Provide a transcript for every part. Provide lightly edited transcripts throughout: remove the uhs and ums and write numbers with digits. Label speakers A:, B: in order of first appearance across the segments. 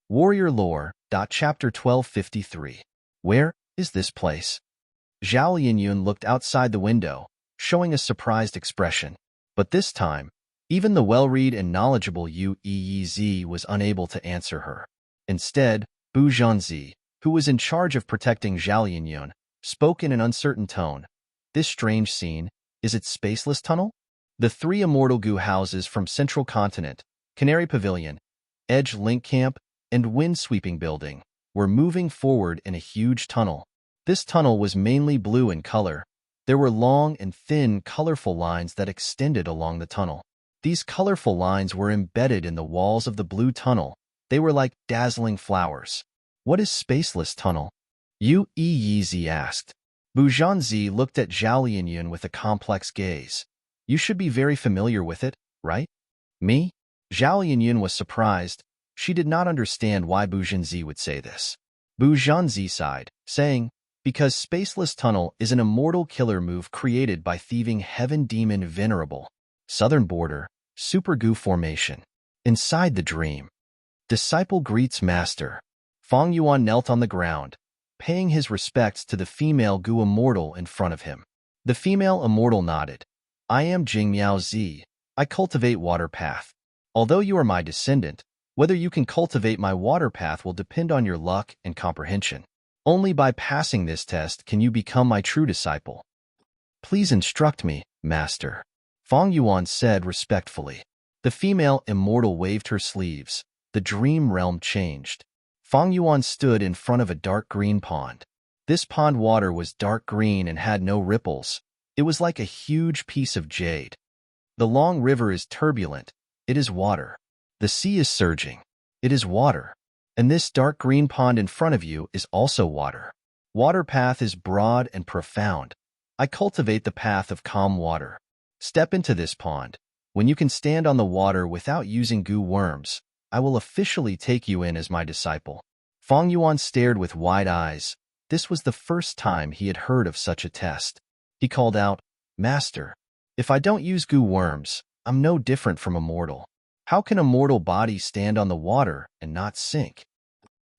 A: Warrior Lore. Chapter 1253. Where is this place? Zhao Linyun looked outside the window, showing a surprised expression. But this time, even the well-read and knowledgeable Yu Yizi was unable to answer her. Instead, Bu Zhanzi, who was in charge of protecting Zhao Linyun, spoke in an uncertain tone. This strange scene, is it Spaceless Tunnel? The three immortal Gu houses from Central Continent, Canary Pavilion, Edge Link Camp, and Wind-Sweeping Building were moving forward in a huge tunnel. This tunnel was mainly blue in color. There were long and thin, colorful lines that extended along the tunnel. These colorful lines were embedded in the walls of the blue tunnel. They were like dazzling flowers. What is Spaceless Tunnel? Yu Yizi asked. Bu Zhanzi looked at Zhao Linyun with a complex gaze. You should be very familiar with it, right? Me? Zhao Linyun was surprised. She did not understand why Bu Zhanzi would say this. Bu Zhanzi sighed, saying, because Spaceless Tunnel is an immortal killer move created by thieving heaven demon Venerable. Southern border, Super Gu formation. Inside the dream. Disciple greets master. Fang Yuan knelt on the ground, paying his respects to the female Gu immortal in front of him. The female immortal nodded. I am Jing Miao Zi. I cultivate water path. Although you are my descendant, whether you can cultivate my water path will depend on your luck and comprehension. Only by passing this test can you become my true disciple. Please instruct me, master. Fang Yuan said respectfully. The female immortal waved her sleeves. The dream realm changed. Fang Yuan stood in front of a dark green pond. This pond water was dark green and had no ripples. It was like a huge piece of jade. The long river is turbulent. It is water. The sea is surging. It is water. And this dark green pond in front of you is also water. Water path is broad and profound. I cultivate the path of calm water. Step into this pond. When you can stand on the water without using Gu worms, I will officially take you in as my disciple. Fang Yuan stared with wide eyes. This was the first time he had heard of such a test. He called out, Master, if I don't use Gu worms, I'm no different from a mortal. How can a mortal body stand on the water and not sink?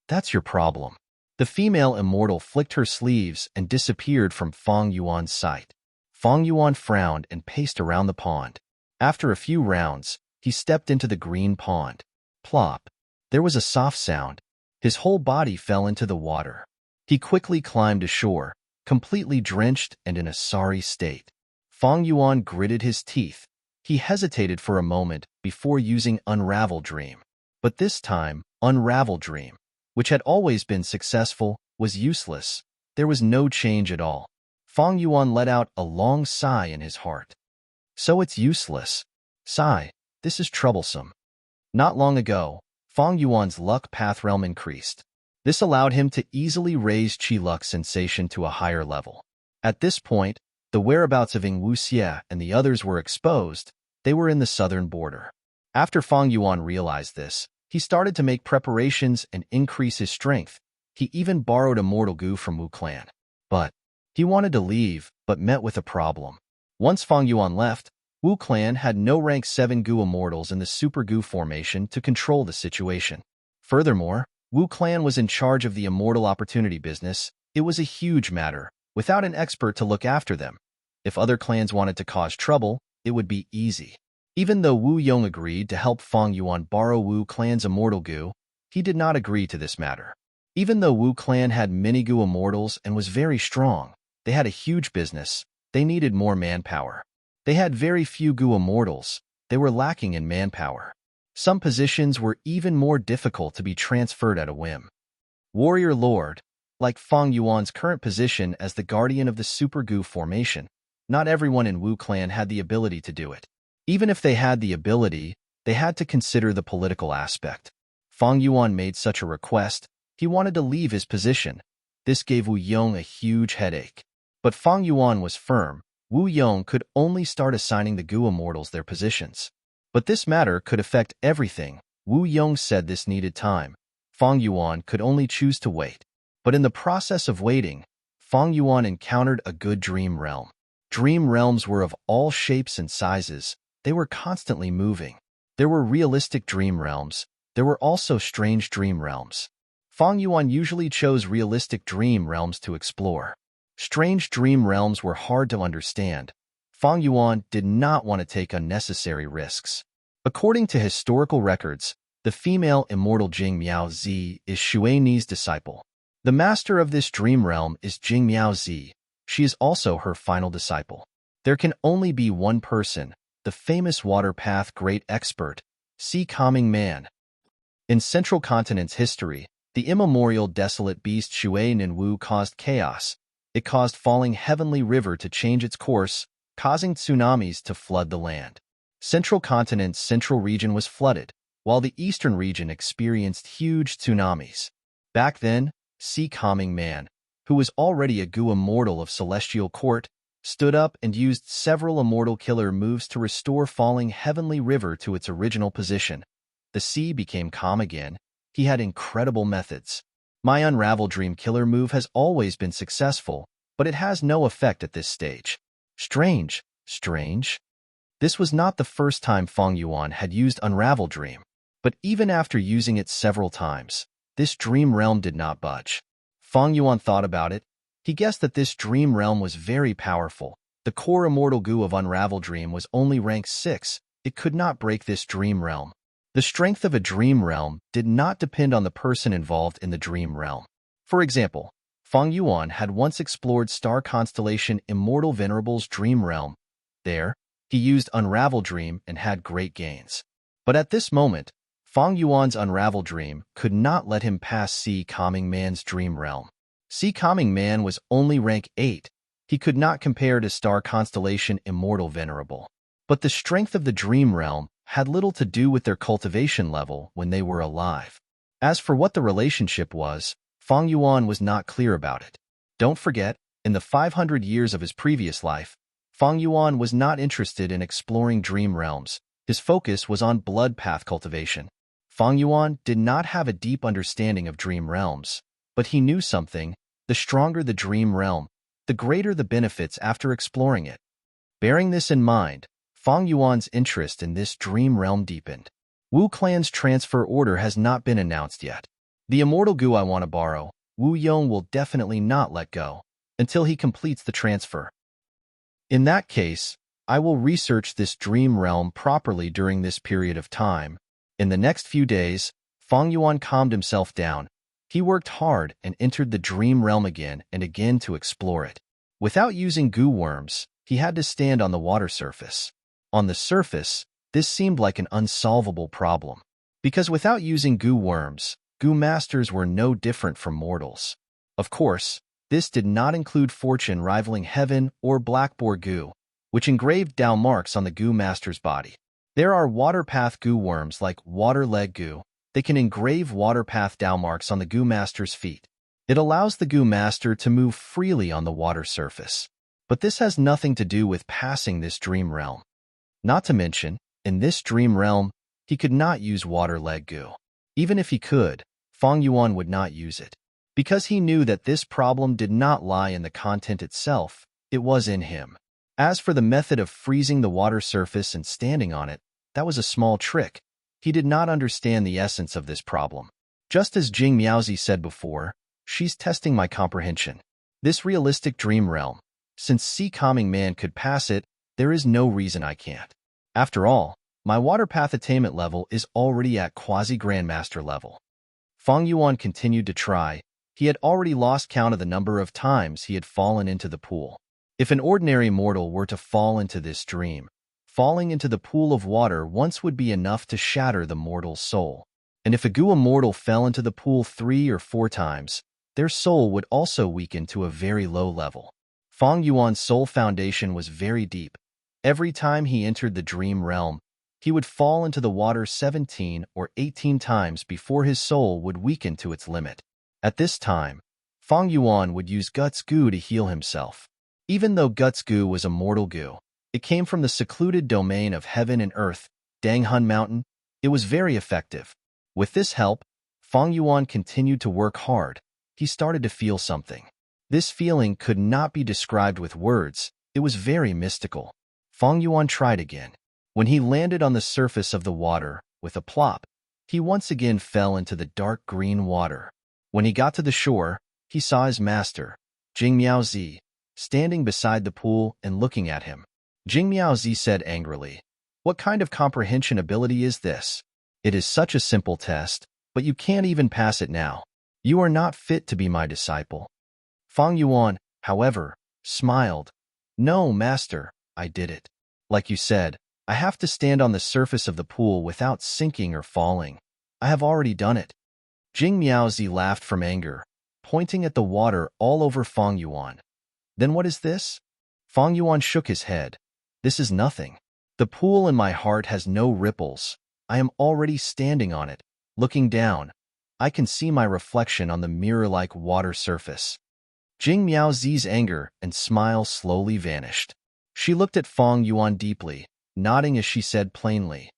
A: That's your problem. The female immortal flicked her sleeves and disappeared from Fang Yuan's sight. Fang Yuan frowned and paced around the pond. After a few rounds, he stepped into the green pond. Plop. There was a soft sound. His whole body fell into the water. He quickly climbed ashore, completely drenched and in a sorry state. Fang Yuan gritted his teeth. He hesitated for a moment before using Unravel Dream. But this time, Unravel Dream, which had always been successful, was useless. There was no change at all. Fang Yuan let out a long sigh in his heart. So it's useless. Sigh. This is troublesome. Not long ago, Fang Yuan's luck path realm increased. This allowed him to easily raise Qi luck sensation to a higher level. At this point, the whereabouts of Ying Wuxie and the others were exposed. They were in the southern border. After Fang Yuan realized this, he started to make preparations and increase his strength. He even borrowed a mortal Gu from Wu clan. But he wanted to leave, but met with a problem. Once Fang Yuan left, Wu clan had no rank 7 Gu immortals in the Super Gu formation to control the situation. Furthermore, Wu clan was in charge of the immortal opportunity business. It was a huge matter, without an expert to look after them. If other clans wanted to cause trouble, it would be easy. Even though Wu Yong agreed to help Fang Yuan borrow Wu clan's immortal Gu, he did not agree to this matter. Even though Wu clan had many Gu immortals and was very strong, they had a huge business. They needed more manpower. They had very few Gu immortals. They were lacking in manpower. Some positions were even more difficult to be transferred at a whim. Warrior Lord, like Fang Yuan's current position as the guardian of the Super Gu formation, not everyone in Wu clan had the ability to do it. Even if they had the ability, they had to consider the political aspect. Fang Yuan made such a request. He wanted to leave his position. This gave Wu Yong a huge headache. But Fang Yuan was firm. Wu Yong could only start assigning the Gu immortals their positions. But this matter could affect everything. Wu Yong said this needed time. Fang Yuan could only choose to wait. But in the process of waiting, Fang Yuan encountered a good dream realm. Dream realms were of all shapes and sizes. They were constantly moving. There were realistic dream realms. there were also strange dream realms. Fang Yuan usually chose realistic dream realms to explore. Strange dream realms were hard to understand. Fang Yuan did not want to take unnecessary risks. According to historical records, the female immortal Jing Miaozi is Xue Ni's disciple. The master of this dream realm is Jing Miaozi. She is also her final disciple. There can only be one person, the famous water path great expert, Sea Calming Man. In Central Continent's history, the immemorial desolate beast Xue Ninwu caused chaos. It caused falling heavenly river to change its course, causing tsunamis to flood the land. Central Continent's central region was flooded, while the eastern region experienced huge tsunamis. Back then, Sea Calming Man, who was already a Gu immortal of celestial court, stood up and used several immortal killer moves to restore falling heavenly river to its original position. The sea became calm again. He had incredible methods. My unravel dream killer move has always been successful, but it has no effect at this stage. Strange. This was not the first time Fang Yuan had used unravel dream, but even after using it several times, this dream realm did not budge. Fang Yuan thought about it. He guessed that this dream realm was very powerful. The core immortal Gu of unravel dream was only rank 6. It could not break this dream realm. The strength of a dream realm did not depend on the person involved in the dream realm. For example, Fang Yuan had once explored star constellation Immortal Venerable's dream realm. There, he used unravel dream and had great gains. But at this moment, Fang Yuan's unravel dream could not let him pass Sea Calming Man's dream realm. Sea Calming Man was only rank 8. He could not compare to star constellation Immortal Venerable. But the strength of the dream realm had little to do with their cultivation level when they were alive. As for what the relationship was, Fang Yuan was not clear about it. Don't forget, in the 500 years of his previous life, Fang Yuan was not interested in exploring dream realms. His focus was on blood path cultivation. Fang Yuan did not have a deep understanding of dream realms, but he knew something. The stronger the dream realm, the greater the benefits after exploring it. Bearing this in mind, Fang Yuan's interest in this dream realm deepened. Wu Clan's transfer order has not been announced yet. The immortal Gu I want to borrow, Wu Yong will definitely not let go until he completes the transfer. In that case, I will research this dream realm properly during this period of time. In the next few days, Fang Yuan calmed himself down. He worked hard and entered the dream realm again and again to explore it. Without using Gu worms, he had to stand on the water surface. On the surface, this seemed like an unsolvable problem, because without using Gu worms, Gu masters were no different from mortals. Of course, this did not include fortune rivaling heaven or blackboard Gu, which engraved Dao marks on the Gu master's body. There are water path Gu worms like water leg Gu. They can engrave water path Dao marks on the Gu master's feet. It allows the Gu master to move freely on the water surface. But this has nothing to do with passing this dream realm. Not to mention, in this dream realm, he could not use water leg Gu. Even if he could, Fang Yuan would not use it. Because he knew that this problem did not lie in the content itself, it was in him. As for the method of freezing the water surface and standing on it, that was a small trick. He did not understand the essence of this problem. Just as Jing Miaozi said before, she's testing my comprehension. This realistic dream realm, since Sea Calming Man could pass it, there is no reason I can't. After all, my water path attainment level is already at quasi-grandmaster level. Fang Yuan continued to try. He had already lost count of the number of times he had fallen into the pool. If an ordinary mortal were to fall into this dream, falling into the pool of water once would be enough to shatter the mortal's soul. And if a Gu immortal fell into the pool 3 or 4 times, their soul would also weaken to a very low level. Fang Yuan's soul foundation was very deep. Every time he entered the dream realm, he would fall into the water 17 or 18 times before his soul would weaken to its limit. At this time, Fang Yuan would use Guts Gu to heal himself. Even though Guts Gu was a mortal Gu, it came from the secluded domain of heaven and earth, Danghun Mountain. It was very effective. With this help, Fang Yuan continued to work hard. He started to feel something. This feeling could not be described with words. It was very mystical. Fang Yuan tried again. When he landed on the surface of the water, with a plop, He once again fell into the dark green water. When he got to the shore, he saw his master, Jing Miaozi, standing beside the pool and looking at him. Jing Miaozi said angrily, "What kind of comprehension ability is this? It is such a simple test, but you can't even pass it now. You are not fit to be my disciple." Fang Yuan, however, smiled. "No, master, I did it. Like you said, I have to stand on the surface of the pool without sinking or falling. I have already done it." Jing Miaozi laughed from anger, pointing at the water all over Fang Yuan. "Then what is this?" Fang Yuan shook his head. "This is nothing. The pool in my heart has no ripples. I am already standing on it. Looking down, I can see my reflection on the mirror-like water surface." Jing Miaozi's anger and smile slowly vanished. She looked at Fang Yuan deeply, nodding as she said plainly,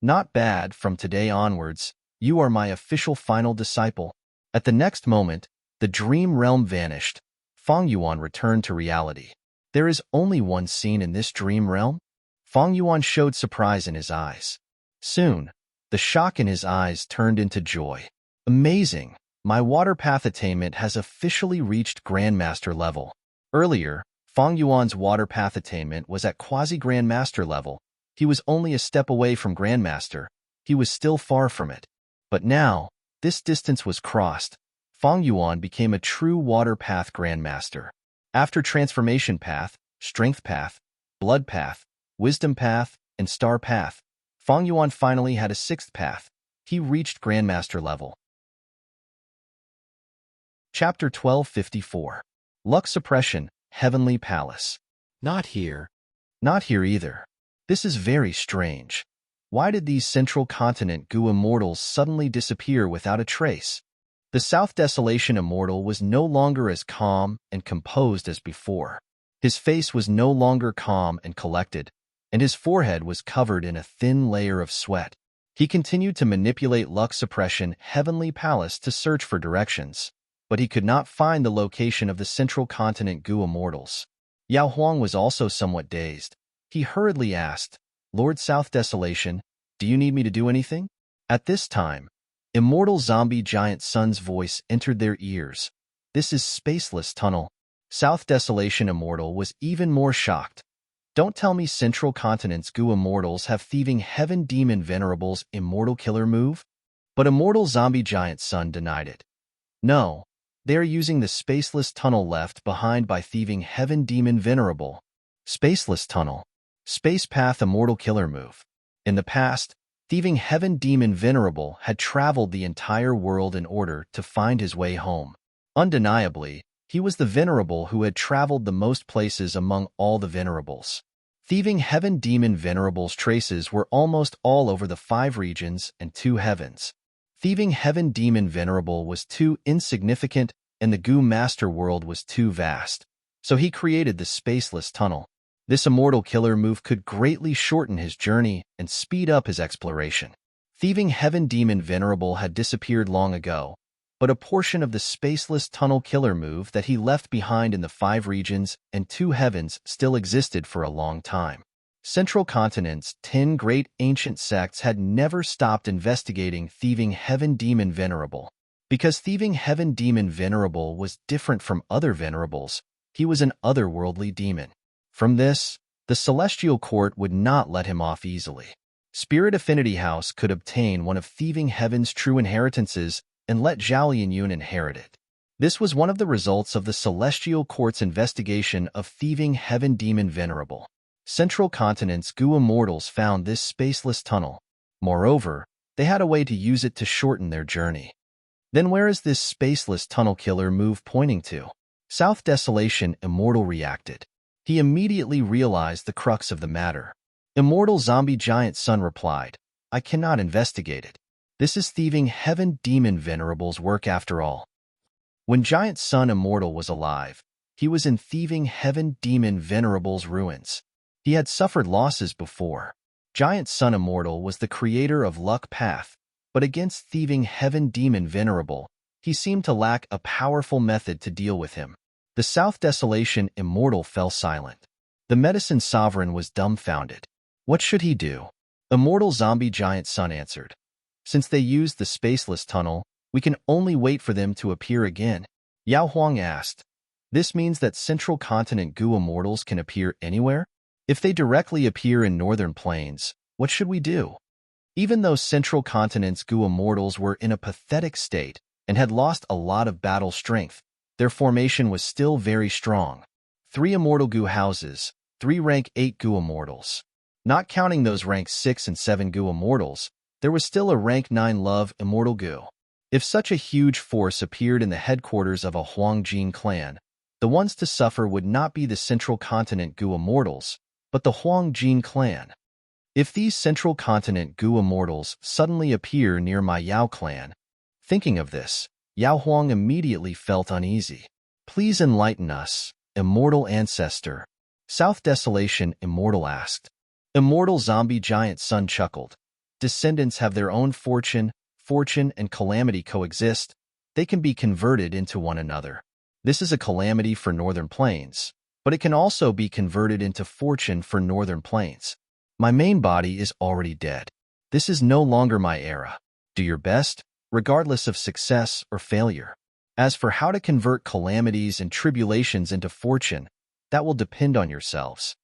A: "Not bad. From today onwards, you are my official final disciple." At the next moment, the dream realm vanished. Fang Yuan returned to reality. "There is only one scene in this dream realm?" Fang Yuan showed surprise in his eyes. Soon, the shock in his eyes turned into joy. "Amazing! My water path attainment has officially reached Grandmaster level." Earlier, Fang Yuan's water path attainment was at quasi-Grandmaster level. He was only a step away from Grandmaster. He was still far from it. But now, this distance was crossed. Fang Yuan became a true water path Grandmaster. After transformation path, strength path, blood path, wisdom path, and star path, Fang Yuan finally had a sixth path. He reached Grandmaster level. Chapter 1254. Luck Suppression, Heavenly Palace. Not here. Not here either. This is very strange. Why did these central continent Gu immortals suddenly disappear without a trace? The South Desolation immortal was no longer as calm and composed as before. His face was no longer calm and collected, and his forehead was covered in a thin layer of sweat. He continued to manipulate Luck Suppression Heavenly Palace to search for directions, but he could not find the location of the central continent Gu immortals. Yao Huang was also somewhat dazed. He hurriedly asked, "Lord South Desolation, do you need me to do anything?" At this time, immortal zombie giant Sun's voice entered their ears. "This is Spaceless Tunnel." South Desolation Immortal was even more shocked. "Don't tell me Central Continent's Gu immortals have thieving Heaven Demon Venerable's Immortal Killer move?" But immortal zombie giant Sun denied it. "No, they are using the Spaceless Tunnel left behind by thieving Heaven Demon Venerable." Spaceless Tunnel. Space Path Immortal Killer move. In the past, thieving Heaven Demon Venerable had traveled the entire world in order to find his way home. Undeniably, he was the Venerable who had traveled the most places among all the Venerables. Thieving Heaven Demon Venerable's traces were almost all over the 5 regions and 2 heavens. Thieving Heaven Demon Venerable was too insignificant and the Gu Master world was too vast, so he created the Spaceless Tunnel. This immortal killer move could greatly shorten his journey and speed up his exploration. Thieving Heaven Demon Venerable had disappeared long ago, but a portion of the Spaceless Tunnel killer move that he left behind in the 5 regions and 2 heavens still existed for a long time. Central Continent's 10 great ancient sects had never stopped investigating Thieving Heaven Demon Venerable. Because Thieving Heaven Demon Venerable was different from other Venerables, he was an otherworldly demon. From this, the Celestial Court would not let him off easily. Spirit Affinity House could obtain one of Thieving Heaven's true inheritances and let Zhao Lianyun inherit it. This was one of the results of the Celestial Court's investigation of Thieving Heaven Demon Venerable. Central Continent's Gu immortals found this spaceless tunnel. Moreover, they had a way to use it to shorten their journey. Then where is this spaceless tunnel killer move pointing to? South Desolation Immortal reacted. He immediately realized the crux of the matter. Immortal Zombie Giant Sun replied, "I cannot investigate it. This is Thieving Heaven Demon Venerable's work after all." When Giant Sun Immortal was alive, he was in Thieving Heaven Demon Venerable's ruins. He had suffered losses before. Giant Sun Immortal was the creator of Luck Path, but against Thieving Heaven Demon Venerable, he seemed to lack a powerful method to deal with him. The South Desolation Immortal fell silent. The Medicine Sovereign was dumbfounded. What should he do? Immortal Zombie Giant Sun answered, Since they used the spaceless tunnel, we can only wait for them to appear again. Yao Huang asked. This means that Central Continent Goo immortals can appear anywhere? If they directly appear in northern plains, what should we do? Even though Central Continent's Goo immortals were in a pathetic state and had lost a lot of battle strength, their formation was still very strong. 3 immortal Goo houses, 3 rank 8 Goo immortals. Not counting those rank 6 and 7 Goo immortals, there was still a rank 9 Love immortal Goo. If such a huge force appeared in the headquarters of a Huangjin clan, the ones to suffer would not be the Central Continent Goo immortals, but the Huangjin clan. If these Central Continent Goo immortals suddenly appear near my Yao clan, thinking of this, Yao Huang immediately felt uneasy. Please enlighten us, immortal ancestor. South Desolation Immortal asked. Immortal Zombie Giant Sun chuckled. Descendants have their own fortune and calamity coexist. They can be converted into one another. This is a calamity for northern plains, but it can also be converted into fortune for northern plains. My main body is already dead. This is no longer my era. Do your best, regardless of success or failure. As for how to convert calamities and tribulations into fortune, that will depend on yourselves.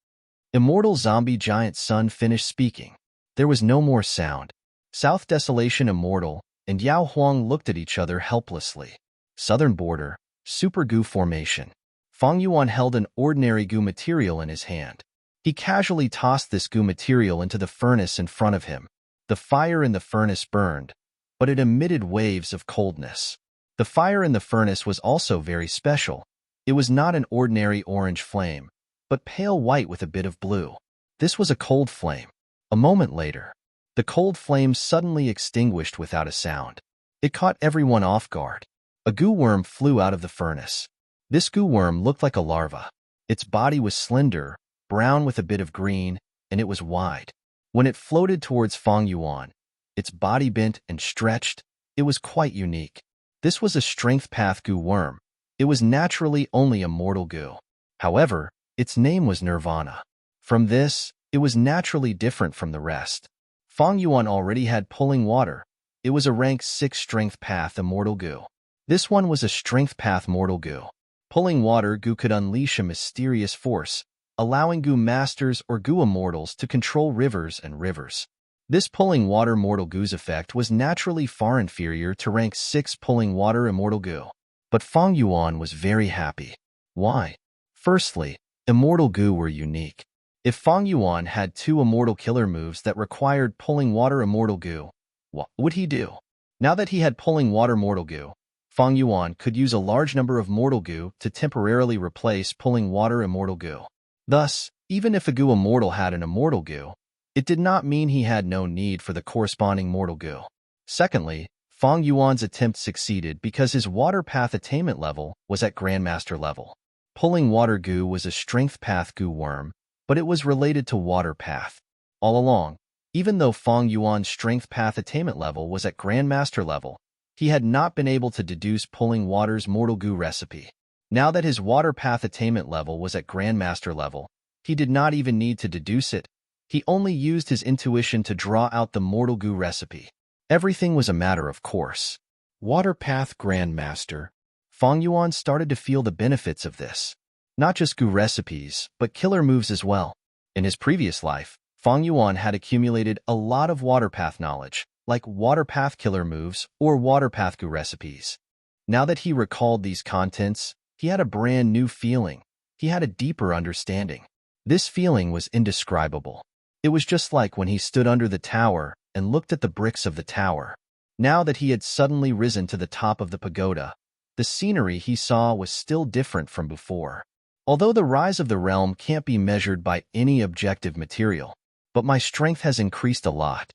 A: Immortal Zombie Giant Sun finished speaking. There was no more sound. South Desolation Immortal and Yao Huang looked at each other helplessly. Southern Border, Super Goo Formation. Fang Yuan held an ordinary goo material in his hand. He casually tossed this goo material into the furnace in front of him. The fire in the furnace burned, but it emitted waves of coldness. The fire in the furnace was also very special. It was not an ordinary orange flame, but pale white with a bit of blue. This was a cold flame. A moment later, the cold flame suddenly extinguished without a sound. It caught everyone off guard. A goo worm flew out of the furnace. This goo worm looked like a larva. Its body was slender, brown with a bit of green, and it was wide. When it floated towards Fang Yuan, its body bent and stretched. It was quite unique. This was a strength path goo worm. It was naturally only a mortal goo. However, its name was Nirvana. From this, it was naturally different from the rest. Fang Yuan already had pulling water. It was a rank 6 strength path immortal goo. This one was a strength path mortal goo. Pulling water goo could unleash a mysterious force, allowing goo masters or goo immortals to control rivers and rivers. This pulling water mortal goo's effect was naturally far inferior to rank 6 pulling water immortal goo. But Fang Yuan was very happy. Why? Firstly, immortal goo were unique. If Fang Yuan had 2 immortal killer moves that required pulling water immortal goo, what would he do? Now that he had pulling water mortal goo, Fang Yuan could use a large number of mortal goo to temporarily replace pulling water immortal goo. Thus, even if a goo immortal had an immortal goo, it did not mean he had no need for the corresponding mortal goo. Secondly, Fang Yuan's attempt succeeded because his water path attainment level was at Grandmaster level. Pulling water goo was a strength path goo worm, but it was related to water path. All along, even though Fang Yuan's strength path attainment level was at Grandmaster level, he had not been able to deduce pulling water's mortal goo recipe. Now that his water path attainment level was at Grandmaster level, he did not even need to deduce it. He only used his intuition to draw out the mortal goo recipe. Everything was a matter of course. Water path Grandmaster. Fang Yuan started to feel the benefits of this. Not just goo recipes, but killer moves as well. In his previous life, Fang Yuan had accumulated a lot of water path knowledge, like water path killer moves or water path goo recipes. Now that he recalled these contents, he had a brand new feeling. He had a deeper understanding. This feeling was indescribable. It was just like when he stood under the tower and looked at the bricks of the tower. Now that he had suddenly risen to the top of the pagoda, the scenery he saw was still different from before. Although the rise of the realm can't be measured by any objective material, but my strength has increased a lot.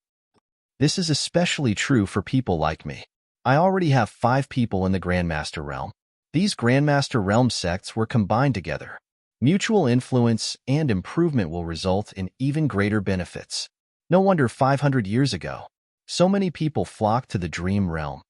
A: This is especially true for people like me. I already have 5 people in the Grandmaster realm. These Grandmaster realm sects were combined together. Mutual influence and improvement will result in even greater benefits. No wonder 500 years ago, so many people flocked to the Dream Realm.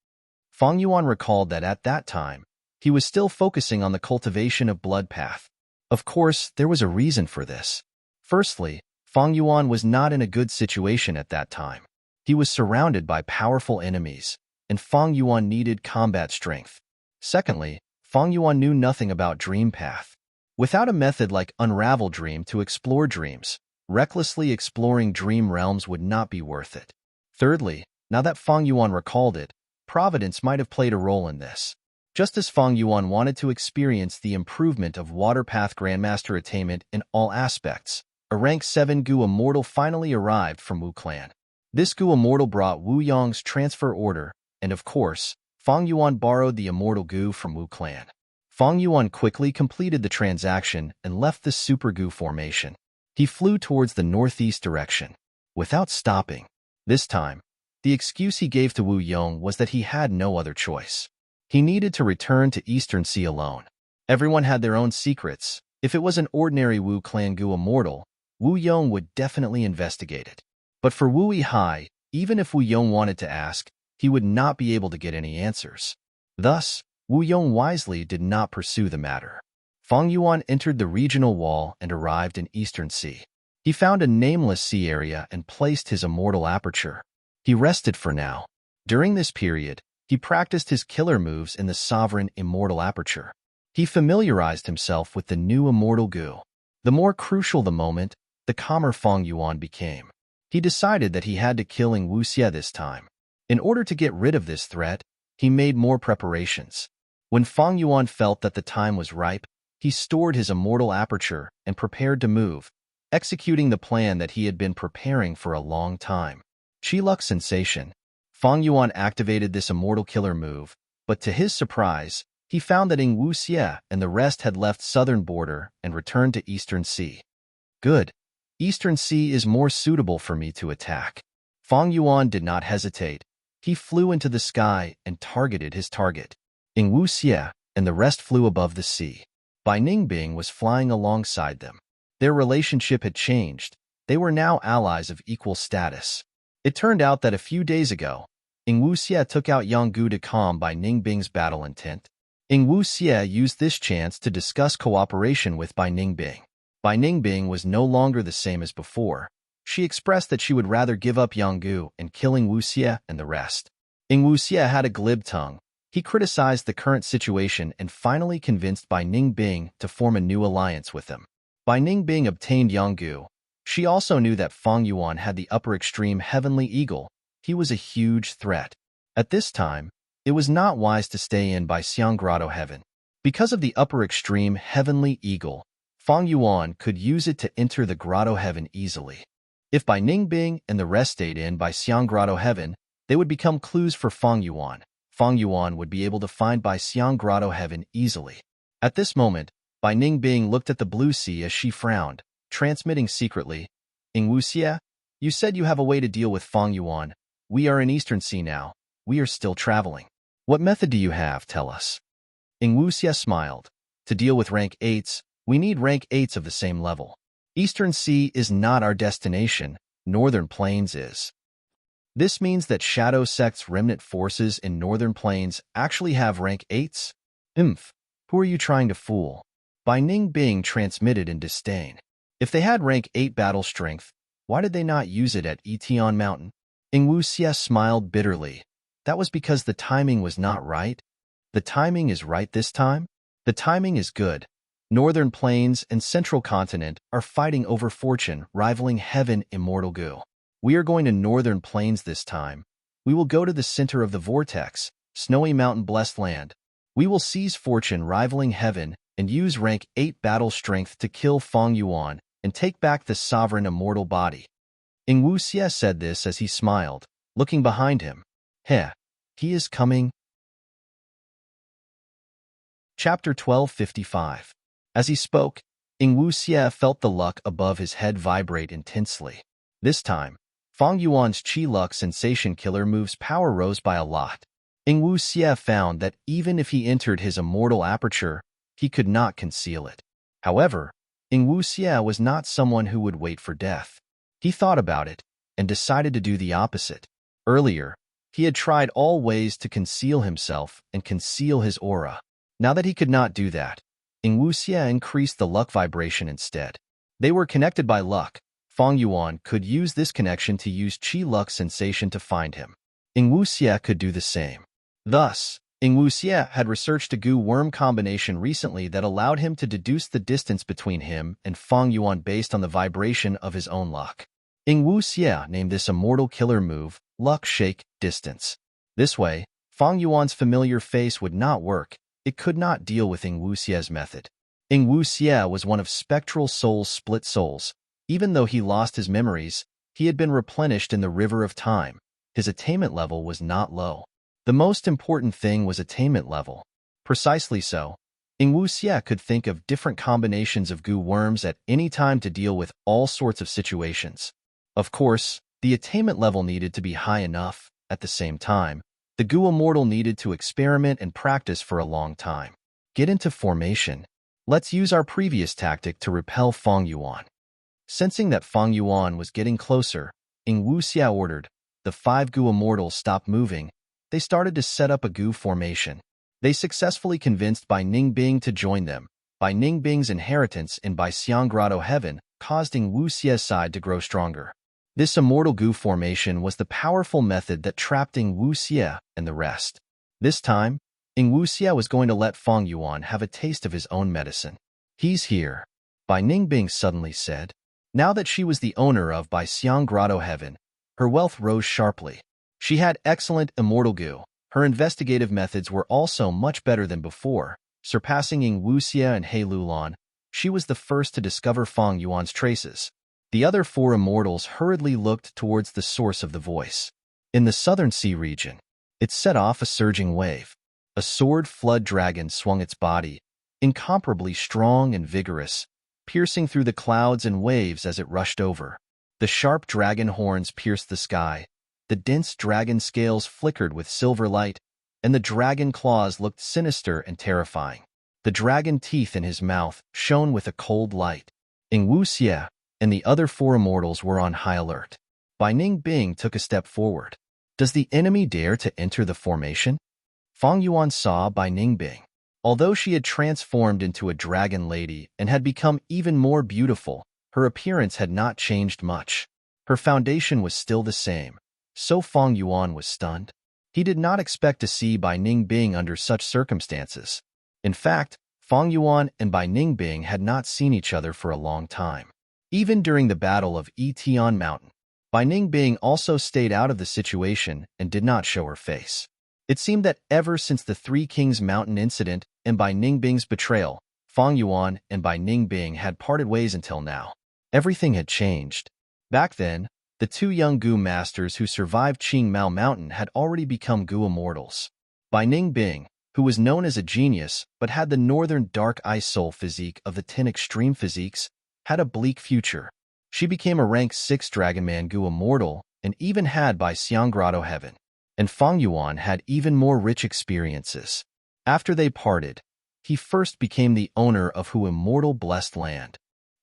A: Fang Yuan recalled that at that time, he was still focusing on the cultivation of blood path. Of course, there was a reason for this. Firstly, Fang Yuan was not in a good situation at that time. He was surrounded by powerful enemies, and Fang Yuan needed combat strength. Secondly, Fang Yuan knew nothing about Dream Path. Without a method like Unravel Dream to explore dreams, recklessly exploring dream realms would not be worth it. Thirdly, now that Fang Yuan recalled it, Providence might have played a role in this. Just as Fang Yuan wanted to experience the improvement of Water Path Grandmaster attainment in all aspects, a rank 7 Gu Immortal finally arrived from Wu Clan. This Gu Immortal brought Wu Yong's transfer order, and of course, Fang Yuan borrowed the Immortal Gu from Wu Clan. Fang Yuan quickly completed the transaction and left the Super Gu formation. He flew towards the northeast direction, without stopping. This time, the excuse he gave to Wu Yong was that he had no other choice. He needed to return to Eastern Sea alone. Everyone had their own secrets. If it was an ordinary Wu Clan Gu Immortal, Wu Yong would definitely investigate it. But for Wu Yihai, even if Wu Yong wanted to ask, he would not be able to get any answers. Thus, Wu Yong wisely did not pursue the matter. Fang Yuan entered the regional wall and arrived in Eastern Sea. He found a nameless sea area and placed his immortal aperture. He rested for now. During this period, he practiced his killer moves in the sovereign immortal aperture. He familiarized himself with the new immortal Gu. The more crucial the moment, the calmer Fang Yuan became. He decided that he had to kill Wu Xie this time. In order to get rid of this threat, he made more preparations. When Fang Yuan felt that the time was ripe, he stored his immortal aperture and prepared to move, executing the plan that he had been preparing for a long time. Chi-Luck Sensation. Fang Yuan activated this immortal killer move, but to his surprise, he found that Wu Xie and the rest had left southern border and returned to Eastern Sea. Good. Eastern Sea is more suitable for me to attack. Fang Yuan did not hesitate. He flew into the sky and targeted his target. Wu Xie and the rest flew above the sea. Bai Ningbing was flying alongside them. Their relationship had changed. They were now allies of equal status. It turned out that a few days ago, Wu Xie took out Yang Gu to calm Bai Ningbing's battle intent. Wu Xie used this chance to discuss cooperation with Bai Ningbing. Bai Ningbing was no longer the same as before. She expressed that she would rather give up Yang Gu and killing Wu Xie and the rest. Wu Xie had a glib tongue. He criticized the current situation and finally convinced Bai Ningbing to form a new alliance with him. Bai Ningbing obtained Yang Gu. She also knew that Fang Yuan had the upper extreme Heavenly Eagle. He was a huge threat. At this time, it was not wise to stay in Bai Xiang Grotto Heaven. Because of the upper extreme Heavenly Eagle, Fang Yuan could use it to enter the Grotto Heaven easily. If Bai Ningbing and the rest stayed in Bai Xiang Grotto Heaven, they would become clues for Fang Yuan. Fang Yuan would be able to find Bai Xiang Grotto Heaven easily. At this moment, Bai Ningbing looked at the blue sea as she frowned, transmitting secretly, Wu Xie, you said you have a way to deal with Fang Yuan. We are in Eastern Sea now. We are still traveling. What method do you have, tell us? Wu Xie smiled. To deal with rank 8s, we need rank 8s of the same level. Eastern Sea is not our destination, Northern Plains is. This means that Shadow Sect's remnant forces in Northern Plains actually have rank 8s? Who are you trying to fool? Bai Ningbing transmitted in disdain. If they had rank 8 battle strength, why did they not use it at Etion Mountain? Wu Xie smiled bitterly. That was because the timing was not right. The timing is right this time? The timing is good. Northern Plains and Central Continent are fighting over fortune, rivaling Heaven Immortal Gu. We are going to Northern Plains this time. We will go to the center of the vortex, Snowy Mountain Blessed Land. We will seize fortune rivaling Heaven and use rank 8 battle strength to kill Fang Yuan and take back the sovereign immortal body. Wu Xie said this as he smiled, looking behind him. He is coming. Chapter 1255. As he spoke, Wu Xie felt the luck above his head vibrate intensely. This time, Fang Yuan's Chi-Luck Sensation Killer move's power rose by a lot. Wu Xie found that even if he entered his immortal aperture, he could not conceal it. However, Wu Xie was not someone who would wait for death. He thought about it and decided to do the opposite. Earlier, he had tried all ways to conceal himself and conceal his aura. Now that he could not do that, Wu Xie increased the luck vibration instead. They were connected by luck. Fang Yuan could use this connection to use Qi Luck sensation to find him. Ing Wuxie could do the same. Thus, Ing Wuxie had researched a goo-worm combination recently that allowed him to deduce the distance between him and Fang Yuan based on the vibration of his own luck. Ing Wuxie named this immortal killer move, Luck Shake Distance. This way, Fang Yuan's familiar face would not work. It could not deal with Ing Wuxie's method. Ing Wuxie was one of Spectral Soul's split souls. Even though he lost his memories, he had been replenished in the river of time. His attainment level was not low. The most important thing was attainment level. Precisely so, Ing Wuxie could think of different combinations of goo worms at any time to deal with all sorts of situations. Of course, the attainment level needed to be high enough. At the same time, the goo immortal needed to experiment and practice for a long time. Get into formation. Let's use our previous tactic to repel Fang Yuan. Sensing that Fang Yuan was getting closer, Ing Wuxie ordered, the 5 goo immortals stopped moving. They started to set up a goo formation. They successfully convinced Bai Ningbing to join them. Bai Ningbing's inheritance in Bai Xiang Grotto Heaven caused Ing Wuxie's side to grow stronger. This immortal goo formation was the powerful method that trapped Ing Wuxie and the rest. This time, Ing Wuxie was going to let Fang Yuan have a taste of his own medicine. He's here, Bai Ningbing suddenly said. Now that she was the owner of Bai Xiang Grotto Heaven, her wealth rose sharply. She had excellent immortal goo. Her investigative methods were also much better than before, surpassing Ing Wuxie and He Lulan. She was the first to discover Fang Yuan's traces. The other 4 immortals hurriedly looked towards the source of the voice. In the southern sea region, it set off a surging wave. A sword flood dragon swung its body, incomparably strong and vigorous, piercing through the clouds and waves as it rushed over. The sharp dragon horns pierced the sky. The dense dragon scales flickered with silver light, and the dragon claws looked sinister and terrifying. The dragon teeth in his mouth shone with a cold light. Ing Wuxie and the other 4 immortals were on high alert. Bai Ningbing took a step forward. Does the enemy dare to enter the formation? Fang Yuan saw Bai Ningbing. Although she had transformed into a dragon lady and had become even more beautiful, her appearance had not changed much. Her foundation was still the same. So Fang Yuan was stunned. He did not expect to see Bai Ningbing under such circumstances. In fact, Fang Yuan and Bai Ningbing had not seen each other for a long time. Even during the Battle of Etian Mountain, Bai Ningbing also stayed out of the situation and did not show her face. It seemed that ever since the 3 Kings Mountain incident and Bai Ningbing's betrayal, Fang Yuan and Bai Ningbing had parted ways until now. Everything had changed. Back then, the 2 young goo masters who survived Qing Mao Mountain had already become goo immortals. Bai Ningbing, who was known as a genius but had the northern dark ice soul physique of the 10 extreme physiques, had a bleak future. She became a rank 6 Dragonman goo immortal and even had Bai Xiang Grotto Heaven. And Fang Yuan had even more rich experiences. After they parted, he first became the owner of Hu Immortal Blessed Land.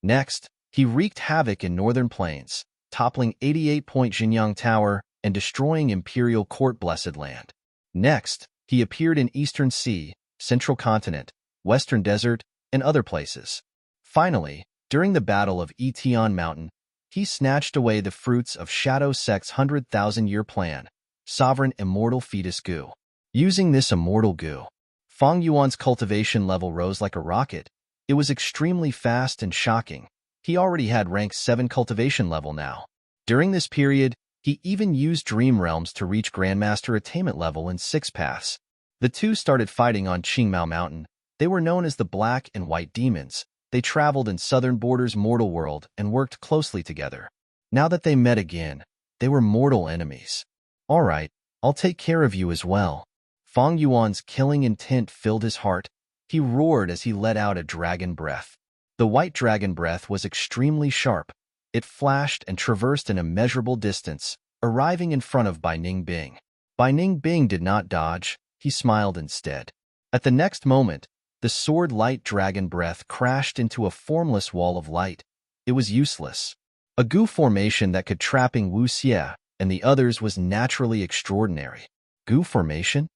A: Next, he wreaked havoc in northern plains, toppling 88-point Jinyang Tower and destroying Imperial Court Blessed Land. Next, he appeared in Eastern Sea, Central Continent, Western Desert, and other places. Finally, during the Battle of Etian Mountain, he snatched away the fruits of Shadow Sect's 100,000-year plan, Sovereign Immortal Fetus Goo. Using this immortal goo, Fang Yuan's cultivation level rose like a rocket. It was extremely fast and shocking. He already had rank 7 cultivation level now. During this period, he even used Dream Realms to reach Grandmaster attainment level in 6 paths. The 2 started fighting on Qingmao Mountain. They were known as the Black and White Demons. They traveled in Southern Border's mortal world and worked closely together. Now that they met again, they were mortal enemies. All right, I'll take care of you as well. Fang Yuan's killing intent filled his heart. He roared as he let out a dragon breath. The white dragon breath was extremely sharp. It flashed and traversed an immeasurable distance, arriving in front of Bai Ningbing. Bai Ningbing did not dodge. He smiled instead. At the next moment, the sword light dragon breath crashed into a formless wall of light. It was useless. A goo formation that could trap Ing Wuxie and the others was naturally extraordinary. Goo formation?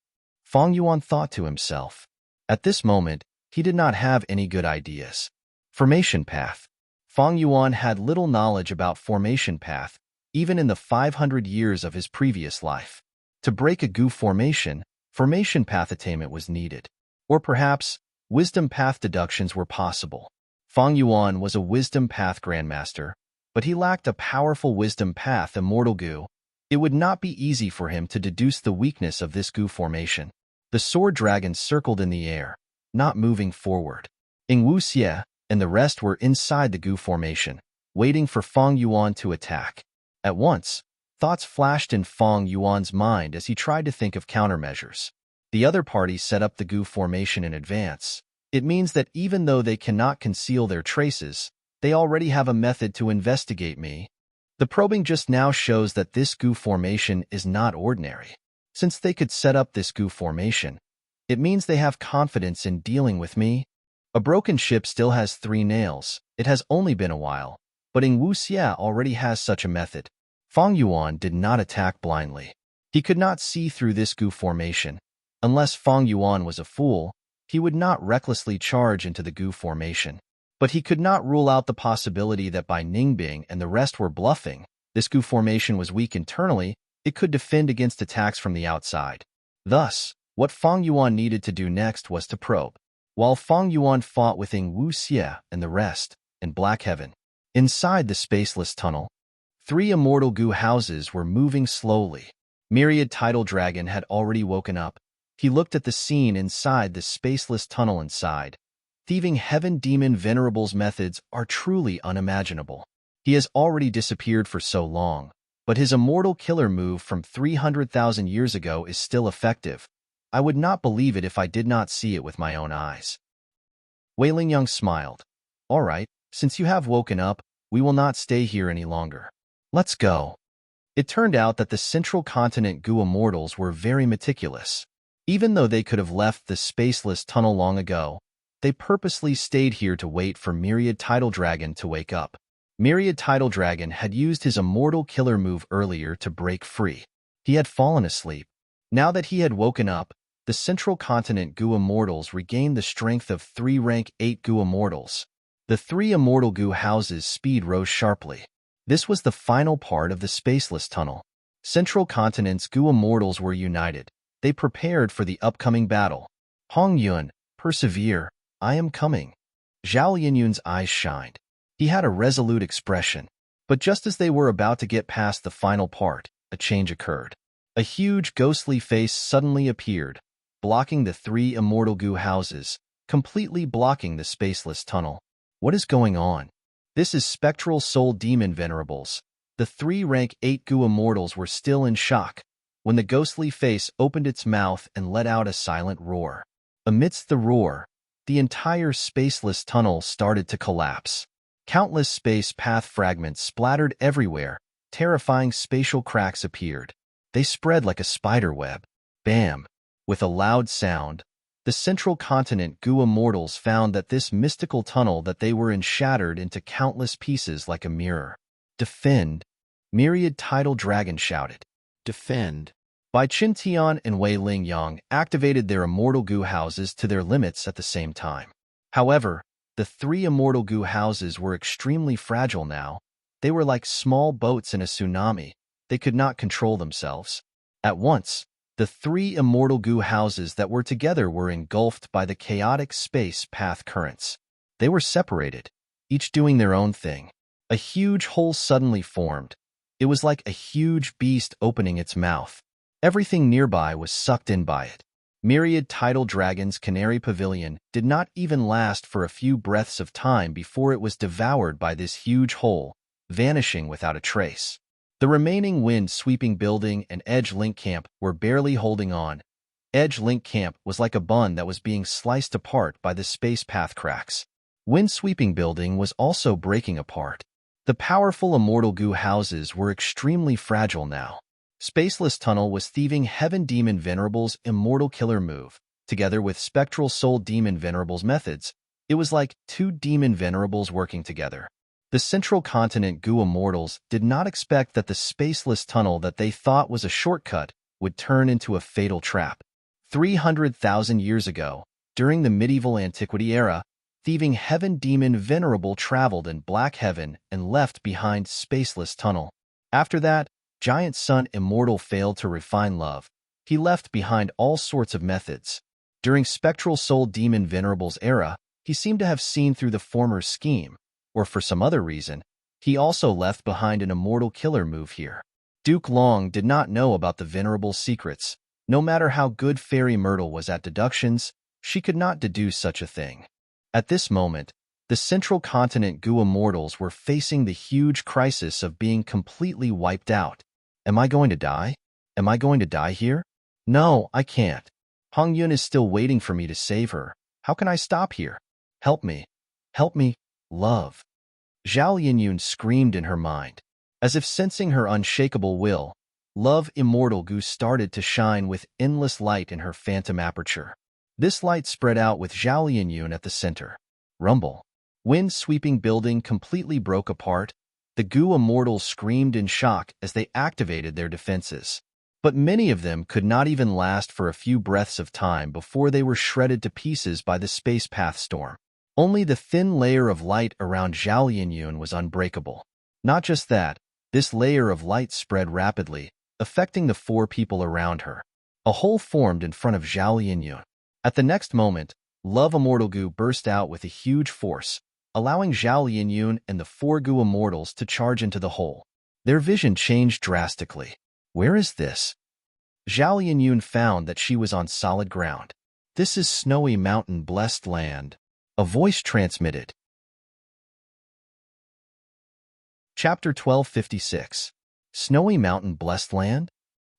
A: Fang Yuan thought to himself. At this moment, he did not have any good ideas. Formation path. Fang Yuan had little knowledge about formation path, even in the 500 years of his previous life. To break a goo formation path attainment was needed. Or perhaps, wisdom path deductions were possible. Fang Yuan was a wisdom path grandmaster, but he lacked a powerful wisdom path immortal goo. It would not be easy for him to deduce the weakness of this goo formation. The sword dragon circled in the air, not moving forward. Ing Wuxie and the rest were inside the goo formation, waiting for Fang Yuan to attack. At once, thoughts flashed in Fang Yuan's mind as he tried to think of countermeasures. The other party set up the goo formation in advance. It means that even though they cannot conceal their traces, they already have a method to investigate me. The probing just now shows that this goo formation is not ordinary. Since they could set up this goo formation, it means they have confidence in dealing with me. A broken ship still has 3 nails. It has only been a while, but Ing Wuxie already has such a method. Fang Yuan did not attack blindly. He could not see through this goo formation. Unless Fang Yuan was a fool, he would not recklessly charge into the goo formation. But he could not rule out the possibility that by Ningbing and the rest were bluffing. This goo formation was weak internally, it could defend against attacks from the outside. Thus, what Fang Yuan needed to do next was to probe. While Fang Yuan fought with Ing Wuxie and the rest, in Black Heaven, inside the spaceless tunnel, 3 immortal goo houses were moving slowly. Myriad Tidal Dragon had already woken up. He looked at the scene inside the spaceless tunnel inside. Thieving Heaven Demon Venerable's methods are truly unimaginable. He has already disappeared for so long, but his immortal killer move from 300,000 years ago is still effective. I would not believe it if I did not see it with my own eyes. Wei Lingyang smiled. All right, since you have woken up, we will not stay here any longer. Let's go. It turned out that the Central Continent goo immortals were very meticulous. Even though they could have left the spaceless tunnel long ago, they purposely stayed here to wait for Myriad Tidal Dragon to wake up. Myriad Tidal Dragon had used his immortal killer move earlier to break free. He had fallen asleep. Now that he had woken up, the Central Continent goo immortals regained the strength of 3 rank 8 goo immortals. The 3 immortal goo houses' speed rose sharply. This was the final part of the spaceless tunnel. Central Continent's goo immortals were united. They prepared for the upcoming battle. Hong Yun, persevere, I am coming. Zhao Yinyun's eyes shined. He had a resolute expression. But just as they were about to get past the final part, a change occurred. A huge ghostly face suddenly appeared, blocking the 3 immortal goo houses, completely blocking the spaceless tunnel. What is going on? This is Spectral Soul Demon Venerables. The 3 rank 8 goo immortals were still in shock when the ghostly face opened its mouth and let out a silent roar. Amidst the roar, the entire spaceless tunnel started to collapse. Countless space path fragments splattered everywhere. Terrifying spatial cracks appeared. They spread like a spider web. Bam! With a loud sound, the Central Continent goo immortals found that this mystical tunnel that they were in shattered into countless pieces like a mirror. Defend! Myriad Tidal Dragon shouted. Defend! Bai Qintian and Wei Lingyang activated their immortal goo houses to their limits at the same time. However, the 3 immortal goo houses were extremely fragile now. They were like small boats in a tsunami. They could not control themselves. At once, the 3 immortal goo houses that were together were engulfed by the chaotic space path currents. They were separated, each doing their own thing. A huge hole suddenly formed. It was like a huge beast opening its mouth. Everything nearby was sucked in by it. Myriad Tidal Dragon's Canary Pavilion did not even last for a few breaths of time before it was devoured by this huge hole, vanishing without a trace. The remaining wind-sweeping building and Edge Link Camp were barely holding on. Edge Link Camp was like a bun that was being sliced apart by the space path cracks. Wind-sweeping building was also breaking apart. The powerful immortal goo houses were extremely fragile now. Spaceless Tunnel was thieving Heaven Demon Venerable's immortal killer move. Together with Spectral Soul Demon Venerable's methods, it was like 2 Demon Venerables working together. The Central Continent goo immortals did not expect that the spaceless tunnel that they thought was a shortcut would turn into a fatal trap. 300,000 years ago, during the medieval antiquity era, thieving heaven demon Venerable traveled in black heaven and left behind spaceless tunnel. After that, giant sun immortal failed to refine love. He left behind all sorts of methods. During spectral soul demon Venerable's era, he seemed to have seen through the former scheme, or for some other reason, he also left behind an immortal killer move here. Duke Long did not know about the Venerable's secrets. No matter how good Fairy Myrtle was at deductions, she could not deduce such a thing. At this moment, the central continent Gua mortals were facing the huge crisis of being completely wiped out. Am I going to die? Am I going to die here? No, I can't. Hong Yun is still waiting for me to save her. How can I stop here? Help me. Help me, love. Zhao Yinyun screamed in her mind. As if sensing her unshakable will, Love Immortal Gu started to shine with endless light in her phantom aperture. This light spread out with Zhao Yinyun at the center. Rumble. Wind-sweeping building completely broke apart. The Gu Immortals screamed in shock as they activated their defenses. But many of them could not even last for a few breaths of time before they were shredded to pieces by the space path storm. Only the thin layer of light around Zhao Yinyun was unbreakable. Not just that, this layer of light spread rapidly, affecting the four people around her. A hole formed in front of Zhao Yinyun. At the next moment, Love Immortal Gu burst out with a huge force, allowing Zhao Yinyun and the four Gu Immortals to charge into the hole. Their vision changed drastically. Where is this? Zhao Yinyun found that she was on solid ground. This is Snowy Mountain Blessed Land. A voice transmitted. Chapter 1256. Snowy Mountain Blessed Land?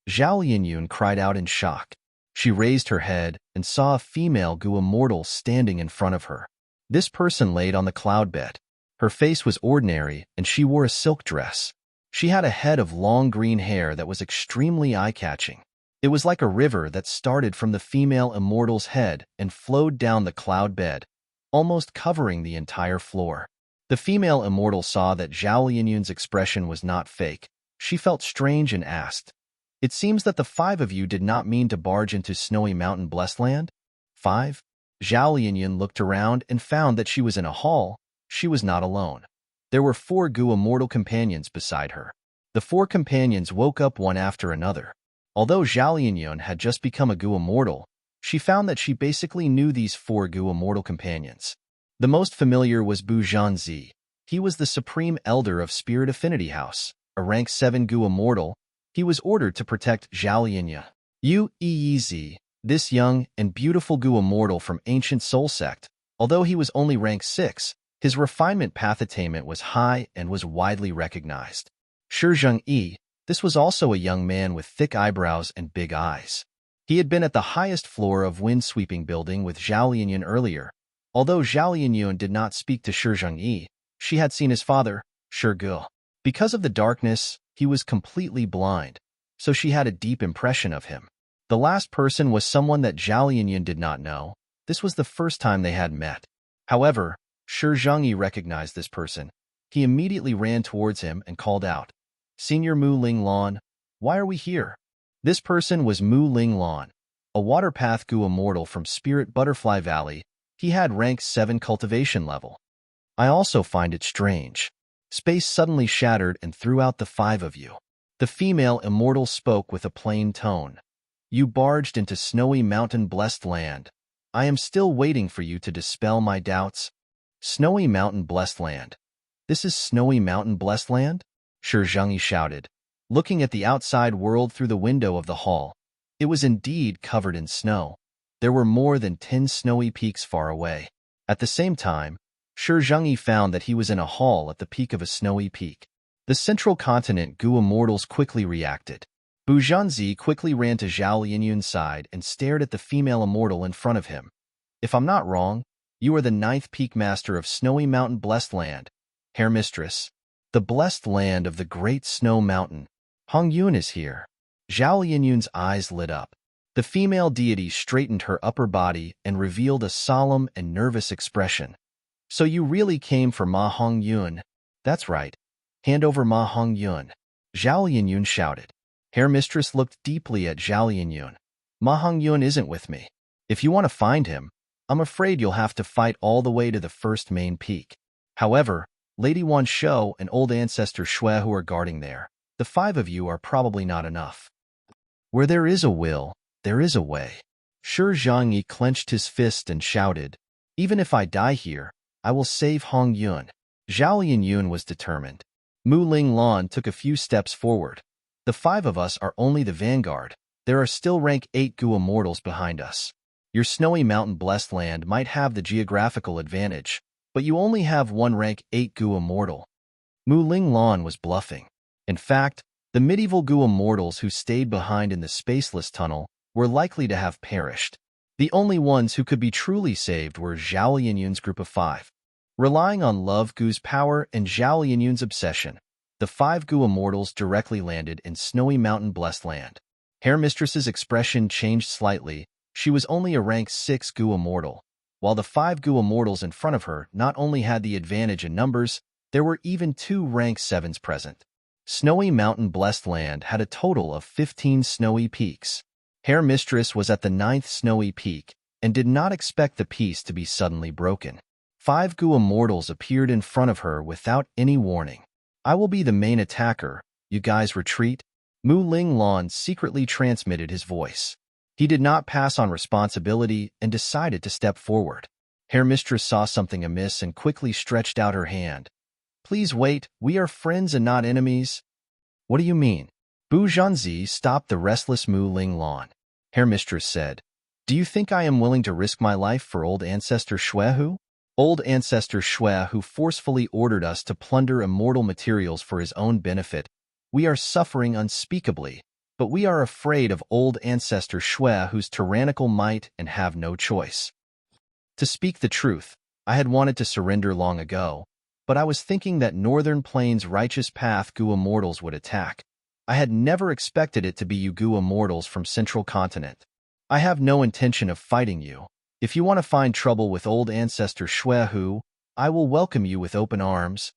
A: Zhao Yinyun cried out in shock. She raised her head and saw a female Gu Immortal standing in front of her. This person laid on the cloud bed. Her face was ordinary and she wore a silk dress. She had a head of long green hair that was extremely eye-catching. It was like a river that started from the female immortal's head and flowed down the cloud bed, almost covering the entire floor. The female immortal saw that Zhao Yinyun's expression was not fake. She felt strange and asked, "It seems that the five of you did not mean to barge into Snowy Mountain Blessed Land?" 5. Zhao Yinyun looked around and found that she was in a hall. She was not alone. There were four Gu Immortal companions beside her. The four companions woke up one after another. Although Zhao Yinyun had just become a Gu Immortal, she found that she basically knew these four Gu Immortal companions. The most familiar was Bu Zhanzi. He was the Supreme Elder of Spirit Affinity House, a rank 7 Gu Immortal. He was ordered to protect Zhao Yinyun. Yu Yizi, this young and beautiful Gu Immortal from Ancient Soul Sect, although he was only rank 6, his refinement path attainment was high and was widely recognized. Shizheng Yi, this was also a young man with thick eyebrows and big eyes. He had been at the highest floor of wind-sweeping building with Zhao Yinyun earlier. Although Zhao Yinyun did not speak to Shizheng Yi, she had seen his father, Shige. Because of the darkness, he was completely blind, so she had a deep impression of him. The last person was someone that Zhao Yinyun did not know. This was the first time they had met. However, Shizheng Yi recognized this person. He immediately ran towards him and called out, "Senior Mu Ling Lan, why are we here?" This person was Mu Ling Lan, a water path Gu Immortal from Spirit Butterfly Valley. He had rank 7 cultivation level. I also find it strange. Space suddenly shattered and threw out the five of you. The female immortal spoke with a plain tone. You barged into Snowy Mountain Blessed Land. I am still waiting for you to dispel my doubts. Snowy Mountain Blessed Land. This is Snowy Mountain Blessed Land? Shizheng Yi shouted, looking at the outside world through the window of the hall. It was indeed covered in snow. There were more than 10 snowy peaks far away. At the same time, Shizheng Yi found that he was in a hall at the peak of a snowy peak. The central continent Gu Immortals quickly reacted. Bu Zhanzi quickly ran to Zhao Yinyun's side and stared at the female immortal in front of him. If I'm not wrong, you are the 9th peak master of Snowy Mountain Blessed Land, Hair Mistress. The blessed land of the great snow mountain. Hong Yun is here. Zhao Yinyun's eyes lit up. The female deity straightened her upper body and revealed a solemn and nervous expression. So you really came for Ma Hong Yun? That's right. Hand over Ma Hong Yun. Zhao Yinyun shouted. Hair Mistress looked deeply at Zhao Yinyun. Ma Hong Yun isn't with me. If you want to find him, I'm afraid you'll have to fight all the way to the first main peak. However, Lady Wan Shou and old ancestor Shui who are guarding there, the 5 of you are probably not enough. Where there is a will, there is a way. Shi Zhangyi clenched his fist and shouted, even if I die here, I will save Hong Yun. Zhao Lianyun was determined. Mu Ling Lan took a few steps forward. The 5 of us are only the vanguard. There are still rank 8 Gu immortals behind us. Your snowy mountain-blessed land might have the geographical advantage, but you only have one rank 8 Gu immortal. Mu Ling Lan was bluffing. In fact, the medieval Gu immortals who stayed behind in the spaceless tunnel were likely to have perished. The only ones who could be truly saved were Zhao Lianyun's group of 5. Relying on Love Gu's power and Zhao Lianyun's obsession, the 5 Gu immortals directly landed in snowy mountain-blessed land. Hair Mistress's expression changed slightly. She was only a rank 6 Gu immortal. While the 5 Gu immortals in front of her not only had the advantage in numbers, there were even 2 rank 7s present. Snowy mountain-blessed land had a total of 15 snowy peaks. Hair Mistress was at the 9th snowy peak and did not expect the peace to be suddenly broken. 5 Gu immortals appeared in front of her without any warning. I will be the main attacker. You guys retreat? Mu Ling Lan secretly transmitted his voice. He did not pass on responsibility and decided to step forward. Hair Mistress saw something amiss and quickly stretched out her hand. Please wait, we are friends and not enemies. What do you mean? Bu Zhanzi stopped the restless Mu Ling Lan. Hair Mistress said, do you think I am willing to risk my life for old ancestor Shuehu? Old ancestor Shui who forcefully ordered us to plunder immortal materials for his own benefit. We are suffering unspeakably, but we are afraid of old ancestor Shui whose tyrannical might and have no choice. To speak the truth, I had wanted to surrender long ago, but I was thinking that Northern Plains' righteous path Gu immortals would attack. I had never expected it to be you Gu immortals from Central Continent. I have no intention of fighting you. If you want to find trouble with old ancestor Shuehu, I will welcome you with open arms.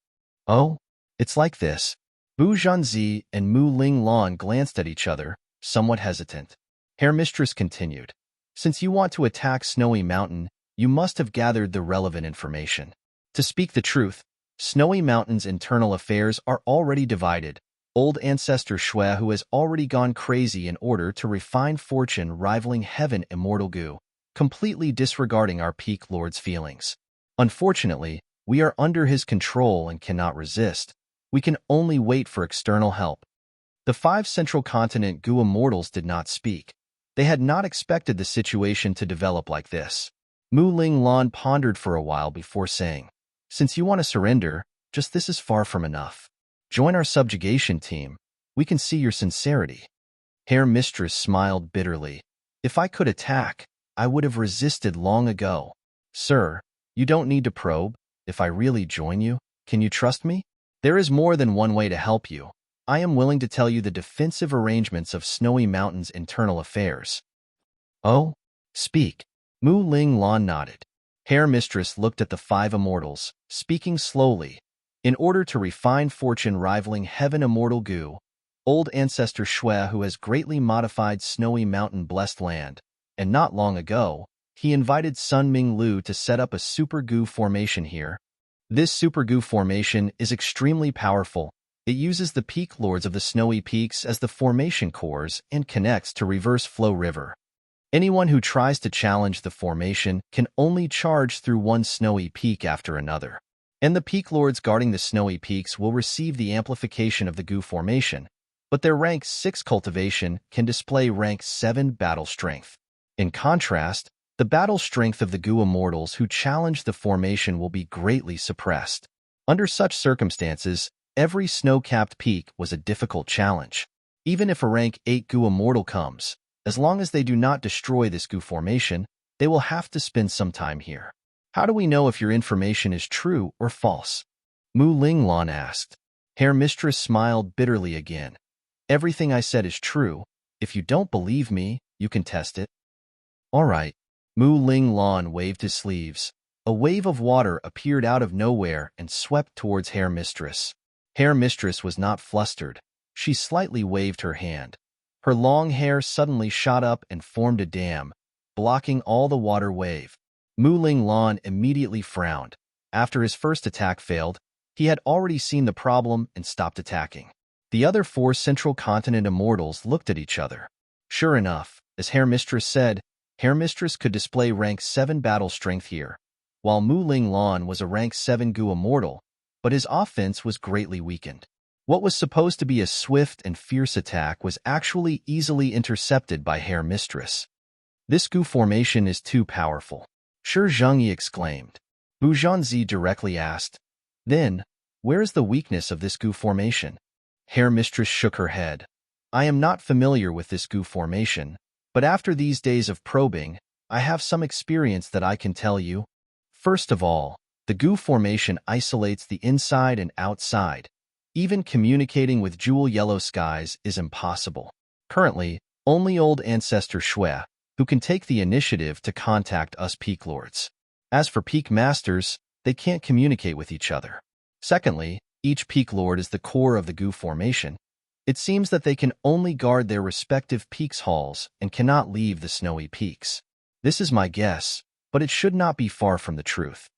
A: Oh, it's like this. Bu Zhanzi and Mu Ling Lan glanced at each other, somewhat hesitant. Hair Mistress continued, since you want to attack Snowy Mountain, you must have gathered the relevant information. To speak the truth, Snowy Mountain's internal affairs are already divided. Old ancestor Shuehu has already gone crazy in order to refine fortune rivaling heaven immortal Gu, completely disregarding our peak lord's feelings. Unfortunately, we are under his control and cannot resist. We can only wait for external help. The 5 Central Continent Gu immortals did not speak. They had not expected the situation to develop like this. Mu Ling Lan pondered for a while before saying, since you want to surrender, just this is far from enough. Join our subjugation team. We can see your sincerity. Hair Mistress smiled bitterly. If I could attack, I would have resisted long ago. Sir, you don't need to probe. If I really join you, can you trust me? There is more than one way to help you. I am willing to tell you the defensive arrangements of Snowy Mountain's internal affairs. Oh? Speak. Mu Ling Lan nodded. Hair Mistress looked at the 5 immortals, speaking slowly. In order to refine fortune rivaling heaven immortal Gu, old ancestor Shui who has greatly modified Snowy Mountain blessed land, and not long ago, he invited Sun Ming Lu to set up a Super Gu formation here. This Super Gu formation is extremely powerful. It uses the peak lords of the snowy peaks as the formation cores and connects to Reverse Flow River. Anyone who tries to challenge the formation can only charge through one snowy peak after another. And the peak lords guarding the snowy peaks will receive the amplification of the Gu formation, but their rank 6 cultivation can display rank 7 battle strength. In contrast, the battle strength of the Gu immortals who challenge the formation will be greatly suppressed. Under such circumstances, every snow-capped peak was a difficult challenge. Even if a rank 8 Gu immortal comes, as long as they do not destroy this Gu formation, they will have to spend some time here. How do we know if your information is true or false? Mu Ling Lan asked. Hair Mistress smiled bitterly again. Everything I said is true. If you don't believe me, you can test it. All right. Mu Ling Lan waved his sleeves. A wave of water appeared out of nowhere and swept towards Hair Mistress. Hair Mistress was not flustered. She slightly waved her hand. Her long hair suddenly shot up and formed a dam, blocking all the water wave. Mu Ling Lan immediately frowned. After his first attack failed, he had already seen the problem and stopped attacking. The other 4 Central Continent immortals looked at each other. Sure enough, as Herr Mistress said, Herr Mistress could display rank 7 battle strength here, while Mu Ling Lan was a rank 7 Gu immortal, but his offense was greatly weakened. What was supposed to be a swift and fierce attack was actually easily intercepted by Herr Mistress. This Gu formation is too powerful. Shi Zhengyi exclaimed. Bu Zhanzi directly asked, "Then, where is the weakness of this Gu formation?" Herr Mistress shook her head. "I am not familiar with this Gu formation, but after these days of probing, I have some experience that I can tell you. First of all, the Gu formation isolates the inside and outside. Even communicating with jewel yellow skies is impossible. Currently, only old ancestor Shui, who can take the initiative to contact us Peak Lords. As for Peak Masters, they can't communicate with each other. Secondly, each Peak Lord is the core of the Gu formation. It seems that they can only guard their respective peaks halls and cannot leave the snowy peaks. This is my guess, but it should not be far from the truth.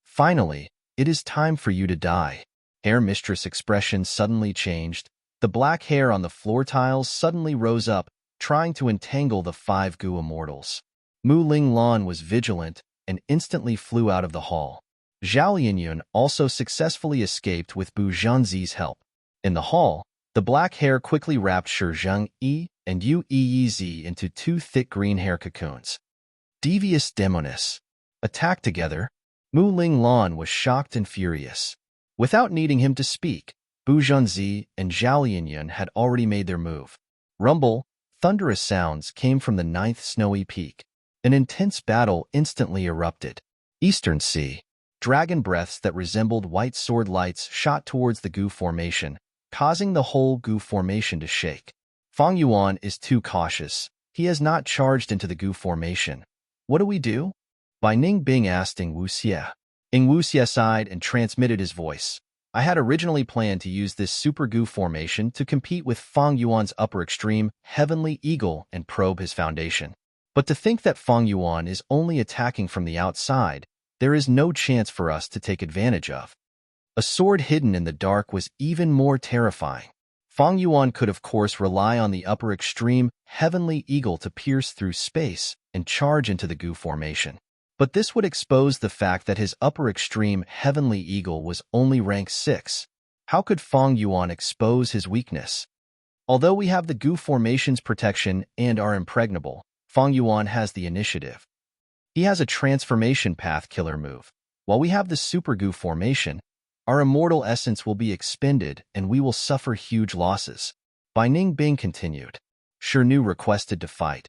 A: Finally, it is time for you to die." Herr Mistress' expression suddenly changed. The black hair on the floor tiles suddenly rose up, trying to entangle the 5 Gu immortals. Mu Ling Lan was vigilant and instantly flew out of the hall. Zhao Lianyun also successfully escaped with Bu Zhanzi's help. In the hall, the black hair quickly wrapped Shi Zhengyi and Yu Yizi into 2 thick green hair cocoons. Devious Demonis. Attacked together, Mu Ling Lan was shocked and furious. Without needing him to speak, Bu Zhanzi and Zhao Lianyun had already made their move. Rumble, thunderous sounds came from the 9th snowy peak. An intense battle instantly erupted. Eastern Sea. Dragon breaths that resembled white sword lights shot towards the Gu formation, causing the whole Gu formation to shake. Fang Yuan is too cautious. He has not charged into the Gu formation. What do we do? Bai Ningbing asked Ing Wuxie. Ing Wuxie sighed and transmitted his voice. I had originally planned to use this Super Gu formation to compete with Fang Yuan's upper extreme, Heavenly Eagle, and probe his foundation. But to think that Fang Yuan is only attacking from the outside, there is no chance for us to take advantage of. A sword hidden in the dark was even more terrifying. Fang Yuan could of course rely on the upper extreme, Heavenly Eagle to pierce through space and charge into the Gu formation. But this would expose the fact that his upper extreme Heavenly Eagle was only rank 6. How could Fang Yuan expose his weakness? Although we have the Gu formation's protection and are impregnable, Fang Yuan has the initiative. He has a transformation path killer move. While we have the Super Gu formation, our immortal essence will be expended and we will suffer huge losses. Bai Ningbing continued. Shi Nu requested to fight.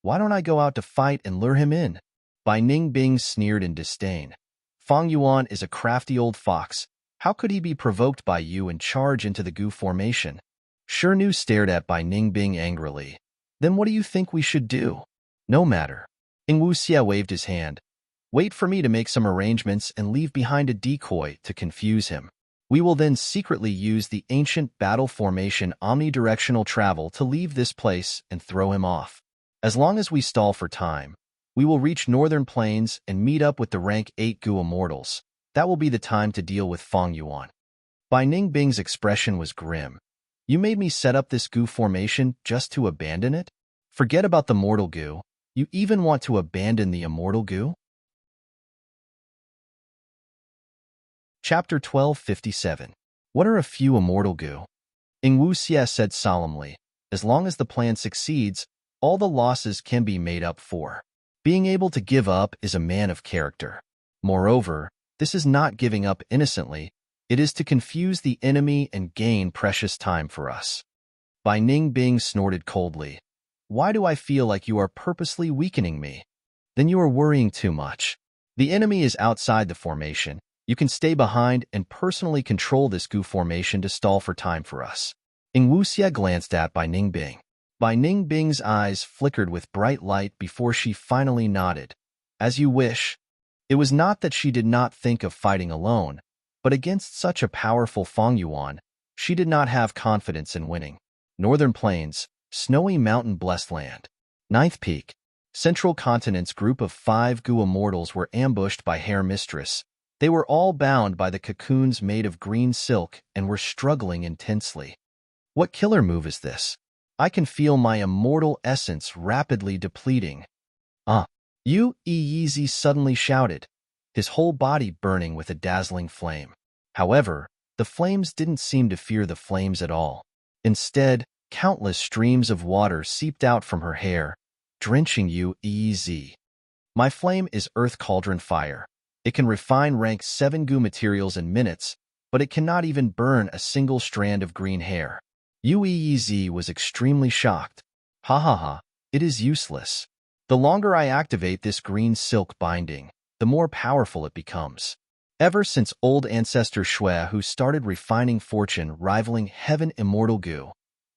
A: Why don't I go out to fight and lure him in? Bai Ningbing sneered in disdain. Fang Yuan is a crafty old fox. How could he be provoked by you and charge into the Gu formation? Shi Nu stared at Bai Ningbing angrily. Then what do you think we should do? No matter. Ing Wuxie waved his hand. Wait for me to make some arrangements and leave behind a decoy to confuse him. We will then secretly use the ancient battle formation omnidirectional travel to leave this place and throw him off. As long as we stall for time, we will reach Northern Plains and meet up with the rank 8 Gu immortals. That will be the time to deal with Fang Yuan. Bai Ningbing's expression was grim. You made me set up this Gu formation just to abandon it? Forget about the mortal Gu. You even want to abandon the immortal Gu? Chapter 1257. What are a few immortal Gu? Ing Wuxie said solemnly, as long as the plan succeeds, all the losses can be made up for. Being able to give up is a man of character. Moreover, this is not giving up innocently, it is to confuse the enemy and gain precious time for us. Bai Ningbing snorted coldly. Why do I feel like you are purposely weakening me? Then you are worrying too much. The enemy is outside the formation. You can stay behind and personally control this Gu formation to stall for time for us. Ing Wuxie glanced at Bai Ningbing. Bai Ningbing's eyes flickered with bright light before she finally nodded. As you wish. It was not that she did not think of fighting alone, but against such a powerful Fang Yuan, she did not have confidence in winning. Northern Plains, snowy mountain blessed land. 9th peak. Central Continent's group of 5 Goo immortals were ambushed by Hair Mistress. They were all bound by the cocoons made of green silk and were struggling intensely. What killer move is this? I can feel my immortal essence rapidly depleting. Yeezy suddenly shouted, his whole body burning with a dazzling flame. However, the flames didn't seem to fear the flames at all. Instead, countless streams of water seeped out from her hair, drenching Yeezy. My flame is Earth Cauldron Fire. It can refine rank 7 Goo materials in minutes, but it cannot even burn a single strand of green hair. Yeezy was extremely shocked. Ha ha ha, it is useless. The longer I activate this green silk binding, the more powerful it becomes. Ever since old ancestor Shui, who started refining fortune rivaling heaven immortal Goo,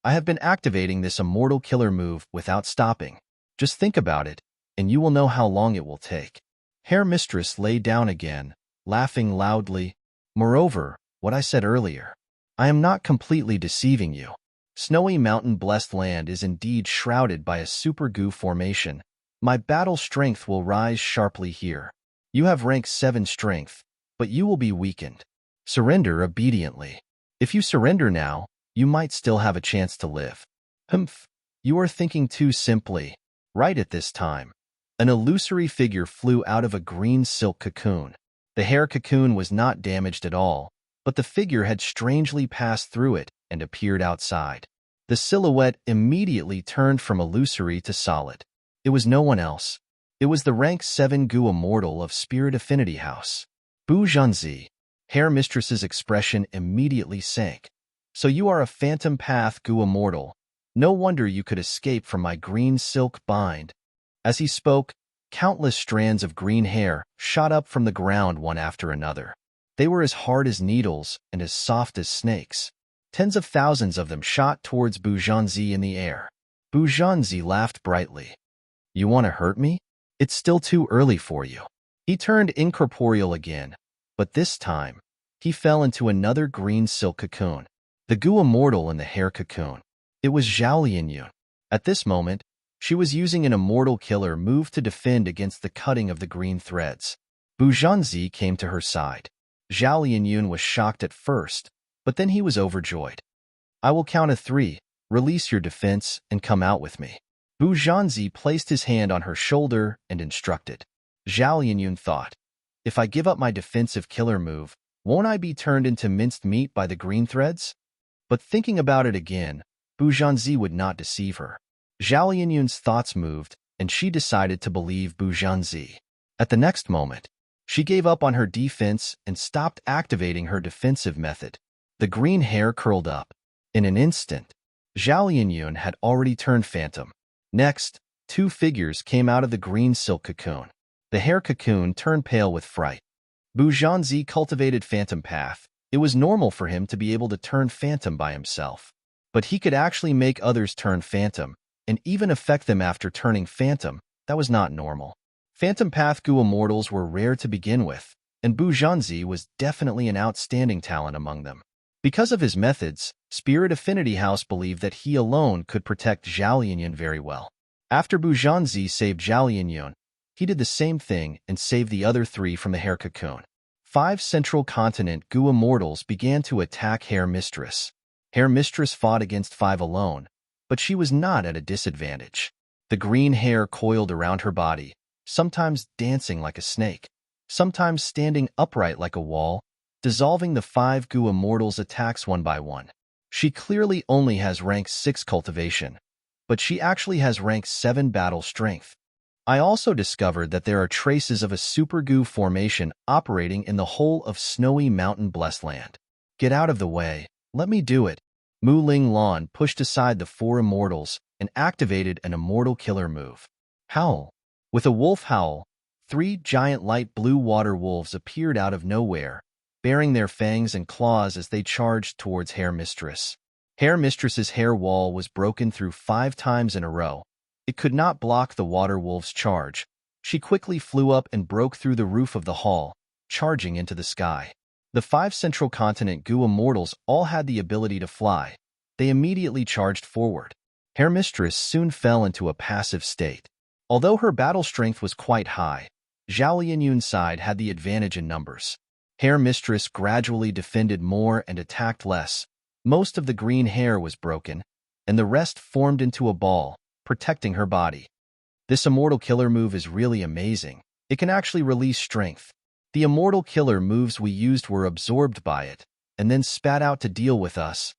A: I have been activating this immortal killer move without stopping. Just think about it, and you will know how long it will take. Hair Mistress lay down again, laughing loudly. Moreover, what I said earlier, I am not completely deceiving you. Snowy mountain blessed land is indeed shrouded by a super Goo formation. My battle strength will rise sharply here. You have rank 7 strength, but you will be weakened. Surrender obediently. If you surrender now, you might still have a chance to live. Humph, you are thinking too simply. Right at this time, an illusory figure flew out of a green silk cocoon. The hair cocoon was not damaged at all, but the figure had strangely passed through it and appeared outside. The silhouette immediately turned from illusory to solid. It was no one else. It was the rank 7 Goo immortal of Spirit Affinity House. Bu Zhanzi. Hair Mistress's expression immediately sank. So you are a phantom path Goo immortal. No wonder you could escape from my green silk bind. As he spoke, countless strands of green hair shot up from the ground one after another. They were as hard as needles and as soft as snakes. Tens of thousands of them shot towards Bu Zhanzi in the air. Bu Zhanzi laughed brightly. You want to hurt me? It's still too early for you. He turned incorporeal again, but this time, he fell into another green silk cocoon. The Goo immortal in the hair cocoon. It was Zhao Lianyun. At this moment, she was using an immortal killer move to defend against the cutting of the green threads. Bu Zhanzi came to her side. Zhao Lianyun was shocked at first, but then he was overjoyed. I will count to 3, release your defense, and come out with me. Bu Zhanzi placed his hand on her shoulder and instructed. Zhao Lianyun thought, if I give up my defensive killer move, won't I be turned into minced meat by the green threads? But thinking about it again, Bu Zhanzi would not deceive her. Zhao Lianyun's thoughts moved, and she decided to believe Bu Zhanzi. At the next moment, she gave up on her defense and stopped activating her defensive method. The green hair curled up. In an instant, Zhao Lianyun had already turned phantom. Next, 2 figures came out of the green silk cocoon. The hair cocoon turned pale with fright. Bu Zhanzi cultivated phantom path. It was normal for him to be able to turn phantom by himself. But he could actually make others turn phantom, and even affect them after turning phantom. That was not normal. Phantom path Goo immortals were rare to begin with, and Bu Zhanzi was definitely an outstanding talent among them. Because of his methods, Spirit Affinity House believed that he alone could protect Zhao Lianyun very well. After Bu Zhanzi saved Zhao Lianyun, he did the same thing and saved the other 3 from the hair cocoon. 5 Central Continent Goo immortals began to attack Hair Mistress. Hair Mistress fought against 5 alone, but she was not at a disadvantage. The green hair coiled around her body, sometimes dancing like a snake, sometimes standing upright like a wall, dissolving the 5 Goo immortals' attacks one by one. She clearly only has rank 6 cultivation, but she actually has rank 7 battle strength. I also discovered that there are traces of a super Goo formation operating in the whole of snowy mountain blessed land. Get out of the way, let me do it. Mu Ling Lan pushed aside the 4 immortals and activated an immortal killer move. Howl. With a wolf howl, 3 giant light blue water wolves appeared out of nowhere, baring their fangs and claws as they charged towards Hair Mistress. Hair Mistress's hair wall was broken through 5 times in a row. It could not block the water wolf's charge. She quickly flew up and broke through the roof of the hall, charging into the sky. The 5 Central Continent Goo immortals all had the ability to fly. They immediately charged forward. Hair Mistress soon fell into a passive state. Although her battle strength was quite high, Zhao Lianyun's side had the advantage in numbers. Hair Mistress gradually defended more and attacked less. Most of the green hair was broken, and the rest formed into a ball, protecting her body. This Immortal Killer move is really amazing. It can actually release strength. The Immortal Killer moves we used were absorbed by it, and then spat out to deal with us.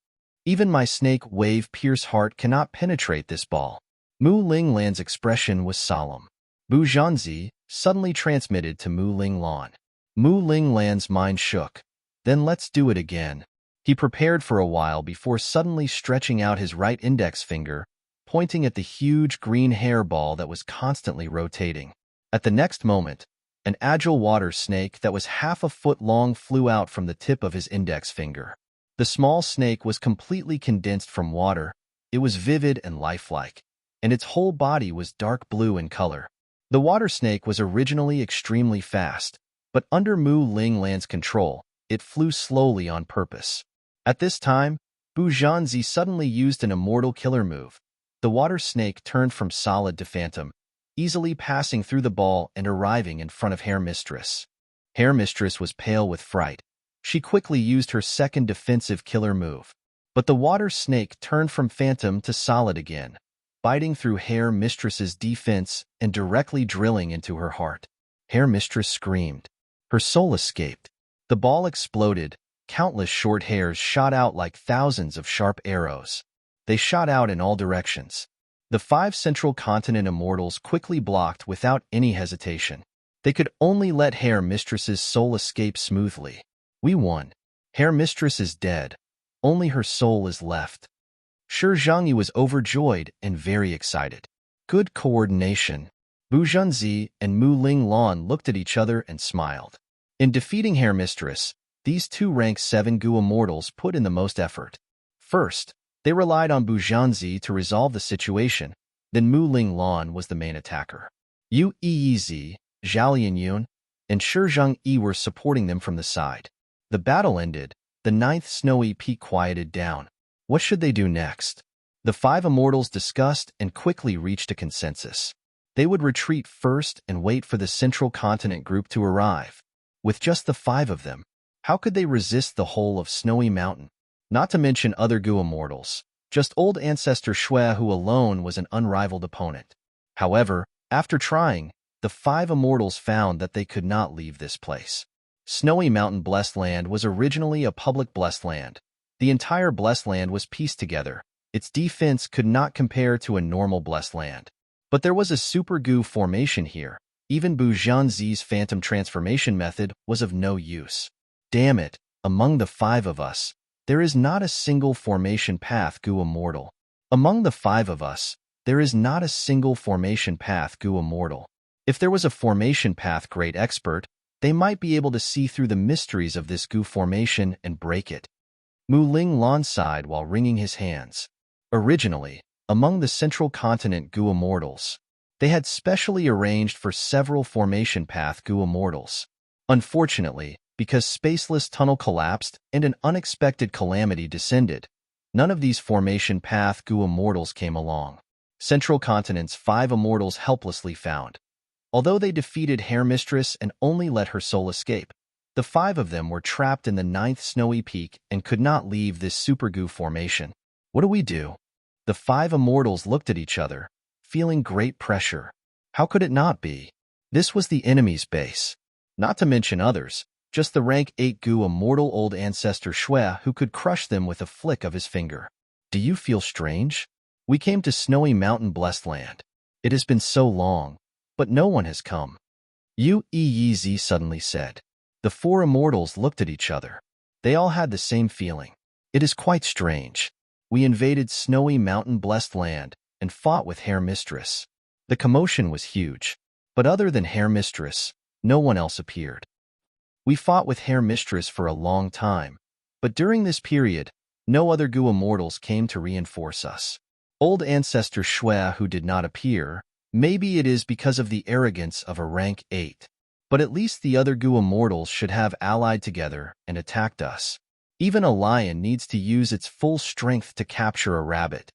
A: Even my Snake Wave Pierce Heart cannot penetrate this ball. Mu Linglan's expression was solemn. Bu Zhanzi suddenly transmitted to Mu Linglan. Mu Linglan's mind shook. Then let's do it again. He prepared for a while before suddenly stretching out his right index finger, pointing at the huge green hairball that was constantly rotating. At the next moment, an agile water snake that was half a foot long flew out from the tip of his index finger. The small snake was completely condensed from water. It was vivid and lifelike, and its whole body was dark blue in color. The water snake was originally extremely fast, but under Mu Linglan's control, it flew slowly on purpose. At this time, Bu Zhanzi suddenly used an Immortal Killer move. The water snake turned from solid to phantom, easily passing through the ball and arriving in front of Hair Mistress. Hair Mistress was pale with fright. She quickly used her second defensive killer move. But the water snake turned from phantom to solid again, biting through Hair Mistress's defense and directly drilling into her heart. Hair Mistress screamed. Her soul escaped. The ball exploded. Countless short hairs shot out like thousands of sharp arrows. They shot out in all directions. The 5 Central Continent Immortals quickly blocked without any hesitation. They could only let Hair Mistress's soul escape smoothly. We won. Hair Mistress is dead. Only her soul is left. Shi Zhangyi was overjoyed and very excited. Good coordination. Bu Zhanzi and Mu Linglan looked at each other and smiled. In defeating Hair Mistress, these 2 rank 7 Gu Immortals put in the most effort. First, they relied on Bu Zhanzi to resolve the situation, then Mu Linglan was the main attacker. Yu Yizi, Zhao Lianyun, and Shi Zhangyi were supporting them from the side. The battle ended. The 9th Snowy Peak quieted down. What should they do next? The 5 Immortals discussed and quickly reached a consensus. They would retreat first and wait for the Central Continent group to arrive. With just the 5 of them, how could they resist the whole of Snowy Mountain? Not to mention other Gu Immortals. Just old Ancestor Shui, who alone was an unrivaled opponent. However, after trying, the 5 Immortals found that they could not leave this place. Snowy Mountain Blessed Land was originally a public blessed land. The entire blessed land was pieced together. Its defense could not compare to a normal blessed land. But there was a super Gu formation here. Even Bu Zhanzi's phantom transformation method was of no use. Damn it, among the 5 of us, there is not a single formation path Gu Immortal. Among the 5 of us, there is not a single formation path Gu Immortal. If there was a formation path great expert, they might be able to see through the mysteries of this Gu formation and break it. Mu Linglan sighed while wringing his hands. Originally, among the Central Continent Gu Immortals, they had specially arranged for several formation path Gu Immortals. Unfortunately, because Spaceless Tunnel collapsed and an unexpected calamity descended, none of these formation path Gu Immortals came along. Central Continent's 5 Immortals helplessly found. Although they defeated Hair Mistress and only let her soul escape, the 5 of them were trapped in the 9th Snowy Peak and could not leave this Super Gu formation. What do we do? The 5 Immortals looked at each other, feeling great pressure. How could it not be? This was the enemy's base. Not to mention others, just the rank 8 Gu Immortal Old Ancestor Shui who could crush them with a flick of his finger. Do you feel strange? We came to Snowy Mountain Blessed Land. It has been so long, but no one has come. Yu Yizi suddenly said. The 4 Immortals looked at each other. They all had the same feeling. It is quite strange. We invaded Snowy Mountain Blessed Land and fought with Hair Mistress. The commotion was huge, but other than Hair Mistress, no one else appeared. We fought with Hair Mistress for a long time, but during this period, no other Gu Immortals came to reinforce us. Old Ancestor Shui who did not appear, maybe it is because of the arrogance of a rank 8. But at least the other Gu Immortals should have allied together and attacked us. Even a lion needs to use its full strength to capture a rabbit.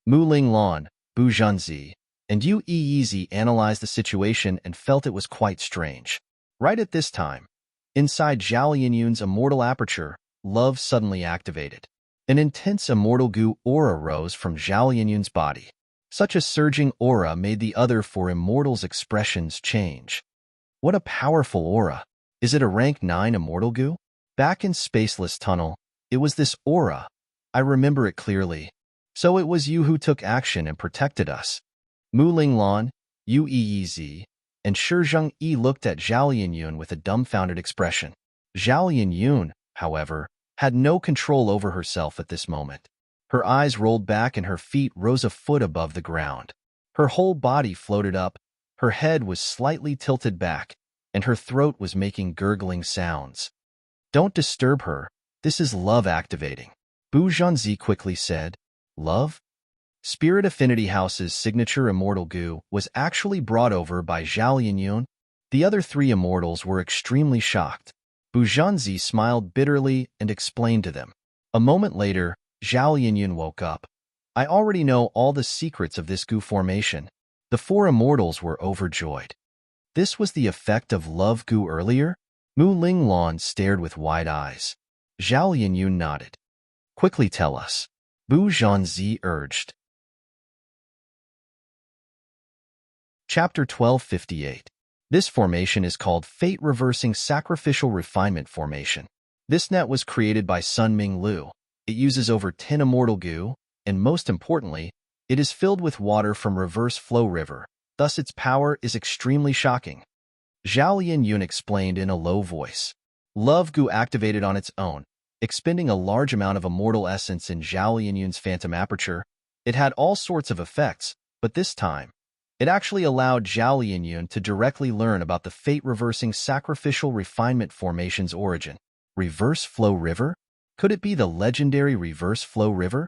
A: Mu Linglan, Bu Zhanzi, and Yu Easy analyzed the situation and felt it was quite strange. Right at this time, inside Zhao Lianyun's immortal aperture, love suddenly activated. An intense immortal goo aura rose from Zhao Lianyun's body. Such a surging aura made the other four immortals' expressions change. What a powerful aura! Is it a rank 9 immortal goo? Back in Spaceless Tunnel, it was this aura. I remember it clearly. So it was you who took action and protected us. Mu Linglan, Yu Yizi, and Shizheng Yi looked at Zhao Lianyun with a dumbfounded expression. Zhao Lianyun, however, had no control over herself at this moment. Her eyes rolled back and her feet rose a foot above the ground. Her whole body floated up, her head was slightly tilted back, and her throat was making gurgling sounds. Don't disturb her, this is love activating. Bu Zhanzi quickly said. Love? Spirit Affinity House's signature immortal goo was actually brought over by Zhao Lianyun. The other three immortals were extremely shocked. Bu Zhanzi smiled bitterly and explained to them. A moment later, Zhao Lianyun woke up. I already know all the secrets of this goo formation. The four immortals were overjoyed. This was the effect of love goo earlier? Mu Linglan stared with wide eyes. Zhao Lianyun nodded. Quickly tell us. Bu Zhanzi urged. Chapter 1258. This formation is called Fate-Reversing Sacrificial Refinement Formation. This net was created by Sun Ming Lu. It uses over 10 immortal goo, and most importantly, it is filled with water from Reverse Flow River, thus its power is extremely shocking. Zhao Lianyun explained in a low voice. Love goo activated on its own, expending a large amount of immortal essence in Zhao Lianyun's phantom aperture. It had all sorts of effects, but this time, it actually allowed Zhao Lianyun to directly learn about the fate-reversing sacrificial refinement formation's origin. Reverse Flow River? Could it be the legendary Reverse Flow River?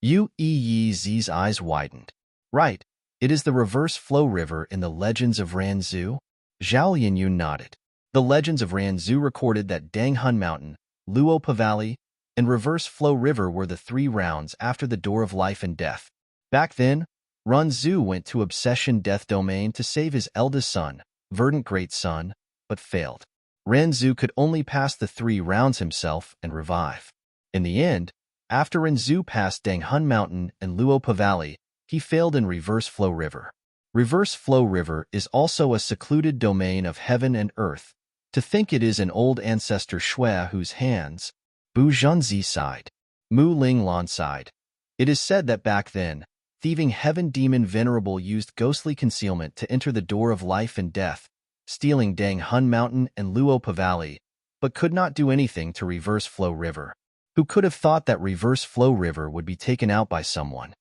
A: Yu Yizi's eyes widened. Right, it is the Reverse Flow River in the Legends of Ranzu. Zhao Lianyun nodded. The Legends of Ranzu recorded that Danghun Mountain, Luopa Valley, and Reverse Flow River were the 3 rounds after the Door of Life and Death. Back then, Ranzu went to Obsession Death Domain to save his eldest son, Verdant Great Son, but failed. Ranzu could only pass the 3 rounds himself and revive. In the end, after Ranzu passed Danghun Mountain and Luopa Valley, he failed in Reverse Flow River. Reverse Flow River is also a secluded domain of heaven and earth. To think it is an old ancestor Shui whose hands. Bu Zhanzi sighed. Mu Linglan sighed. It is said that back then, thieving heaven demon Venerable used ghostly concealment to enter the Door of Life and Death, stealing Danghun Mountain and Luopa Valley, but could not do anything to Reverse Flow River. Who could have thought that Reverse Flow River would be taken out by someone?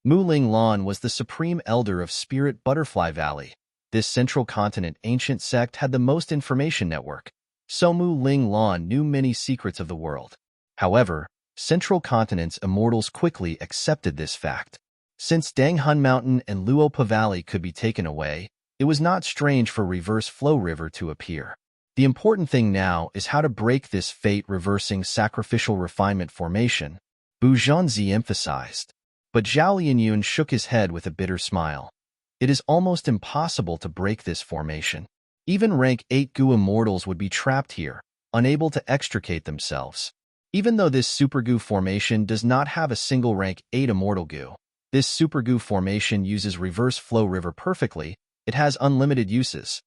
A: Mu Linglan was the supreme elder of Spirit Butterfly Valley. This central continent ancient sect had the most information network, so Mu Linglan knew many secrets of the world. However, Central Continent's immortals quickly accepted this fact. Since Danghun Mountain and Luopa Valley could be taken away, it was not strange for Reverse Flow River to appear. The important thing now is how to break this fate-reversing sacrificial refinement formation, Bu Zhanzi emphasized. But Zhao Lianyun shook his head with a bitter smile. It is almost impossible to break this formation. Even rank 8 goo immortals would be trapped here, unable to extricate themselves. Even though this super goo formation does not have a single rank 8 immortal goo, this super goo formation uses Reverse Flow River perfectly. It has unlimited uses.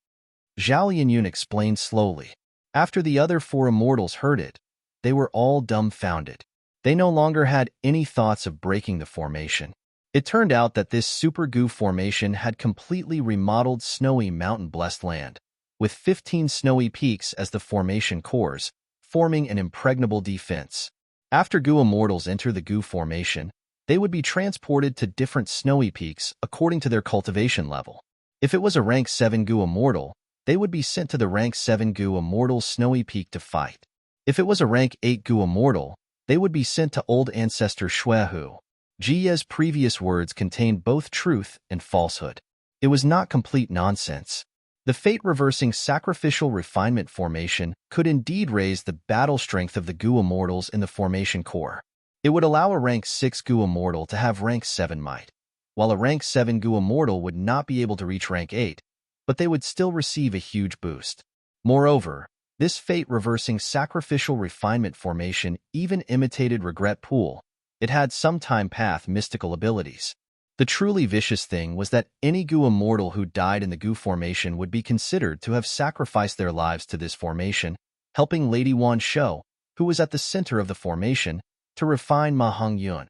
A: Zhao Lianyun explained slowly. After the other 4 immortals heard it, they were all dumbfounded. They no longer had any thoughts of breaking the formation. It turned out that this super goo formation had completely remodeled snowy mountain-blessed land, with 15 snowy peaks as the formation cores, forming an impregnable defense. After goo immortals enter the goo formation, they would be transported to different snowy peaks according to their cultivation level. If it was a rank 7 goo immortal, they would be sent to the rank 7 goo immortal snowy peak to fight. If it was a rank 8 goo immortal, they would be sent to old ancestor Shuehu. Jiye's previous words contained both truth and falsehood. It was not complete nonsense. The fate-reversing sacrificial refinement formation could indeed raise the battle strength of the goo immortals in the formation core. It would allow a rank 6 goo immortal to have rank 7 might. while a rank 7 Gu Immortal would not be able to reach rank 8, but they would still receive a huge boost. Moreover, this fate-reversing sacrificial refinement formation even imitated Regret Pool. It had some time path mystical abilities. The truly vicious thing was that any Gu Immortal who died in the Gu formation would be considered to have sacrificed their lives to this formation, helping Lady Wan Shou, who was at the center of the formation, to refine Ma Hongyun.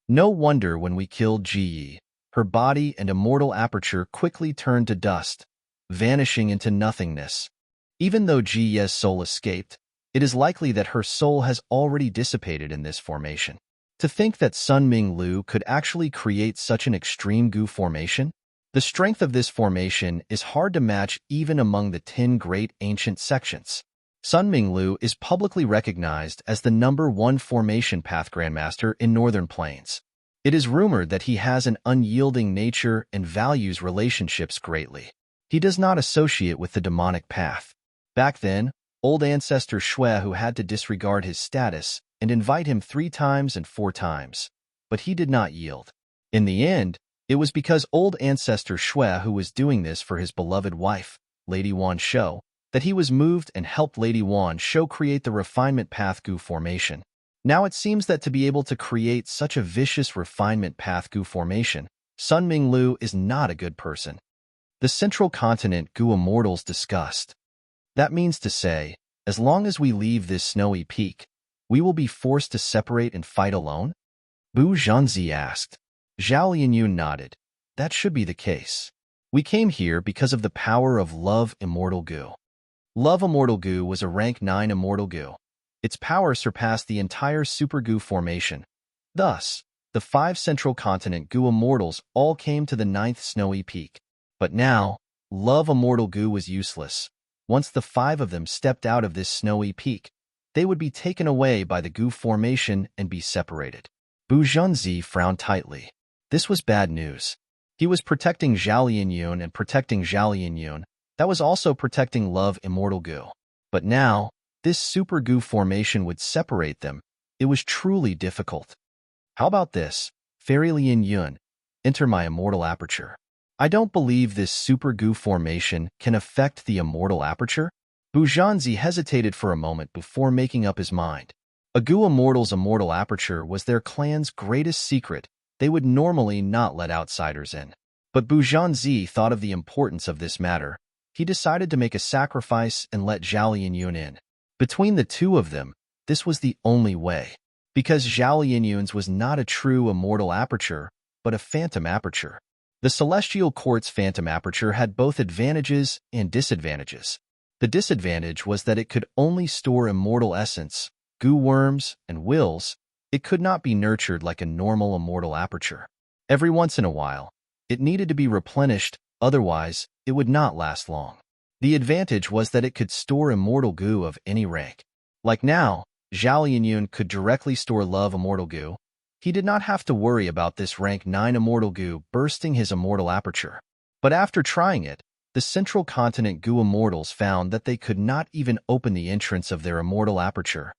A: No wonder when we killed Ji Yi, her body and immortal aperture quickly turned to dust, vanishing into nothingness. Even though Ji Ye's soul escaped, it is likely that her soul has already dissipated in this formation. To think that Sun Ming Lu could actually create such an extreme Gu formation? The strength of this formation is hard to match even among the 10 great ancient sections. Sun Ming Lu is publicly recognized as the #1 formation path grandmaster in Northern Plains. It is rumored that he has an unyielding nature and values relationships greatly. He does not associate with the demonic path. Back then, old ancestor Shui who had to disregard his status and invite him 3 times and 4 times, but he did not yield. In the end, it was because old ancestor Shui who was doing this for his beloved wife, Lady Wan Shou, that he was moved and helped Lady Wan Shou create the refinement path Gu formation. Now it seems that to be able to create such a vicious refinement path Gu formation, Sun Ming Lu is not a good person. The Central Continent Gu Immortals discussed. That means to say, as long as we leave this snowy peak, we will be forced to separate and fight alone? Bu Zhanzi asked. Zhao Lianyun nodded. That should be the case. We came here because of the power of Love Immortal Gu. Love Immortal Gu was a rank 9 Immortal Gu. Its power surpassed the entire Super Gu formation. Thus, the 5 Central Continent Gu Immortals all came to the 9th snowy peak. But now, Love Immortal Gu was useless. Once the 5 of them stepped out of this snowy peak, they would be taken away by the Gu formation and be separated. Bu Zhanzi frowned tightly. This was bad news. He was protecting Zhao Lianyun and protecting Zhao Lianyun. That was also protecting Love Immortal Gu. But now, this Super Gu formation would separate them. It was truly difficult. How about this? Fairy Lianyun, enter my immortal aperture. I don't believe this Super Gu formation can affect the immortal aperture. Bu Zhanzi hesitated for a moment before making up his mind. A Gu Immortal's immortal aperture was their clan's greatest secret. They would normally not let outsiders in. But Bu Zhanzi thought of the importance of this matter. He decided to make a sacrifice and let Zhao Lianyun in. Between the two of them, this was the only way. Because Zhao Lianyun's was not a true immortal aperture, but a phantom aperture. The Celestial Court's phantom aperture had both advantages and disadvantages. The disadvantage was that it could only store immortal essence, Gu worms, and wills. It could not be nurtured like a normal immortal aperture. Every once in a while, it needed to be replenished, otherwise, it would not last long. The advantage was that it could store immortal Gu of any rank. Like now, Zhao Lianyun could directly store Love Immortal Gu. He did not have to worry about this rank 9 Immortal Gu bursting his immortal aperture. But after trying it, the Central Continent Gu Immortals found that they could not even open the entrance of their immortal aperture.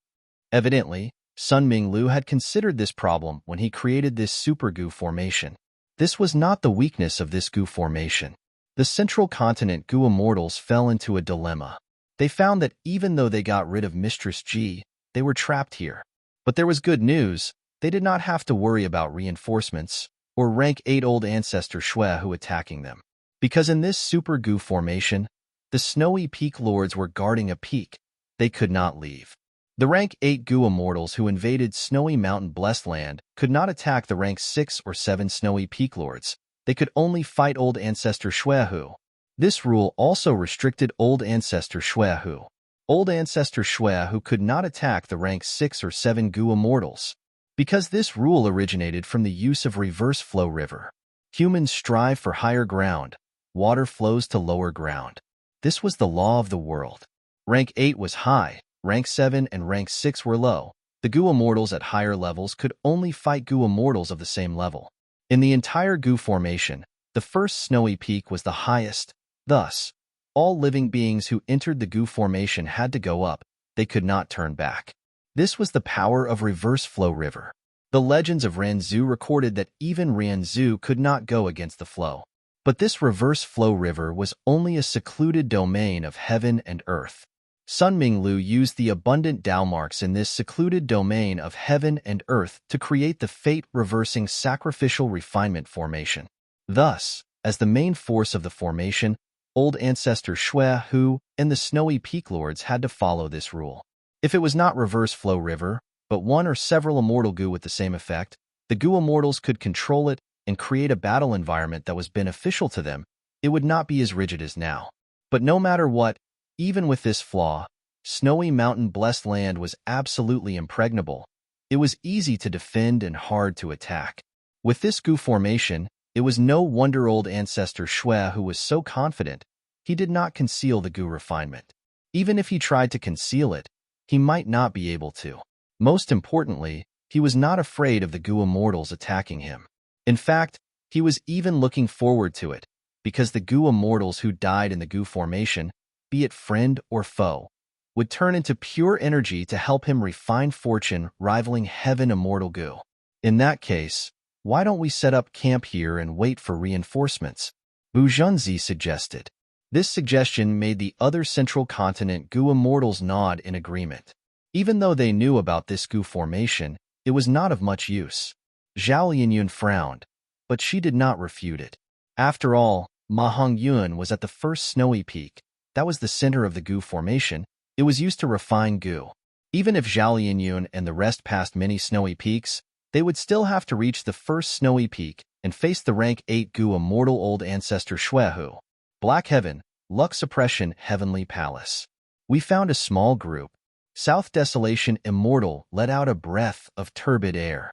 A: Evidently, Sun Ming Lu had considered this problem when he created this Super Gu formation. This was not the weakness of this Gu formation. The Central Continent Gu Immortals fell into a dilemma. They found that even though they got rid of Mistress Ji, they were trapped here. But there was good news. They did not have to worry about reinforcements or rank 8 old ancestor Shui who attacking them. Because in this Super Gu formation, the Snowy Peak Lords were guarding a peak. They could not leave. The rank 8 Gu Immortals who invaded Snowy Mountain Blessed Land could not attack the rank 6 or 7 Snowy Peak Lords. They could only fight old ancestor Shui Hu. This rule also restricted old ancestor Shui Hu. Old ancestor Shui Hu could not attack the rank 6 or 7 Gu Immortals. Because this rule originated from the use of reverse flow river. Humans strive for higher ground. Water flows to lower ground. This was the law of the world. Rank 8 was high, rank 7 and rank 6 were low. The Gu Immortals at higher levels could only fight Gu Immortals of the same level. In the entire Gu formation, the first snowy peak was the highest. Thus, all living beings who entered the Gu formation had to go up. They could not turn back. This was the power of reverse flow river. The legends of Ranzhou recorded that even Ranzhou could not go against the flow. But this reverse flow river was only a secluded domain of heaven and earth. Sun Minglu used the abundant Tao marks in this secluded domain of heaven and earth to create the fate-reversing sacrificial refinement formation. Thus, as the main force of the formation, old ancestor Shui Hu and the snowy peak lords had to follow this rule. If it was not reverse flow river, but one or several immortal Gu with the same effect, the Gu immortals could control it and create a battle environment that was beneficial to them. It would not be as rigid as now. But no matter what, even with this flaw, snowy mountain blessed land was absolutely impregnable. It was easy to defend and hard to attack. With this Gu formation, it was no wonder old ancestor Shui who was so confident. He did not conceal the Gu refinement. Even if he tried to conceal it, he might not be able to. Most importantly, he was not afraid of the Gu immortals attacking him. In fact, he was even looking forward to it, because the Gu immortals who died in the Gu formation, be it friend or foe, would turn into pure energy to help him refine fortune rivaling heaven immortal Gu. In that case, why don't we set up camp here and wait for reinforcements? Bu Zhunzi suggested. This suggestion made the other central continent Gu immortals nod in agreement. Even though they knew about this Gu formation, it was not of much use. Zhao Linyun frowned, but she did not refute it. After all, Ma Hongyun was at the first snowy peak. That was the center of the Gu formation. It was used to refine Gu. Even if Zhao Linyun and the rest passed many snowy peaks, they would still have to reach the first snowy peak and face the rank 8 Gu immortal old ancestor Shui Hu. Black Heaven, Luck Suppression, Heavenly Palace. We found a small group. South Desolation Immortal let out a breath of turbid air.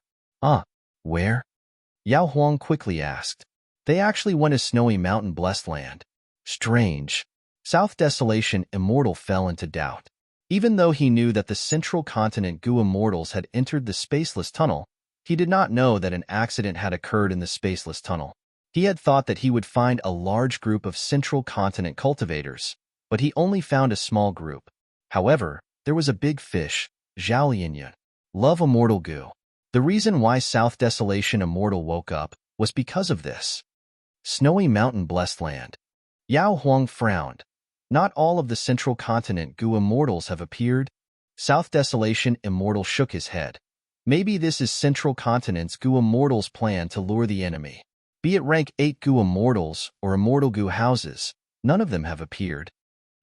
A: Where? Yao Huang quickly asked. They actually went to snowy mountain blessed land. Strange. South Desolation Immortal fell into doubt. Even though he knew that the central continent Gu immortals had entered the spaceless tunnel, he did not know that an accident had occurred in the spaceless tunnel. He had thought that he would find a large group of central continent cultivators, but he only found a small group. However, there was a big fish, Zhao Linyun. Love immortal Gu. The reason why South Desolation Immortal woke up was because of this. Snowy mountain blessed land. Yao Huang frowned. Not all of the central continent Gu immortals have appeared. South Desolation Immortal shook his head. Maybe this is central continent's Gu immortals' plan to lure the enemy. Be it rank 8 Gu immortals or immortal Gu houses, none of them have appeared.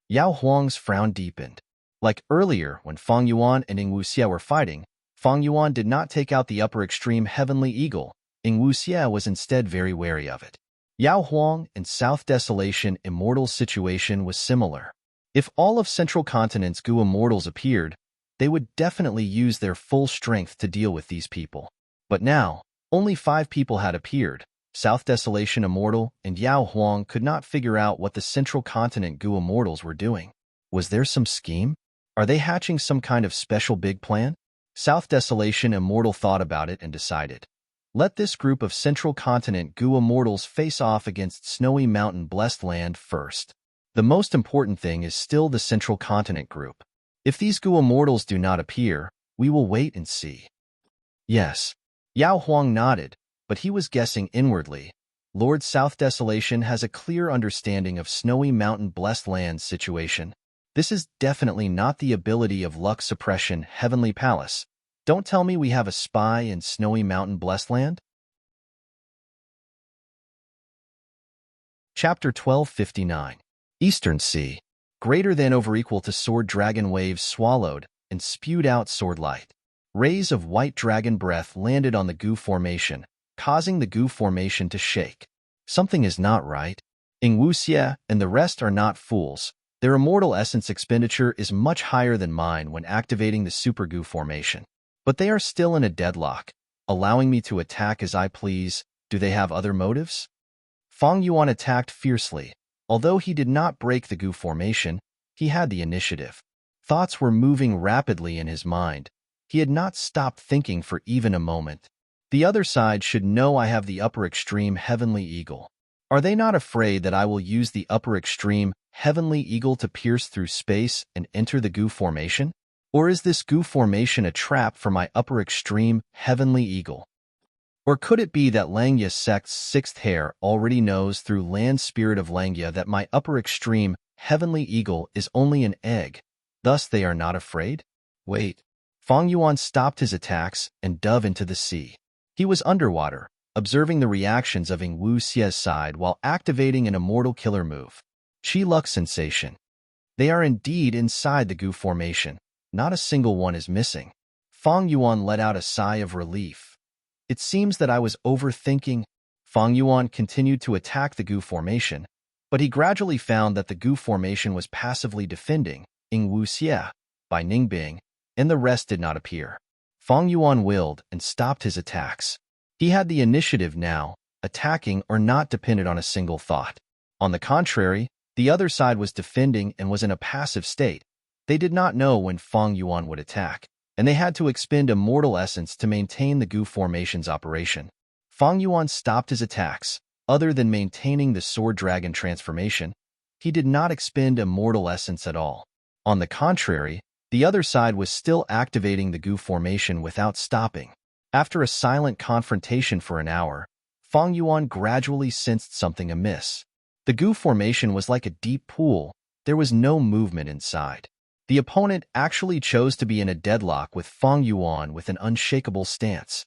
A: Yao Huang's frown deepened. Like earlier when Fang Yuan and Ing Wuxia were fighting, Fang Yuan did not take out the upper extreme Heavenly Eagle. Ing Wuxia was instead very wary of it. Yao Huang and South Desolation Immortals' situation was similar. If all of Central Continent's Gu immortals appeared, they would definitely use their full strength to deal with these people. But now, only 5 people had appeared. South Desolation Immortal and Yao Huang could not figure out what the Central Continent Gu immortals were doing. Was there some scheme? Are they hatching some kind of special big plan? South Desolation Immortal thought about it and decided. Let this group of Central Continent Gu immortals face off against Snowy Mountain Blessed Land first. The most important thing is still the Central Continent group. If these Gu immortals do not appear, we will wait and see. Yes. Yao Huang nodded, but he was guessing inwardly. Lord South Desolation has a clear understanding of Snowy Mountain Blessed Land's situation. This is definitely not the ability of Luck Suppression Heavenly Palace. Don't tell me we have a spy in Snowy Mountain Blessed Land? Chapter 1259. Eastern Sea. Greater than over equal to sword dragon waves swallowed and spewed out sword light. Rays of white dragon breath landed on the Gu formation, causing the Gu formation to shake. Something is not right. Ing Wuxia and the rest are not fools. Their immortal essence expenditure is much higher than mine when activating the Super Gu formation. But they are still in a deadlock, allowing me to attack as I please. Do they have other motives? Fang Yuan attacked fiercely. Although he did not break the Gu formation, he had the initiative. Thoughts were moving rapidly in his mind. He had not stopped thinking for even a moment. The other side should know I have the upper extreme Heavenly Eagle. Are they not afraid that I will use the upper extreme Heavenly Eagle to pierce through space and enter the Gu formation? Or is this goo formation a trap for my upper extreme heavenly eagle? Or could it be that Langya sect's sixth hair already knows through land spirit of Langya that my upper extreme heavenly eagle is only an egg, thus they are not afraid? Wait. Fang Yuan stopped his attacks and dove into the sea. He was underwater, observing the reactions of Ing Wu Xie's side while activating an immortal killer move. Chi Luck Sensation. They are indeed inside the goo formation. Not a single one is missing. Fang Yuan let out a sigh of relief. It seems that I was overthinking. Fang Yuan continued to attack the goo formation, but he gradually found that the goo formation was passively defending Ing Wu Xie by Ningbing, and the rest did not appear. Fang Yuan willed and stopped his attacks. He had the initiative now, attacking or not depended on a single thought. On the contrary, the other side was defending and was in a passive state. They did not know when Fang Yuan would attack, and they had to expend immortal essence to maintain the goo formation's operation. Fang Yuan stopped his attacks. Other than maintaining the sword dragon transformation, he did not expend immortal essence at all. On the contrary, the other side was still activating the goo formation without stopping. After a silent confrontation for an hour, Fang Yuan gradually sensed something amiss. The goo formation was like a deep pool. There was no movement inside. The opponent actually chose to be in a deadlock with Fang Yuan with an unshakable stance.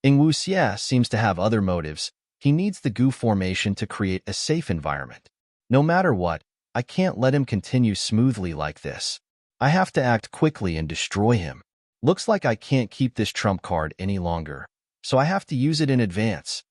A: Ing Wu Xie seems to have other motives. He needs the goo formation to create a safe environment. No matter what, I can't let him continue smoothly like this. I have to act quickly and destroy him. Looks like I can't keep this trump card any longer, so I have to use it in advance.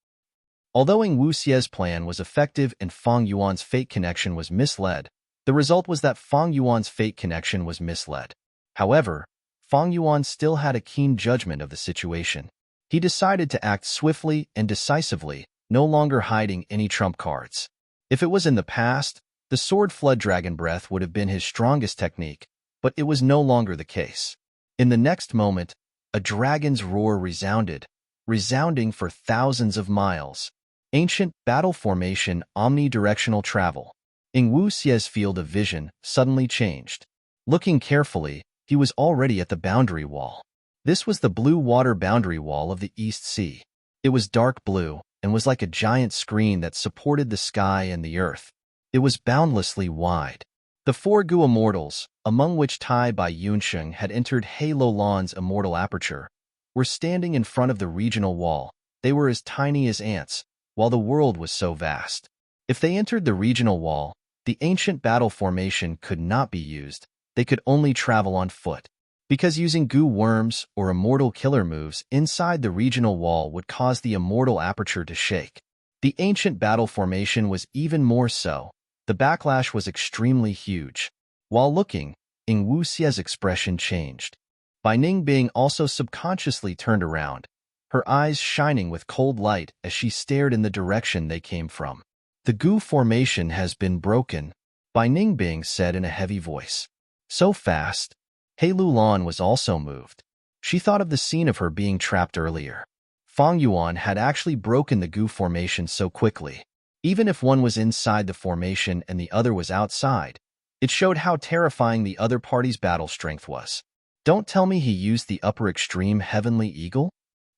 A: Although Ing Wu Xie's plan was effective and Fang Yuan's fate connection was misled, the result was that Fang Yuan's fate connection was misled. However, Fang Yuan still had a keen judgment of the situation. He decided to act swiftly and decisively, no longer hiding any trump cards. If it was in the past, the sword flood dragon breath would have been his strongest technique, but it was no longer the case. In the next moment, a dragon's roar resounded, resounding for thousands of miles. Ancient battle formation omnidirectional travel. Ing Wu Xie's field of vision suddenly changed. Looking carefully, he was already at the boundary wall. This was the blue water boundary wall of the East Sea. It was dark blue and was like a giant screen that supported the sky and the earth. It was boundlessly wide. The four Gu immortals, among which Tai Bai Yunsheng had entered He Lo Lan's immortal aperture, were standing in front of the regional wall. They were as tiny as ants, while the world was so vast. If they entered the regional wall, the ancient battle formation could not be used. They could only travel on foot. Because using Gu worms or immortal killer moves inside the regional wall would cause the immortal aperture to shake. The ancient battle formation was even more so. The backlash was extremely huge. While looking, Ing Wu Xie's expression changed. Bai Ningbing also subconsciously turned around, her eyes shining with cold light as she stared in the direction they came from. The Gu formation has been broken, Bai Ningbing said in a heavy voice. So fast. He Lulan was also moved. She thought of the scene of her being trapped earlier. Fang Yuan had actually broken the Gu formation so quickly. Even if one was inside the formation and the other was outside, it showed how terrifying the other party's battle strength was. Don't tell me he used the upper extreme heavenly eagle?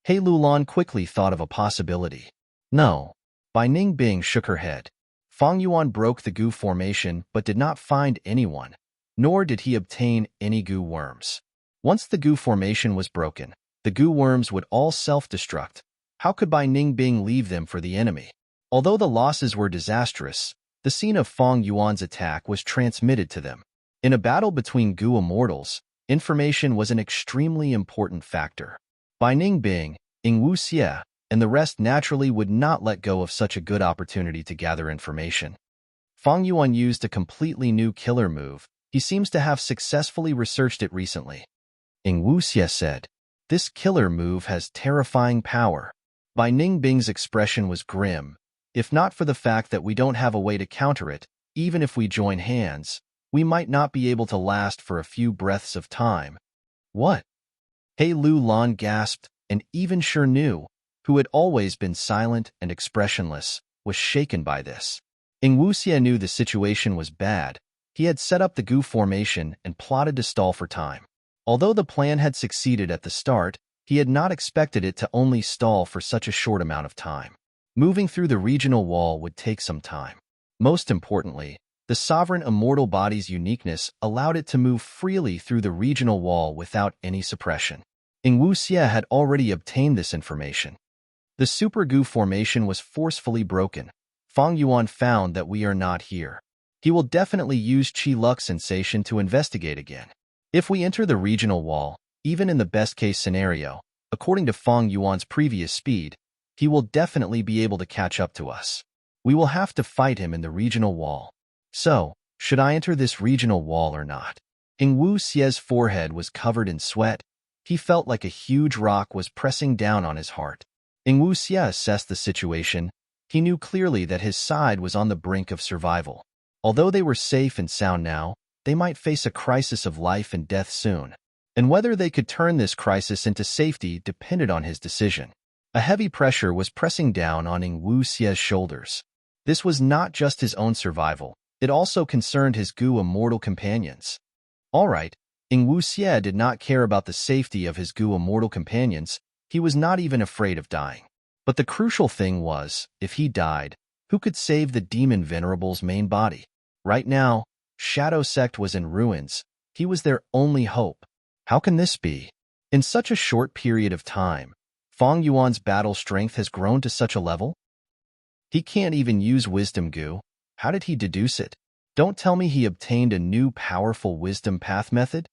A: He Lulan quickly thought of a possibility. No. Bai Ningbing shook her head. Fang Yuan broke the Gu formation but did not find anyone, nor did he obtain any Gu worms. Once the Gu formation was broken, the Gu worms would all self-destruct. How could Bai Ningbing leave them for the enemy? Although the losses were disastrous, the scene of Fang Yuan's attack was transmitted to them. In a battle between Gu immortals, information was an extremely important factor. Bai Ningbing, Ing Wu Xie, and the rest naturally would not let go of such a good opportunity to gather information. Fang Yuan used a completely new killer move. He seems to have successfully researched it recently. Ing Wu Xie said, "This killer move has terrifying power." Bai Ningbing's expression was grim. If not for the fact that we don't have a way to counter it, even if we join hands, we might not be able to last for a few breaths of time. What? He Lu Lan gasped, and even Sure Nu, who had always been silent and expressionless, was shaken by this. Ing Wu Xie knew the situation was bad. He had set up the Gu formation and plotted to stall for time. Although the plan had succeeded at the start, he had not expected it to only stall for such a short amount of time. Moving through the regional wall would take some time. Most importantly, the sovereign immortal body's uniqueness allowed it to move freely through the regional wall without any suppression. Ing Wuxie had already obtained this information. The super goo formation was forcefully broken. Fang Yuan found that we are not here. He will definitely use Qi Luck sensation to investigate again. If we enter the regional wall, even in the best-case scenario, according to Fang Yuan's previous speed, he will definitely be able to catch up to us. We will have to fight him in the regional wall. So, should I enter this regional wall or not? Ing Wuxie's forehead was covered in sweat. He felt like a huge rock was pressing down on his heart. Ing Wuxie assessed the situation. He knew clearly that his side was on the brink of survival. Although they were safe and sound now, they might face a crisis of life and death soon. And whether they could turn this crisis into safety depended on his decision. A heavy pressure was pressing down on Ing Wuxie's shoulders. This was not just his own survival. It also concerned his Gu immortal companions. All right, Ing Wuxie did not care about the safety of his Gu immortal companions. He was not even afraid of dying. But the crucial thing was, if he died, who could save the demon Venerable's main body? Right now, Shadow Sect was in ruins. He was their only hope. How can this be? In such a short period of time, Fang Yuan's battle strength has grown to such a level? He can't even use Wisdom Gu. How did he deduce it? Don't tell me he obtained a new powerful wisdom path method?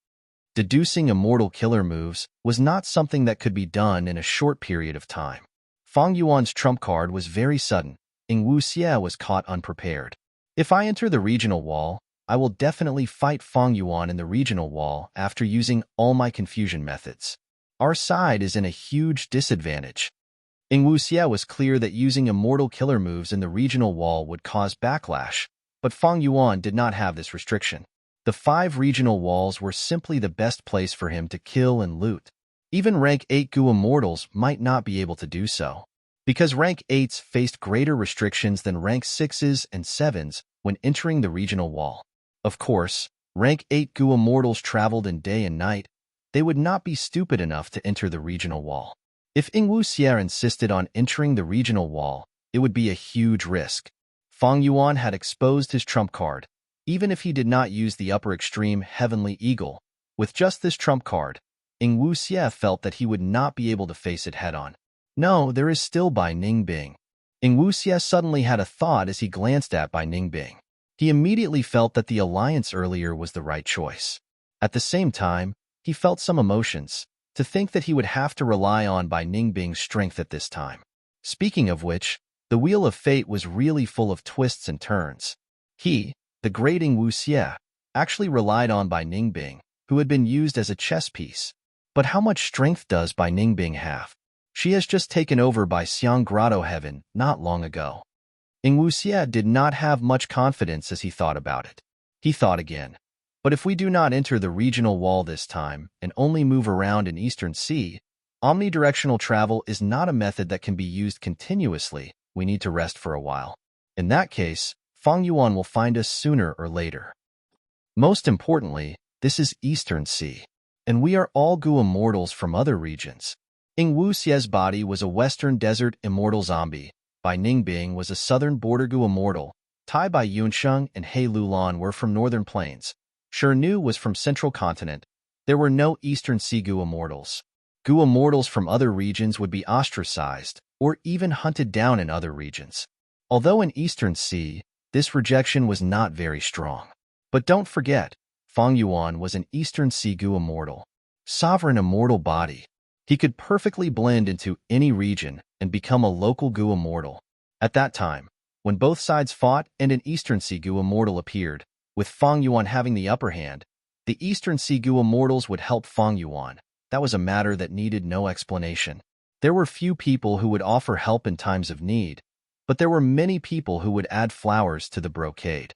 A: Deducing immortal killer moves was not something that could be done in a short period of time. Fang Yuan's trump card was very sudden. Ing Wuxie was caught unprepared. If I enter the regional wall, I will definitely fight Fang Yuan in the regional wall after using all my confusion methods. Our side is in a huge disadvantage. Ing Wuxie was clear that using immortal killer moves in the regional wall would cause backlash, but Fang Yuan did not have this restriction. The 5 regional walls were simply the best place for him to kill and loot. Even rank 8 Gu immortals might not be able to do so, because rank 8s faced greater restrictions than rank 6s and 7s when entering the regional wall. Of course, rank 8 Gu immortals traveled in day and night. They would not be stupid enough to enter the regional wall. If Ing Wuxie insisted on entering the regional wall, it would be a huge risk. Fang Yuan had exposed his trump card. Even if he did not use the upper extreme Heavenly Eagle, with just this trump card, Ing Wuxie felt that he would not be able to face it head-on. No, there is still Bai Ningbing. Ing Wuxie suddenly had a thought as he glanced at Bai Ningbing. He immediately felt that the alliance earlier was the right choice. At the same time, he felt some emotions, to think that he would have to rely on Bai Ningbing's strength at this time. Speaking of which, the Wheel of Fate was really full of twists and turns. He, the great Ing Wuxie, actually relied on Bai Ningbing, who had been used as a chess piece. But how much strength does Bai Ningbing have? She has just taken over by Xiang Grotto Heaven not long ago. Ing Wuxie did not have much confidence as he thought about it. He thought again. But if we do not enter the regional wall this time and only move around in Eastern Sea, omnidirectional travel is not a method that can be used continuously. We need to rest for a while. In that case, Fang Yuan will find us sooner or later. Most importantly, this is Eastern Sea, and we are all Gu immortals from other regions. Ing Wuxie's body was a Western Desert immortal zombie. Bai Ningbing was a Southern Border Gu immortal. Tai Bai Yunsheng and He Lulan were from Northern Plains. Shirnu was from Central Continent. There were no Eastern Sea Gu immortals. Gu immortals from other regions would be ostracized or even hunted down in other regions. Although in Eastern Sea, this rejection was not very strong. But don't forget, Fang Yuan was an Eastern Sea Gu immortal. Sovereign immortal body. He could perfectly blend into any region and become a local Gu immortal. At that time, when both sides fought and an Eastern Sea Gu immortal appeared, with Fang Yuan having the upper hand, the Eastern Sea Gu immortals would help Fang Yuan. That was a matter that needed no explanation. There were few people who would offer help in times of need, but there were many people who would add flowers to the brocade.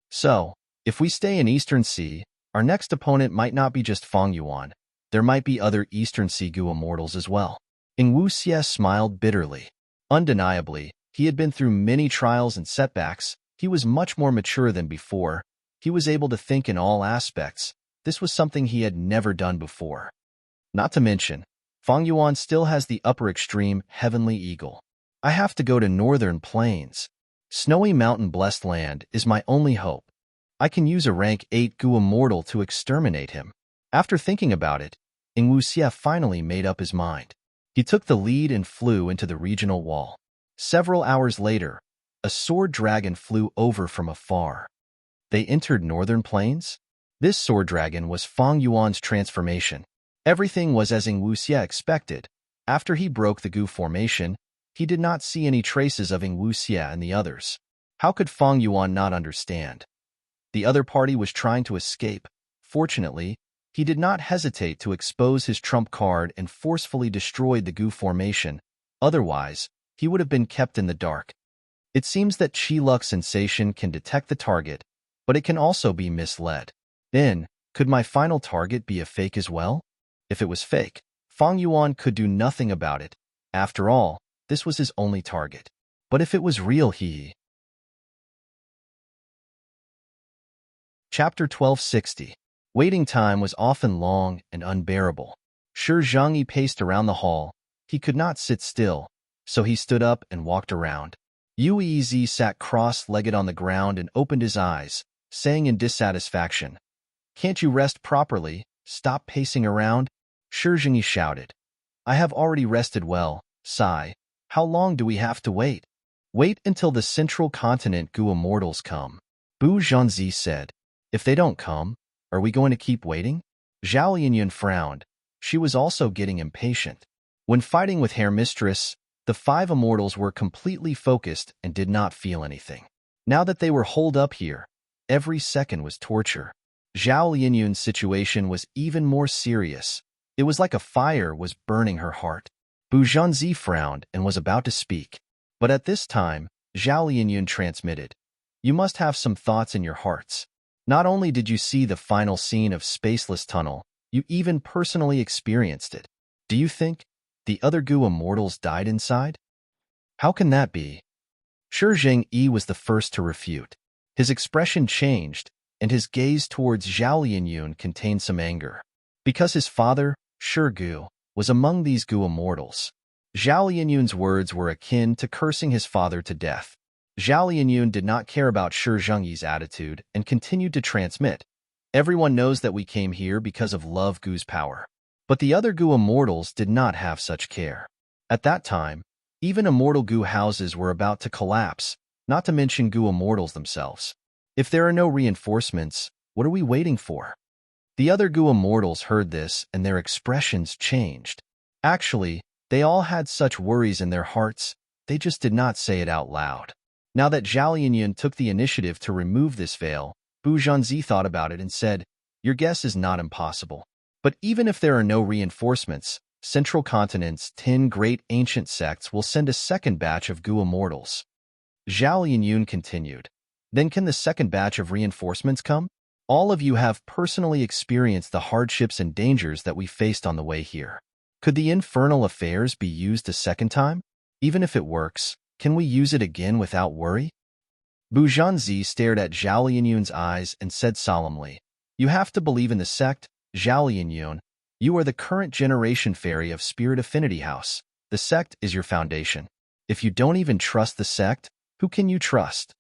A: So, if we stay in Eastern Sea, our next opponent might not be just Fang Yuan. There might be other Eastern Sea Gu immortals as well. Ing Wuxie smiled bitterly. Undeniably, he had been through many trials and setbacks. He was much more mature than before. He was able to think in all aspects. This was something he had never done before. Not to mention, Fang Yuan still has the upper extreme Heavenly Eagle. I have to go to Northern Plains. Snowy mountain blessed land is my only hope. I can use a rank 8 Gu Immortal to exterminate him. After thinking about it, Ing Wuxie finally made up his mind. He took the lead and flew into the regional wall. Several hours later, a sword dragon flew over from afar. They entered Northern Plains? This sword dragon was Fang Yuan's transformation. Everything was as Ing Wuxie expected. After he broke the Gu formation, he did not see any traces of Ing Wuxie and the others. How could Fang Yuan not understand? The other party was trying to escape. Fortunately, he did not hesitate to expose his trump card and forcefully destroyed the Gu formation. Otherwise, he would have been kept in the dark. It seems that Qi Luck sensation can detect the target, but it can also be misled. Then, could my final target be a fake as well? If it was fake, Fang Yuan could do nothing about it. After all, this was his only target. But if it was real, Chapter 1260. Waiting time was often long and unbearable. Shi Zhangyi paced around the hall. He could not sit still, so he stood up and walked around. Yuez sat cross-legged on the ground and opened his eyes, saying in dissatisfaction, "Can't you rest properly? Stop pacing around." Shi Zhangyi shouted, "I have already rested well, Sai. How long do we have to wait?" "Wait until the central continent Gu Immortals come," Bu Zhanzi said. "If they don't come, are we going to keep waiting?" Zhao Linyun frowned. She was also getting impatient. When fighting with Herr Mistress, the 5 immortals were completely focused and did not feel anything. Now that they were holed up here, every second was torture. Zhao Linyun's situation was even more serious. It was like a fire was burning her heart. Bu Zhanzi frowned and was about to speak. But at this time, Zhao Linyun transmitted, "You must have some thoughts in your hearts. Not only did you see the final scene of Spaceless Tunnel, you even personally experienced it. Do you think the other Gu Immortals died inside? How can that be?" Shi Zhangyi was the first to refute. His expression changed, and his gaze towards Zhao Linyun contained some anger. Because his father, Shi Gu, was among these Gu Immortals. Zhao Linyun's words were akin to cursing his father to death. Zhao Linyun did not care about Shi Zhangyi's attitude and continued to transmit, "Everyone knows that we came here because of Love Gu's power." But the other Gu Immortals did not have such care. At that time, even immortal Gu houses were about to collapse, not to mention Gu Immortals themselves. If there are no reinforcements, what are we waiting for? The other Gu Immortals heard this and their expressions changed. Actually, they all had such worries in their hearts, they just did not say it out loud. Now that Zhao Linyun took the initiative to remove this veil, Bu Zhanzi thought about it and said, "Your guess is not impossible. But even if there are no reinforcements, Central Continent's 10 great ancient sects will send a second batch of Gu Immortals." Zhao Linyun continued, "Then can the second batch of reinforcements come? All of you have personally experienced the hardships and dangers that we faced on the way here. Could the infernal affairs be used a second time? Even if it works, can we use it again without worry?" Bu Zhanzi stared at Zhao Linyun's eyes and said solemnly, "You have to believe in the sect, Zhao Linyun. You are the current generation fairy of Spirit Affinity House. The sect is your foundation. If you don't even trust the sect, who can you trust?"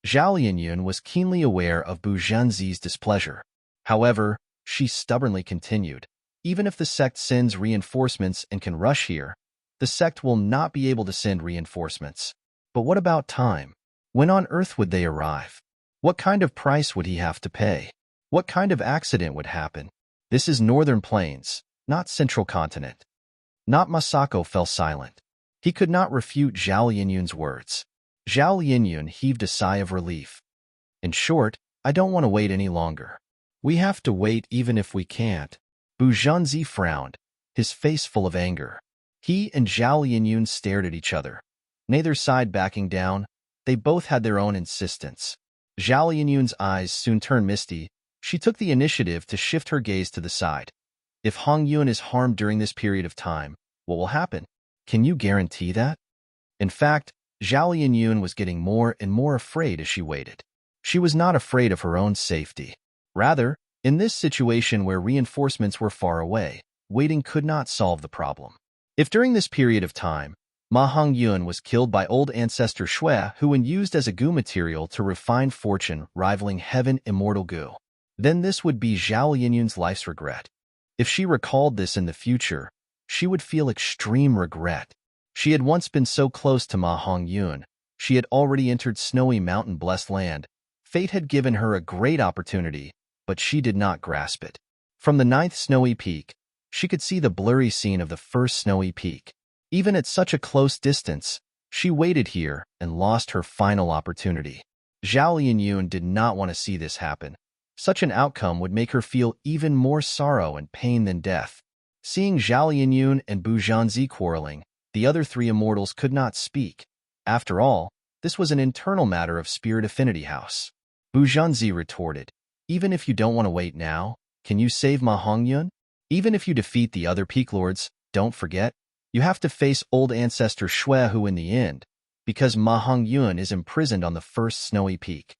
A: Zhao Linyun was keenly aware of Bu Zhanzi's displeasure. However, she stubbornly continued, "Even if the sect sends reinforcements and can rush here, the sect will not be able to send reinforcements. But what about time? When on Earth would they arrive? What kind of price would he have to pay? What kind of accident would happen? This is Northern Plains, not Central Continent." Not Masako fell silent. He could not refute Zhao Linyun's words. Zhao Linyun heaved a sigh of relief. "In short, I don't want to wait any longer. We have to wait even if we can't." Bu Zhanzi frowned, his face full of anger. He and Zhao Linyun stared at each other. Neither side backing down, they both had their own insistence. Zhao Linyun's eyes soon turned misty. She took the initiative to shift her gaze to the side. "If Hong Yun is harmed during this period of time, what will happen? Can you guarantee that?" In fact, Zhao Linyun was getting more and more afraid as she waited. She was not afraid of her own safety. Rather, In this situation where reinforcements were far away, waiting could not solve the problem. If during this period of time, Ma Hongyun was killed by old ancestor Shui, who was used as a goo material to refine fortune rivaling heaven immortal goo, then this would be Zhao Linyun's life's regret. If she recalled this in the future, she would feel extreme regret. She had once been so close to Ma Hongyun. She had already entered snowy mountain-blessed land. Fate had given her a great opportunity, but she did not grasp it. From the 9th snowy peak, she could see the blurry scene of the first snowy peak. Even at such a close distance, she waited here and lost her final opportunity. Zhao Linyun did not want to see this happen. Such an outcome would make her feel even more sorrow and pain than death. Seeing Zhao Linyun and Bu Zhanzi quarreling, the other three immortals could not speak. After all, this was an internal matter of Spirit Affinity House. Bu Zhanzi retorted, "Even if you don't want to wait now, can you save Ma Hongyun? Even if you defeat the other Peak Lords, don't forget, you have to face old ancestor Shui, who in the end, because Ma Hongyun is imprisoned on the first snowy peak."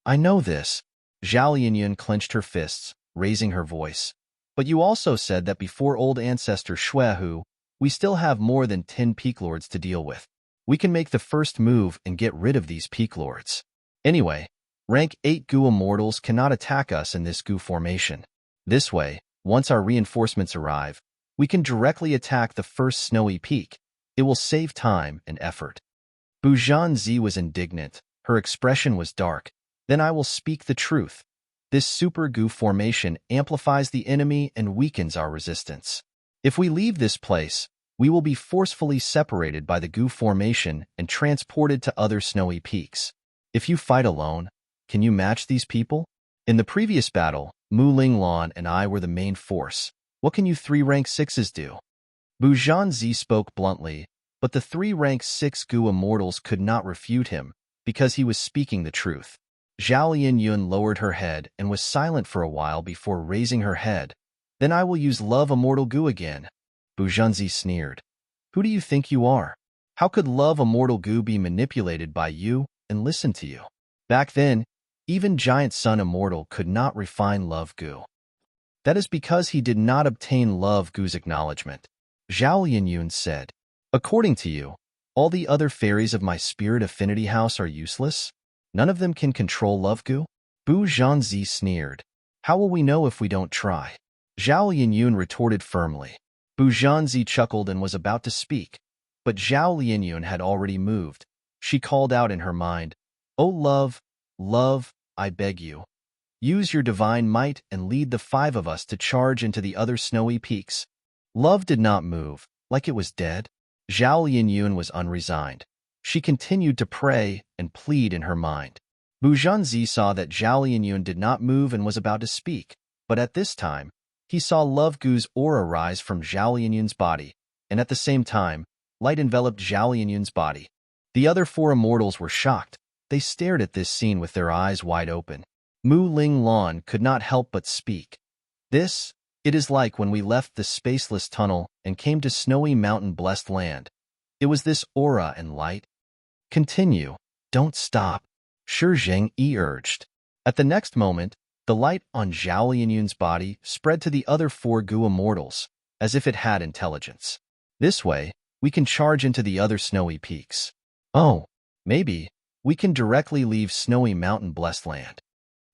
A: "I know this." Zhao Linyun clenched her fists, raising her voice. "But you also said that before old ancestor Shui, who, we still have more than 10 Peak Lords to deal with. We can make the first move and get rid of these Peak Lords. Anyway, rank 8 Goo Immortals cannot attack us in this Goo formation. This way, once our reinforcements arrive, we can directly attack the first snowy peak. It will save time and effort." Bu Zhanzi was indignant. Her expression was dark. "Then I will speak the truth. This super Goo formation amplifies the enemy and weakens our resistance. If we leave this place, we will be forcefully separated by the Goo formation and transported to other snowy peaks. If you fight alone, can you match these people? In the previous battle, Mu Linglan and I were the main force. What can you 3 rank 6s do?" Bu Zhanzi spoke bluntly, but the 3 rank 6 Goo Immortals could not refute him, because he was speaking the truth. Zhao Linyun lowered her head and was silent for a while before raising her head. "Then I will use Love Immortal Goo again." Bu Zhanzi sneered. "Who do you think you are? How could Love Immortal Goo be manipulated by you and listen to you? Back then, even Giant Sun Immortal could not refine Love Goo. That is because he did not obtain Love Goo's acknowledgement." Zhao Linyun said, "According to you, all the other fairies of my Spirit Affinity House are useless? None of them can control Love Goo?" Bu Zhanzi sneered. "How will we know if we don't try?" Zhao Linyun retorted firmly. Bu Zhanzi chuckled and was about to speak, but Zhao Linyun had already moved. She called out in her mind, "Oh love, love, I beg you. Use your divine might and lead the 5 of us to charge into the other snowy peaks." Love did not move, like it was dead. Zhao Linyun was unresigned. She continued to pray and plead in her mind. Bu Zhanzi saw that Zhao Linyun did not move and was about to speak, but at this time, he saw Love Goo's aura rise from Zhao Linyun's body, and at the same time, light enveloped Zhao Linyun's body. The other 4 immortals were shocked. They stared at this scene with their eyes wide open. Mu Linglan could not help but speak. It is like when we left the spaceless tunnel and came to snowy mountain-blessed land. It was this aura and light." "Continue. Don't stop," Shi Zhengyi urged. At the next moment, the light on Zhao Linyun's body spread to the other 4 Goo Immortals, as if it had intelligence. "This way, we can charge into the other snowy peaks. Oh, maybe, we can directly leave snowy mountain-blessed land."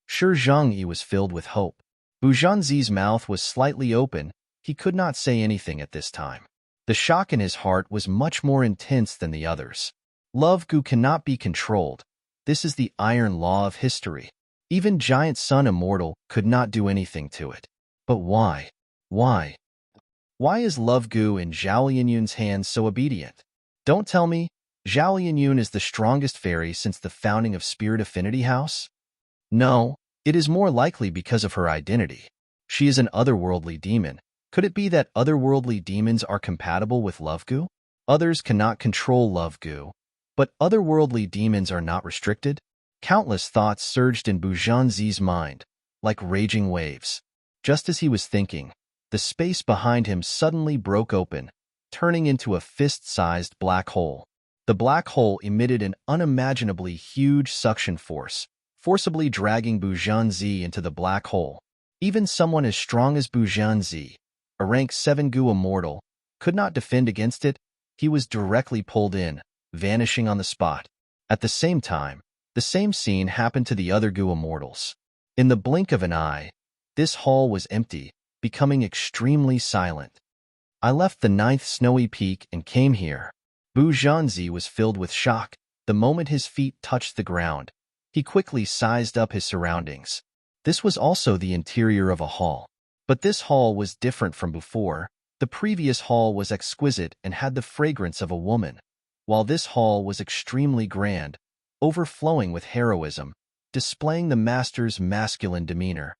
A: Shi Zhengyi was filled with hope. Bu Zhanzi's mouth was slightly open. He could not say anything at this time. The shock in his heart was much more intense than the others. Love Goo cannot be controlled. This is the iron law of history. Even Giant Sun Immortal could not do anything to it. But why? Why? Why is Love Goo in Zhao Linyun's hands so obedient? Don't tell me Zhao Linyun is the strongest fairy since the founding of Spirit Affinity House? No, it is more likely because of her identity. She is an otherworldly demon. Could it be that otherworldly demons are compatible with Love Goo? Others cannot control Love Goo, but otherworldly demons are not restricted? Countless thoughts surged in Bu Zhanzi's mind, like raging waves. Just as he was thinking, the space behind him suddenly broke open, turning into a fist-sized black hole. The black hole emitted an unimaginably huge suction force, forcibly dragging Bu Zhanzi into the black hole. Even someone as strong as Bu Jianzi, a rank 7 Gu immortal, could not defend against it. He was directly pulled in, vanishing on the spot. At the same time, the same scene happened to the other Gu immortals. In the blink of an eye, this hall was empty, becoming extremely silent. I left the 9th snowy peak and came here. Bu Jianzi was filled with shock. The moment his feet touched the ground, he quickly sized up his surroundings. This was also the interior of a hall. But this hall was different from before. The previous hall was exquisite and had the fragrance of a woman, while this hall was extremely grand, overflowing with heroism, displaying the master's masculine demeanor.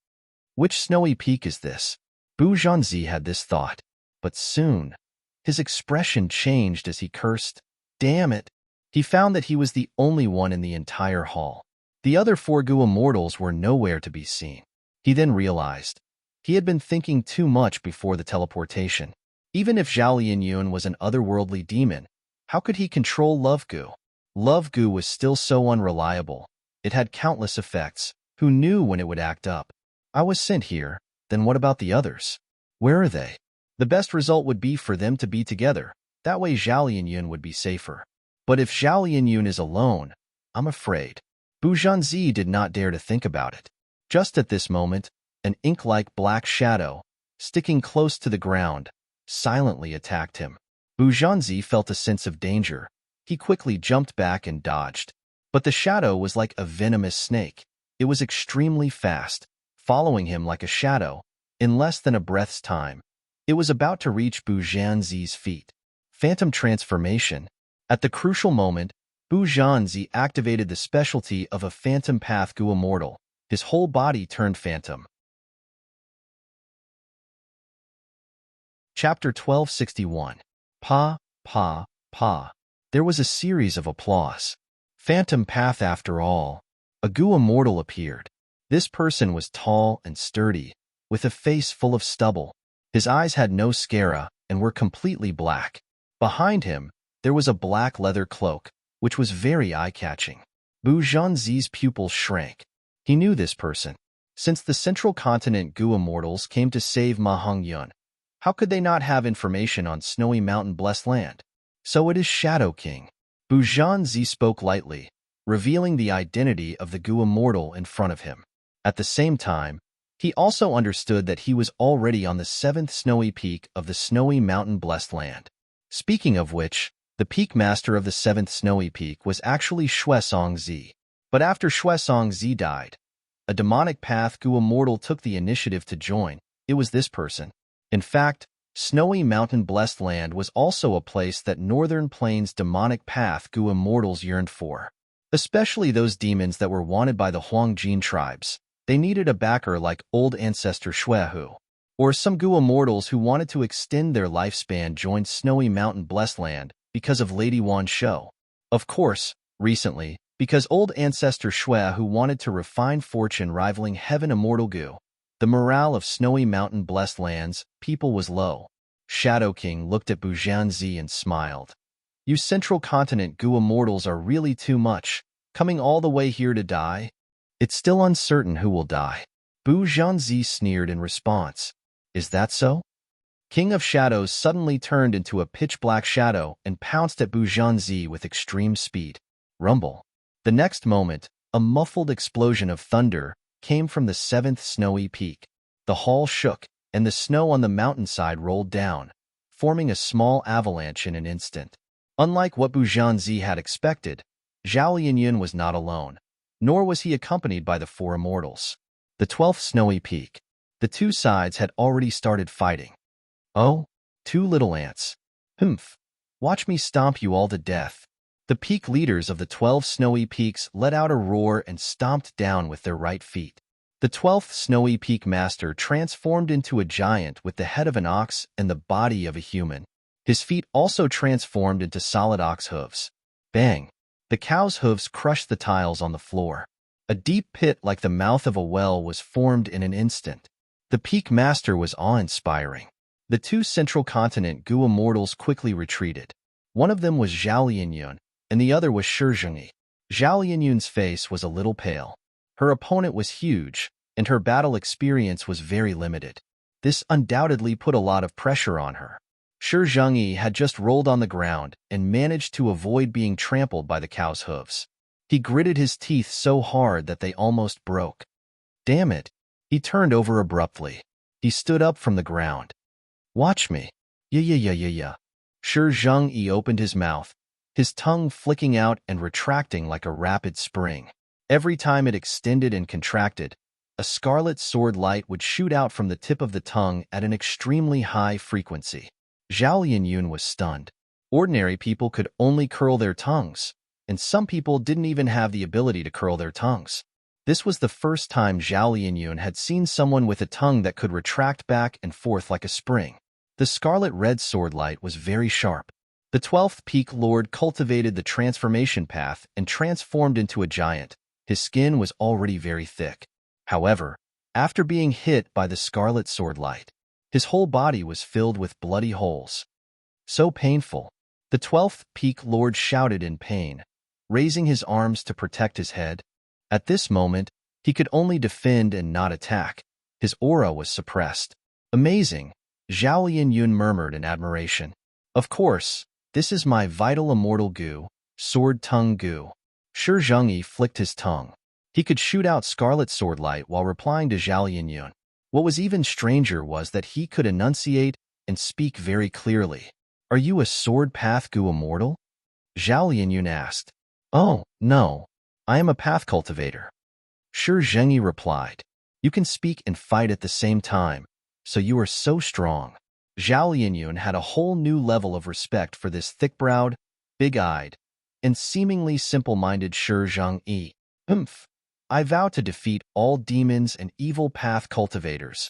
A: Which snowy peak is this? Bu Jianzi had this thought. But soon, his expression changed as he cursed. Damn it! He found that he was the only one in the entire hall. The other 4 Gu immortals were nowhere to be seen. He then realized he had been thinking too much before the teleportation. Even if Zhao Lianyun was an otherworldly demon, how could he control Love Gu? Love Gu was still so unreliable. It had countless effects. Who knew when it would act up? I was sent here. Then what about the others? Where are they? The best result would be for them to be together. That way Zhao Lianyun would be safer. But if Zhao Lianyun is alone, I'm afraid. Bu Jianzi did not dare to think about it. Just at this moment, an ink-like black shadow, sticking close to the ground, silently attacked him. Bu Jianzi felt a sense of danger. He quickly jumped back and dodged. But the shadow was like a venomous snake. It was extremely fast, following him like a shadow. In less than a breath's time, it was about to reach Bu Jianzi's feet. Phantom transformation. At the crucial moment, Bu Jianzi activated the specialty of a phantom path Gu immortal. His whole body turned phantom. Chapter 1261. Pa, pa, pa. There was a series of applause. Phantom path after all. A Gu immortal appeared. This person was tall and sturdy, with a face full of stubble. His eyes had no sclera and were completely black. Behind him, there was a black leather cloak, which was very eye-catching. Bu Jianzi's pupils shrank. He knew this person. Since the Central Continent Gu immortals came to save Ma Hongyun, how could they not have information on Snowy Mountain Blessed Land? So it is Shadow King. Bu Jianzi spoke lightly, revealing the identity of the Gu immortal in front of him. At the same time, he also understood that he was already on the 7th snowy peak of the Snowy Mountain Blessed Land. Speaking of which, the peak master of the 7th snowy peak was actually Xuesong Zi. But after Xuesong Zi died, a demonic path Gu immortal took the initiative to join. It was this person. In fact, Snowy Mountain Blessed Land was also a place that Northern Plains demonic path Gu immortals yearned for. Especially those demons that were wanted by the Huangjin tribes. They needed a backer like old ancestor Xuehu. Or some Gu immortals who wanted to extend their lifespan joined Snowy Mountain Blessed Land because of Lady Wan's show. Of course, recently, because old ancestor Xuehu wanted to refine fortune rivaling Heaven Immortal Gu. The morale of Snowy Mountain Blessed Lands people was low. Shadow King looked at Bu Jianzi and smiled. You Central Continent Gu immortals are really too much, coming all the way here to die? It's still uncertain who will die. Bu Jianzi sneered in response. Is that so? King of Shadows suddenly turned into a pitch-black shadow and pounced at Bu Jianzi with extreme speed. Rumble. The next moment, a muffled explosion of thunder came from the 7th snowy peak. The hall shook, and the snow on the mountainside rolled down, forming a small avalanche in an instant. Unlike what Bu Jianzi had expected, Zhao Lianyun was not alone, nor was he accompanied by the 4 immortals. The 12th snowy peak. The two sides had already started fighting. Oh, 2 little ants. Humph. Watch me stomp you all to death. The peak leaders of the 12 snowy peaks let out a roar and stomped down with their right feet. The 12th snowy peak master transformed into a giant with the head of an ox and the body of a human. His feet also transformed into solid ox hooves. Bang! The cow's hooves crushed the tiles on the floor. A deep pit like the mouth of a well was formed in an instant. The peak master was awe-inspiring. The 2 Central Continent Gu immortals quickly retreated. One of them was Zhao Lianyun, and the other was Shi Zhengyi. Zhao Lianyun's face was a little pale. Her opponent was huge, and her battle experience was very limited. This undoubtedly put a lot of pressure on her. Shi Zhengyi had just rolled on the ground and managed to avoid being trampled by the cow's hooves. He gritted his teeth so hard that they almost broke. Damn it! He turned over abruptly. He stood up from the ground. Watch me. Yeah. Shi Zhengyi opened his mouth, his tongue flicking out and retracting like a rapid spring. Every time it extended and contracted, a scarlet sword light would shoot out from the tip of the tongue at an extremely high frequency. Zhao Lianyun was stunned. Ordinary people could only curl their tongues, and some people didn't even have the ability to curl their tongues. This was the first time Zhao Lianyun had seen someone with a tongue that could retract back and forth like a spring. The scarlet-red sword light was very sharp. The 12th Peak Lord cultivated the transformation path and transformed into a giant. His skin was already very thick. However, after being hit by the scarlet sword light, his whole body was filled with bloody holes. So painful. The 12th Peak Lord shouted in pain, raising his arms to protect his head. At this moment, he could only defend and not attack. His aura was suppressed. Amazing, Zhao Lianyun murmured in admiration. Of course, this is my vital immortal goo, sword tongue goo. Shi Zhengyi flicked his tongue. He could shoot out scarlet sword light while replying to Zhao Lianyun. What was even stranger was that he could enunciate and speak very clearly. Are you a sword path goo immortal? Zhao Lianyun asked. Oh, no. I am a path cultivator. Shi Zhengyi replied. You can speak and fight at the same time, so you are so strong. Zhao Lianyun had a whole new level of respect for this thick-browed, big-eyed, and seemingly simple-minded Shi Zhengyi. I vow to defeat all demons and evil path cultivators.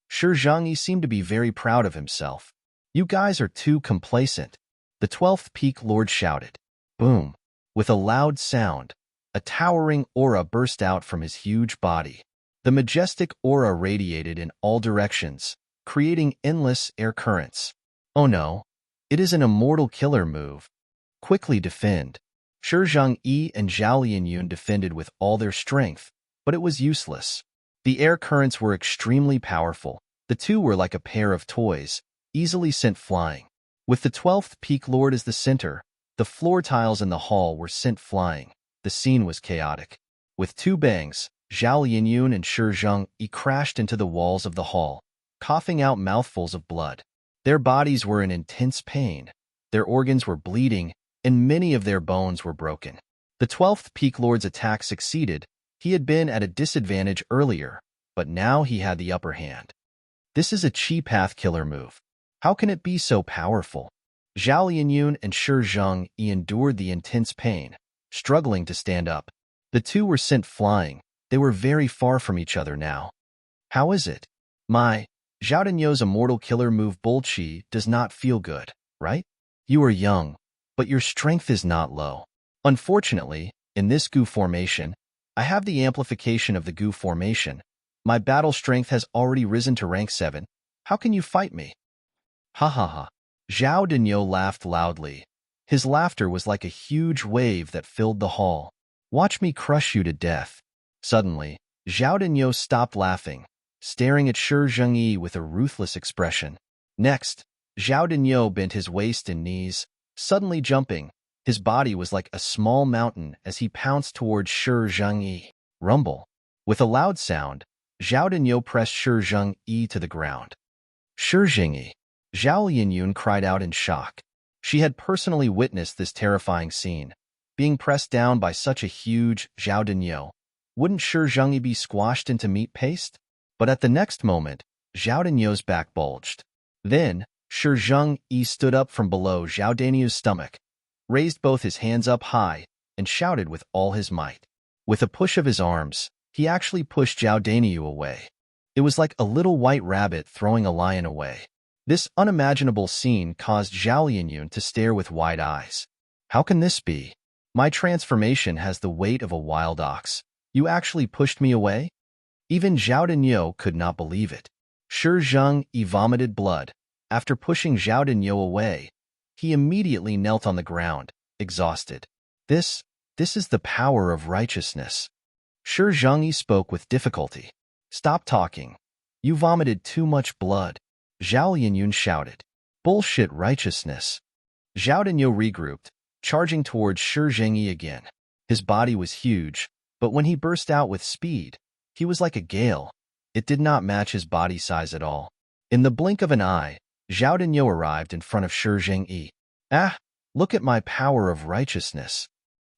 A: Shi Zhengyi seemed to be very proud of himself. You guys are too complacent. The 12th Peak Lord shouted. Boom. With a loud sound, a towering aura burst out from his huge body. The majestic aura radiated in all directions, creating endless air currents. Oh no, it is an immortal killer move. Quickly defend. Shi Zhengyi and Zhao Lianyun defended with all their strength, but it was useless. The air currents were extremely powerful. The two were like a pair of toys, easily sent flying. With the 12th Peak Lord as the center, the floor tiles in the hall were sent flying. The scene was chaotic. With two bangs, Zhao Lianyun and Shi Zhengyi crashed into the walls of the hall, coughing out mouthfuls of blood. Their bodies were in intense pain. Their organs were bleeding, and many of their bones were broken. The 12th Peak Lord's attack succeeded. He had been at a disadvantage earlier, but now he had the upper hand. This is a chi path killer move. How can it be so powerful? Zhao Lianyun and Shi Zhengyi endured the intense pain, struggling to stand up. The two were sent flying. They were very far from each other now. How is it? My, Zhao Danyo's immortal killer move Bolqi does not feel good, right? You are young, but your strength is not low. Unfortunately, in this goo formation, I have the amplification of the goo formation. My battle strength has already risen to rank 7. How can you fight me? Ha ha ha. Zhao Danyo laughed loudly. His laughter was like a huge wave that filled the hall. Watch me crush you to death. Suddenly, Zhao Danyo stopped laughing, staring at Shi Zhengyi with a ruthless expression. Next, Zhao Danyo bent his waist and knees, suddenly jumping. His body was like a small mountain as he pounced towards Shi Zhengyi. Rumble. With a loud sound, Zhao Danyo pressed Shi Zhengyi to the ground. Shi Zhengyi. Zhao Lianyun cried out in shock. She had personally witnessed this terrifying scene. Being pressed down by such a huge Zhao Danyo, wouldn't Shi Zhengyi be squashed into meat paste? But at the next moment, Zhao Danyo's back bulged. Then, Shi Zhengyi stood up from below Zhao Danyo's stomach, raised both his hands up high, and shouted with all his might. With a push of his arms, he actually pushed Zhao Danyo away. It was like a little white rabbit throwing a lion away. This unimaginable scene caused Zhao Lianyun to stare with wide eyes. How can this be? My transformation has the weight of a wild ox. You actually pushed me away? Even Zhao Danyo could not believe it. Shi Zhengyi vomited blood. After pushing Zhao Danyo away, he immediately knelt on the ground, exhausted. This is the power of righteousness. Shi Zhengyi spoke with difficulty. Stop talking. You vomited too much blood. Zhao Linyun shouted. Bullshit righteousness. Zhao Denyo regrouped, charging towards Shi Zhengyi again. His body was huge, but when he burst out with speed, he was like a gale. It did not match his body size at all. In the blink of an eye, Zhao Denyo arrived in front of Shi Zhengyi. Ah, look at my power of righteousness.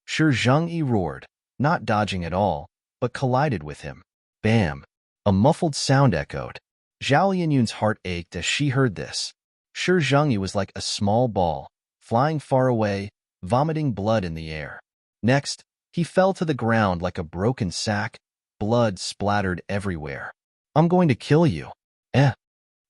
A: Shi Zhengyi roared, not dodging at all, but collided with him. Bam! A muffled sound echoed. Zhao Linyun's heart ached as she heard this. Shi Zhengyi was like a small ball, flying far away, vomiting blood in the air. Next, he fell to the ground like a broken sack, blood splattered everywhere. I'm going to kill you. Eh.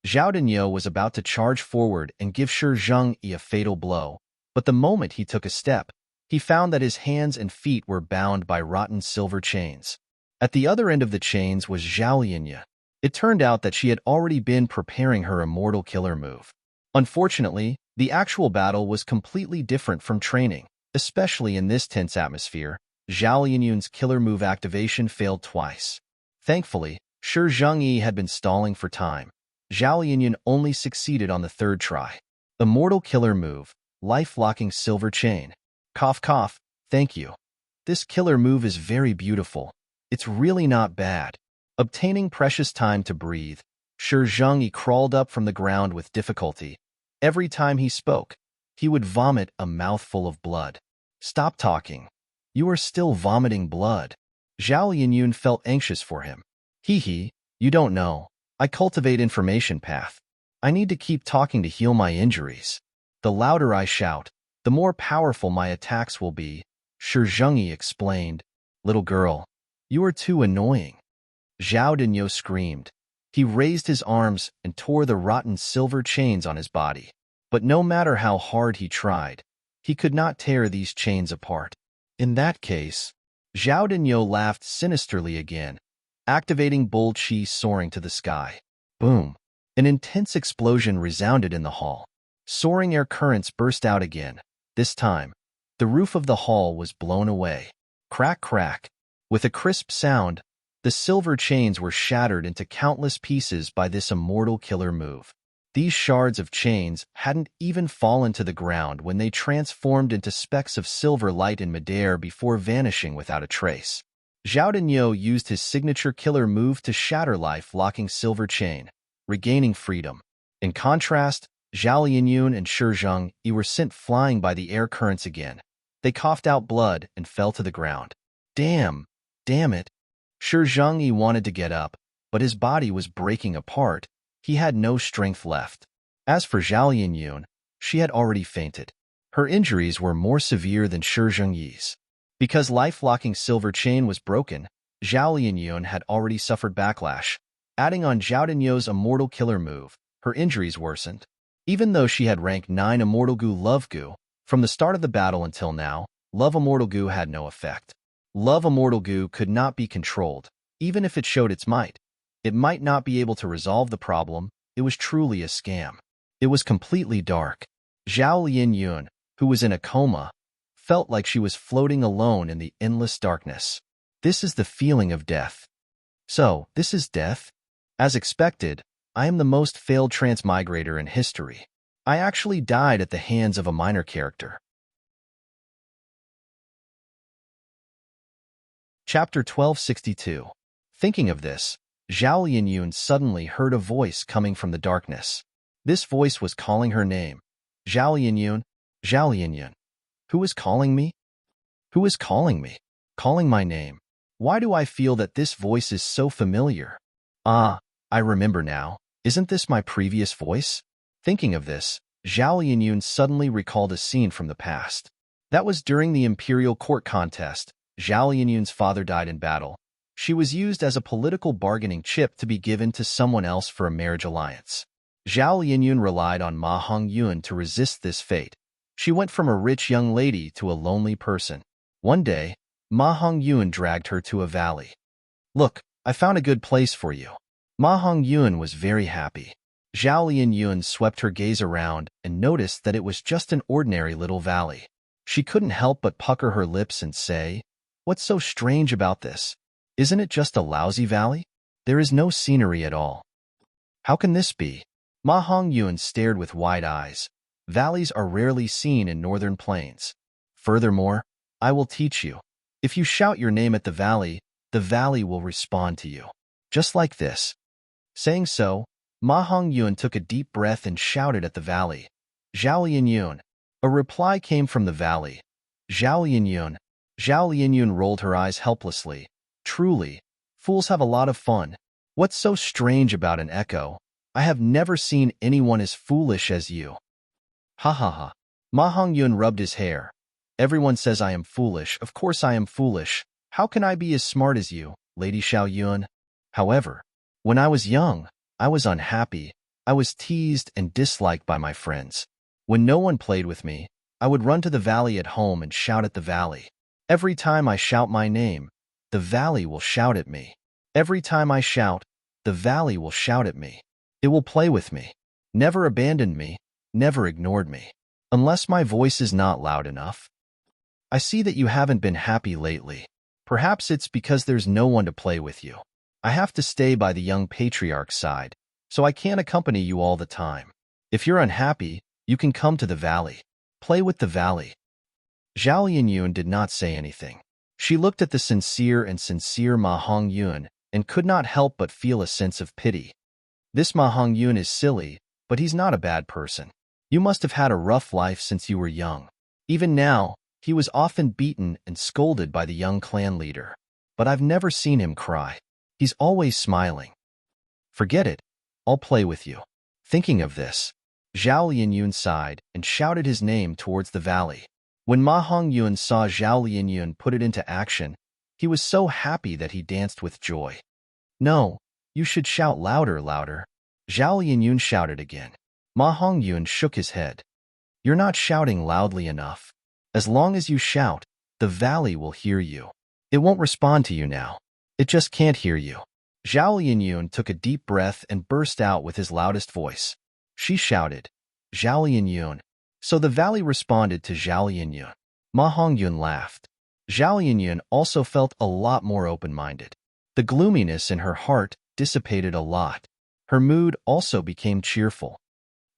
A: Zhao Denyo was about to charge forward and give Shi Zhengyi a fatal blow, but the moment he took a step, he found that his hands and feet were bound by rotten silver chains. At the other end of the chains was Zhao Linyun. It turned out that she had already been preparing her immortal killer move. Unfortunately, the actual battle was completely different from training. Especially in this tense atmosphere, Zhao Linyun's killer move activation failed twice. Thankfully, Shi Zhengyi had been stalling for time. Zhao Linyun only succeeded on the third try. Immortal killer move, life-locking silver chain. Cough cough, thank you. This killer move is very beautiful. It's really not bad. Obtaining precious time to breathe, Shi Zhengyi crawled up from the ground with difficulty. Every time he spoke, he would vomit a mouthful of blood. Stop talking. You are still vomiting blood. Zhao Linyun felt anxious for him. Hee, you don't know. I cultivate information path. I need to keep talking to heal my injuries. The louder I shout, the more powerful my attacks will be, Shi Zhengyi explained. Little girl, you are too annoying. Zhao Denyo screamed. He raised his arms and tore the rotten silver chains on his body. But no matter how hard he tried, he could not tear these chains apart. In that case, Zhao Denyo laughed sinisterly again, activating Bull Qi soaring to the sky. Boom! An intense explosion resounded in the hall. Soaring air currents burst out again. This time, the roof of the hall was blown away. Crack, crack. With a crisp sound, the silver chains were shattered into countless pieces by this immortal killer move. These shards of chains hadn't even fallen to the ground when they transformed into specks of silver light in midair before vanishing without a trace. Zhao Denyo used his signature killer move to shatter life-locking silver chain, regaining freedom. In contrast, Zhao Linyun and Shi Zhengyi were sent flying by the air currents again. They coughed out blood and fell to the ground. Damn it. Shi Zhengyi wanted to get up, but his body was breaking apart. He had no strength left. As for Zhao Linyun, she had already fainted. Her injuries were more severe than Shi Zhengyi's. Because life-locking silver chain was broken, Zhao Linyun had already suffered backlash. Adding on Zhao Denyo's immortal killer move, her injuries worsened. Even though she had rank 9 Immortal Gu Love Gu, from the start of the battle until now, Love Immortal Gu had no effect. Love Immortal Gu could not be controlled, even if it showed its might. It might not be able to resolve the problem. It was truly a scam. It was completely dark. Zhao Linyun, who was in a coma, felt like she was floating alone in the endless darkness. This is the feeling of death. So, this is death? As expected, I am the most failed transmigrator in history. I actually died at the hands of a minor character. Chapter 1262. Thinking of this, Zhao Linyun suddenly heard a voice coming from the darkness. This voice was calling her name. Zhao Linyun, Zhao Linyun. Who is calling me? Who is calling me? Calling my name. Why do I feel that this voice is so familiar? Ah, I remember now. Isn't this my previous voice? Thinking of this, Zhao Linyun suddenly recalled a scene from the past. That was during the imperial court contest. Zhao Linyun's father died in battle. She was used as a political bargaining chip to be given to someone else for a marriage alliance. Zhao Linyun relied on Ma Hongyun to resist this fate. She went from a rich young lady to a lonely person. One day, Ma Hongyun dragged her to a valley. Look, I found a good place for you. Ma Hongyun was very happy. Zhao Linyun swept her gaze around and noticed that it was just an ordinary little valley. She couldn't help but pucker her lips and say, "What's so strange about this? Isn't it just a lousy valley?" There is no scenery at all. How can this be? Ma Hongyun stared with wide eyes. Valleys are rarely seen in northern plains. Furthermore, I will teach you. If you shout your name at the valley will respond to you. Just like this. Saying so, Ma Hongyun took a deep breath and shouted at the valley. Zhao Lianyun. A reply came from the valley. Zhao Lianyun. Zhao Lianyun rolled her eyes helplessly. Truly, fools have a lot of fun. What's so strange about an echo? I have never seen anyone as foolish as you. Ha ha ha. Ma Hongyun rubbed his hair. Everyone says I am foolish. Of course I am foolish. How can I be as smart as you, Lady Xiao Yun? However, when I was young, I was unhappy. I was teased and disliked by my friends. When no one played with me, I would run to the valley at home and shout at the valley. Every time I shout my name, the valley will shout at me. Every time I shout, the valley will shout at me. It will play with me. Never abandoned me, never ignored me. Unless my voice is not loud enough. I see that you haven't been happy lately. Perhaps it's because there's no one to play with you. I have to stay by the young patriarch's side, so I can't accompany you all the time. If you're unhappy, you can come to the valley. Play with the valley. Zhao Lianyun did not say anything. She looked at the sincere Ma Hongyun and could not help but feel a sense of pity. This Ma Hongyun is silly, but he's not a bad person. You must have had a rough life since you were young. Even now, he was often beaten and scolded by the young clan leader. But I've never seen him cry. He's always smiling. Forget it. I'll play with you. Thinking of this, Zhao Lianyun sighed and shouted his name towards the valley. When Ma Hongyun saw Zhao Lianyun put it into action, he was so happy that he danced with joy. No, you should shout louder, louder. Zhao Lianyun shouted again. Ma Hongyun shook his head. You're not shouting loudly enough. As long as you shout, the valley will hear you. It won't respond to you now. It just can't hear you. Zhao Lianyun took a deep breath and burst out with his loudest voice. She shouted, Zhao Lianyun. So the valley responded to Zhao Lianyun. Ma Hongyun laughed. Zhao Lianyun also felt a lot more open-minded. The gloominess in her heart dissipated a lot. Her mood also became cheerful.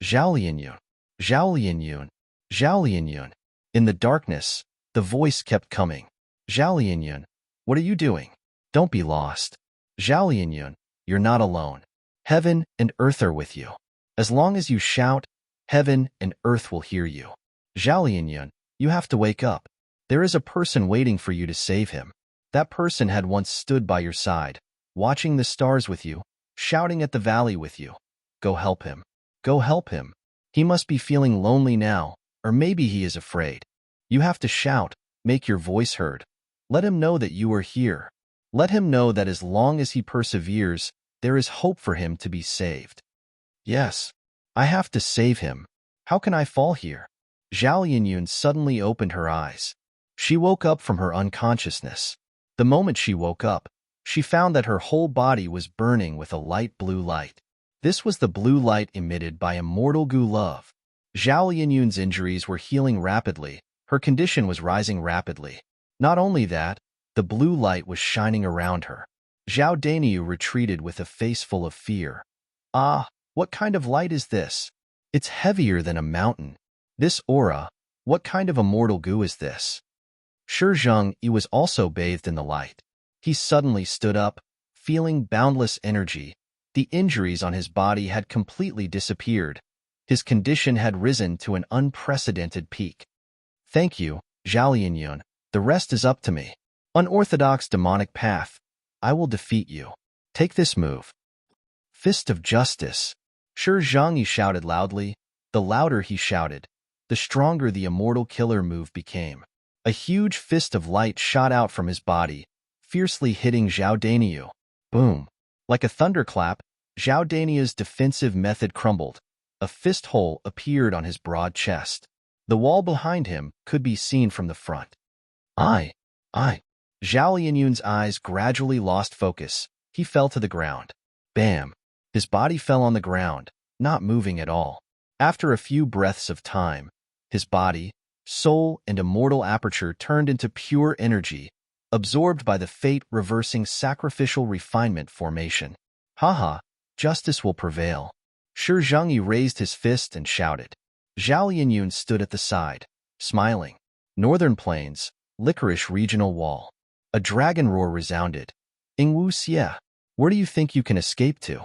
A: Zhao Lianyun, Zhao Lianyun, Zhao Lianyun. In the darkness, the voice kept coming. Zhao Lianyun, what are you doing? Don't be lost. Zhao Lianyun, you're not alone. Heaven and earth are with you. As long as you shout, heaven and earth will hear you. Zhao Lianyun, you have to wake up. There is a person waiting for you to save him. That person had once stood by your side, watching the stars with you, shouting at the valley with you. Go help him. Go help him. He must be feeling lonely now, or maybe he is afraid. You have to shout, make your voice heard. Let him know that you are here. Let him know that as long as he perseveres, there is hope for him to be saved. Yes, I have to save him. How can I fall here? Zhao Lianyun suddenly opened her eyes. She woke up from her unconsciousness. The moment she woke up, she found that her whole body was burning with a light blue light. This was the blue light emitted by immortal Gu Love. Zhao Lianyun's injuries were healing rapidly. Her condition was rising rapidly. Not only that, the blue light was shining around her. Zhao Daniu retreated with a face full of fear. Ah, what kind of light is this? It's heavier than a mountain. This aura, what kind of immortal goo is this? Shi Zhengyi was also bathed in the light. He suddenly stood up, feeling boundless energy. The injuries on his body had completely disappeared. His condition had risen to an unprecedented peak. Thank you, Zhao Lianyun. The rest is up to me. Unorthodox demonic path. I will defeat you. Take this move. Fist of Justice. Shi Zhengyi shouted loudly. The louder he shouted, the stronger the immortal killer move became. A huge fist of light shot out from his body, fiercely hitting Zhao Daniu. Boom! Like a thunderclap, Zhao Daniu's defensive method crumbled. A fist hole appeared on his broad chest. The wall behind him could be seen from the front. I. Zhao Lianyun's eyes gradually lost focus. He fell to the ground. Bam! His body fell on the ground, not moving at all. After a few breaths of time, his body, soul, and immortal aperture turned into pure energy. absorbed by the fate-reversing sacrificial refinement formation. Haha, justice will prevail. Shi Zhengyi raised his fist and shouted. Zhao Linyun stood at the side, smiling. Northern Plains, Licorice Regional Wall. A dragon roar resounded. Ingwu Xie, where do you think you can escape to?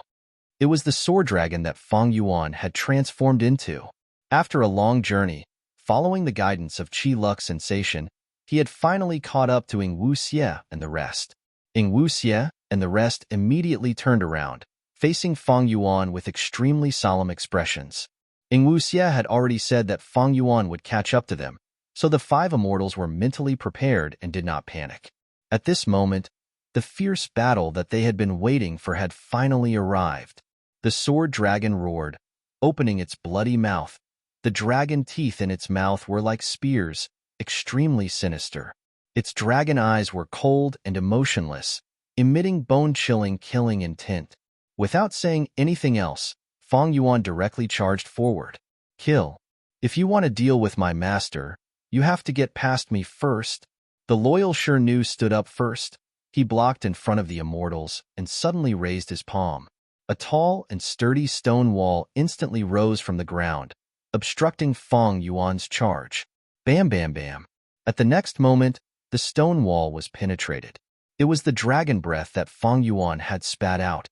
A: It was the sword dragon that Feng Yuan had transformed into. After a long journey, following the guidance of Qi Luck Sensation, he had finally caught up to Ingwu Xie and the rest. Ingwu Xie and the rest immediately turned around, facing Feng Yuan with extremely solemn expressions. Ingwu Xie had already said that Feng Yuan would catch up to them, so the five immortals were mentally prepared and did not panic. At this moment, the fierce battle that they had been waiting for had finally arrived. The sword dragon roared, opening its bloody mouth. The dragon teeth in its mouth were like spears, extremely sinister. Its dragon eyes were cold and emotionless, emitting bone-chilling killing intent. Without saying anything else, Feng Yuan directly charged forward. Kill. If you want to deal with my master, you have to get past me first. The loyal Shi Nu stood up first. He blocked in front of the immortals and suddenly raised his palm. A tall and sturdy stone wall instantly rose from the ground, obstructing Feng Yuan's charge. Bam, bam, bam. At the next moment, the stone wall was penetrated. It was the dragon breath that Feng Yuan had spat out.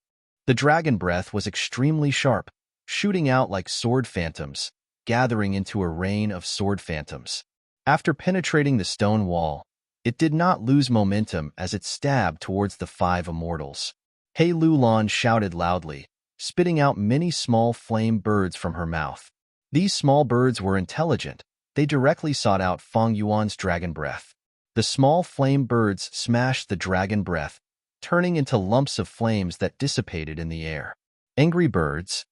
A: The dragon breath was extremely sharp, shooting out like sword phantoms, gathering into a rain of sword phantoms. After penetrating the stone wall, it did not lose momentum as it stabbed towards the five immortals. He Lulan shouted loudly, spitting out many small flame birds from her mouth. These small birds were intelligent. They directly sought out Feng Yuan's dragon breath. The small flame birds smashed the dragon breath, turning into lumps of flames that dissipated in the air. Angry birds.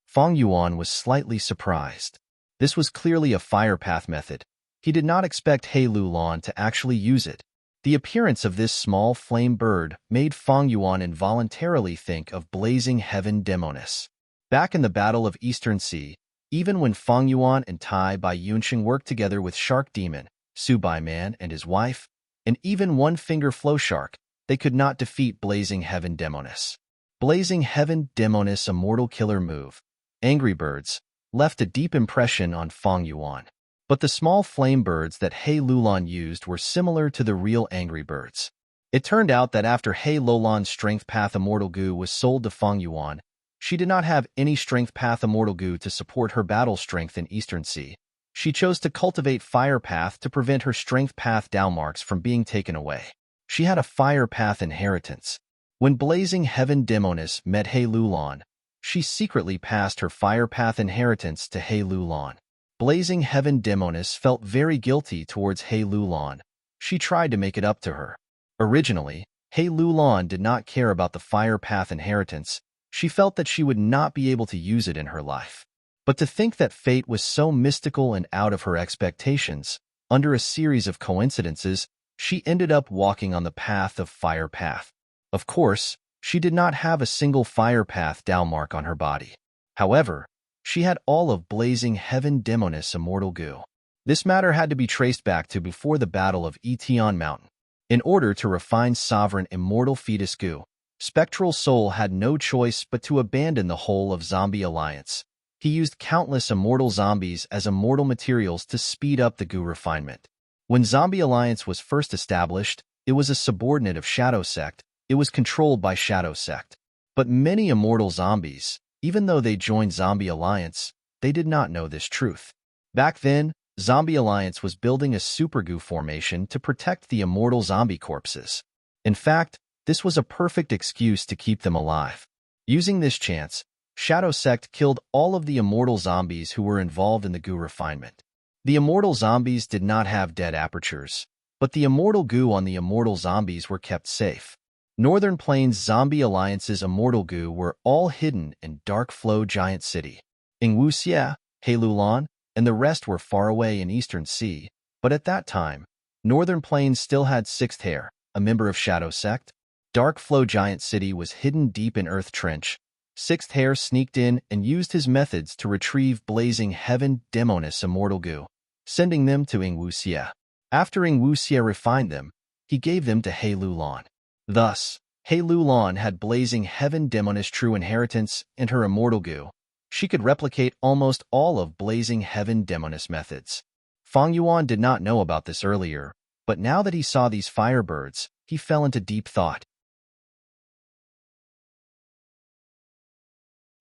A: Feng Yuan was slightly surprised. This was clearly a fire path method. He did not expect He Lulan to actually use it. The appearance of this small flame bird made Feng Yuan involuntarily think of blazing heaven demonis. Back in the Battle of Eastern Sea, even when Feng Yuan and Tai Bai Yunxing worked together with Shark Demon, Su Bai Man and his wife, and even One Finger Flow Shark, they could not defeat Blazing Heaven Demonis. Blazing Heaven Demonis, a mortal killer move, Angry Birds, left a deep impression on Feng Yuan. But the small flame birds that He Lulan used were similar to the real Angry Birds. It turned out that after He Lulan's Strength Path Immortal Goo was sold to Feng Yuan, she did not have any Strength Path Immortal Goo to support her battle strength in Eastern Sea. She chose to cultivate Fire Path to prevent her Strength Path downmarks from being taken away. She had a Fire Path inheritance. When Blazing Heaven Demonis met He Lulan, she secretly passed her Fire Path inheritance to He Lulan. Blazing Heaven Demonis felt very guilty towards He Lulan. She tried to make it up to her. Originally, He Lulan did not care about the Fire Path inheritance. She felt that she would not be able to use it in her life. But to think that fate was so mystical and out of her expectations, under a series of coincidences, she ended up walking on the path of Fire Path. Of course, she did not have a single Fire Path downmark on her body. However, she had all of Blazing Heaven Demonis Immortal Goo. This matter had to be traced back to before the Battle of Etion Mountain. In order to refine Sovereign Immortal Fetus Goo, Spectral Soul had no choice but to abandon the whole of Zombie Alliance. He used countless immortal zombies as immortal materials to speed up the Goo refinement. When Zombie Alliance was first established, it was a subordinate of Shadow Sect. It was controlled by Shadow Sect. But many immortal zombies, even though they joined Zombie Alliance, they did not know this truth. Back then, Zombie Alliance was building a super goo formation to protect the immortal zombie corpses. In fact, this was a perfect excuse to keep them alive. Using this chance, Shadow Sect killed all of the immortal zombies who were involved in the goo refinement. The immortal zombies did not have dead apertures, but the immortal goo on the immortal zombies were kept safe. Northern Plains Zombie Alliance's immortal goo were all hidden in Dark Flow Giant City. Ingwu Xie, He Lulan, and the rest were far away in Eastern Sea, but at that time, Northern Plains still had Sixth Hair, a member of Shadow Sect. Dark Flow Giant City was hidden deep in Earth Trench. Sixth Hair sneaked in and used his methods to retrieve Blazing Heaven Demonis Immortal Goo, sending them to Ingwu Xie. After Ingwu Xie refined them, he gave them to He Lulan. Thus, He Lulan had blazing heaven demoness true inheritance and her immortal goo. She could replicate almost all of blazing heaven demoness methods. Fang Yuan did not know about this earlier, but now that he saw these firebirds, he fell into deep thought.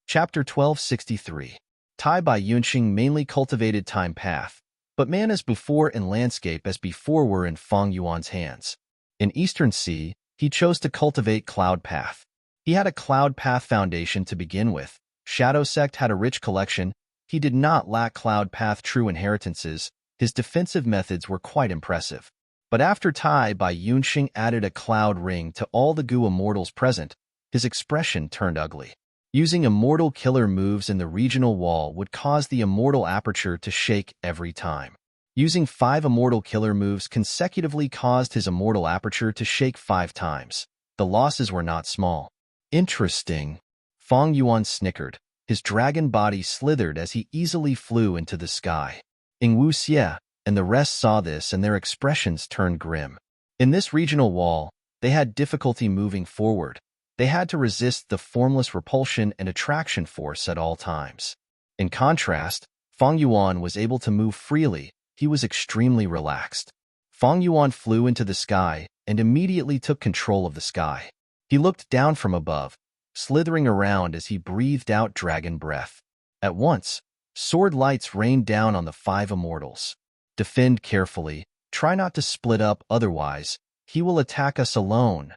A: Chapter 1263. Tai by Yunxing mainly cultivated time path, but man as before and landscape as before were in Fang Yuan's hands. In Eastern Sea, he chose to cultivate cloud path. He had a cloud path foundation to begin with. Shadow Sect had a rich collection. He did not lack cloud path true inheritances. His defensive methods were quite impressive. But after Tai by Yunxing added a cloud ring to all the Gu immortals present, his expression turned ugly. Using immortal killer moves in the regional wall would cause the immortal aperture to shake every time. Using 5 immortal killer moves consecutively caused his immortal aperture to shake 5 times. The losses were not small. Interesting. Fang Yuan snickered. His dragon body slithered as he easily flew into the sky. Ing Wu Xie and the rest saw this and their expressions turned grim. In this regional wall, they had difficulty moving forward. They had to resist the formless repulsion and attraction force at all times. In contrast, Fang Yuan was able to move freely. He was extremely relaxed. Fang Yuan flew into the sky and immediately took control of the sky. He looked down from above, slithering around as he breathed out dragon breath. At once, sword lights rained down on the 5 immortals. Defend carefully. Try not to split up, otherwise, he will attack us alone.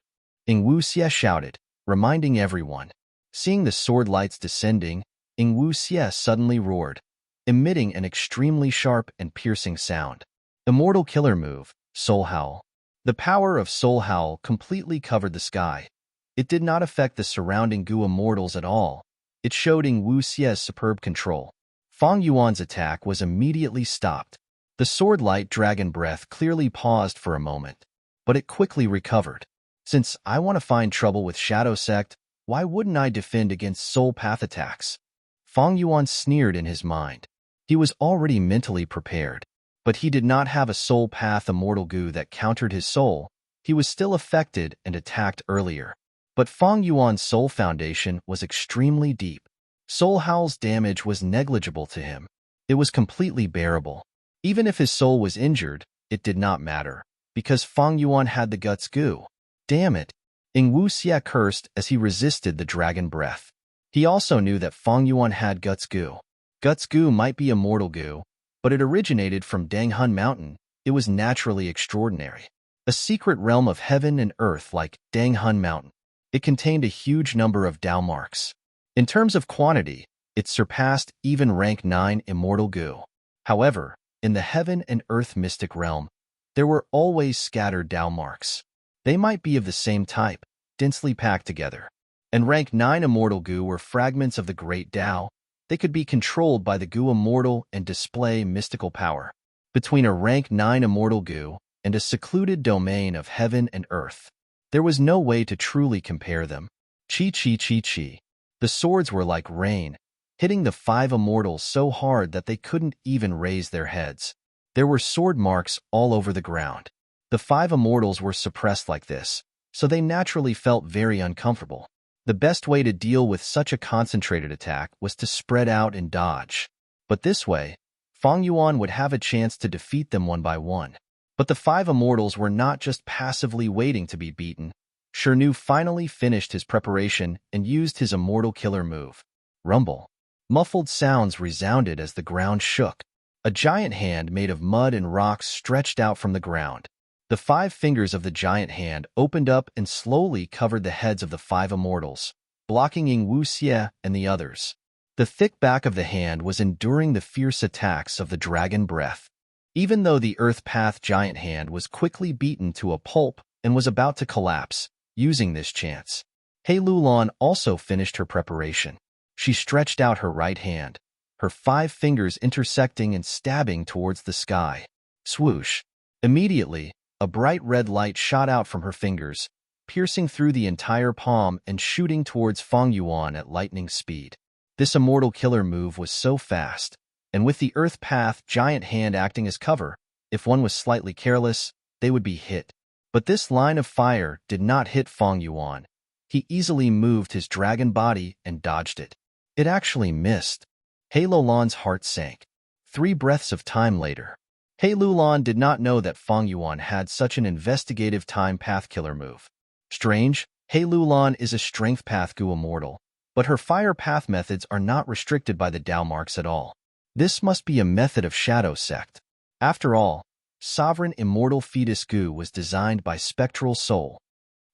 A: Ing Wu Xie shouted, reminding everyone. Seeing the sword lights descending, Ing Wu Xie suddenly roared, emitting an extremely sharp and piercing sound. Immortal killer move, Soul Howl. The power of Soul Howl completely covered the sky. It did not affect the surrounding Gu immortals at all. It showed Ing Wu Xie's superb control. Fang Yuan's attack was immediately stopped. The sword light dragon breath clearly paused for a moment, but it quickly recovered. Since I want to find trouble with Shadow Sect, why wouldn't I defend against soul path attacks? Fang Yuan sneered in his mind. He was already mentally prepared, but he did not have a soul path immortal Gu that countered his soul. He was still affected and attacked earlier. But Fang Yuan's soul foundation was extremely deep. Soul Howl's damage was negligible to him. It was completely bearable. Even if his soul was injured, it did not matter, because Fang Yuan had the Guts Gu. Damn it! Ing Wu Xie cursed as he resisted the dragon breath. He also knew that Fang Yuan had Guts Gu. Guts Gu might be immortal Gu, but it originated from Danghun Mountain. It was naturally extraordinary. A secret realm of heaven and earth like Danghun Mountain. It contained a huge number of Dao marks. In terms of quantity, it surpassed even rank 9 immortal Gu. However, in the heaven and earth mystic realm, there were always scattered Dao marks. They might be of the same type, densely packed together. And rank 9 immortal Gu were fragments of the great Dao. They could be controlled by the Gu immortal and display mystical power. Between a rank 9 immortal Gu and a secluded domain of heaven and earth, there was no way to truly compare them. Chi chi chi chi. The swords were like rain, hitting the 5 immortals so hard that they couldn't even raise their heads. There were sword marks all over the ground. The 5 immortals were suppressed like this, so they naturally felt very uncomfortable. The best way to deal with such a concentrated attack was to spread out and dodge. But this way, Fang Yuan would have a chance to defeat them one by one. But the 5 immortals were not just passively waiting to be beaten. Shirnu finally finished his preparation and used his immortal killer move. Rumble. Muffled sounds resounded as the ground shook. A giant hand made of mud and rocks stretched out from the ground. The 5 fingers of the giant hand opened up and slowly covered the heads of the 5 immortals, blocking Ing Wu Xie and the others. The thick back of the hand was enduring the fierce attacks of the dragon breath. Even though the Earth Path giant hand was quickly beaten to a pulp and was about to collapse, using this chance, He Lulan also finished her preparation. She stretched out her right hand, her 5 fingers intersecting and stabbing towards the sky. Swoosh! Immediately, a bright red light shot out from her fingers, piercing through the entire palm and shooting towards Fang Yuan at lightning speed. This immortal killer move was so fast, and with the Earth Path giant hand acting as cover, if one was slightly careless, they would be hit. But this line of fire did not hit Fang Yuan. He easily moved his dragon body and dodged it. It actually missed. He Lulan's heart sank. 3 breaths of time later. He Lulan did not know that Fang Yuan had such an investigative time path killer move. Strange, He Lulan is a strength path Gu immortal, but her fire path methods are not restricted by the Dao marks at all. This must be a method of Shadow Sect. After all, Sovereign Immortal Fetus Gu was designed by Spectral Soul.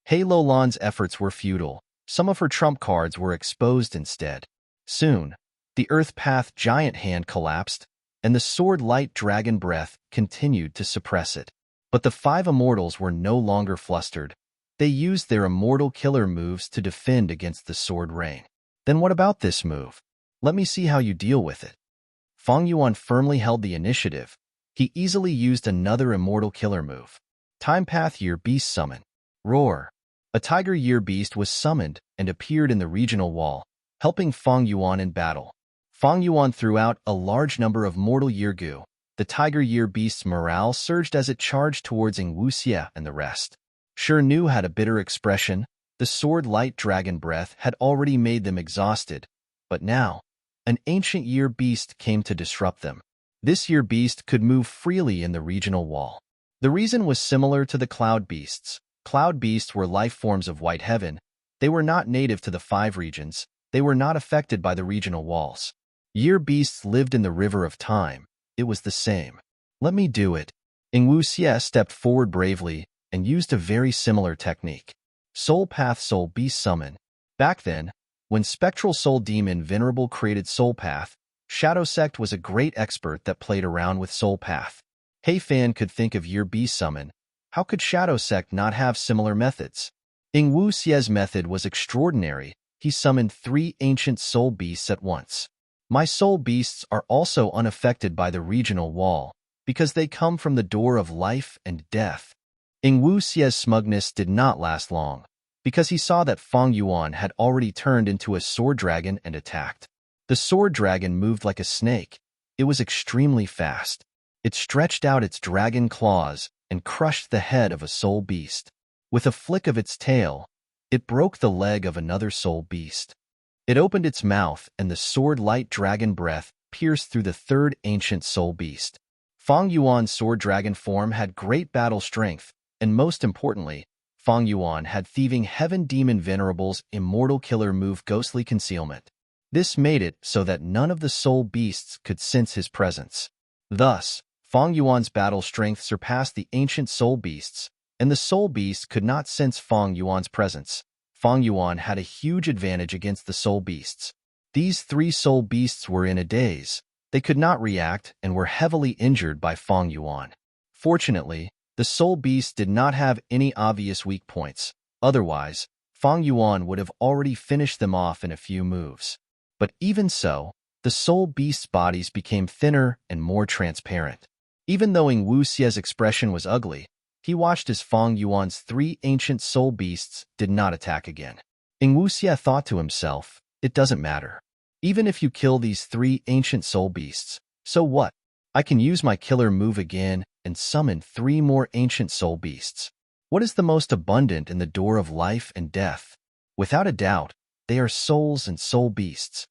A: He Lulan's efforts were futile. Some of her trump cards were exposed instead. Soon, the Earth Path Giant Hand collapsed, and the Sword Light Dragon Breath continued to suppress it. But the 5 immortals were no longer flustered. They used their immortal killer moves to defend against the Sword Rain. Then what about this move? Let me see how you deal with it. Fang Yuan firmly held the initiative. He easily used another immortal killer move. Time Path Year Beast Summon. Roar. A Tiger Year Beast was summoned and appeared in the regional wall, helping Fang Yuan in battle. Fang Yuan threw out a large number of Mortal Year Gu. The Tiger Year Beast's morale surged as it charged towards Ing Wuxia and the rest. Shi Nu had a bitter expression. The Sword Light Dragon Breath had already made them exhausted, but now, an ancient year beast came to disrupt them. This year beast could move freely in the regional wall. The reason was similar to the cloud beasts. Cloud beasts were life forms of White Heaven. They were not native to the 5 regions. They were not affected by the regional walls. Year beasts lived in the river of time. It was the same. Let me do it. Ing Wuxia stepped forward bravely and used a very similar technique. Soul Path Soul Beast Summon. Back then, when Spectral Soul Demon Venerable created Soul Path, Shadow Sect was a great expert that played around with Soul Path. He Fan could think of Year Beast Summon. How could Shadow Sect not have similar methods? Ing Wuxia's method was extraordinary. He summoned 3 ancient soul beasts at once. My soul beasts are also unaffected by the regional wall, because they come from the door of life and death. Ing Wuxia's smugness did not last long, because he saw that Fang Yuan had already turned into a sword dragon and attacked. The sword dragon moved like a snake. It was extremely fast. It stretched out its dragon claws and crushed the head of a soul beast. With a flick of its tail, it broke the leg of another soul beast. It opened its mouth, and the sword light dragon breath pierced through the 3rd ancient soul beast. Fang Yuan's sword dragon form had great battle strength, and most importantly, Fang Yuan had Thieving Heaven Demon Venerable's immortal killer move Ghostly Concealment. This made it so that none of the soul beasts could sense his presence. Thus, Fang Yuan's battle strength surpassed the ancient soul beasts, and the soul beasts could not sense Fang Yuan's presence. Fang Yuan had a huge advantage against the soul beasts. These 3 soul beasts were in a daze. They could not react and were heavily injured by Fang Yuan. Fortunately, the soul beasts did not have any obvious weak points. Otherwise, Fang Yuan would have already finished them off in a few moves. But even so, the soul beasts' bodies became thinner and more transparent. Even though Ing Wuxia's expression was ugly, he watched as Fang Yuan's 3 ancient soul beasts did not attack again. Ing Wuxia thought to himself, it doesn't matter. Even if you kill these 3 ancient soul beasts, so what? I can use my killer move again and summon 3 more ancient soul beasts. What is the most abundant in the door of life and death? Without a doubt, they are souls and soul beasts.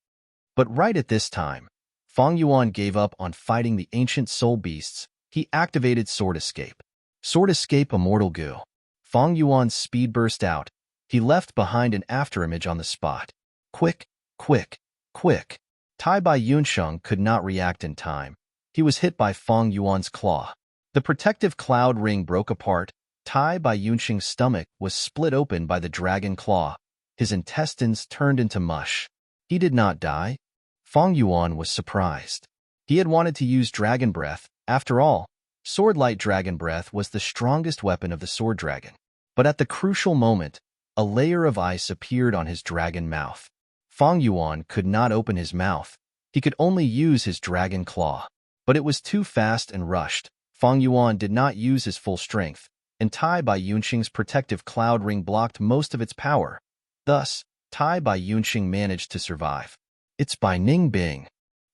A: But right at this time, Fang Yuan gave up on fighting the ancient soul beasts. He activated Sword Escape. Sword Escape Immortal Gu. Fang Yuan's speed burst out. He left behind an afterimage on the spot. Quick, quick, quick. Tai Bai Yunsheng could not react in time. He was hit by Fang Yuan's claw. The protective cloud ring broke apart. Tai Bai Yunsheng's stomach was split open by the dragon claw. His intestines turned into mush. He did not die. Fang Yuan was surprised. He had wanted to use Dragon Breath. After all, Sword Light Dragon Breath was the strongest weapon of the Sword Dragon. But at the crucial moment, a layer of ice appeared on his dragon mouth. Fang Yuan could not open his mouth. He could only use his dragon claw. But it was too fast and rushed. Fang Yuan did not use his full strength, and Tai Bai Yunsheng's protective cloud ring blocked most of its power. Thus, Tai Bai Yunsheng managed to survive. It's by Ning Bing.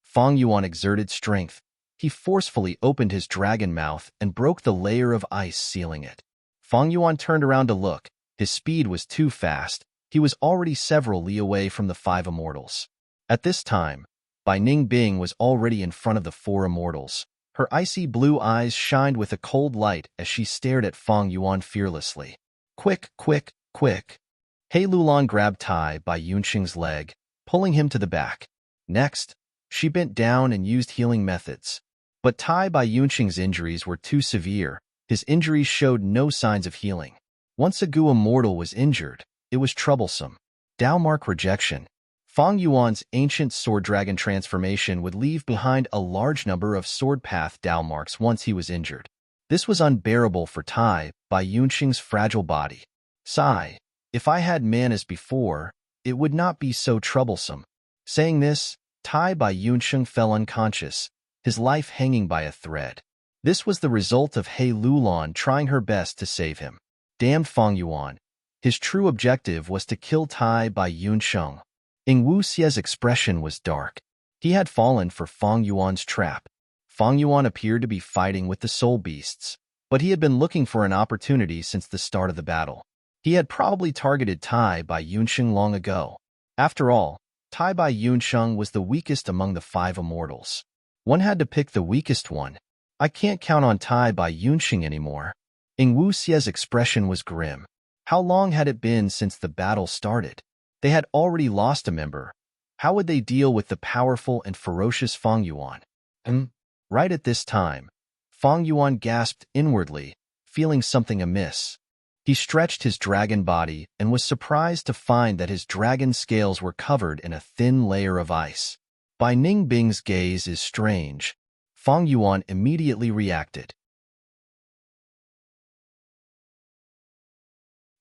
A: Fang Yuan exerted strength. He forcefully opened his dragon mouth and broke the layer of ice sealing it. Fang Yuan turned around to look. His speed was too fast. He was already several li away from the 5 immortals. At this time, Bai Ningbing was already in front of the 4 immortals. Her icy blue eyes shined with a cold light as she stared at Fang Yuan fearlessly. Quick, quick, quick. He Lulan grabbed Tai Bai Yunqing's leg, pulling him to the back. Next, she bent down and used healing methods. But Tai Bai Yunqing's injuries were too severe. His injuries showed no signs of healing. Once a Gu immortal was injured, it was troublesome. Dao mark rejection. Fang Yuan's ancient sword dragon transformation would leave behind a large number of sword path Dao marks once he was injured. This was unbearable for Tai Bai Yunqing's fragile body. Sigh, if I had manas before, it would not be so troublesome. Saying this, Tai Bai Yunqing fell unconscious, his life hanging by a thread. This was the result of He Lulan trying her best to save him. Damned Fang Yuan. His true objective was to kill Tai Bai Yunqing. Ing Wuxie's expression was dark. He had fallen for Fang Yuan's trap. Fang Yuan appeared to be fighting with the soul beasts, but he had been looking for an opportunity since the start of the battle. He had probably targeted Tai Bai Yunqing long ago. After all, Tai Bai Yunqing was the weakest among the 5 immortals. One had to pick the weakest one. I can't count on Tai Bai Yunqing anymore. Ing Wuxie's expression was grim. How long had it been since the battle started? They had already lost a member. How would they deal with the powerful and ferocious Fang Yuan? Right at this time, Fang Yuan gasped inwardly, feeling something amiss. He stretched his dragon body and was surprised to find that his dragon scales were covered in a thin layer of ice. Bai Ningbing's gaze is strange. Fang Yuan immediately reacted.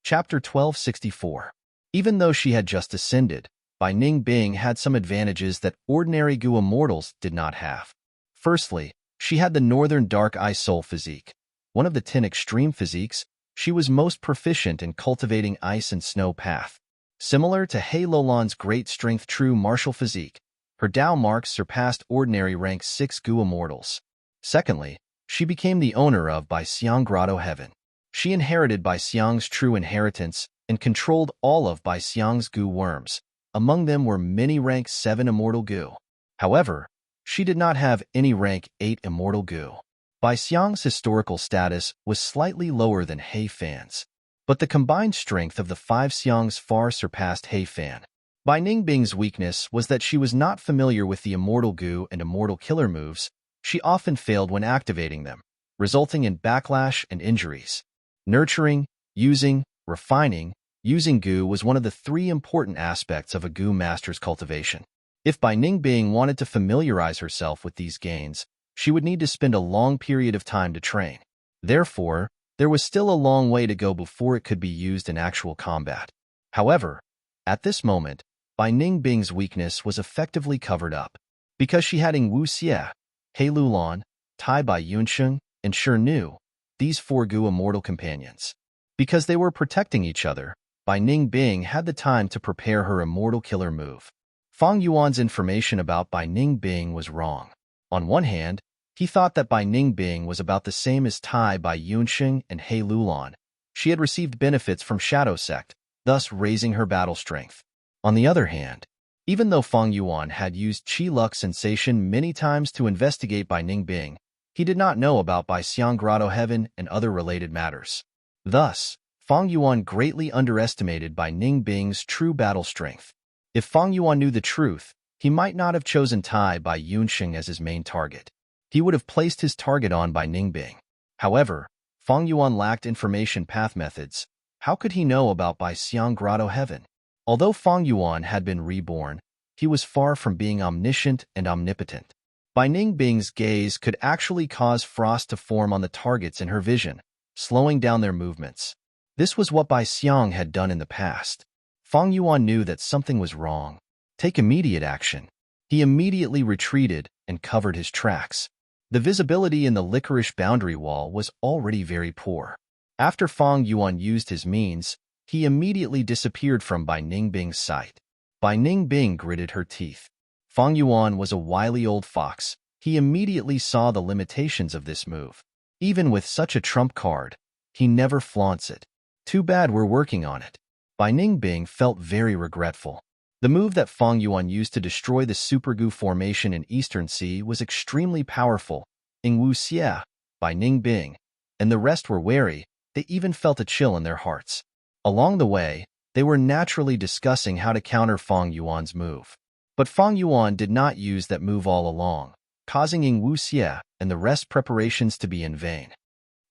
A: Chapter 1264. Even though she had just ascended, Bai Ningbing had some advantages that ordinary Gu immortals did not have. Firstly, she had the Northern Dark Eye Soul physique. One of the 10 extreme physiques, she was most proficient in cultivating ice and snow path. Similar to He Lulan's great strength true martial physique, her Dao marks surpassed ordinary rank 6 Gu immortals. Secondly, she became the owner of Bai Xiang Grotto Heaven. She inherited Bai Xiang's true inheritance and controlled all of Bai Xiang's Gu worms. Among them were many rank 7 immortal Gu. However, she did not have any rank 8 immortal Gu. Bai Xiang's historical status was slightly lower than He Fan's, but the combined strength of the 5 Xiangs far surpassed He Fan. Bai Ningbing's weakness was that she was not familiar with the immortal Gu and immortal killer moves. She often failed when activating them, resulting in backlash and injuries. Nurturing, using, refining, using Gu was one of the 3 important aspects of a Gu master's cultivation. If Bai Ningbing wanted to familiarize herself with these gains, she would need to spend a long period of time to train. Therefore, there was still a long way to go before it could be used in actual combat. However, at this moment, Bai Ningbing's weakness was effectively covered up. Because she had Ing Wuxie, He Lulan, Tai Bai Yunqing, and Shi Nu, these 4 Gu immortal companions. Because they were protecting each other, Bai Ningbing had the time to prepare her immortal killer move. Fang Yuan's information about Bai Ningbing was wrong. On one hand, he thought that Bai Ningbing was about the same as Tai Bai Yunqing and He Lulan. She had received benefits from Shadow Sect, thus raising her battle strength. On the other hand, even though Fang Yuan had used Qi Luck sensation many times to investigate Bai Ningbing, he did not know about Bai Xiang Grotto Heaven and other related matters. Thus, Fang Yuan greatly underestimated Bai Ningbing's true battle strength. If Fang Yuan knew the truth, he might not have chosen Tai Bai Yunqing as his main target. He would have placed his target on Bai Ningbing. However, Fang Yuan lacked information path methods. How could he know about Bai Xiang Grotto Heaven? Although Fang Yuan had been reborn, he was far from being omniscient and omnipotent. Bai Ningbing's gaze could actually cause frost to form on the targets in her vision, slowing down their movements. This was what Bai Xiang had done in the past. Fang Yuan knew that something was wrong. Take immediate action. He immediately retreated and covered his tracks. The visibility in the licorice boundary wall was already very poor. After Fang Yuan used his means, he immediately disappeared from Bai Ningbing's sight. Bai Ningbing gritted her teeth. Fang Yuan was a wily old fox. He immediately saw the limitations of this move. Even with such a trump card, he never flaunts it. Too bad we're working on it. Bai Ningbing felt very regretful. The move that Fang Yuan used to destroy the supergoo formation in Eastern Sea was extremely powerful. Ing Wu Xie, Bai Ningbing, and the rest were wary. They even felt a chill in their hearts. Along the way, they were naturally discussing how to counter Fang Yuan's move. But Fang Yuan did not use that move all along, causing Ing Wu Xie and the rest preparations to be in vain.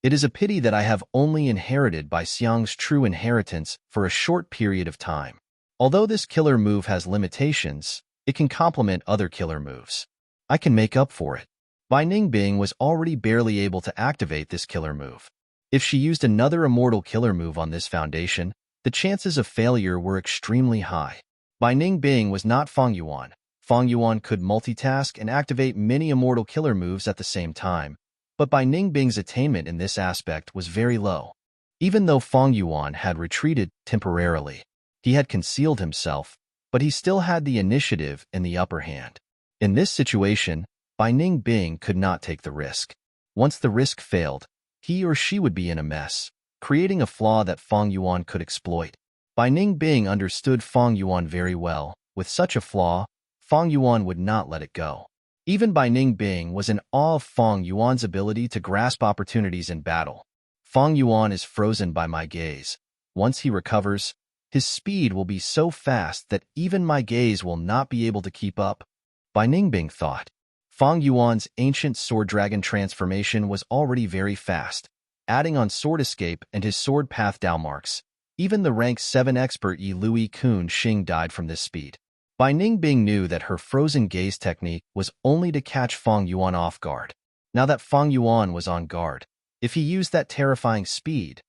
A: It is a pity that I have only inherited Bai Xiang's true inheritance for a short period of time. Although this killer move has limitations, it can complement other killer moves. I can make up for it. Bai Ningbing was already barely able to activate this killer move. If she used another immortal killer move on this foundation, the chances of failure were extremely high. Bai Ningbing was not Fang Yuan. Fang Yuan could multitask and activate many immortal killer moves at the same time, but Bai Ningbing's attainment in this aspect was very low. Even though Fang Yuan had retreated temporarily, he had concealed himself, but he still had the initiative and the upper hand. In this situation, Bai Ningbing could not take the risk. Once the risk failed, he or she would be in a mess, creating a flaw that Fang Yuan could exploit. Bai Ningbing understood Fang Yuan very well. With such a flaw, Fang Yuan would not let it go. Even Bai Ningbing was in awe of Fang Yuan's ability to grasp opportunities in battle. Fang Yuan is frozen by my gaze. Once he recovers, his speed will be so fast that even my gaze will not be able to keep up. Bai Ningbing thought. Fang Yuan's ancient sword dragon transformation was already very fast, adding on sword escape and his sword path Dao marks. Even the rank 7 expert Yi Lui Kun Xing died from this speed. Bai Ningbing knew that her frozen gaze technique was only to catch Fang Yuan off guard. Now that Fang Yuan was on guard, if he used that terrifying speed,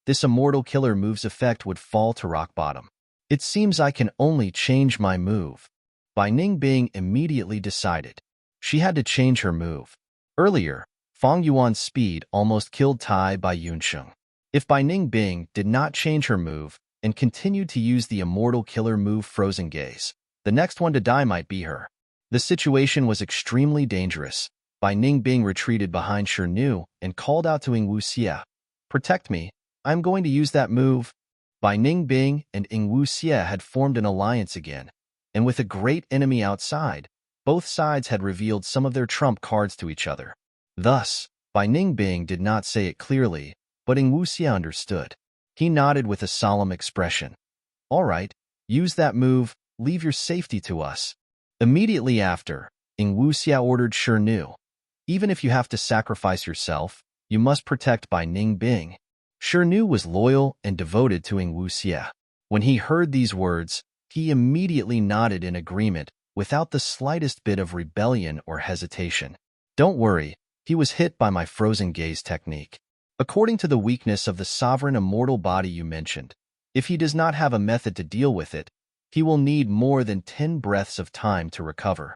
A: this immortal killer move's effect would fall to rock bottom. It seems I can only change my move. Bai Ningbing immediately decided. She had to change her move. Earlier, Fang Yuan's speed almost killed Tai Bai Yunsheng. If Bai Ningbing did not change her move and continued to use the immortal killer move Frozen Gaze, the next one to die might be her. The situation was extremely dangerous. Bai Ningbing retreated behind Shirnu and called out to Ing Wu Xie, "Protect me, I'm going to use that move." Bai Ningbing and Ing Wu Xie had formed an alliance again, and with a great enemy outside, both sides had revealed some of their trump cards to each other. Thus, Bai Ningbing did not say it clearly, but Ing Wu Xie understood. He nodded with a solemn expression. "All right, use that move, leave your safety to us." Immediately after, Ing Wu Xie ordered Shirnu, "Even if you have to sacrifice yourself, you must protect Bai Ningbing." Shirnu was loyal and devoted to Ing Wu Xie. When he heard these words, he immediately nodded in agreement, without the slightest bit of rebellion or hesitation. "Don't worry, he was hit by my frozen gaze technique. According to the weakness of the sovereign immortal body you mentioned, if he does not have a method to deal with it, he will need more than 10 breaths of time to recover."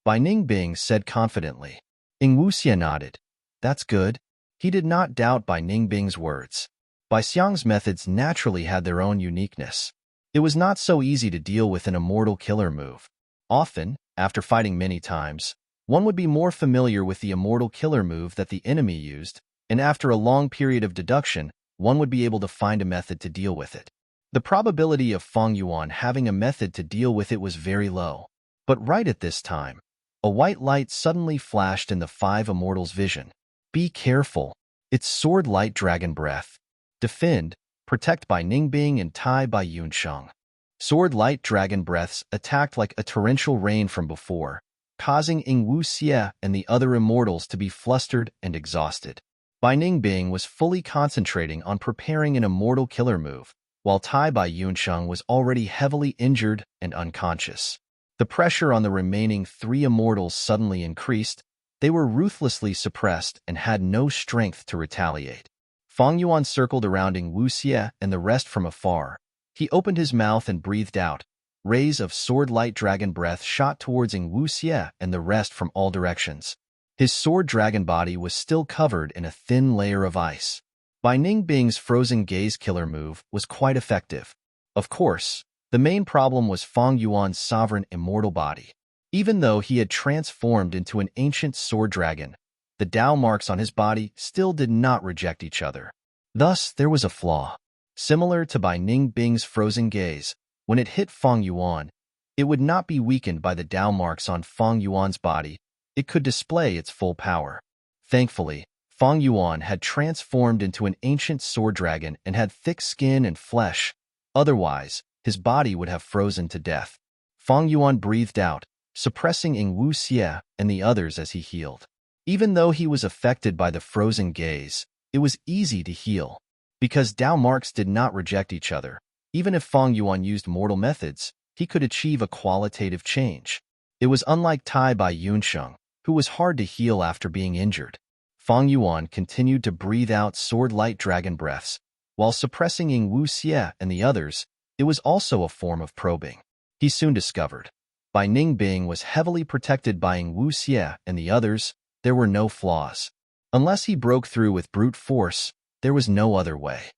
A: Bai Ningbing said confidently. Ing Wu Xie nodded. "That's good." He did not doubt Bai Ningbing's words. Bai Xiang's methods naturally had their own uniqueness. It was not so easy to deal with an immortal killer move. Often, after fighting many times, one would be more familiar with the immortal killer move that the enemy used, and after a long period of deduction, one would be able to find a method to deal with it. The probability of Fang Yuan having a method to deal with it was very low. But right at this time, a white light suddenly flashed in the 5 immortals' vision. "Be careful. It's Sword Light Dragon Breath. Defend, protect Bai Ningbing and Tai Bai Yunsheng." Sword Light Dragon Breaths attacked like a torrential rain from before, causing Ing Wu Xie and the other immortals to be flustered and exhausted. Bai Ningbing was fully concentrating on preparing an immortal killer move, while Tai Bai Yunsheng was already heavily injured and unconscious. The pressure on the remaining 3 immortals suddenly increased. They were ruthlessly suppressed and had no strength to retaliate. Fang Yuan circled around Ing Wu Xie and the rest from afar. He opened his mouth and breathed out. Rays of Sword Light Dragon Breath shot towards Ing Wu Xie and the rest from all directions. His sword dragon body was still covered in a thin layer of ice. Bai Ningbing's Frozen Gaze killer move was quite effective. Of course, the main problem was Fang Yuan's sovereign immortal body. Even though he had transformed into an ancient sword dragon, the Dao marks on his body still did not reject each other. Thus, there was a flaw. Similar to Bai Ningbing's frozen gaze, when it hit Fang Yuan, it would not be weakened by the Dao marks on Fang Yuan's body. It could display its full power. Thankfully, Fang Yuan had transformed into an ancient sword dragon and had thick skin and flesh. Otherwise, his body would have frozen to death. Fang Yuan breathed out, suppressing Ing Wu Xie and the others as he healed. Even though he was affected by the frozen gaze, it was easy to heal. Because Dao marks did not reject each other, even if Fang Yuan used mortal methods, he could achieve a qualitative change. It was unlike Tai Bai Yunsheng, who was hard to heal after being injured. Fang Yuan continued to breathe out sword-light dragon breaths, while suppressing Ing Wu Xie and the others. It was also a form of probing. He soon discovered. Bai Ningbing was heavily protected by Ing Wu Xie and the others. There were no flaws. Unless he broke through with brute force, there was no other way.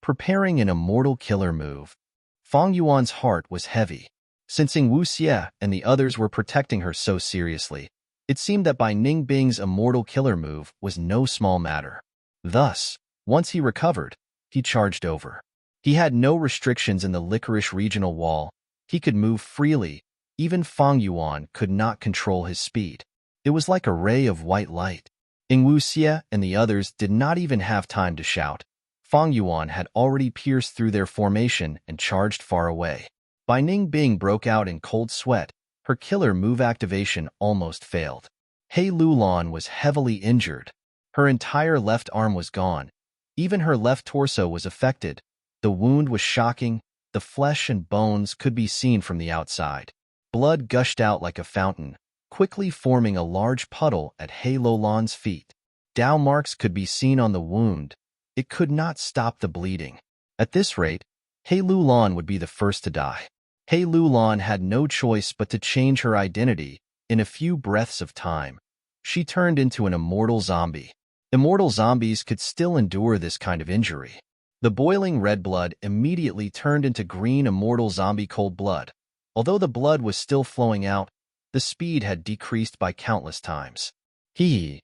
A: Preparing an immortal killer move. Fang Yuan's heart was heavy. Since Ing Wu Xie and the others were protecting her so seriously, it seemed that Bai Ningbing's immortal killer move was no small matter. Thus, once he recovered, he charged over. He had no restrictions in the Licorice Regional Wall. He could move freely. Even Fang Yuan could not control his speed. It was like a ray of white light. Ing Wu Xie and the others did not even have time to shout. Fang Yuan had already pierced through their formation and charged far away. Bai Ningbing broke out in cold sweat. Her killer move activation almost failed. Hei Lulan was heavily injured. Her entire left arm was gone. Even her left torso was affected. The wound was shocking. The flesh and bones could be seen from the outside. Blood gushed out like a fountain, quickly forming a large puddle at Hei Lulan's feet. Dao marks could be seen on the wound. It could not stop the bleeding. At this rate, Hei Lulan would be the first to die. Hei Lulan had no choice but to change her identity. In a few breaths of time, she turned into an immortal zombie. Immortal zombies could still endure this kind of injury. The boiling red blood immediately turned into green immortal zombie cold blood. Although the blood was still flowing out, the speed had decreased by countless times. Hei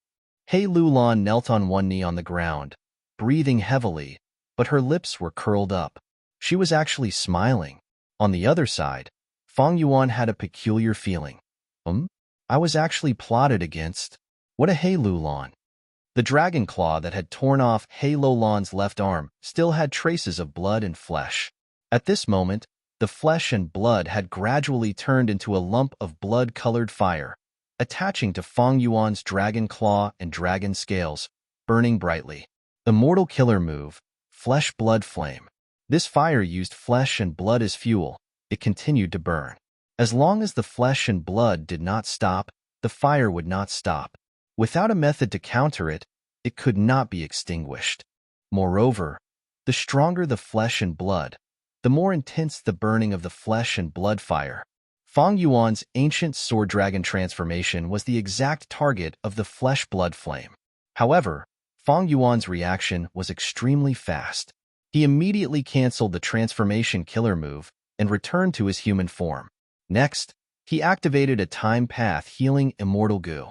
A: Lulan knelt on one knee on the ground, breathing heavily, but her lips were curled up. She was actually smiling. On the other side, Fang Yuan had a peculiar feeling. I was actually plotted against. What a Hei Lulan. The dragon claw that had torn off Hei Lulan's left arm still had traces of blood and flesh. At this moment, the flesh and blood had gradually turned into a lump of blood-colored fire, attaching to Fang Yuan's dragon claw and dragon scales, burning brightly. Immortal killer move, Flesh Blood Flame. This fire used flesh and blood as fuel. It continued to burn. As long as the flesh and blood did not stop, the fire would not stop. Without a method to counter it, it could not be extinguished. Moreover, the stronger the flesh and blood, the more intense the burning of the flesh and blood fire. Fang Yuan's ancient sword dragon transformation was the exact target of the flesh blood flame. However, Fang Yuan's reaction was extremely fast. He immediately canceled the transformation killer move and returned to his human form. Next, he activated a time path healing immortal goo.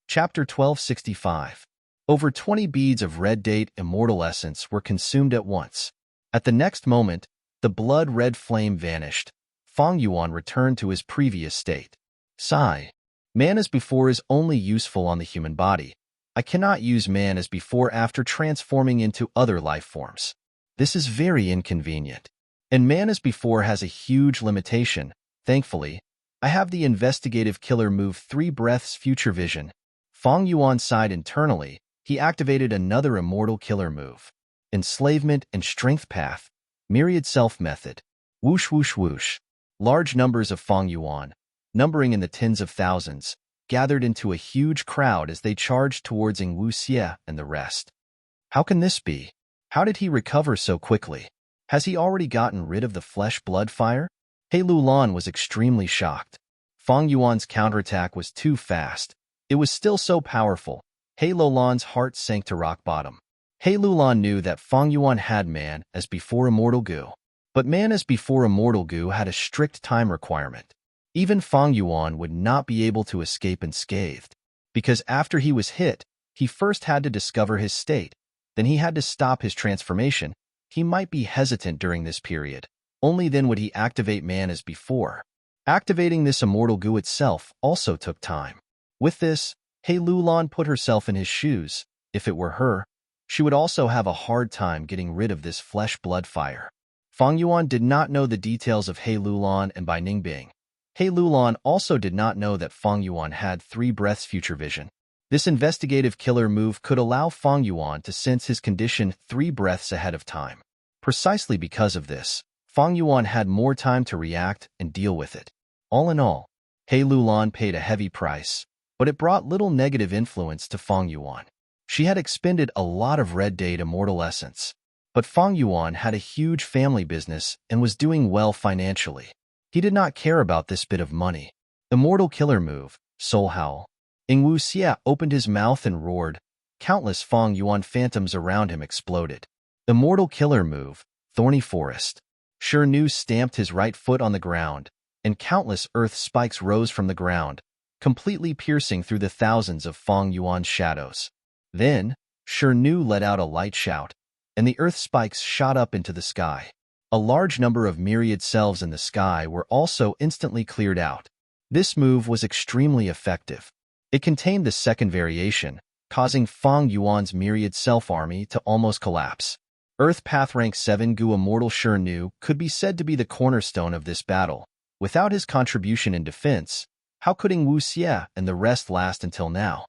A: Chapter 1265. Over 20 beads of red date immortal essence were consumed at once. At the next moment, the blood-red flame vanished. Fang Yuan returned to his previous state. Sigh. Man as before is only useful on the human body. I cannot use man as before after transforming into other life forms. This is very inconvenient. And man as before has a huge limitation. Thankfully, I have the investigative killer move 3 breaths future vision. Fang Yuan sighed internally. He activated another immortal killer move. Enslavement and strength path. Myriad self method. Whoosh whoosh whoosh. Large numbers of Fang Yuan, numbering in the tens of thousands, gathered into a huge crowd as they charged towards Ing Wu Xie and the rest. How can this be? How did he recover so quickly? Has he already gotten rid of the flesh-blood fire? Hei Lulan was extremely shocked. Fang Yuan's counterattack was too fast. It was still so powerful. Hei Lulan's heart sank to rock bottom. Hei Lulan knew that Fang Yuan had man as before immortal goo. But man as before immortal goo had a strict time requirement. Even Fang Yuan would not be able to escape unscathed. because after he was hit, he first had to discover his state, then he had to stop his transformation. He might be hesitant during this period. Only then would he activate man as before. Activating this immortal goo itself also took time. With this, He Lulan put herself in his shoes. If it were her, she would also have a hard time getting rid of this flesh-blood fire. Fang Yuan did not know the details of He Lulan and Bai Ningbing. He Lulan also did not know that Fang Yuan had 3 breaths future vision. This investigative killer move could allow Fang Yuan to sense his condition 3 breaths ahead of time. Precisely because of this, Fang Yuan had more time to react and deal with it. All in all, He Lulan paid a heavy price, but it brought little negative influence to Fang Yuan. She had expended a lot of red date immortal essence, but Fang Yuan had a huge family business and was doing well financially. He did not care about this bit of money. Immortal killer move, Soul Howl. Ing Wu Xia opened his mouth and roared. Countless Fang Yuan phantoms around him exploded. Immortal killer move, Thorny Forest. Shi Nu stamped his right foot on the ground, and countless earth spikes rose from the ground, completely piercing through the thousands of Fang Yuan's shadows. Then, Shi Nu let out a light shout, and the earth spikes shot up into the sky. A large number of myriad selves in the sky were also instantly cleared out. This move was extremely effective. It contained the second variation, causing Fang Yuan's myriad self army to almost collapse. Earth Path Rank 7 Gu Immortal Shi Nu could be said to be the cornerstone of this battle. Without his contribution in defense, how could Ing Wu Xia and the rest last until now?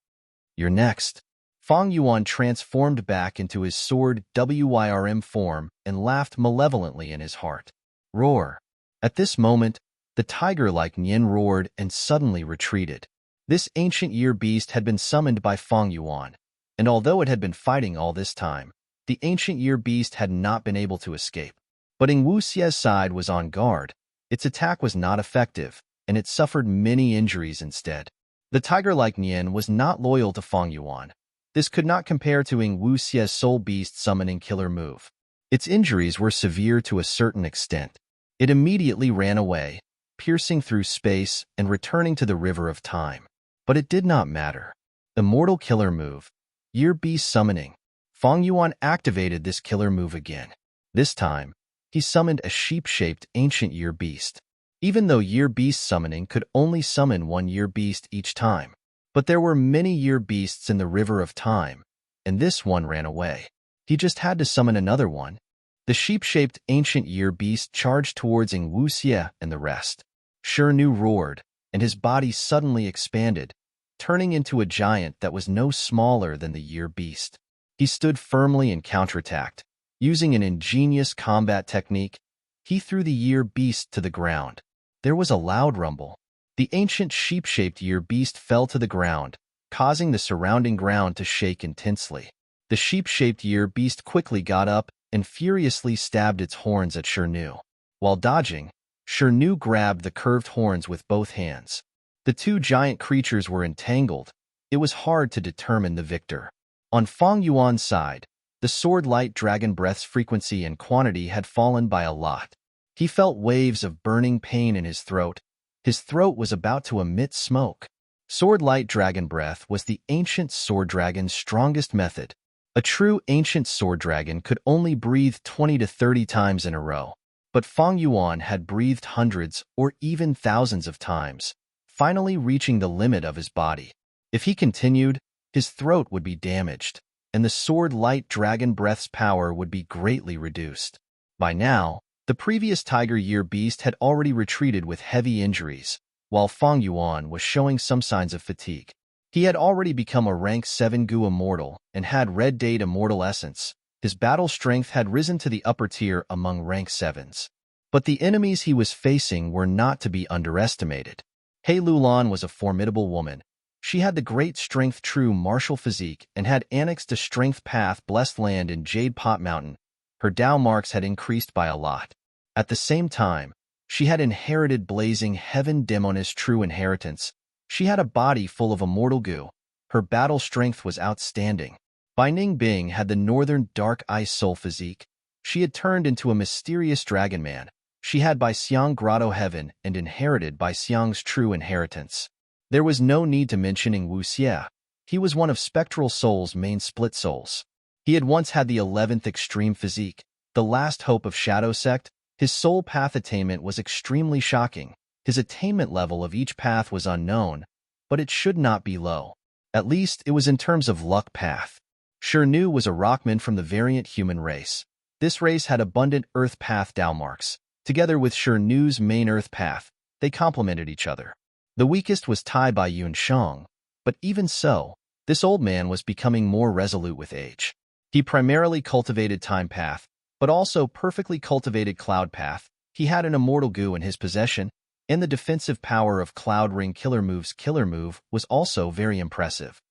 A: You're next. Fang Yuan transformed back into his sword Wyrm form and laughed malevolently in his heart. Roar. At this moment, the tiger-like Nian roared and suddenly retreated. This ancient year beast had been summoned by Fang Yuan, and although it had been fighting all this time, the ancient year beast had not been able to escape. But Ing Wu Xia's side was on guard. Its attack was not effective, and it suffered many injuries instead. The tiger-like Nian was not loyal to Fang Yuan. This could not compare to Ing Wu Xia's soul beast summoning killer move. Its injuries were severe to a certain extent. It immediately ran away, piercing through space and returning to the river of time. But it did not matter. Immortal killer move, Year Beast summoning. Fang Yuan activated this killer move again. This time, he summoned a sheep-shaped ancient year beast. Even though year beast summoning could only summon 1 year beast each time. But there were many year beasts in the river of time, and this one ran away. He just had to summon another one. The sheep-shaped ancient year beast charged towards Ing Wu Xia and the rest. Shi Nu roared, and his body suddenly expanded, turning into a giant that was no smaller than the year beast. He stood firmly and counterattacked. Using an ingenious combat technique, he threw the year beast to the ground. There was a loud rumble. The ancient sheep-shaped year beast fell to the ground, causing the surrounding ground to shake intensely. The sheep-shaped year beast quickly got up and furiously stabbed its horns at Shi Nu. While dodging, Shi Nu grabbed the curved horns with both hands. The 2 giant creatures were entangled. It was hard to determine the victor. On Fang Yuan's side, the sword-light dragon breath's frequency and quantity had fallen by a lot. He felt waves of burning pain in his throat. His throat was about to emit smoke. Sword-light dragon breath was the ancient sword dragon's strongest method. A true ancient sword dragon could only breathe 20 to 30 times in a row. But Fang Yuan had breathed hundreds or even thousands of times, finally reaching the limit of his body. If he continued, his throat would be damaged, and the sword-light dragon breath's power would be greatly reduced. By now, the previous tiger year beast had already retreated with heavy injuries, while Fang Yuan was showing some signs of fatigue. He had already become a rank 7 Gu Immortal and had Red Date Immortal Essence. His battle strength had risen to the upper tier among rank 7s. But the enemies he was facing were not to be underestimated. He Lulan was a formidable woman. She had the great strength true martial physique and had annexed a strength path blessed land in Jade Pot Mountain. Her Dao marks had increased by a lot. At the same time, she had inherited blazing heaven demoness true inheritance. She had a body full of immortal goo. Her battle strength was outstanding. Bai Ningbing had the northern dark ice soul physique. She had turned into a mysterious dragon man. She had Bai Xiang Grotto Heaven and inherited Bai Xiang's true inheritance. There was no need to mention Ing Wu Xia. He was one of Spectral Soul's main split souls. He had once had the 11th extreme physique, the last hope of Shadow Sect. His soul path attainment was extremely shocking. His attainment level of each path was unknown, but it should not be low. At least, it was in terms of luck path. Shirnu was a rockman from the variant human race. This race had abundant Earth path Dao marks. Together with Shirnu's main Earth path, they complemented each other. The weakest was Tai Bai Yun Shang, but even so, this old man was becoming more resolute with age. He primarily cultivated Time Path, but also perfectly cultivated Cloud Path. He had an immortal goo in his possession, and the defensive power of Cloud Ring Killer Move was also very impressive.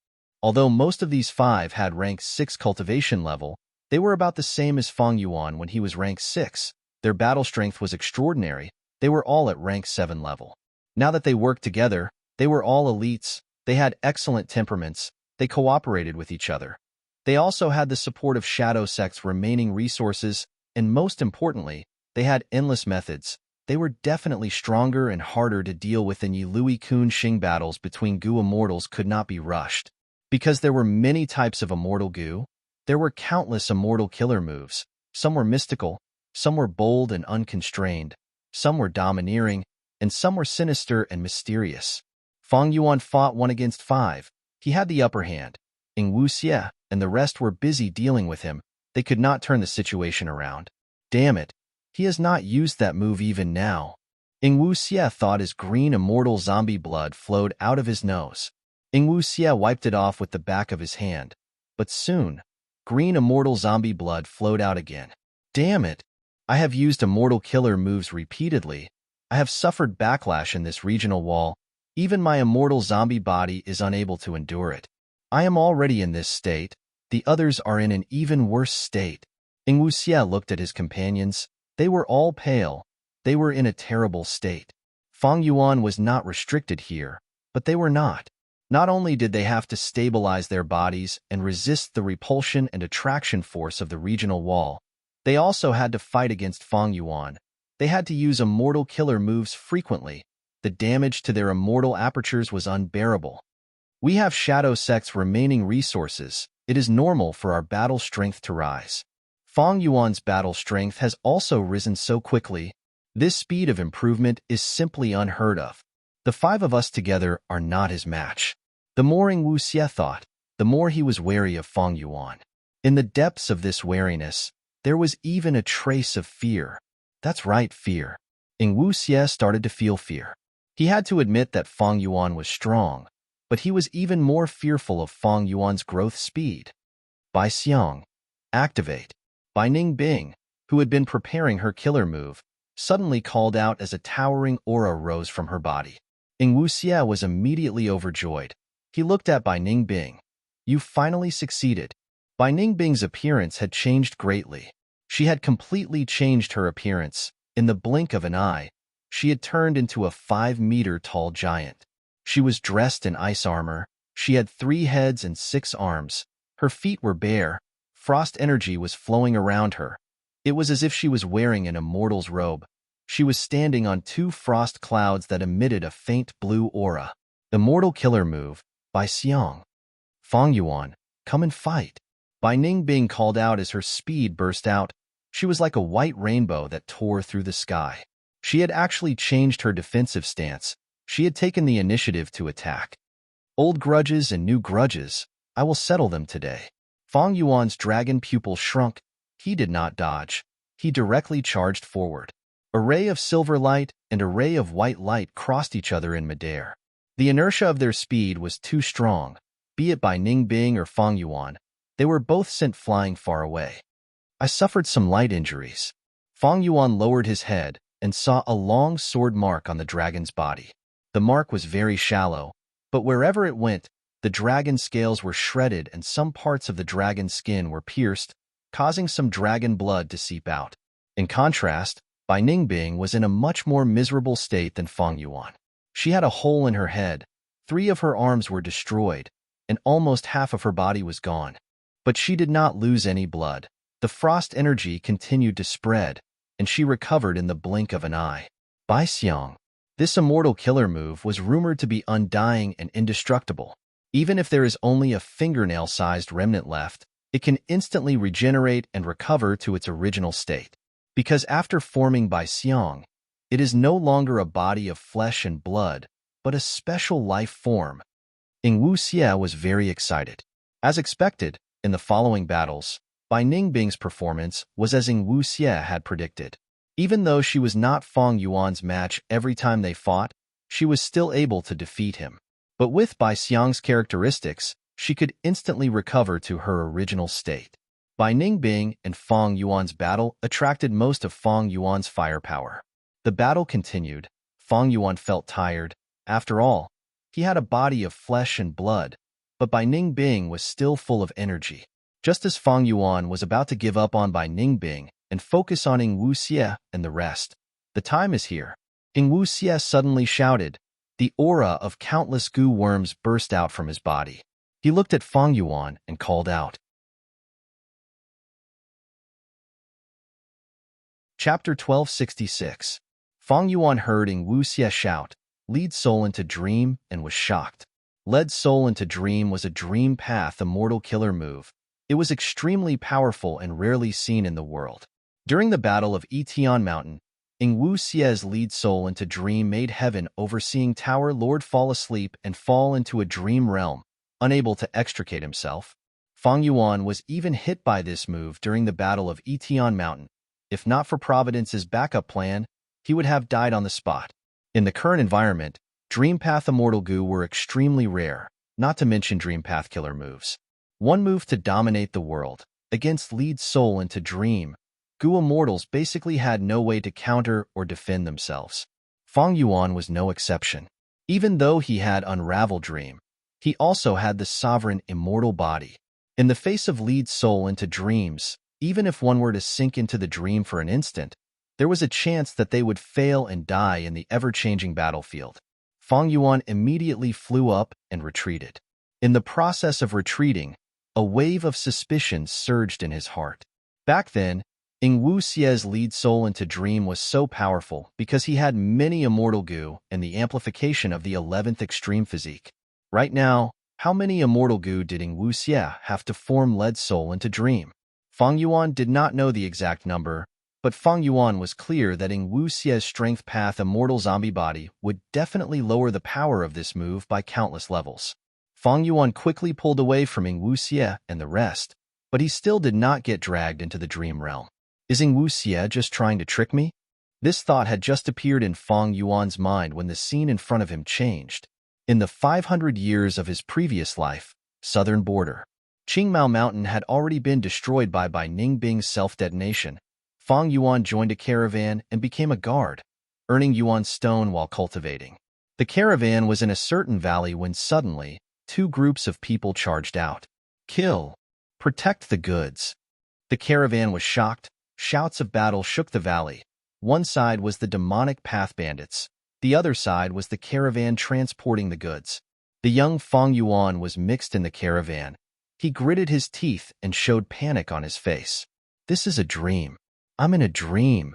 A: Although most of these 5 had rank 6 cultivation level, they were about the same as Fang Yuan when he was rank 6. Their battle strength was extraordinary. They were all at rank 7 level. Now that they worked together, they were all elites. They had excellent temperaments. They cooperated with each other. They also had the support of Shadow Sect's remaining resources, and most importantly, they had endless methods. They were definitely stronger and harder to deal with than Yilui Kun Xing. Battles between Gu Immortals could not be rushed. Because there were many types of immortal Gu, there were countless immortal killer moves. Some were mystical, some were bold and unconstrained, some were domineering, and some were sinister and mysterious. Fang Yuan fought 1 against 5. He had the upper hand. Ing Wuxie and the rest were busy dealing with him. They could not turn the situation around. Damn it, he has not used that move even now. Ing Wuxie thought his green immortal zombie blood flowed out of his nose. Ing Wuxie wiped it off with the back of his hand. But soon, green immortal zombie blood flowed out again. Damn it, I have used immortal killer moves repeatedly. I have suffered backlash in this regional wall. Even my immortal zombie body is unable to endure it. I am already in this state. The others are in an even worse state. Ing Wuxie looked at his companions. They were all pale. They were in a terrible state. Fang Yuan was not restricted here, but they were not. Not only did they have to stabilize their bodies and resist the repulsion and attraction force of the regional wall, they also had to fight against Fang Yuan. They had to use immortal killer moves frequently. The damage to their immortal apertures was unbearable. We have Shadow Sect's remaining resources. It is normal for our battle strength to rise. Fang Yuan's battle strength has also risen so quickly. This speed of improvement is simply unheard of. The 5 of us together are not his match. The more Ing Wuxie thought, the more he was wary of Fang Yuan. In the depths of this wariness, there was even a trace of fear. That's right, fear. Ing Wuxie started to feel fear. He had to admit that Fang Yuan was strong, but he was even more fearful of Fang Yuan's growth speed. Bai Xiang, activate. Bai Ningbing, who had been preparing her killer move, suddenly called out as a towering aura rose from her body. Ing Wuxie was immediately overjoyed. He looked at Bai Ningbing. You finally succeeded. Bai Ningbing's appearance had changed greatly. She had completely changed her appearance. In the blink of an eye, she had turned into a 5-meter-tall giant. She was dressed in ice armor. She had 3 heads and 6 arms. Her feet were bare. Frost energy was flowing around her. It was as if she was wearing an immortal's robe. She was standing on 2 frost clouds that emitted a faint blue aura. Immortal killer move, Bai Xiang. Fang Yuan, come and fight. Bai Ningbing called out as her speed burst out. She was like a white rainbow that tore through the sky. She had actually changed her defensive stance. She had taken the initiative to attack. Old grudges and new grudges, I will settle them today. Fang Yuan's dragon pupil shrunk. He did not dodge. He directly charged forward. A ray of silver light and a ray of white light crossed each other in midair. The inertia of their speed was too strong. Be it by Ningbing or Fang Yuan, they were both sent flying far away. I suffered some light injuries. Fang Yuan lowered his head and saw a long sword mark on the dragon's body. The mark was very shallow, but wherever it went, the dragon scales were shredded and some parts of the dragon's skin were pierced, causing some dragon blood to seep out. In contrast, Bai Ningbing was in a much more miserable state than Fang Yuan. She had a hole in her head, 3 of her arms were destroyed, and almost half of her body was gone. But she did not lose any blood. The frost energy continued to spread, and she recovered in the blink of an eye. Bai Xiang. This immortal killer move was rumored to be undying and indestructible. Even if there is only a fingernail-sized remnant left, it can instantly regenerate and recover to its original state. Because after forming by Xiang, it is no longer a body of flesh and blood, but a special life form. Ing Wuxie was very excited. As expected, in the following battles, Bai Ningbing's performance was as Ing Wuxie had predicted. Even though she was not Fang Yuan's match every time they fought, she was still able to defeat him. But with Bai Xiang's characteristics, she could instantly recover to her original state. Bai Ningbing and Fang Yuan's battle attracted most of Fang Yuan's firepower. The battle continued. Fang Yuan felt tired. After all, he had a body of flesh and blood, but Bai Ningbing was still full of energy. Just as Fang Yuan was about to give up on Bai Ningbing and focus on Ing Wuxie and the rest, the time is here. Ing Wuxie suddenly shouted. The aura of countless goo worms burst out from his body. He looked at Fang Yuan and called out. Chapter 1266. Fang Yuan heard Ing Wuxie shout, "Lead soul into dream," and was shocked. Lead soul into dream was a dream path immortal killer move. It was extremely powerful and rarely seen in the world. During the Battle of Etian Mountain, Ing Wuxie's lead soul into dream made heaven overseeing Tower Lord fall asleep and fall into a dream realm, unable to extricate himself. Fang Yuan was even hit by this move during the Battle of Etian Mountain. If not for Providence's backup plan, he would have died on the spot. In the current environment, Dream Path Immortal Goo were extremely rare, not to mention Dream Path killer moves. One move to dominate the world, against lead soul into dream, Goo Immortals basically had no way to counter or defend themselves. Fang Yuan was no exception. Even though he had Unravel Dream, he also had the sovereign immortal body. In the face of lead soul into dreams, even if one were to sink into the dream for an instant, there was a chance that they would fail and die in the ever-changing battlefield. Fang Yuan immediately flew up and retreated. In the process of retreating, a wave of suspicion surged in his heart. Back then, Ing Wuxie's lead soul into dream was so powerful because he had many immortal goo and the amplification of the 11th extreme physique. Right now, how many immortal goo did Ing Wuxie have to form lead soul into dream? Fang Yuan did not know the exact number, but Fang Yuan was clear that Ing Wuxie's strength path immortal zombie body would definitely lower the power of this move by countless levels. Fang Yuan quickly pulled away from Ing Wuxie and the rest, but he still did not get dragged into the dream realm. Is Ing Wuxie just trying to trick me? This thought had just appeared in Fang Yuan's mind when the scene in front of him changed. In the 500 years of his previous life, southern border, Qingmao Mountain had already been destroyed by Ningbing's self-detonation. Fang Yuan joined a caravan and became a guard, earning Yuan stone while cultivating. The caravan was in a certain valley when suddenly, two groups of people charged out. Kill! Protect the goods! The caravan was shocked. Shouts of battle shook the valley. One side was the demonic path bandits. The other side was the caravan transporting the goods. The young Fang Yuan was mixed in the caravan. He gritted his teeth and showed panic on his face. This is a dream. I'm in a dream.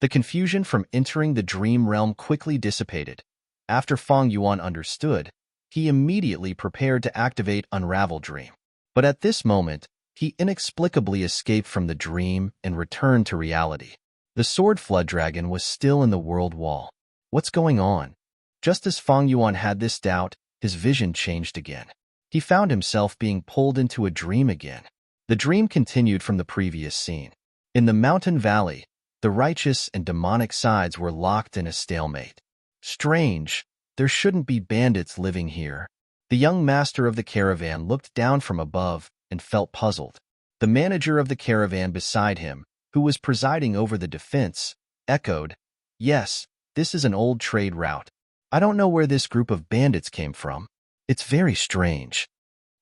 A: The confusion from entering the dream realm quickly dissipated. After Fang Yuan understood, he immediately prepared to activate Unravel Dream. But at this moment, he inexplicably escaped from the dream and returned to reality. The sword flood dragon was still in the world wall. What's going on? Just as Fang Yuan had this doubt, his vision changed again. He found himself being pulled into a dream again. The dream continued from the previous scene. In the mountain valley, the righteous and demonic sides were locked in a stalemate. Strange, there shouldn't be bandits living here. The young master of the caravan looked down from above and felt puzzled. The manager of the caravan beside him, who was presiding over the defense, echoed, "Yes, this is an old trade route. I don't know where this group of bandits came from. It's very strange."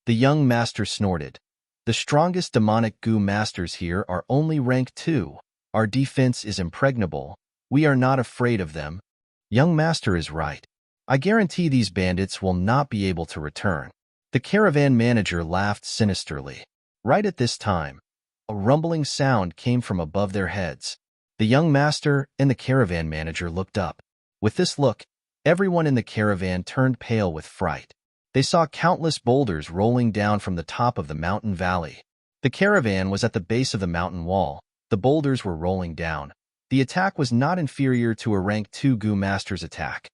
A: The young master snorted. "The strongest demonic goo masters here are only rank 2. Our defense is impregnable. We are not afraid of them." Young master is right. I guarantee these bandits will not be able to return. The caravan manager laughed sinisterly. Right at this time, a rumbling sound came from above their heads. The young master and the caravan manager looked up. With this look, everyone in the caravan turned pale with fright. They saw countless boulders rolling down from the top of the mountain valley. The caravan was at the base of the mountain wall. The boulders were rolling down. The attack was not inferior to a rank 2 Gu Master's attack.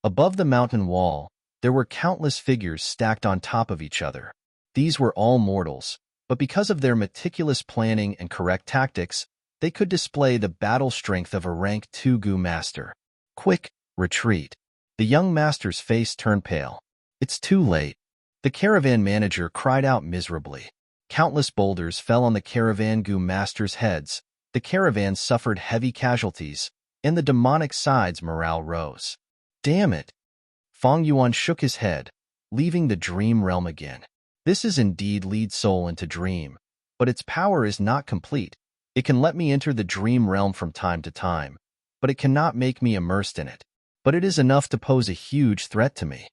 A: Above the mountain wall, there were countless figures stacked on top of each other. These were all mortals, but because of their meticulous planning and correct tactics, they could display the battle strength of a rank 2 Gu Master. Quick, retreat. The young master's face turned pale. It's too late. The caravan manager cried out miserably. Countless boulders fell on the caravan Gu Master's heads. The caravan suffered heavy casualties, and the demonic side's morale rose. Damn it! Fang Yuan shook his head, leaving the dream realm again. This is indeed lead soul into dream, but its power is not complete. It can let me enter the dream realm from time to time, but it cannot make me immersed in it. But it is enough to pose a huge threat to me.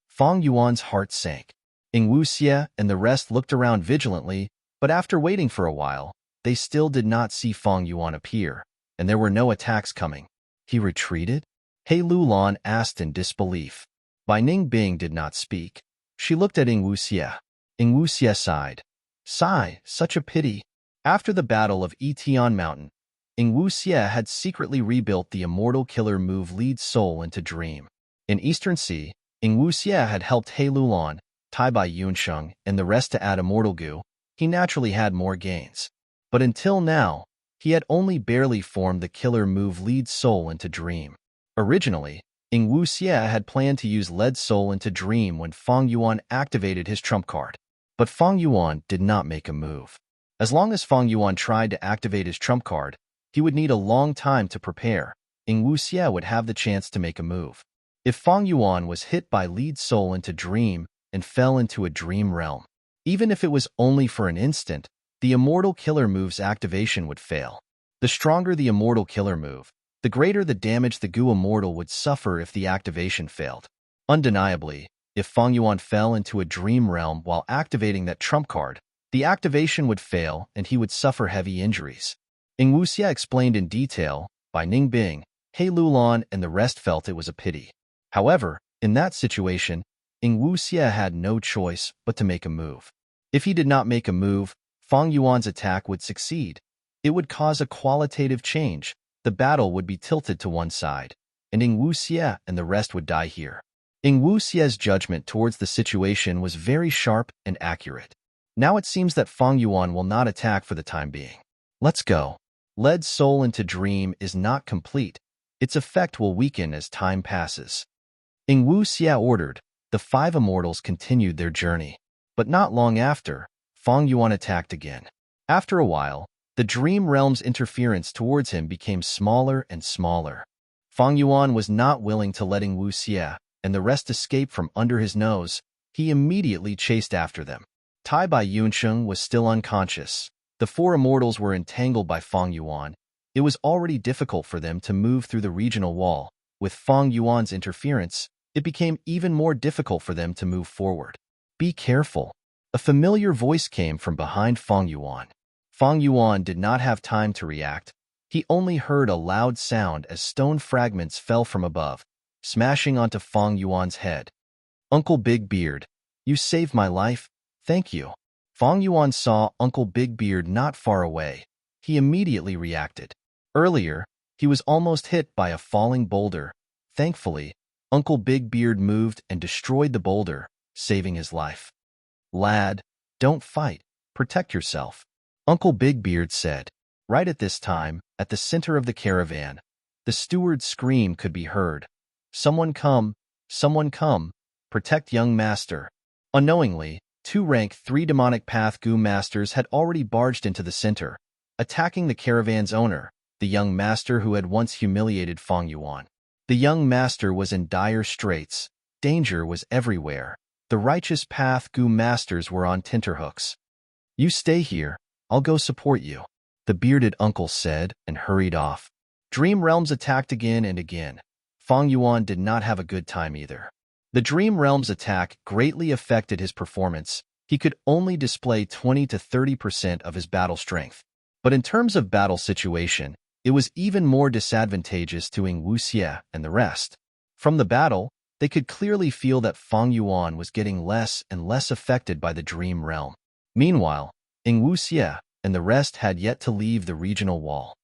A: Fang Yuan's heart sank. Ing Wuxie and the rest looked around vigilantly, but after waiting for a while, they still did not see Fang Yuan appear, and there were no attacks coming. He retreated? He Lulan asked in disbelief. Bai Ningbing did not speak. She looked at Ing Wuxie. Ing Wuxie sighed. Sigh, such a pity. After the battle of Etian Mountain, Ing Wuxie had secretly rebuilt the immortal killer move lead soul into dream. In Eastern Sea, Ing Wuxie had helped He Lulan, Tai Bai Yunsheng, and the rest to add immortal gu. He naturally had more gains. But until now, he had only barely formed the killer move lead soul into dream. Originally, Ing Wuxie had planned to use lead soul into dream when Fang Yuan activated his trump card. But Fang Yuan did not make a move. As long as Fang Yuan tried to activate his trump card, he would need a long time to prepare. Ing Wuxie would have the chance to make a move. If Fang Yuan was hit by lead soul into dream and fell into a dream realm, even if it was only for an instant, the immortal killer move's activation would fail. The stronger the immortal killer move, the greater the damage the Gu Immortal would suffer if the activation failed. Undeniably, if Fang Yuan fell into a dream realm while activating that trump card, the activation would fail and he would suffer heavy injuries. Ing Wuxie explained in detail. Bai Ningbing, He Lulan, and the rest felt it was a pity. However, in that situation, Ing Wuxie had no choice but to make a move. If he did not make a move, Fang Yuan's attack would succeed. It would cause a qualitative change. The battle would be tilted to one side, and Ing Wuxie and the rest would die here. Ing Wuxie's judgment towards the situation was very sharp and accurate. Now it seems that Fang Yuan will not attack for the time being. Let's go. Lead soul into dream is not complete. Its effect will weaken as time passes. Ing Wuxie ordered. The 5 immortals continued their journey. But not long after, Fang Yuan attacked again. After a while, the dream realm's interference towards him became smaller and smaller. Fang Yuan was not willing to let Ing Wuxie and the rest escape from under his nose. He immediately chased after them. Tai Bai Yunsheng was still unconscious. The 4 immortals were entangled by Fang Yuan. It was already difficult for them to move through the regional wall. With Fang Yuan's interference, it became even more difficult for them to move forward. Be careful. A familiar voice came from behind Fang Yuan. Fang Yuan did not have time to react. He only heard a loud sound as stone fragments fell from above, smashing onto Fang Yuan's head. Uncle Big Beard, you saved my life. Thank you. Fang Yuan saw Uncle Big Beard not far away. He immediately reacted. Earlier, he was almost hit by a falling boulder. Thankfully, Uncle Big Beard moved and destroyed the boulder, saving his life. Lad, don't fight. Protect yourself, Uncle Big Beard said. Right at this time, at the center of the caravan, the steward's scream could be heard. Someone come, protect young master. Unknowingly, 2 rank 3 demonic path Gu masters had already barged into the center, attacking the caravan's owner, the young master who had once humiliated Fang Yuan. The young master was in dire straits. Danger was everywhere. The righteous path Gu masters were on tenterhooks. You stay here, I'll go support you, the bearded uncle said and hurried off. Dream realms attacked again and again. Fang Yuan did not have a good time either. The Dream Realm's attack greatly affected his performance. He could only display 20 to 30% of his battle strength. But in terms of battle situation, it was even more disadvantageous to Ing Wuxie and the rest. From the battle, They could clearly feel that Fang Yuan was getting less and less affected by the dream realm. Meanwhile, Ing Wuxie and the rest had yet to leave the regional wall.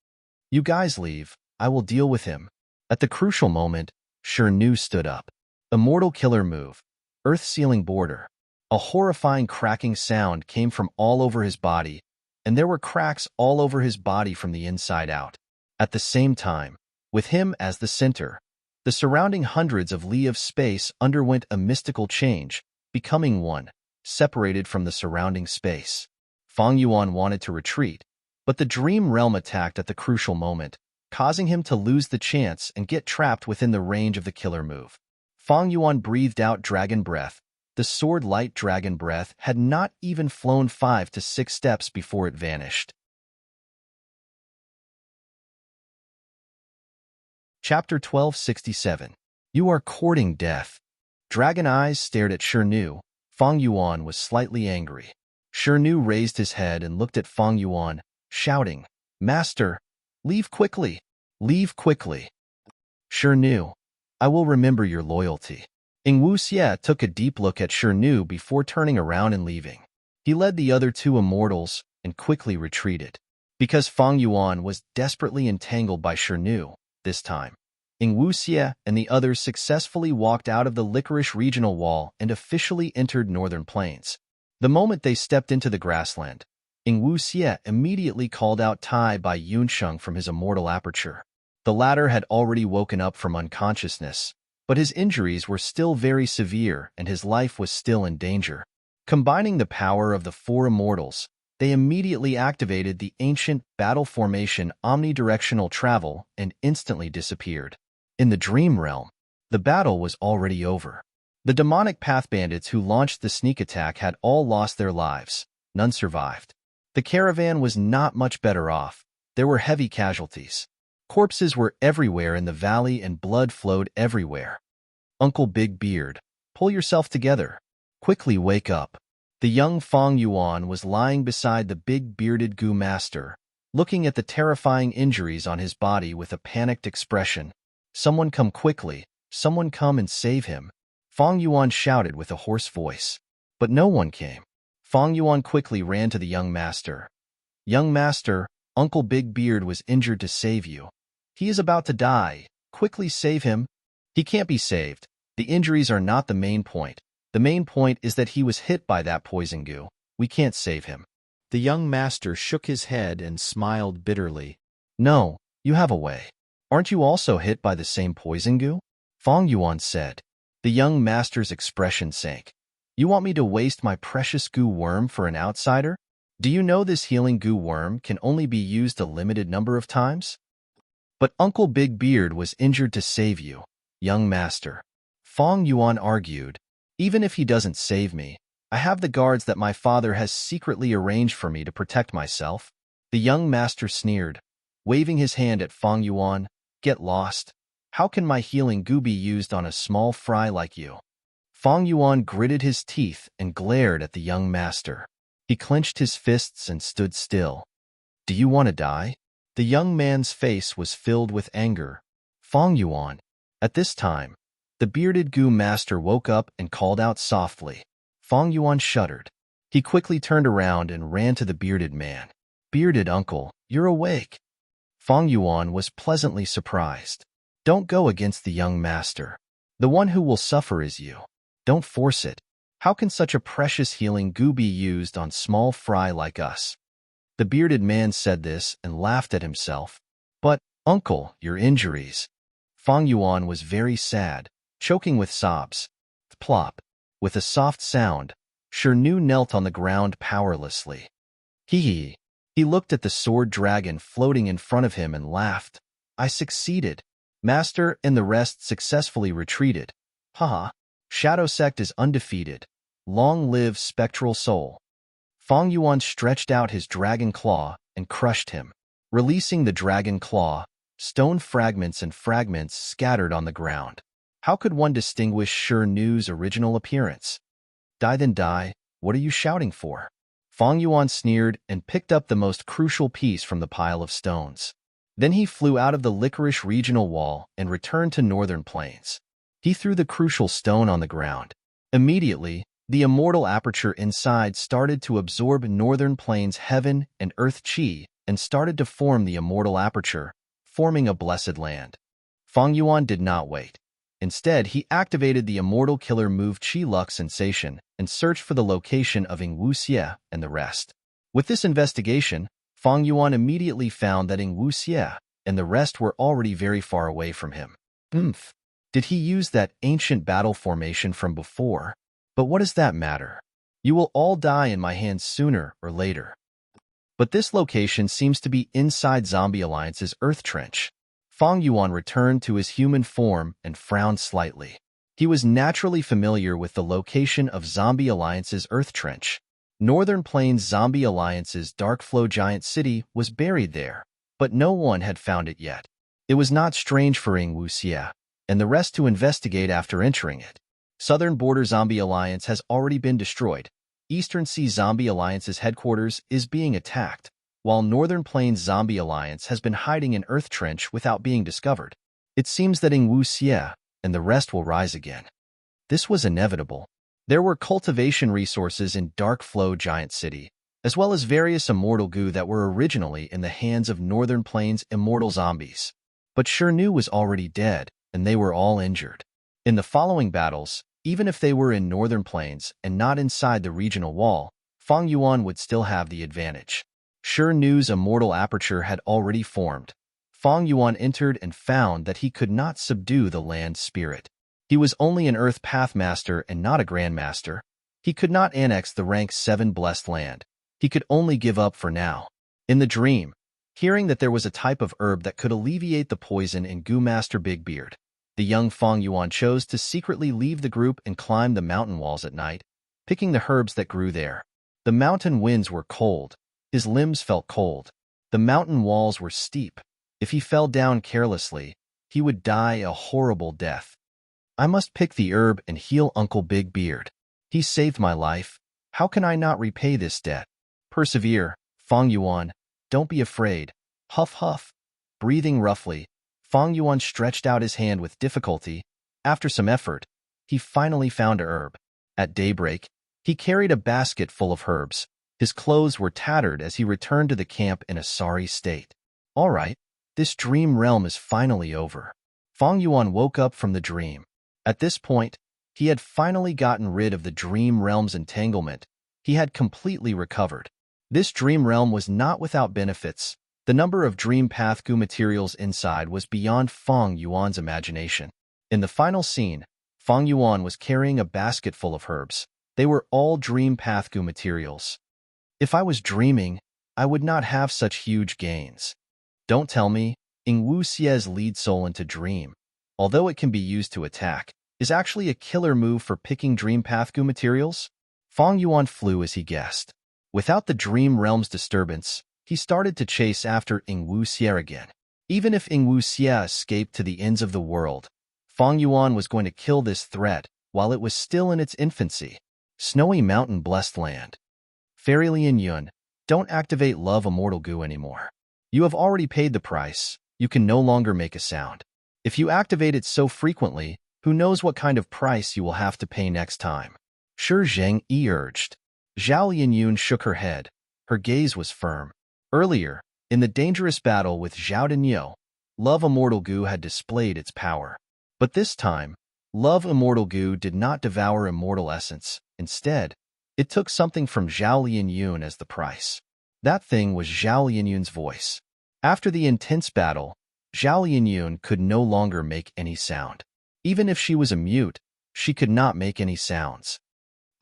A: You guys leave, I will deal with him. At the crucial moment, Nu stood up. Immortal killer move. Earth-sealing border. A horrifying cracking sound came from all over his body, and there were cracks all over his body from the inside out. At the same time, with him as the center, the surrounding hundreds of li of space underwent a mystical change, becoming one, separated from the surrounding space. Fang Yuan wanted to retreat, but the dream realm attacked at the crucial moment, causing him to lose the chance and get trapped within the range of the killer move. Fang Yuan breathed out dragon breath. The sword-light dragon breath had not even flown 5 to 6 steps before it vanished. Chapter 1267. You are courting death. Dragon eyes stared at Nu. Fang Yuan was slightly angry. Nu raised his head and looked at Fang Yuan, shouting, Master, leave quickly. Leave quickly. Nu, I will remember your loyalty. Ing Wuxie took a deep look at Nu before turning around and leaving. He led the other 2 immortals and quickly retreated. Because Fang Yuan was desperately entangled by Nu, this time, Ing Wuxie and the others successfully walked out of the Licorice Regional Wall and officially entered Northern Plains. The moment they stepped into the grassland, Ing Wuxie immediately called out Tai by Yunsheng from his immortal aperture. The latter had already woken up from unconsciousness, but his injuries were still very severe and his life was still in danger. Combining the power of the 4 immortals, they immediately activated the ancient battle formation omnidirectional travel and instantly disappeared. In the dream realm, the battle was already over. The demonic path bandits who launched the sneak attack had all lost their lives. None survived. The caravan was not much better off. There were heavy casualties. Corpses were everywhere in the valley and blood flowed everywhere. Uncle Big Beard, pull yourself together. Quickly wake up. The young Fang Yuan was lying beside the big bearded Gu master, looking at the terrifying injuries on his body with a panicked expression. Someone come quickly, someone come and save him. Fang Yuan shouted with a hoarse voice. But no one came. Fang Yuan quickly ran to the young master. Young master, Uncle Big Beard was injured to save you. He is about to die. Quickly save him. He can't be saved. The injuries are not the main point. The main point is that he was hit by that poison goo. We can't save him. The young master shook his head and smiled bitterly. No, you have a way. Aren't you also hit by the same poison goo? Fang Yuan said. The young master's expression sank. You want me to waste my precious goo worm for an outsider? Do you know this healing goo worm can only be used a limited number of times? But Uncle Big Beard was injured to save you, young master. Fang Yuan argued. Even if he doesn't save me, I have the guards that my father has secretly arranged for me to protect myself. The young master sneered, waving his hand at Fang Yuan. Get lost. How can my healing goo be used on a small fry like you? Fang Yuan gritted his teeth and glared at the young master. He clenched his fists and stood still. Do you want to die? The young man's face was filled with anger. Fang Yuan. At this time, the bearded goo master woke up and called out softly. Fang Yuan shuddered. He quickly turned around and ran to the bearded man. Bearded uncle, you're awake. Fang Yuan was pleasantly surprised. Don't go against the young master. The one who will suffer is you. Don't force it. How can such a precious healing goo be used on small fry like us? The bearded man said this and laughed at himself. But, uncle, your injuries. Fang Yuan was very sad, choking with sobs. Plop. With a soft sound, Nu knelt on the ground powerlessly. Hee. He looked at the sword dragon floating in front of him and laughed. I succeeded. Master and the rest successfully retreated. Haha. Shadow Sect is undefeated. Long live Spectral Soul. Fang Yuan stretched out his dragon claw and crushed him. Releasing the dragon claw, stone fragments and fragments scattered on the ground. How could one distinguish Nu's original appearance? Die then die, what are you shouting for? Fang Yuan sneered and picked up the most crucial piece from the pile of stones. Then he flew out of the Licorice Regional Wall and returned to Northern Plains. He threw the crucial stone on the ground. Immediately, the immortal aperture inside started to absorb Northern Plains heaven and earth chi and started to form the immortal aperture, forming a blessed land. Feng Yuan did not wait. Instead, he activated the immortal killer move Chi Luck Sensation and searched for the location of Ing Wuxie and the rest. With this investigation, Feng Yuan immediately found that Ing Wuxie and the rest were already very far away from him. Did he use that ancient battle formation from before? But what does that matter? You will all die in my hands sooner or later. But this location seems to be inside Zombie Alliance's Earth Trench. Feng Yuan returned to his human form and frowned slightly. He was naturally familiar with the location of Zombie Alliance's Earth Trench. Northern Plains Zombie Alliance's Dark Flow Giant City was buried there, but no one had found it yet. It was not strange for Ing Wuxie and the rest to investigate after entering it. Southern Border Zombie Alliance has already been destroyed. Eastern Sea Zombie Alliance's headquarters is being attacked, while Northern Plains Zombie Alliance has been hiding in Earth Trench without being discovered. It seems that Ing Wuxie and the rest will rise again. This was inevitable. There were cultivation resources in Dark Flow Giant City, as well as various immortal goo that were originally in the hands of Northern Plains immortal zombies. But Shirnu was already dead, and they were all injured. In the following battles, even if they were in Northern Plains and not inside the regional wall, Feng Yuan would still have the advantage. Shirnu's immortal aperture had already formed. Feng Yuan entered and found that he could not subdue the land spirit. He was only an Earth Pathmaster and not a Grandmaster. He could not annex the rank 7 blessed land. He could only give up for now. In the dream, hearing that there was a type of herb that could alleviate the poison in Goo Master Big Beard, the young Feng Yuan chose to secretly leave the group and climb the mountain walls at night, picking the herbs that grew there. The mountain winds were cold. His limbs felt cold. The mountain walls were steep. If he fell down carelessly, he would die a horrible death. I must pick the herb and heal Uncle Big Beard. He saved my life. How can I not repay this debt? Persevere, Feng Yuan. Don't be afraid. Huff huff. Breathing roughly, Feng Yuan stretched out his hand with difficulty. After some effort, he finally found a herb. At daybreak, he carried a basket full of herbs. His clothes were tattered as he returned to the camp in a sorry state. All right, this dream realm is finally over. Feng Yuan woke up from the dream. At this point, he had finally gotten rid of the dream realm's entanglement. He had completely recovered. This dream realm was not without benefits. The number of dream path goo materials inside was beyond Feng Yuan's imagination. In the final scene, Feng Yuan was carrying a basket full of herbs. They were all dream path goo materials. If I was dreaming, I would not have such huge gains. Don't tell me, Ing Wuxie's lead soul into dream, although it can be used to attack, is actually a killer move for picking dream path goo materials? Feng Yuan flew as he guessed. Without the dream realm's disturbance, he started to chase after Ing Wuxie again. Even if Ing Wuxie escaped to the ends of the world, Feng Yuan was going to kill this threat while it was still in its infancy. Snowy Mountain Blessed Land. Fairy Lian Yun, don't activate Love Immortal Goo anymore. You have already paid the price. You can no longer make a sound. If you activate it so frequently, who knows what kind of price you will have to pay next time. Shi Zhengyi urged. Zhao Lianyun shook her head. Her gaze was firm. Earlier, in the dangerous battle with Zhao Denyo, Love Immortal Goo had displayed its power. But this time, Love Immortal Goo did not devour immortal essence. Instead, it took something from Zhao Lianyun as the price. That thing was Zhao Lianyun's voice. After the intense battle, Zhao Lianyun could no longer make any sound. Even if she was a mute, she could not make any sounds.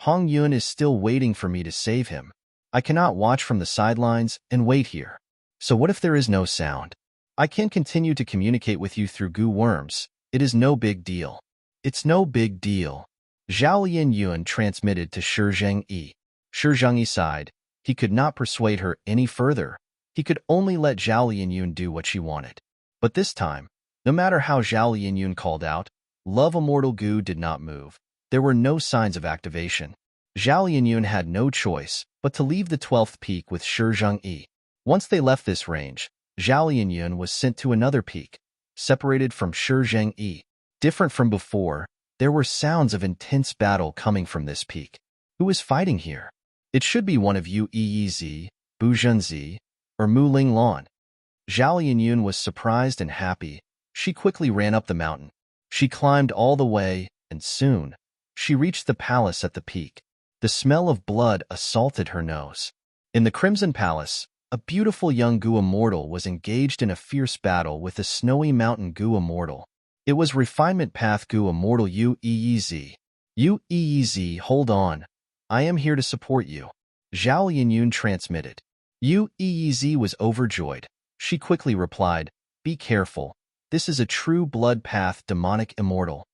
A: Hong Yun is still waiting for me to save him. I cannot watch from the sidelines and wait here. So what if there is no sound? I can continue to communicate with you through goo worms. It is no big deal. It's no big deal. Zhao Lianyun transmitted to Shi Zhengyi. Shi Zhengyi sighed. He could not persuade her any further. He could only let Zhao Lianyun do what she wanted. But this time, no matter how Zhao Lianyun called out, Love Immortal Goo did not move. There were no signs of activation. Zhao Lianyun had no choice but to leave the 12th peak with Shi Zhengyi. Once they left this range, Zhao Lianyun was sent to another peak, separated from Shi Zhengyi. Different from before, there were sounds of intense battle coming from this peak. Who is fighting here? It should be one of you Eez, Bu Junzi, or Mu Ling Lan. Zhao Linyun was surprised and happy. She quickly ran up the mountain. She climbed all the way, and soon, she reached the palace at the peak. The smell of blood assaulted her nose. In the Crimson Palace, a beautiful young Gu immortal was engaged in a fierce battle with a snowy mountain Gu immortal. It was Refinement Path Gu immortal Yu Eez. Yu Eez, hold on. I am here to support you. Zhao Linyun transmitted. Yu Eez was overjoyed. She quickly replied, be careful. This is a true blood path demonic immortal.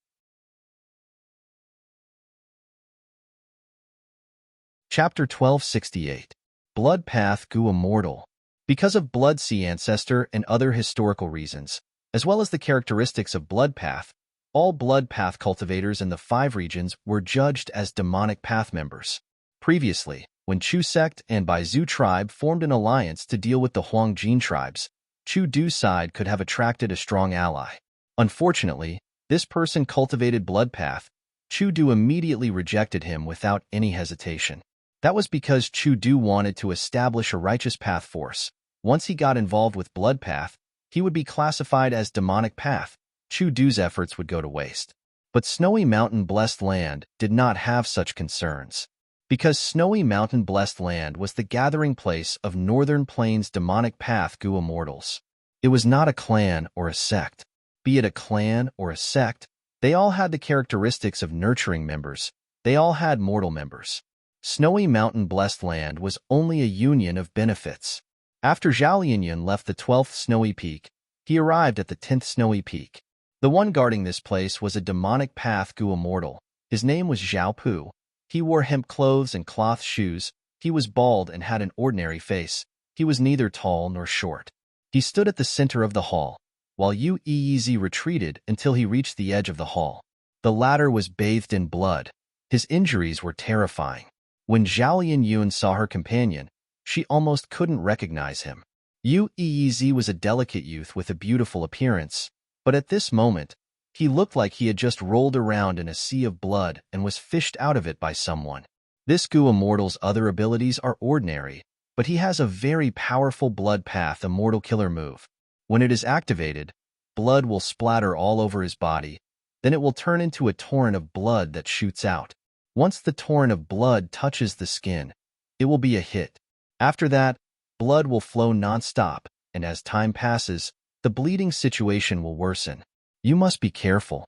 A: Chapter 1268. Blood Path Gu Immortal. Because of Blood Sea Ancestor and other historical reasons, as well as the characteristics of Blood Path, all Blood Path cultivators in the 5 regions were judged as demonic path members. Previously, when Chu sect and Baizu tribe formed an alliance to deal with the Huang Jin tribes, Chu Du's side could have attracted a strong ally. Unfortunately, this person cultivated Blood Path. Chu Du immediately rejected him without any hesitation. That was because Chu Du wanted to establish a righteous path force. Once he got involved with Blood Path, he would be classified as demonic path. Chu Du's efforts would go to waste. But Snowy Mountain Blessed Land did not have such concerns. Because Snowy Mountain Blessed Land was the gathering place of Northern Plains demonic path Gu immortals. It was not a clan or a sect. Be it a clan or a sect, they all had the characteristics of nurturing members. They all had mortal members. Snowy Mountain Blessed Land was only a union of benefits. After Zhao Linyun left the 12th Snowy Peak, he arrived at the 10th Snowy Peak. The one guarding this place was a demonic path Gu immortal. His name was Zhao Pu. He wore hemp clothes and cloth shoes. He was bald and had an ordinary face. He was neither tall nor short. He stood at the center of the hall, while Yu Eez retreated until he reached the edge of the hall. The latter was bathed in blood. His injuries were terrifying. When Zhao Linyun saw her companion, she almost couldn't recognize him. Yu Eez was a delicate youth with a beautiful appearance, but at this moment, he looked like he had just rolled around in a sea of blood and was fished out of it by someone. This Gu immortal's other abilities are ordinary, but he has a very powerful blood path immortal killer move. When it is activated, blood will splatter all over his body, then it will turn into a torrent of blood that shoots out. Once the torrent of blood touches the skin, it will be a hit. After that, blood will flow non-stop, and as time passes, the bleeding situation will worsen. You must be careful.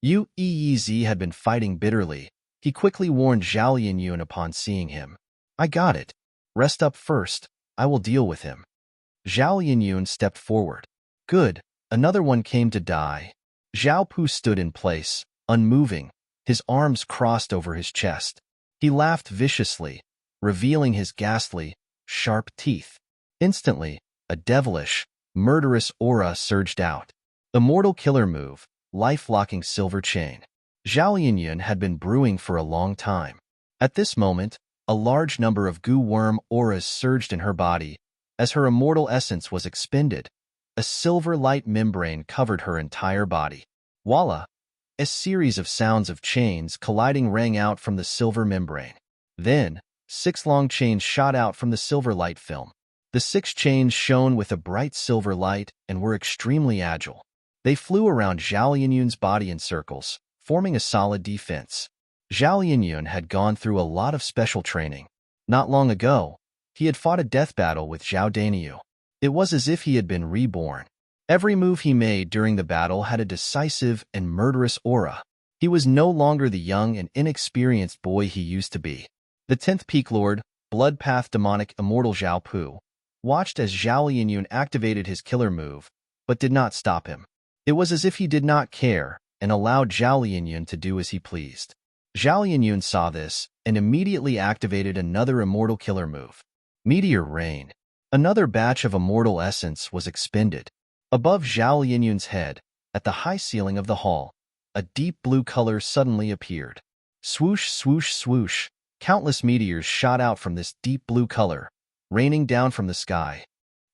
A: Yu Eez had been fighting bitterly. He quickly warned Zhao Linyun upon seeing him. I got it. Rest up first. I will deal with him. Zhao Linyun stepped forward. Good. Another one came to die. Zhao Pu stood in place, unmoving, his arms crossed over his chest. He laughed viciously, revealing his ghastly, sharp teeth. Instantly, a devilish, murderous aura surged out. Immortal killer move, life-locking silver chain. Zhao Linyun had been brewing for a long time. At this moment, a large number of Gu worm auras surged in her body. As her immortal essence was expended, a silver light membrane covered her entire body. Voila! A series of sounds of chains colliding rang out from the silver membrane. Then, 6 long chains shot out from the silver light film. The 6 chains shone with a bright silver light and were extremely agile. They flew around Zhao Linyun's body in circles, forming a solid defense. Zhao Linyun had gone through a lot of special training. Not long ago, he had fought a death battle with Zhao Daniu. It was as if he had been reborn. Every move he made during the battle had a decisive and murderous aura. He was no longer the young and inexperienced boy he used to be. The 10th Peak Lord, Blood Path Demonic Immortal Zhao Pu, watched as Zhao Linyun activated his killer move, but did not stop him. It was as if he did not care and allowed Zhao Linyun to do as he pleased. Zhao Linyun saw this and immediately activated another immortal killer move. Meteor Rain. Another batch of immortal essence was expended. Above Zhao Linyun's head, at the high ceiling of the hall, a deep blue color suddenly appeared. Swoosh, swoosh, swoosh. Countless meteors shot out from this deep blue color, raining down from the sky.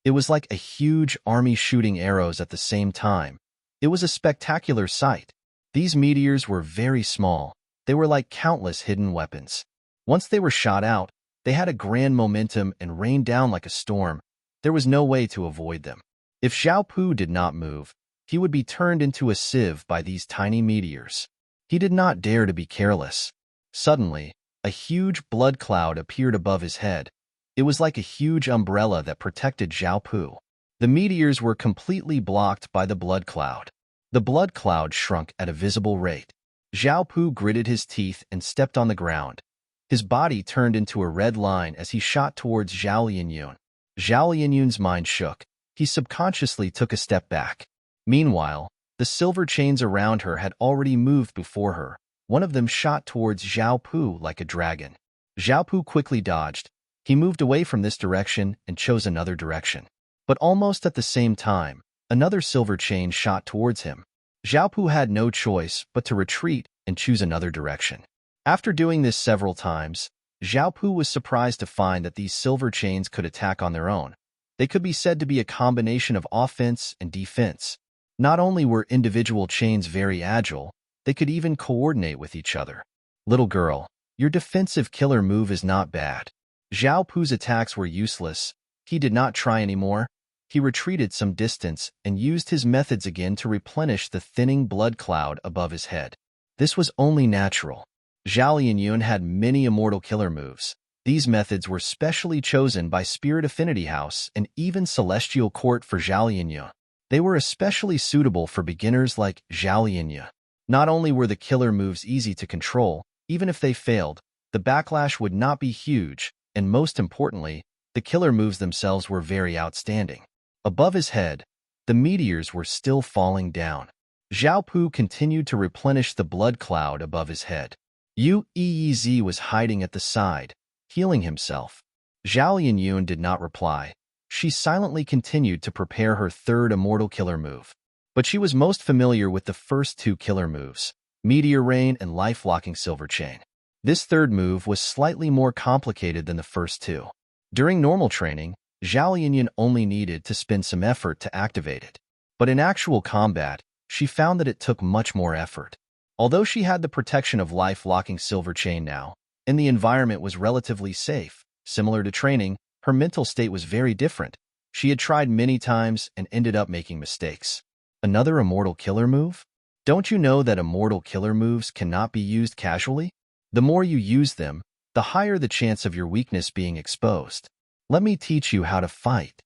A: It was like a huge army shooting arrows at the same time. It was a spectacular sight. These meteors were very small. They were like countless hidden weapons. Once they were shot out, they had a grand momentum and rained down like a storm. There was no way to avoid them. If Xiao Pu did not move, he would be turned into a sieve by these tiny meteors. He did not dare to be careless. Suddenly, a huge blood cloud appeared above his head. It was like a huge umbrella that protected Xiao Pu. The meteors were completely blocked by the blood cloud. The blood cloud shrunk at a visible rate. Xiao Pu gritted his teeth and stepped on the ground. His body turned into a red line as he shot towards Zhao Lianyun. Zhao Lianyun's mind shook. He subconsciously took a step back. Meanwhile, the silver chains around her had already moved before her. One of them shot towards Xiao Pu like a dragon. Xiao Pu quickly dodged. He moved away from this direction and chose another direction. But almost at the same time, another silver chain shot towards him. Xiao Pu had no choice but to retreat and choose another direction. After doing this several times, Xiao Pu was surprised to find that these silver chains could attack on their own. They could be said to be a combination of offense and defense. Not only were individual chains very agile, they could even coordinate with each other. Little girl, your defensive killer move is not bad. Xiao Pu's attacks were useless. He did not try anymore. He retreated some distance and used his methods again to replenish the thinning blood cloud above his head. This was only natural. Zhao Lianyun had many immortal killer moves. These methods were specially chosen by Spirit Affinity House and even Celestial Court for Zhao Lianyun. They were especially suitable for beginners like Zhao Lianyun. Not only were the killer moves easy to control, even if they failed, the backlash would not be huge, and most importantly, the killer moves themselves were very outstanding. Above his head, the meteors were still falling down. Xiao Pu continued to replenish the blood cloud above his head. Yu Eez was hiding at the side, healing himself. Zhao Lianyun did not reply. She silently continued to prepare her third immortal killer move. But she was most familiar with the first two killer moves, Meteor Rain and Life-Locking Silver Chain. This third move was slightly more complicated than the first two. During normal training, Zhao Lianyun only needed to spend some effort to activate it. But in actual combat, she found that it took much more effort. Although she had the protection of Life-Locking Silver Chain now, and the environment was relatively safe, similar to training, her mental state was very different. She had tried many times and ended up making mistakes. Another immortal killer move? Don't you know that immortal killer moves cannot be used casually? The more you use them, the higher the chance of your weakness being exposed. Let me teach you how to fight.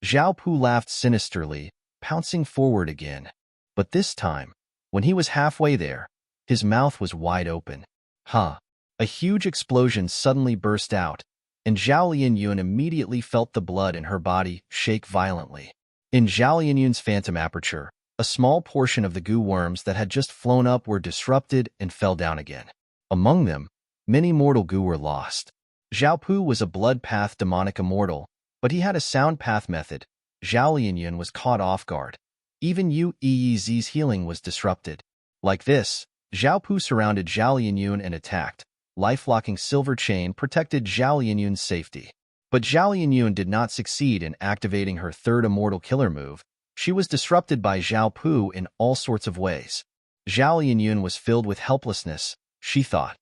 A: Xiao Pu laughed sinisterly, pouncing forward again. But this time, when he was halfway there, his mouth was wide open. Ha! A huge explosion suddenly burst out, and Zhao Lianyun immediately felt the blood in her body shake violently. In Zhao Lianyun's phantom aperture, a small portion of the goo worms that had just flown up were disrupted and fell down again. Among them, many mortal goo were lost. Xiao Pu was a blood path demonic immortal, but he had a sound path method. Zhao Lianyun was caught off guard. Even Yu Eez's healing was disrupted. Like this, Xiao Pu surrounded Zhao Lianyun and attacked. Life-Locking Silver Chain protected Zhao Lianyun's safety. But Zhao Lianyun did not succeed in activating her third immortal killer move. She was disrupted by Xiao Pu in all sorts of ways. Zhao Lianyun was filled with helplessness. She thought,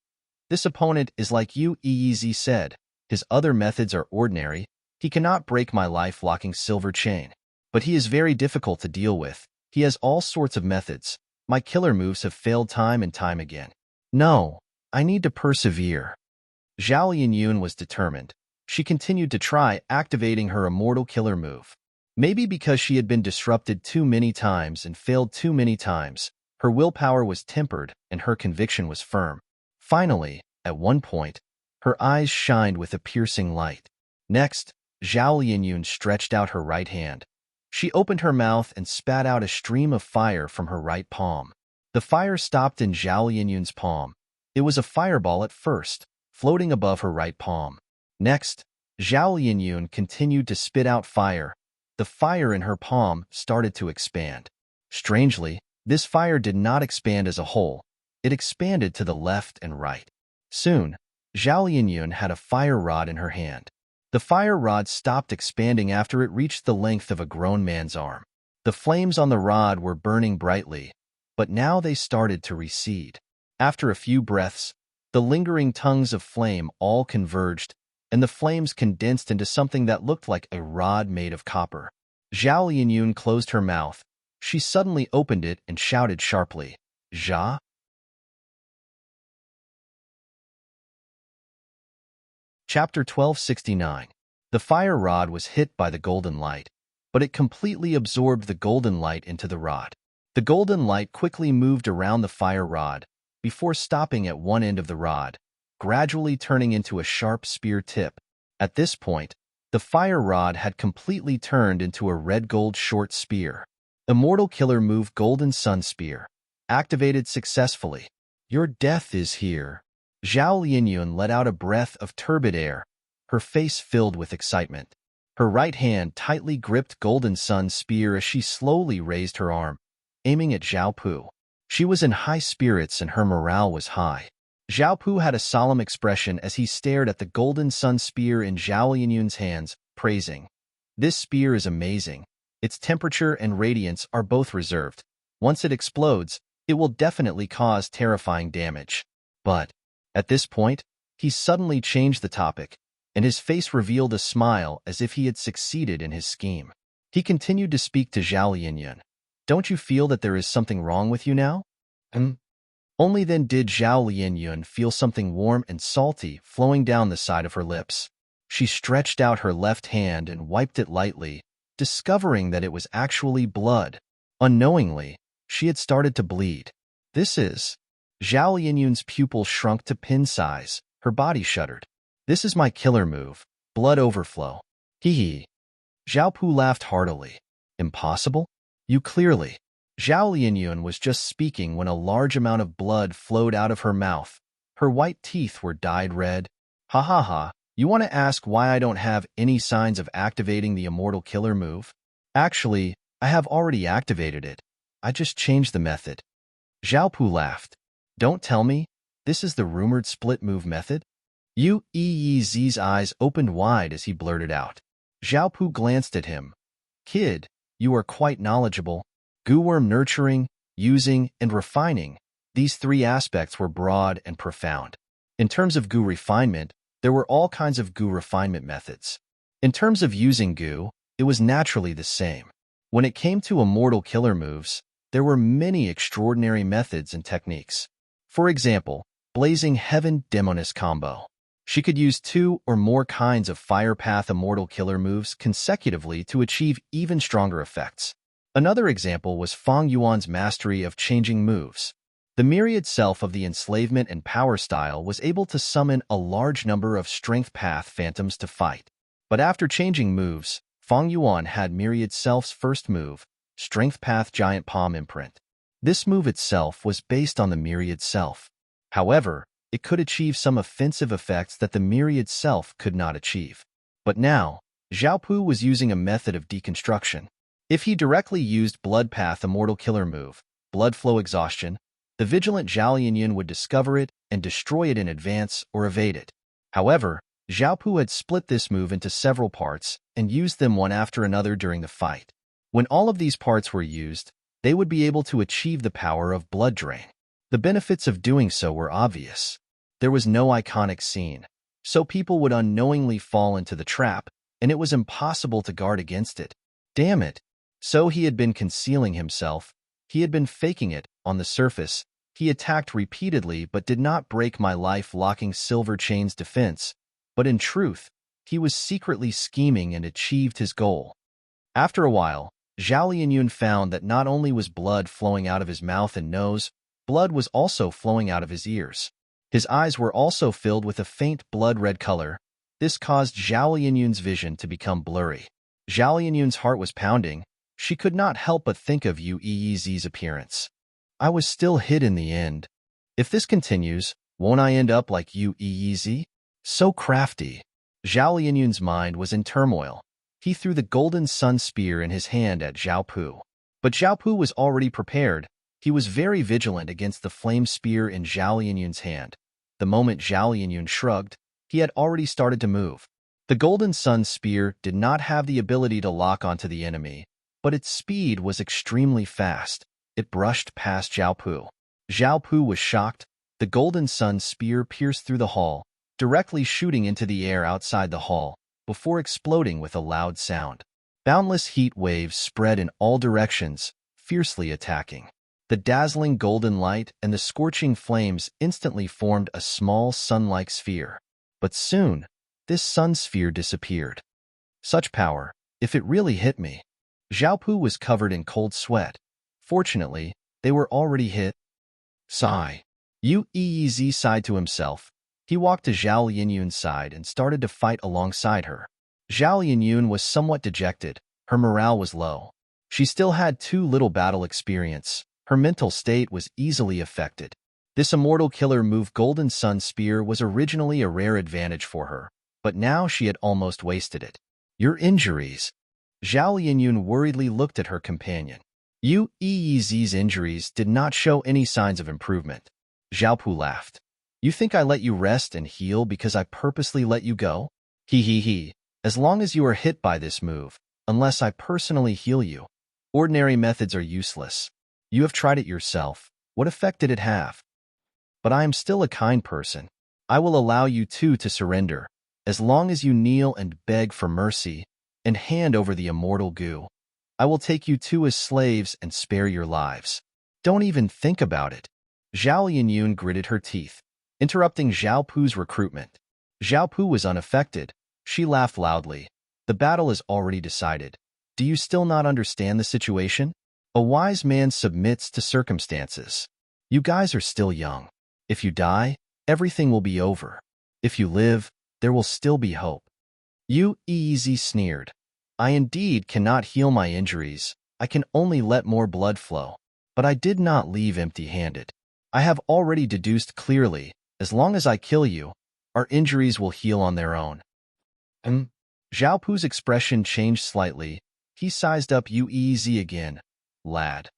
A: this opponent is like Yu Eez said. His other methods are ordinary. He cannot break my life-locking silver chain. But he is very difficult to deal with. He has all sorts of methods. My killer moves have failed time and time again. No, I need to persevere. Zhao Lianyun was determined. She continued to try activating her immortal killer move. Maybe because she had been disrupted too many times and failed too many times, her willpower was tempered and her conviction was firm. Finally, at one point, her eyes shined with a piercing light. Next, Zhao Lianyun stretched out her right hand. She opened her mouth and spat out a stream of fire from her right palm. The fire stopped in Zhao Lianyun's palm. It was a fireball at first, floating above her right palm. Next, Zhao Lianyun continued to spit out fire. The fire in her palm started to expand. Strangely, this fire did not expand as a whole. It expanded to the left and right. Soon, Zhao Lianyun had a fire rod in her hand. The fire rod stopped expanding after it reached the length of a grown man's arm. The flames on the rod were burning brightly, but now they started to recede. After a few breaths, the lingering tongues of flame all converged, and the flames condensed into something that looked like a rod made of copper. Zhao Lianyun closed her mouth. She suddenly opened it and shouted sharply, "Zha?" Chapter 1269. The fire rod was hit by the golden light, but it completely absorbed the golden light into the rod. The golden light quickly moved around the fire rod before stopping at one end of the rod, gradually turning into a sharp spear tip. At this point, the fire rod had completely turned into a red-gold short spear. Immortal Killer Move Golden Sun Spear. Activated successfully. Your death is here. Zhao Lianyun let out a breath of turbid air, her face filled with excitement. Her right hand tightly gripped Golden Sun Spear as she slowly raised her arm, aiming at Zhao Pu. She was in high spirits and her morale was high. Zhao Pu had a solemn expression as he stared at the Golden Sun Spear in Zhao Lianyun's hands, praising, "This spear is amazing. Its temperature and radiance are both reserved. Once it explodes, it will definitely cause terrifying damage." But at this point, he suddenly changed the topic, and his face revealed a smile as if he had succeeded in his scheme. He continued to speak to Zhao Lianyun. "Don't you feel that there is something wrong with you now?" Only then did Zhao Lianyun feel something warm and salty flowing down the side of her lips. She stretched out her left hand and wiped it lightly, discovering that it was actually blood. Unknowingly, she had started to bleed. "This is..." Zhao Lianyun's pupil shrunk to pin size. Her body shuddered. "This is my killer move, blood overflow." Hee hee. Zhao Pu laughed heartily. "Impossible? You clearly..." Zhao Lianyun was just speaking when a large amount of blood flowed out of her mouth. Her white teeth were dyed red. "Ha ha ha, you want to ask why I don't have any signs of activating the Immortal Killer move? Actually, I have already activated it. I just changed the method." Zhao Pu laughed. "Don't tell me, this is the rumored split move method?" Yu Yi's eyes opened wide as he blurted out. Zhao Pu glanced at him. "Kid, you are quite knowledgeable. Goo worm nurturing, using, and refining. These three aspects were broad and profound. In terms of goo refinement, there were all kinds of goo refinement methods. In terms of using goo, it was naturally the same. When it came to immortal killer moves, there were many extraordinary methods and techniques. For example, Blazing Heaven Demoness combo. She could use 2 or more kinds of Fire Path immortal killer moves consecutively to achieve even stronger effects. Another example was Fang Yuan's mastery of changing moves. The myriad self of the enslavement and power style was able to summon a large number of strength path phantoms to fight. But after changing moves, Fang Yuan had myriad self's first move, strength path giant palm imprint. This move itself was based on the myriad self. However, it could achieve some offensive effects that the myriad self could not achieve. But now, Zhao Pu was using a method of deconstruction. If he directly used Blood Path Immortal Killer move, Blood Flow Exhaustion, the vigilant Zhao Lianyun would discover it and destroy it in advance or evade it. However, Zhao Pu had split this move into several parts and used them one after another during the fight. When all of these parts were used, they would be able to achieve the power of Blood Drain. The benefits of doing so were obvious. There was no iconic scene, so people would unknowingly fall into the trap, and it was impossible to guard against it. Damn it! So he had been concealing himself. He had been faking it. On the surface, he attacked repeatedly but did not break my life-locking Silver Chain's defense. But in truth, he was secretly scheming and achieved his goal. After a while, Zhao Lianyun found that not only was blood flowing out of his mouth and nose, blood was also flowing out of his ears. His eyes were also filled with a faint blood-red color. This caused Zhao Lianyun's vision to become blurry. Zhao Lianyun's heart was pounding. She could not help but think of Yu Yi's appearance. I was still hid in the end. If this continues, won't I end up like Yu Yi? So crafty. Zhao Lianyun's mind was in turmoil. He threw the Golden Sun Spear in his hand at Zhao Pu. But Zhao Pu was already prepared. He was very vigilant against the flame spear in Zhao Lianyun's hand. The moment Zhao Lianyun shrugged, he had already started to move. The Golden Sun Spear did not have the ability to lock onto the enemy, but its speed was extremely fast. it brushed past Zhao Pu. Zhao Pu was shocked. The golden sun spear pierced through the hall, directly shooting into the air outside the hall, before exploding with a loud sound. Boundless heat waves spread in all directions, fiercely attacking. The dazzling golden light and the scorching flames instantly formed a small sun-like sphere. But soon, this sun sphere disappeared. Such power, if it really hit me. Zhao Pu was covered in cold sweat. Fortunately, they were already hit. Sigh. Yu Yi sighed to himself. He walked to Zhao Linyun's side and started to fight alongside her. Zhao Linyun was somewhat dejected. Her morale was low. She still had too little battle experience. Her mental state was easily affected. This immortal killer move Golden Sun Spear was originally a rare advantage for her, but now she had almost wasted it. Your injuries. Zhao Linyun worriedly looked at her companion. Yu Yi's injuries did not show any signs of improvement. Zhao Pu laughed. You think I let you rest and heal because I purposely let you go? He. As long as you are hit by this move, unless I personally heal you, ordinary methods are useless. You have tried it yourself. What effect did it have? But I am still a kind person. I will allow you two to surrender, as long as you kneel and beg for mercy and hand over the immortal goo. I will take you two as slaves and spare your lives. Don't even think about it. Zhao Linyun gritted her teeth, interrupting Zhao Pu's recruitment. Zhao Pu was unaffected. She laughed loudly. The battle is already decided. Do you still not understand the situation? A wise man submits to circumstances. You guys are still young. If you die, everything will be over. If you live, there will still be hope. Yu Yi sneered. I indeed cannot heal my injuries. I can only let more blood flow. But I did not leave empty-handed. I have already deduced clearly, as long as I kill you, our injuries will heal on their own. Zhao Pu's expression changed slightly. He sized up Yu Yi again. Lad,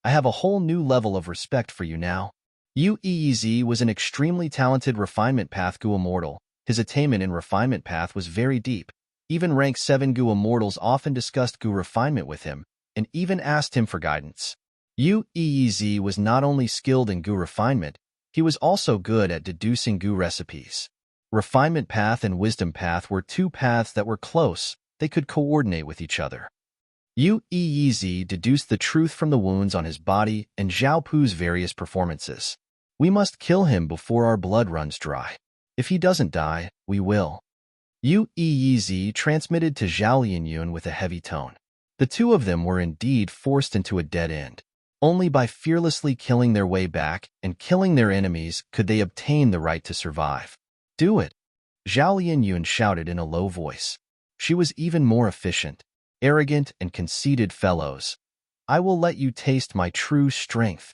A: I have a whole new level of respect for you now. Yu Yi was an extremely talented refinement path Gu immortal. His attainment in refinement path was very deep. Even rank 7 Gu immortals often discussed Gu refinement with him, and even asked him for guidance. Yu Yi was not only skilled in Gu refinement, he was also good at deducing Gu recipes. Refinement path and wisdom path were two paths that were close. They could coordinate with each other. Yu Yi deduced the truth from the wounds on his body and Zhao Pu's various performances. We must kill him before our blood runs dry. If he doesn't die, we will. Yu Yi transmitted to Zhao Linyun with a heavy tone. The two of them were indeed forced into a dead end. Only by fearlessly killing their way back and killing their enemies could they obtain the right to survive. Do it. Zhao Linyun shouted in a low voice. She was even more efficient. Arrogant and conceited fellows. I will let you taste my true strength.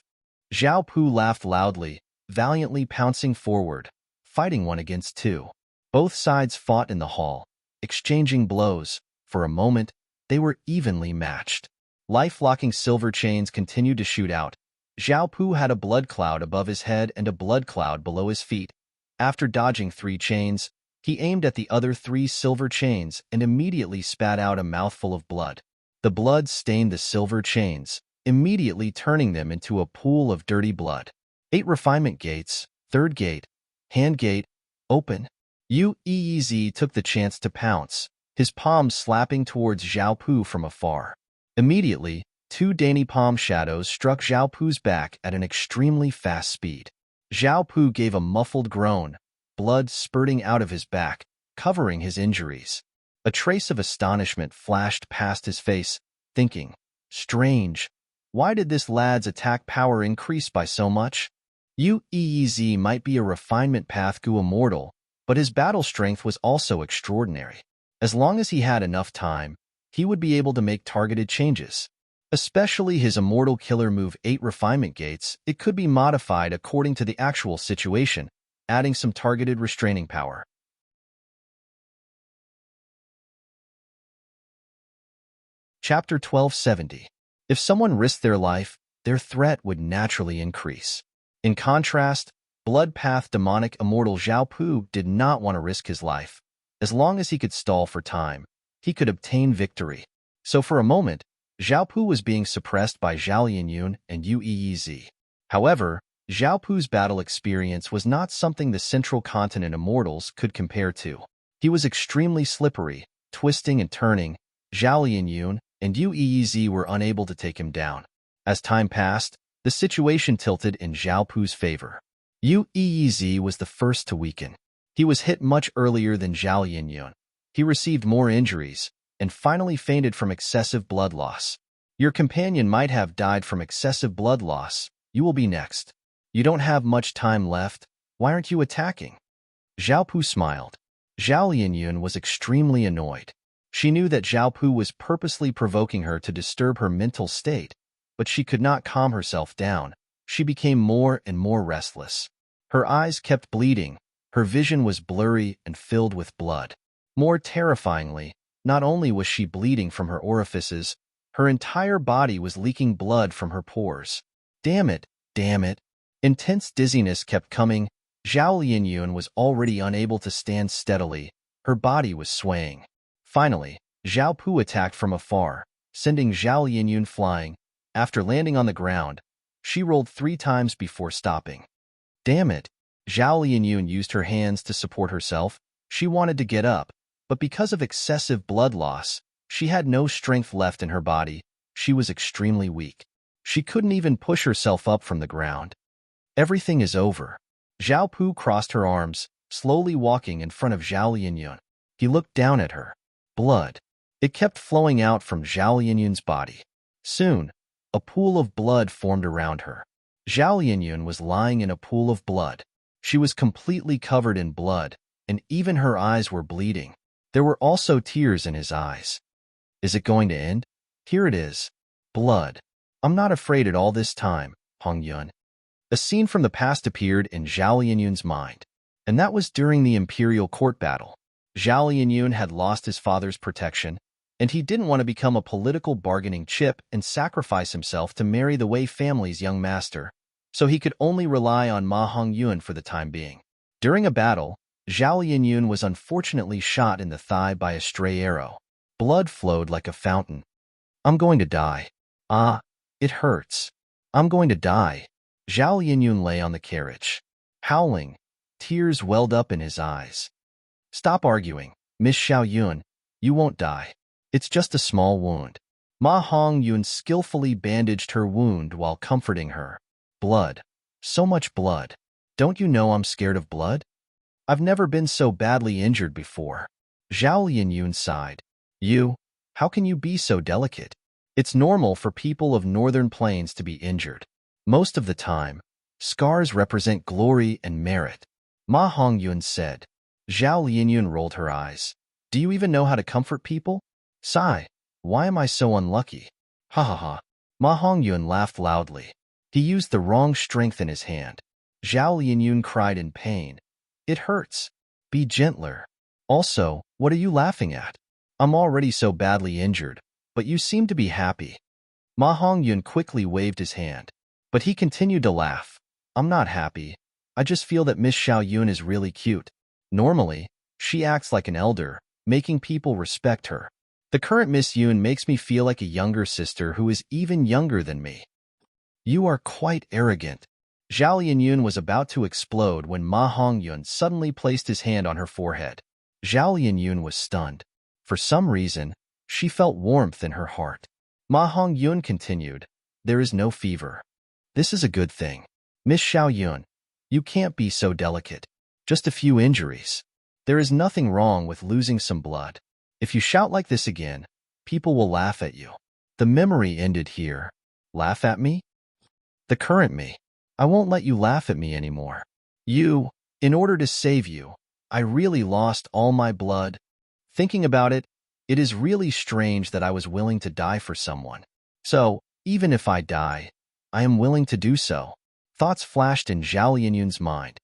A: Zhao Pu laughed loudly, valiantly pouncing forward, fighting one against two. Both sides fought in the hall, exchanging blows. For a moment, they were evenly matched. Life-locking silver chains continued to shoot out. Zhao Pu had a blood cloud above his head and a blood cloud below his feet. After dodging 3 chains, he aimed at the other 3 silver chains and immediately spat out a mouthful of blood. The blood stained the silver chains, immediately turning them into a pool of dirty blood. 8 refinement gates, 3rd gate, hand gate, open. Yu Yi took the chance to pounce, his palms slapping towards Zhao Pu from afar. Immediately, 2 dainty palm shadows struck Zhao Pu's back at an extremely fast speed. Zhao Pu gave a muffled groan, blood spurting out of his back, covering his injuries. A trace of astonishment flashed past his face, thinking, strange, why did this lad's attack power increase by so much? Yu Yi might be a refinement path Gu immortal, but his battle strength was also extraordinary. As long as he had enough time, he would be able to make targeted changes. Especially his immortal killer move 8 refinement gates, it could be modified according to the actual situation, adding some targeted restraining power. Chapter 1270. If someone risked their life, their threat would naturally increase. In contrast, Blood Path demonic immortal Zhao Pu did not want to risk his life. As long as he could stall for time, he could obtain victory. So for a moment, Zhao Pu was being suppressed by Zhao Lianyun and Ueez. However, Zhao Pu's battle experience was not something the Central Continent immortals could compare to. He was extremely slippery, twisting and turning. Zhao Lianyun and Ueez were unable to take him down. As time passed, the situation tilted in Zhao Pu's favor. Ueez was the first to weaken. He was hit much earlier than Zhao Lianyun. He received more injuries, and finally fainted from excessive blood loss. Your companion might have died from excessive blood loss. You will be next. You don't have much time left. Why aren't you attacking? Zhao Pu smiled. Zhao Lianyun was extremely annoyed. She knew that Zhao Pu was purposely provoking her to disturb her mental state, but she could not calm herself down. She became more and more restless. Her eyes kept bleeding. Her vision was blurry and filled with blood. More terrifyingly, not only was she bleeding from her orifices, her entire body was leaking blood from her pores. Damn it, damn it. Intense dizziness kept coming. Zhao Lianyun was already unable to stand steadily. Her body was swaying. Finally, Zhao Pu attacked from afar, sending Zhao Lianyun flying. After landing on the ground, she rolled 3 times before stopping. Damn it. Zhao Lianyun used her hands to support herself. She wanted to get up, but because of excessive blood loss, she had no strength left in her body. She was extremely weak. She couldn't even push herself up from the ground. Everything is over. Zhao Pu crossed her arms, slowly walking in front of Zhao Lianyun. He looked down at her. Blood. It kept flowing out from Zhao Lianyun's body. Soon, a pool of blood formed around her. Zhao Lianyun was lying in a pool of blood. She was completely covered in blood, and even her eyes were bleeding. There were also tears in his eyes. Is it going to end? Here it is. Blood. I'm not afraid at all this time, Hong Yun. A scene from the past appeared in Zhao Lianyun's mind, and that was during the imperial court battle. Zhao Lianyun had lost his father's protection, and he didn't want to become a political bargaining chip and sacrifice himself to marry the Wei family's young master, so he could only rely on Ma Hongyun for the time being. During a battle, Zhao Lianyun was unfortunately shot in the thigh by a stray arrow. Blood flowed like a fountain. I'm going to die. Ah, it hurts. I'm going to die. Zhao Lianyun lay on the carriage, howling. Tears welled up in his eyes. Stop arguing, Miss Xiaoyun. You won't die. It's just a small wound. Ma Hongyun skillfully bandaged her wound while comforting her. Blood. So much blood. Don't you know I'm scared of blood? I've never been so badly injured before. Zhao Lianyun sighed. How can you be so delicate? It's normal for people of northern plains to be injured. Most of the time, scars represent glory and merit. Ma Hongyun said. Zhao Lianyun rolled her eyes. Do you even know how to comfort people? Sigh. Why am I so unlucky? Ha ha ha. Ma Hongyun laughed loudly. He used the wrong strength in his hand. Zhao Lianyun cried in pain. It hurts. Be gentler. Also, what are you laughing at? I'm already so badly injured, but you seem to be happy. Ma Hongyun quickly waved his hand. But he continued to laugh. I'm not happy. I just feel that Miss Xiaoyun is really cute. Normally, she acts like an elder, making people respect her. The current Miss Yun makes me feel like a younger sister who is even younger than me. You are quite arrogant. Zhao Lianyun was about to explode when Ma Hongyun suddenly placed his hand on her forehead. Zhao Lianyun was stunned. For some reason, she felt warmth in her heart. Ma Hongyun continued, There is no fever. This is a good thing. Miss Xiaoyun, you can't be so delicate. Just a few injuries. There is nothing wrong with losing some blood. If you shout like this again, people will laugh at you. The memory ended here. Laugh at me? The current me. I won't let you laugh at me anymore. In order to save you, I really lost all my blood. Thinking about it, it is really strange that I was willing to die for someone. So, even if I die, I am willing to do so. Thoughts flashed in Zhao Lianyun's mind.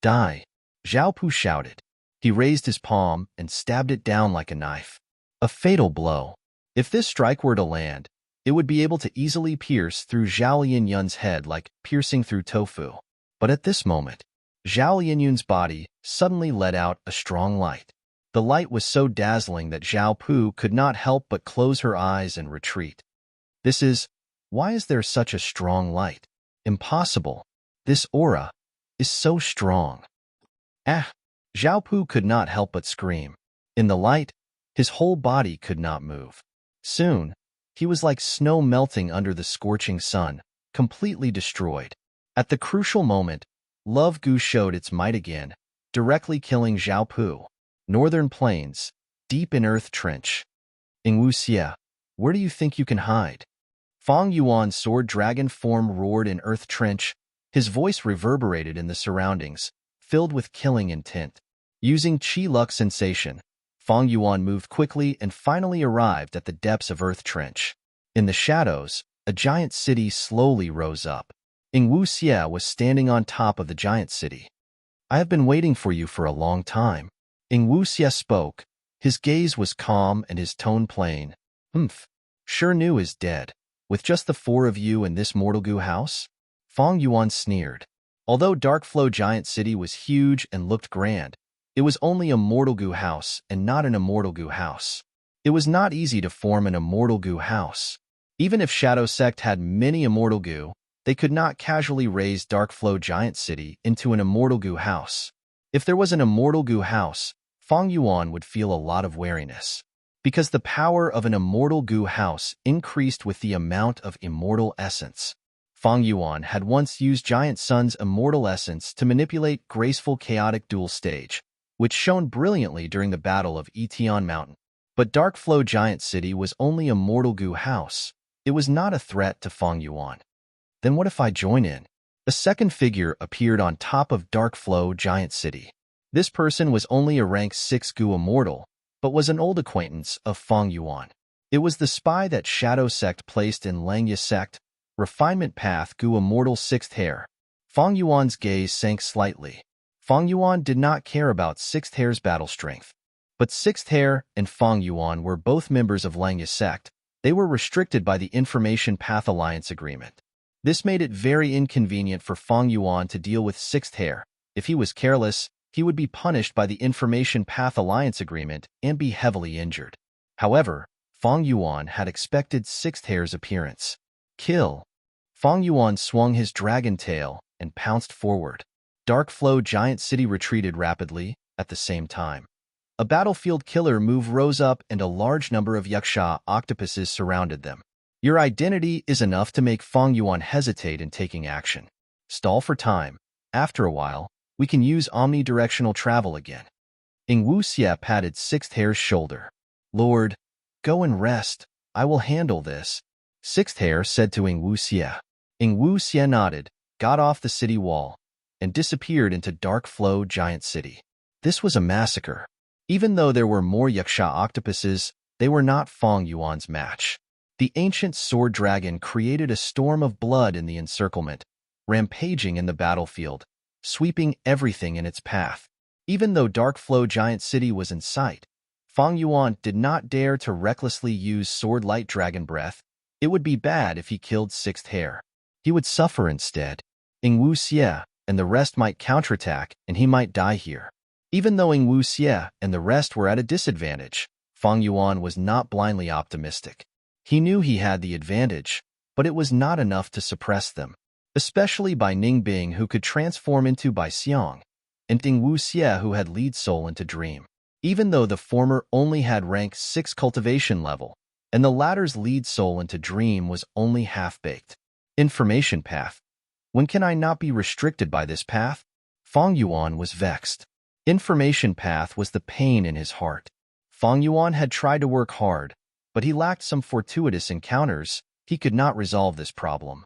A: Die. Zhao Pu shouted. He raised his palm and stabbed it down like a knife. A fatal blow. If this strike were to land, it would be able to easily pierce through Zhao Lianyun's head like piercing through tofu. But at this moment, Zhao Lianyun's body suddenly let out a strong light. The light was so dazzling that Zhao Pu could not help but close her eyes and retreat. Why is there such a strong light? Impossible. This aura is so strong. Ah! Xiaopu could not help but scream. In the light, his whole body could not move. Soon, he was like snow melting under the scorching sun, completely destroyed. At the crucial moment, Love Gu showed its might again, directly killing Xiaopu. Northern Plains, deep in Earth Trench. Ingwuxia, where do you think you can hide? Fang Yuan's sword dragon form roared in Earth Trench. His voice reverberated in the surroundings, filled with killing intent. Using Qi Luck sensation, Fang Yuan moved quickly and finally arrived at the depths of Earth Trench. In the shadows, a giant city slowly rose up. Ingwuxia was standing on top of the giant city. I have been waiting for you for a long time. Ingwuxia spoke. His gaze was calm and his tone plain. Sure Nu is dead. With just the four of you in this Mortal Gu house? Fang Yuan sneered. Although Darkflow Giant City was huge and looked grand, it was only a Mortal Gu house and not an Immortal Gu house. It was not easy to form an Immortal Gu house. Even if Shadow Sect had many Immortal Gu, they could not casually raise Darkflow Giant City into an Immortal Gu house. If there was an Immortal Gu house, Fang Yuan would feel a lot of wariness. Because the power of an Immortal Gu house increased with the amount of immortal essence. Fang Yuan had once used Giant Sun's immortal essence to manipulate graceful chaotic dual stage, which shone brilliantly during the Battle of Etion Mountain. But Darkflow Giant City was only a Mortal Gu house. It was not a threat to Fang Yuan. Then what if I join in? A second figure appeared on top of Darkflow Giant City. This person was only a rank 6 Gu immortal, but was an old acquaintance of Fang Yuan. It was the spy that Shadow Sect placed in Langya Sect, Refinement Path Gu Immortal 6th Hair. Fang Yuan's gaze sank slightly. Fang Yuan did not care about 6th Hair's battle strength. But 6th Hair and Fang Yuan were both members of Langya Sect. They were restricted by the Information Path Alliance Agreement. This made it very inconvenient for Fang Yuan to deal with 6th Hair. If he was careless, he would be punished by the Information Path Alliance Agreement and be heavily injured. However, Fang Yuan had expected 6th Hair's appearance. Kill! Fang Yuan swung his dragon tail and pounced forward. Darkflow Giant City retreated rapidly at the same time. A battlefield killer move rose up and a large number of Yaksha octopuses surrounded them. Your identity is enough to make Fang Yuan hesitate in taking action. Stall for time. After a while, we can use omnidirectional travel again. Ingwuxia patted 6th Hair's shoulder. Lord, go and rest. I will handle this. 6th Hair said to Ingwuxia. Ingwuxia nodded, got off the city wall, and disappeared into Darkflow Giant City. This was a massacre. Even though there were more Yaksha octopuses, they were not Fang Yuan's match. The ancient sword dragon created a storm of blood in the encirclement, rampaging in the battlefield, sweeping everything in its path. Even though Darkflow Giant City was in sight, Fang Yuan did not dare to recklessly use Sword Light Dragon Breath. It would be bad if he killed 6th Hair. He would suffer instead. Ingwuxia and the rest might counterattack, and he might die here. Even though Ingwuxia and the rest were at a disadvantage, Fang Yuan was not blindly optimistic. He knew he had the advantage, but it was not enough to suppress them, especially by Ningbing, who could transform into Bai Xiang, and Ingwuxia, who had lead soul into Dream. Even though the former only had rank 6 cultivation level, and the latter's lead soul into Dream was only half-baked. Information Path. When can I not be restricted by this path? Fang Yuan was vexed. Information Path was the pain in his heart. Fang Yuan had tried to work hard, but he lacked some fortuitous encounters. He could not resolve this problem.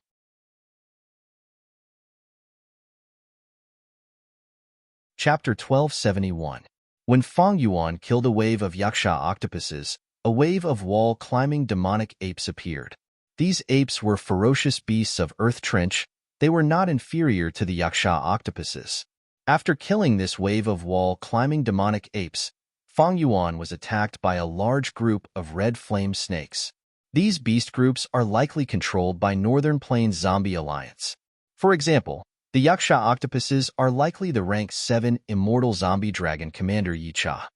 A: Chapter 1271. When Fang Yuan killed a wave of Yaksha octopuses, a wave of wall-climbing demonic apes appeared. These apes were ferocious beasts of Earth Trench. They were not inferior to the Yaksha octopuses. After killing this wave of wall-climbing demonic apes, Fang Yuan was attacked by a large group of red flame snakes. These beast groups are likely controlled by Northern Plains Zombie Alliance. For example, the Yaksha octopuses are likely the rank 7 Immortal Zombie Dragon Commander Yicha.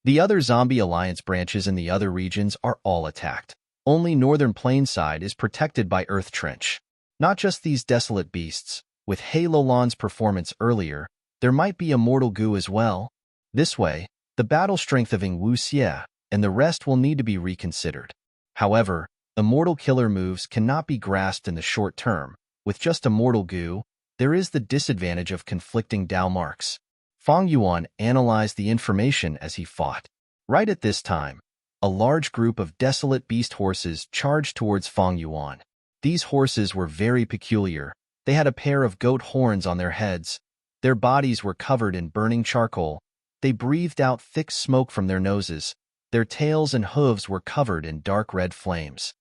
A: The other Zombie Alliance branches in the other regions are all attacked. Only northern plainside is protected by Earth Trench. Not just these desolate beasts. With Halolon's performance earlier, there might be immortal goo as well. This way, the battle strength of Wuxia and the rest will need to be reconsidered. However, immortal killer moves cannot be grasped in the short term. With just immortal goo, there is the disadvantage of conflicting Dao marks. Fang Yuan analyzed the information as he fought. Right at this time, a large group of desolate beast horses charged towards Fang Yuan. These horses were very peculiar. They had a pair of goat horns on their heads. Their bodies were covered in burning charcoal. They breathed out thick smoke from their noses. Their tails and hooves were covered in dark red flames.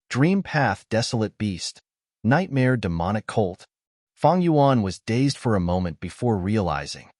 A: Dream Path Desolate Beast. Nightmare Demonic Colt. Fang Yuan was dazed for a moment before realizing.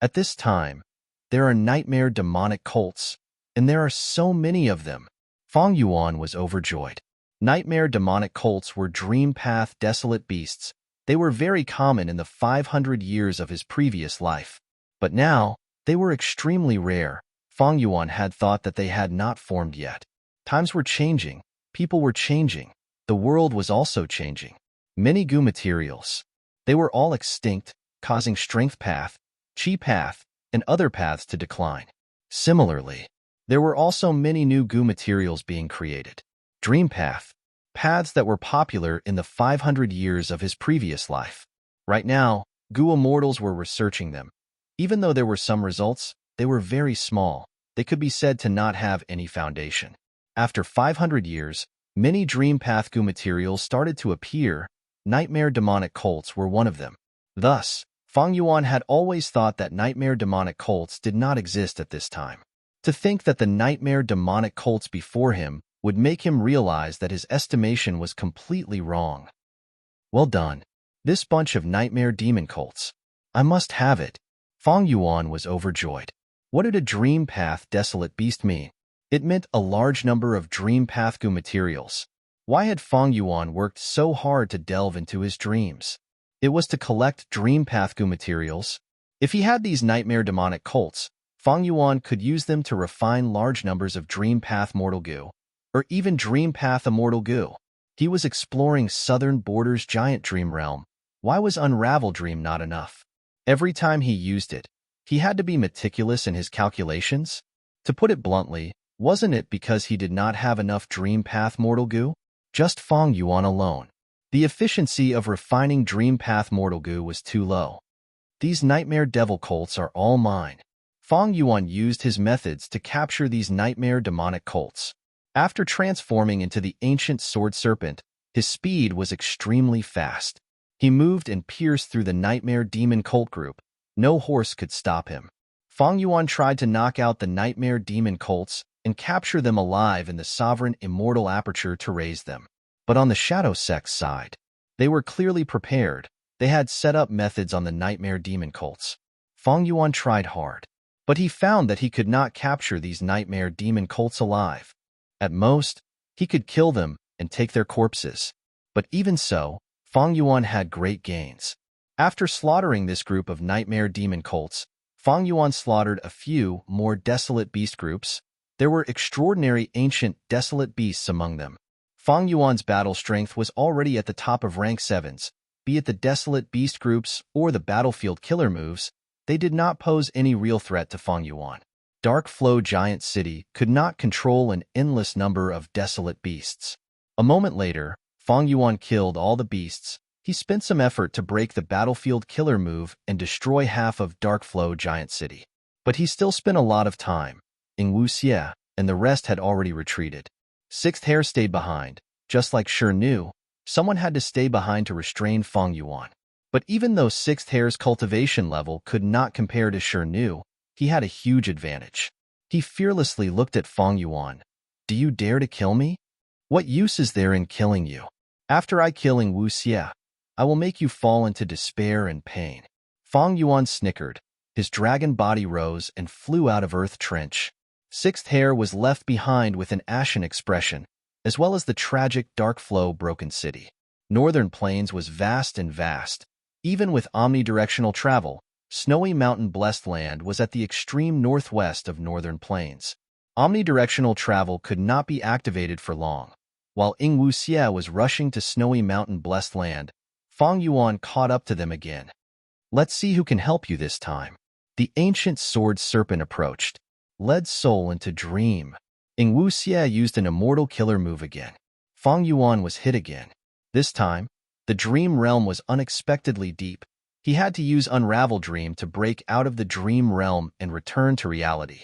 A: At this time, there are nightmare demonic colts, and there are so many of them. Fang Yuan was overjoyed. Nightmare demonic colts were dream path desolate beasts. They were very common in the 500 years of his previous life. But now, they were extremely rare. Fang Yuan had thought that they had not formed yet. Times were changing. People were changing. The world was also changing. Many goo materials. They were all extinct, causing strength path, chi path, and other paths to decline. Similarly, there were also many new goo materials being created. Dream path, paths that were popular in the 500 years of his previous life. Right now, goo immortals were researching them. Even though there were some results, they were very small. They could be said to not have any foundation. After 500 years, many dream path goo materials started to appear. Nightmare demonic colts were one of them. Thus, Fang Yuan had always thought that nightmare demonic colts did not exist at this time. To think that the nightmare demonic colts before him would make him realize that his estimation was completely wrong. Well done. This bunch of nightmare demon colts. I must have it. Fang Yuan was overjoyed. What did a dream path desolate beast mean? It meant a large number of dream path goo materials. Why had Fang Yuan worked so hard to delve into his dreams? It was to collect dream path goo materials. If he had these nightmare demonic colts, Fang Yuan could use them to refine large numbers of dream path mortal goo, or even dream path immortal goo. He was exploring Southern Border's giant dream realm. Why was unravel dream not enough? Every time he used it, he had to be meticulous in his calculations. To put it bluntly, wasn't it because he did not have enough dream path mortal goo? Just Fang Yuan alone. The efficiency of refining dream path mortal goo was too low. These nightmare devil colts are all mine. Fang Yuan used his methods to capture these nightmare demonic colts. After transforming into the ancient sword serpent, his speed was extremely fast. He moved and pierced through the nightmare demon colt group. No horse could stop him. Fang Yuan tried to knock out the nightmare demon colts and capture them alive in the sovereign immortal aperture to raise them. But on the shadow sect's side, they were clearly prepared. They had set up methods on the nightmare demon colts. Fang Yuan tried hard, but he found that he could not capture these nightmare demon colts alive. At most, he could kill them and take their corpses. But even so, Fang Yuan had great gains. After slaughtering this group of nightmare demon colts, Fang Yuan slaughtered a few more desolate beast groups. There were extraordinary ancient desolate beasts among them. Fang Yuan's battle strength was already at the top of rank 7s, be it the desolate beast groups or the battlefield killer moves. They did not pose any real threat to Fang Yuan. Dark Flow Giant City could not control an endless number of desolate beasts. A moment later, Fang Yuan killed all the beasts. He spent some effort to break the battlefield killer move and destroy half of Dark Flow Giant City. But he still spent a lot of time. Wuxia and the rest had already retreated. Sixth Hair stayed behind. Just like Shi knew, someone had to stay behind to restrain Fang Yuan. But even though Sixth Hair's cultivation level could not compare to Shi knew, he had a huge advantage. He fearlessly looked at Fang Yuan. Do you dare to kill me? What use is there in killing you? After I kill Wuxia, I will make you fall into despair and pain. Fang Yuan snickered. His dragon body rose and flew out of Earth Trench. Sixth Hair was left behind with an ashen expression, as well as the tragic Dark Flow Broken City. Northern Plains was vast and vast. Even with omnidirectional travel, Snowy Mountain Blessed Land was at the extreme northwest of Northern Plains. Omnidirectional travel could not be activated for long. While Ing Wuxie was rushing to snowy mountain-blessed land, Fang Yuan caught up to them again. Let's see who can help you this time. The ancient sword serpent approached, led Soul into dream. Ing Wuxie used an immortal killer move again. Fang Yuan was hit again. This time, the dream realm was unexpectedly deep. He had to use Unravel Dream to break out of the dream realm and return to reality.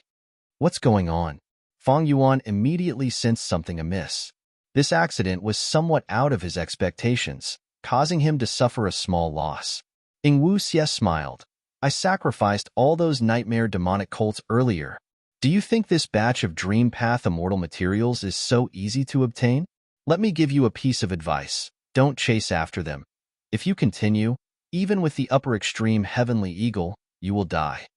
A: What's going on? Fang Yuan immediately sensed something amiss. This accident was somewhat out of his expectations, causing him to suffer a small loss. Ing Wuxie smiled. I sacrificed all those nightmare demonic cults earlier. Do you think this batch of Dream Path immortal materials is so easy to obtain? Let me give you a piece of advice. Don't chase after them. If you continue, even with the upper extreme heavenly eagle, you will die.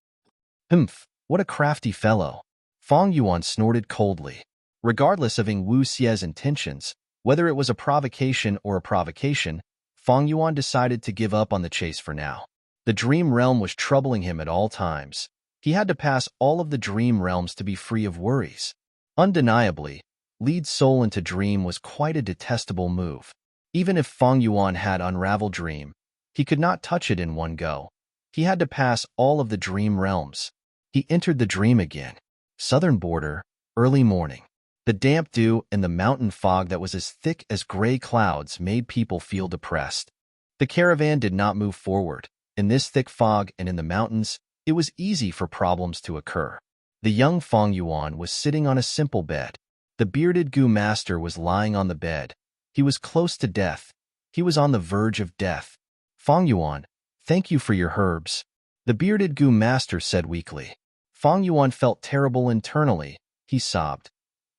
A: Humph, what a crafty fellow. Fang Yuan snorted coldly. Regardless of Ing Wuxie's intentions, whether it was a provocation or a provocation, Fang Yuan decided to give up on the chase for now. The dream realm was troubling him at all times. He had to pass all of the dream realms to be free of worries. Undeniably, lead Soul into dream was quite a detestable move. Even if Fang Yuan had Unravel Dream, he could not touch it in one go. He had to pass all of the dream realms. He entered the dream again. Southern border, early morning. The damp dew and the mountain fog that was as thick as gray clouds made people feel depressed. The caravan did not move forward. In this thick fog and in the mountains, it was easy for problems to occur. The young Fang Yuan was sitting on a simple bed. The bearded Gu master was lying on the bed. He was close to death. He was on the verge of death. Fang Yuan, thank you for your herbs. The bearded Gu master said weakly. Fang Yuan felt terrible internally. He sobbed.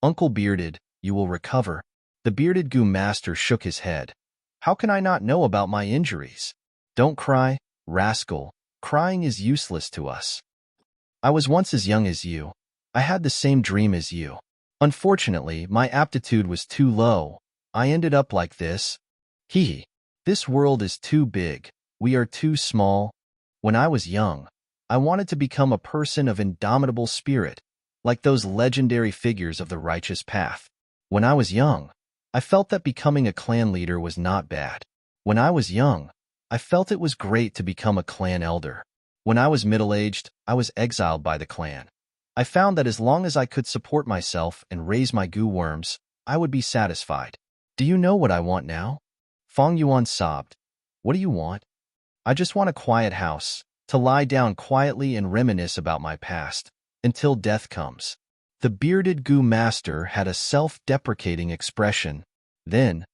A: Uncle Bearded, you will recover. The bearded Gu master shook his head. How can I not know about my injuries? Don't cry, rascal. Crying is useless to us. I was once as young as you. I had the same dream as you. Unfortunately, my aptitude was too low. I ended up like this. Hee. This world is too big. We are too small. When I was young, I wanted to become a person of indomitable spirit, like those legendary figures of the righteous path. When I was young, I felt that becoming a clan leader was not bad. When I was young, I felt it was great to become a clan elder. When I was middle-aged, I was exiled by the clan. I found that as long as I could support myself and raise my goo worms, I would be satisfied. Do you know what I want now? Fang Yuan sobbed. What do you want? I just want a quiet house, to lie down quietly and reminisce about my past, until death comes. The bearded Gu master had a self-deprecating expression. Then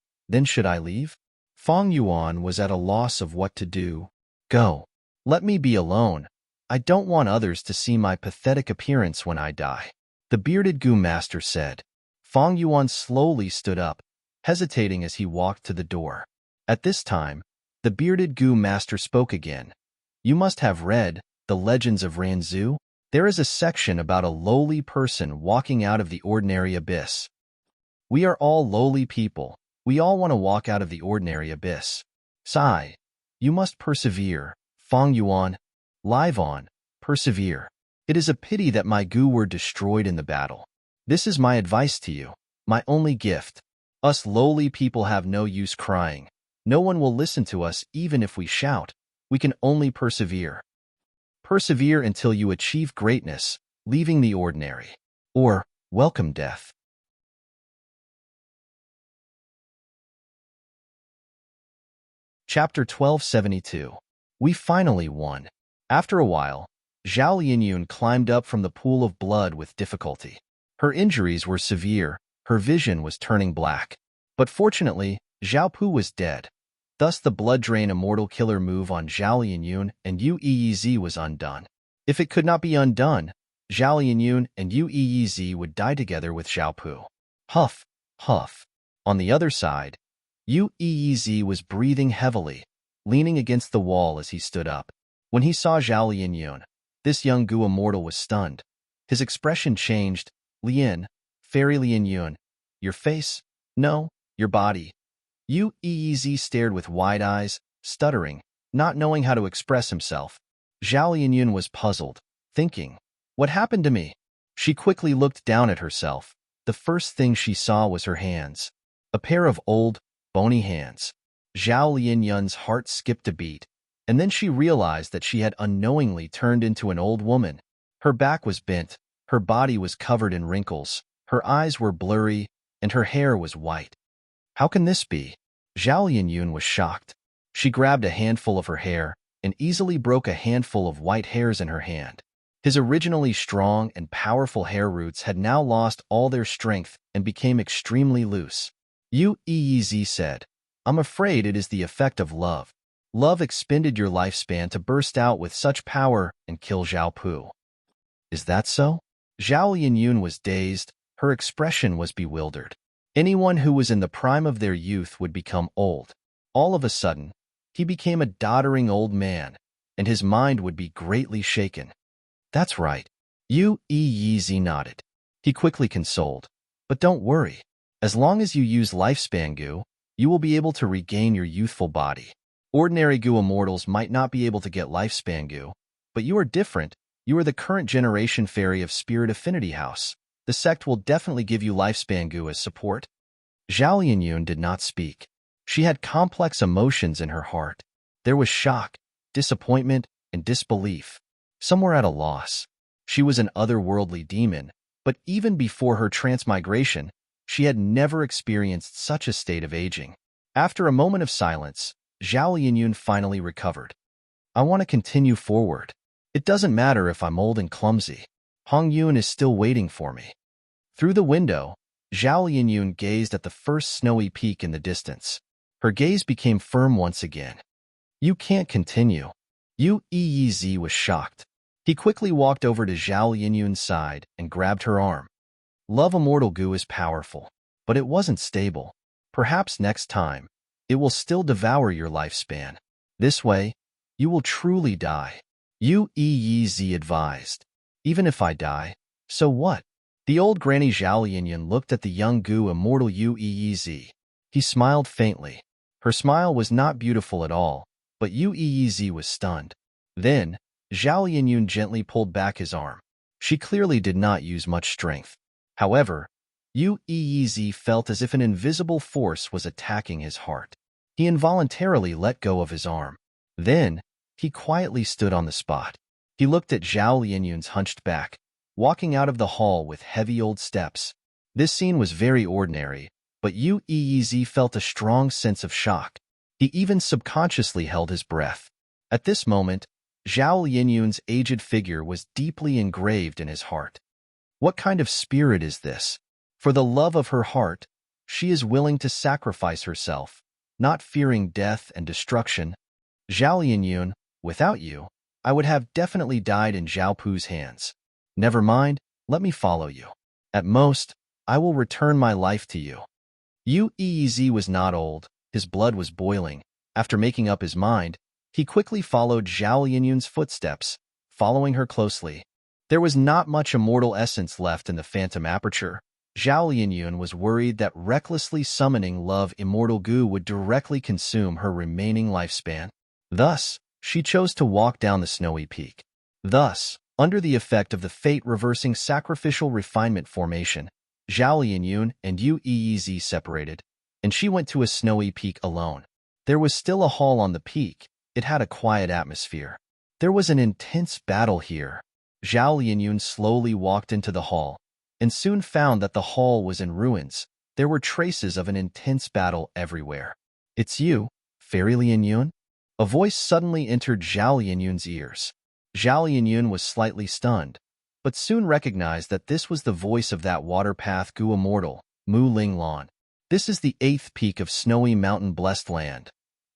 A: should I leave? Fang Yuan was at a loss of what to do. Go. Let me be alone. I don't want others to see my pathetic appearance when I die. The bearded Gu master said. Fang Yuan slowly stood up, hesitating as he walked to the door. At this time, the bearded Gu master spoke again. You must have read The Legends of Ranzu. There is a section about a lowly person walking out of the ordinary abyss. We are all lowly people. We all want to walk out of the ordinary abyss. Sigh. You must persevere. Fang Yuan. Live on. Persevere. It is a pity that my Gu were destroyed in the battle. This is my advice to you. My only gift. Us lowly people have no use crying. No one will listen to us even if we shout. We can only persevere. Persevere until you achieve greatness, leaving the ordinary. Or, welcome death. Chapter 1272. We finally won. After a while, Zhao Lianyun climbed up from the pool of blood with difficulty. Her injuries were severe, her vision was turning black. But fortunately, Zhao Pu was dead. Thus the blood drain immortal killer move on Zhao Lianyun and Yu Yizi was undone. If it could not be undone, Zhao Lianyun and Yu Yizi would die together with Zhao Pu. Huff, huff. On the other side, Yu Yizi was breathing heavily, leaning against the wall as he stood up. When he saw Zhao Lianyun, this young Gu immortal was stunned. His expression changed. Lian, Fairy Lianyun, your face? No, your body. Yu Yizi stared with wide eyes, stuttering, not knowing how to express himself. Zhao Lianyun was puzzled, thinking, what happened to me? She quickly looked down at herself. The first thing she saw was her hands. A pair of old, bony hands. Zhao Lianyun's heart skipped a beat, and then she realized that she had unknowingly turned into an old woman. Her back was bent, her body was covered in wrinkles, her eyes were blurry, and her hair was white. How can this be? Zhao Lianyun was shocked. She grabbed a handful of her hair and easily broke a handful of white hairs in her hand. His originally strong and powerful hair roots had now lost all their strength and became extremely loose. Yu Yizi said, "I'm afraid it is the effect of love. Love expended your lifespan to burst out with such power and kill Zhao Pu." Is that so? Zhao Lianyun was dazed, her expression was bewildered. Anyone who was in the prime of their youth would become old. All of a sudden, he became a doddering old man, and his mind would be greatly shaken. That's right. Yu Yizi nodded. He quickly consoled. But don't worry. As long as you use lifespan goo, you will be able to regain your youthful body. Ordinary goo immortals might not be able to get lifespan goo, but you are different. You are the current generation fairy of Spirit Affinity House. The sect will definitely give you lifespan goo as support. Zhao Lianyun did not speak. She had complex emotions in her heart. There was shock, disappointment, and disbelief. Some were at a loss. She was an otherworldly demon, but even before her transmigration, she had never experienced such a state of aging. After a moment of silence, Zhao Lianyun finally recovered. I want to continue forward. It doesn't matter if I'm old and clumsy. Hong Yun is still waiting for me. Through the window, Zhao Lianyun gazed at the first snowy peak in the distance. Her gaze became firm once again. You can't continue. Yu Yizi was shocked. He quickly walked over to Zhao Lianyun's side and grabbed her arm. Love immortal goo is powerful, but it wasn't stable. Perhaps next time, it will still devour your lifespan. This way, you will truly die. Yu Yizi advised. Even if I die, so what? The old granny Zhao Lianyun looked at the young goo immortal Yu Yizi. He smiled faintly. Her smile was not beautiful at all, but Yu Yizi was stunned. Then, Zhao Lianyun gently pulled back his arm. She clearly did not use much strength. However, Yu Yizi felt as if an invisible force was attacking his heart. He involuntarily let go of his arm. Then, he quietly stood on the spot. He looked at Zhao Lianyun's hunched back, walking out of the hall with heavy old steps. This scene was very ordinary, but Yu Yizi felt a strong sense of shock. He even subconsciously held his breath. At this moment, Zhao Lianyun's aged figure was deeply engraved in his heart. What kind of spirit is this? For the love of her heart, she is willing to sacrifice herself, not fearing death and destruction. Zhao Lianyun, without you, I would have definitely died in Zhao Pu's hands. Never mind, let me follow you. At most, I will return my life to you. Yu Yizi was not old, his blood was boiling. After making up his mind, he quickly followed Zhao Lianyun's footsteps, following her closely. There was not much immortal essence left in the phantom aperture. Zhao Lianyun was worried that recklessly summoning love immortal goo would directly consume her remaining lifespan. Thus, she chose to walk down the snowy peak. Thus, under the effect of the fate-reversing sacrificial refinement formation, Zhao Lianyun and Yu Yizi separated, and she went to a snowy peak alone. There was still a hall on the peak. It had a quiet atmosphere. There was an intense battle here. Zhao Lianyun slowly walked into the hall, and soon found that the hall was in ruins. There were traces of an intense battle everywhere. It's you, Fairy Lianyun? A voice suddenly entered Zhao Lianyun's ears. Zhao Lianyun was slightly stunned, but soon recognized that this was the voice of that water path goo immortal, Mu Ling Lan. This is the 8th peak of snowy mountain blessed land.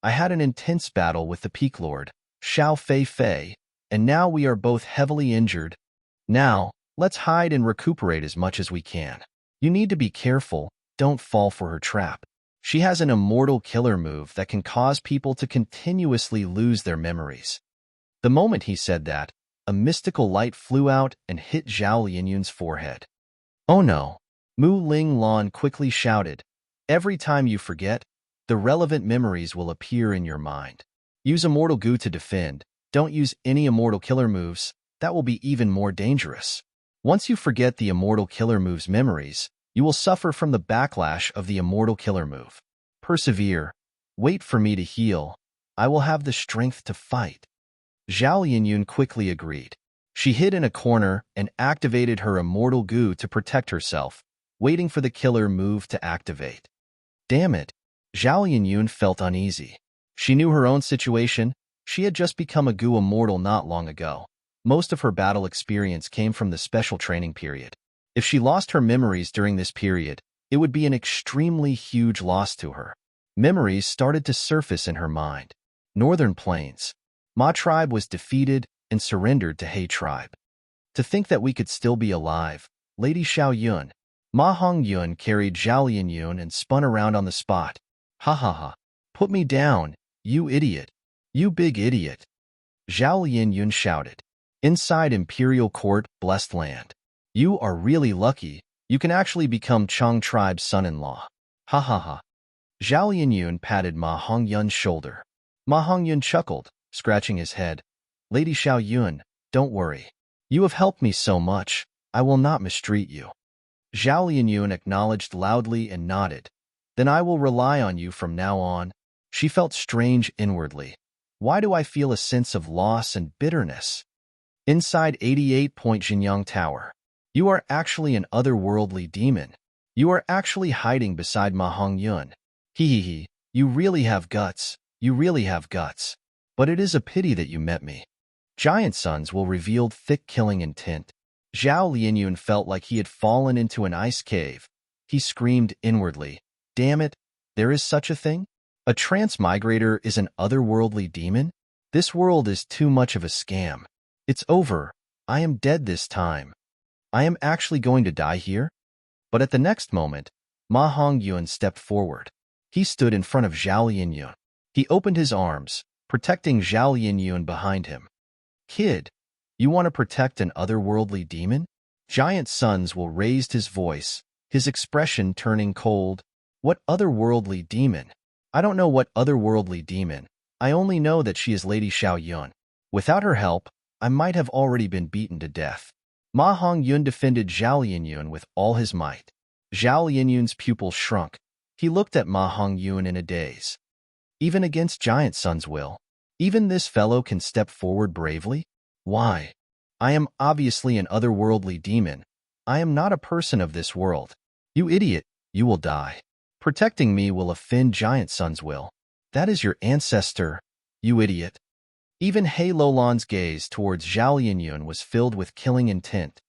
A: I had an intense battle with the Peak Lord, Xiao Fei Fei, and now we are both heavily injured. Now, let's hide and recuperate as much as we can. You need to be careful, don't fall for her trap. She has an immortal killer move that can cause people to continuously lose their memories. The moment he said that, a mystical light flew out and hit Zhao Lianyun's forehead. Oh no! Mu Ling Lan quickly shouted. Every time you forget, the relevant memories will appear in your mind. Use immortal goo to defend. Don't use any immortal killer moves. That will be even more dangerous. Once you forget the Immortal Killer move's memories, you will suffer from the backlash of the Immortal Killer move. Persevere. Wait for me to heal. I will have the strength to fight. Zhao Linyun quickly agreed. She hid in a corner and activated her immortal goo to protect herself, waiting for the killer move to activate. Damn it! Zhao Linyun felt uneasy. She knew her own situation. She had just become a goo immortal not long ago. Most of her battle experience came from the special training period. If she lost her memories during this period, it would be an extremely huge loss to her. Memories started to surface in her mind. Northern Plains. Ma tribe was defeated and surrendered to He tribe. To think that we could still be alive, Lady Xiao Yun. Ma Hong Yun carried Zhao Linyun and spun around on the spot. Ha ha ha. Put me down, you idiot. You big idiot. Zhao Linyun shouted. Inside Imperial Court, Blessed Land. You are really lucky. You can actually become Chang tribe's son-in-law. Ha ha ha. Zhao Linyun patted Ma Hongyun's shoulder. Ma Hongyun chuckled, scratching his head. Lady Xiao Yun, don't worry. You have helped me so much. I will not mistreat you. Zhao Linyun acknowledged loudly and nodded. Then I will rely on you from now on. She felt strange inwardly. Why do I feel a sense of loss and bitterness? Inside 88-point Jinyang Tower. You are actually an otherworldly demon. You are actually hiding beside Ma Hongyun. Hee. You really have guts. You really have guts. But it is a pity that you met me. Giant sons will reveal thick killing intent. Zhao Linyun felt like he had fallen into an ice cave. He screamed inwardly, damn it, there is such a thing? A transmigrator is an otherworldly demon? This world is too much of a scam. It's over. I am dead this time. I am actually going to die here? But at the next moment, Ma Hongyun stepped forward. He stood in front of Zhao Linyun. He opened his arms, protecting Zhao Linyun behind him. Kid, you want to protect an otherworldly demon? Giant Sons will raise his voice, his expression turning cold. What otherworldly demon? I don't know what otherworldly demon. I only know that she is Lady Xiao Yun. Without her help, I might have already been beaten to death. Ma Hongyun defended Zhao Linyun with all his might. Zhao Linyun's pupils shrunk. He looked at Ma Hongyun in a daze. Even against Giant Sun's will, even this fellow can step forward bravely? Why? I am obviously an otherworldly demon. I am not a person of this world. You idiot, you will die. Protecting me will offend Giant Sun's will. That is your ancestor, you idiot. Even He Lolan's gaze towards Zhao Linyun was filled with killing intent.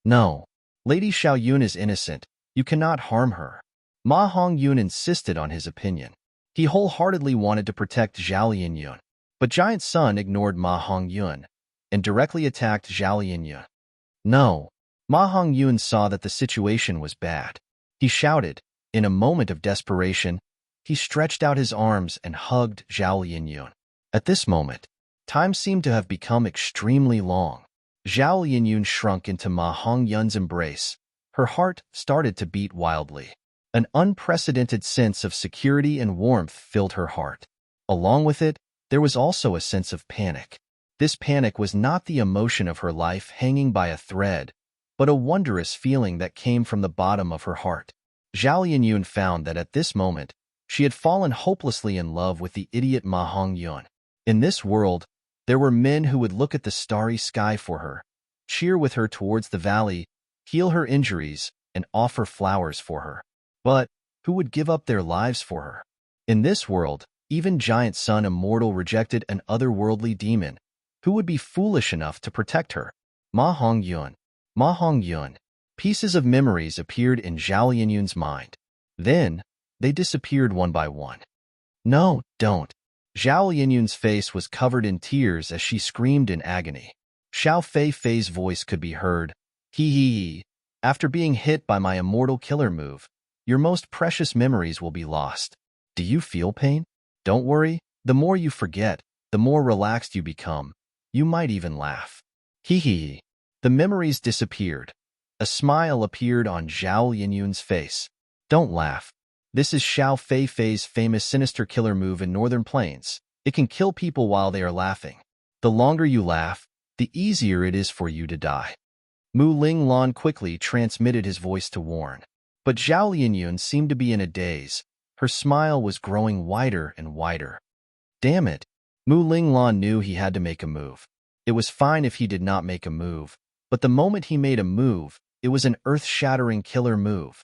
A: No, Lady Xiao Yun is innocent. You cannot harm her. Ma Hongyun insisted on his opinion. He wholeheartedly wanted to protect Zhao Linyun. But Giant Sun ignored Ma Hongyun and directly attacked Zhao Linyun. No, Ma Hongyun saw that the situation was bad. He shouted. In a moment of desperation, he stretched out his arms and hugged Zhao Linyun. At this moment, time seemed to have become extremely long. Zhao Linyun shrunk into Ma Hongyun's embrace. Her heart started to beat wildly. An unprecedented sense of security and warmth filled her heart. Along with it, there was also a sense of panic. This panic was not the emotion of her life hanging by a thread, but a wondrous feeling that came from the bottom of her heart. Zhao Linyun found that at this moment, she had fallen hopelessly in love with the idiot Ma Hongyun. In this world, there were men who would look at the starry sky for her, cheer with her towards the valley, heal her injuries, and offer flowers for her. But who would give up their lives for her? In this world, even Giant Sun Immortal rejected an otherworldly demon. Who would be foolish enough to protect her? Ma Hongyun. Ma Hongyun. Pieces of memories appeared in Zhao Linyun's mind. Then, they disappeared one by one. No, don't. Zhao Linyun's face was covered in tears as she screamed in agony. Xiao Fei's voice could be heard. Hee. After being hit by my immortal killer move, your most precious memories will be lost. Do you feel pain? Don't worry. The more you forget, the more relaxed you become. You might even laugh. Hee. The memories disappeared. A smile appeared on Zhao Linyun's face. Don't laugh. This is Xiao Fei's famous sinister killer move in Northern Plains. It can kill people while they are laughing. The longer you laugh, the easier it is for you to die. Mu Ling quickly transmitted his voice to warn. But Zhao Lianyun seemed to be in a daze. Her smile was growing wider and wider. Damn it. Mu Ling knew he had to make a move. It was fine if he did not make a move, but the moment he made a move, it was an earth-shattering killer move.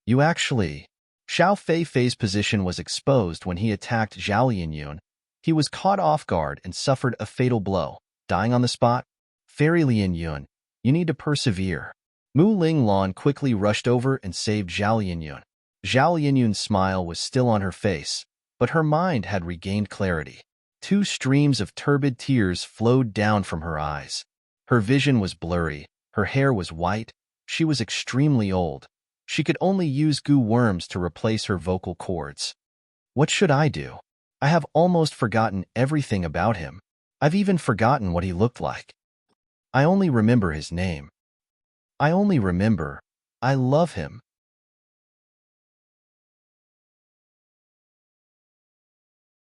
A: You actually... Xiao Feifei's position was exposed when he attacked Zhao Lianyun. He was caught off guard and suffered a fatal blow, dying on the spot. Fairy Lianyun, you need to persevere. Mu Ling quickly rushed over and saved Zhao Lianyun. Zhao Lianyun's smile was still on her face, but her mind had regained clarity. 2 streams of turbid tears flowed down from her eyes. Her vision was blurry, her hair was white, she was extremely old. She could only use goo worms to replace her vocal cords. What should I do? I have almost forgotten everything about him. I've even forgotten what he looked like. I only remember his name. I only remember, I love him.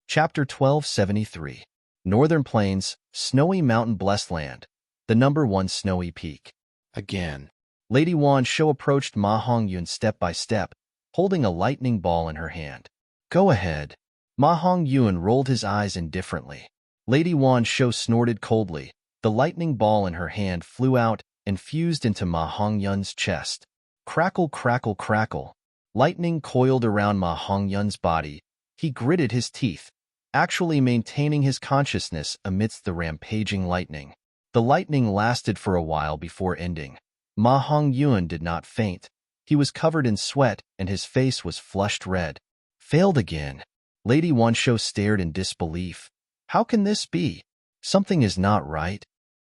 A: Chapter 1273. Northern Plains, Snowy Mountain Blessed Land, the #1 snowy peak. Again. Lady Wan Shou approached Ma Hongyun step by step, holding a lightning ball in her hand. Go ahead. Ma Hongyun rolled his eyes indifferently. Lady Wan Shou snorted coldly. The lightning ball in her hand flew out and fused into Ma Hongyun's chest. Crackle, crackle, crackle. Lightning coiled around Ma Hongyun's body. He gritted his teeth, actually maintaining his consciousness amidst the rampaging lightning. The lightning lasted for a while before ending. Ma Hongyun did not faint. He was covered in sweat and his face was flushed red. Failed again. Lady Wan Shou stared in disbelief. How can this be? Something is not right.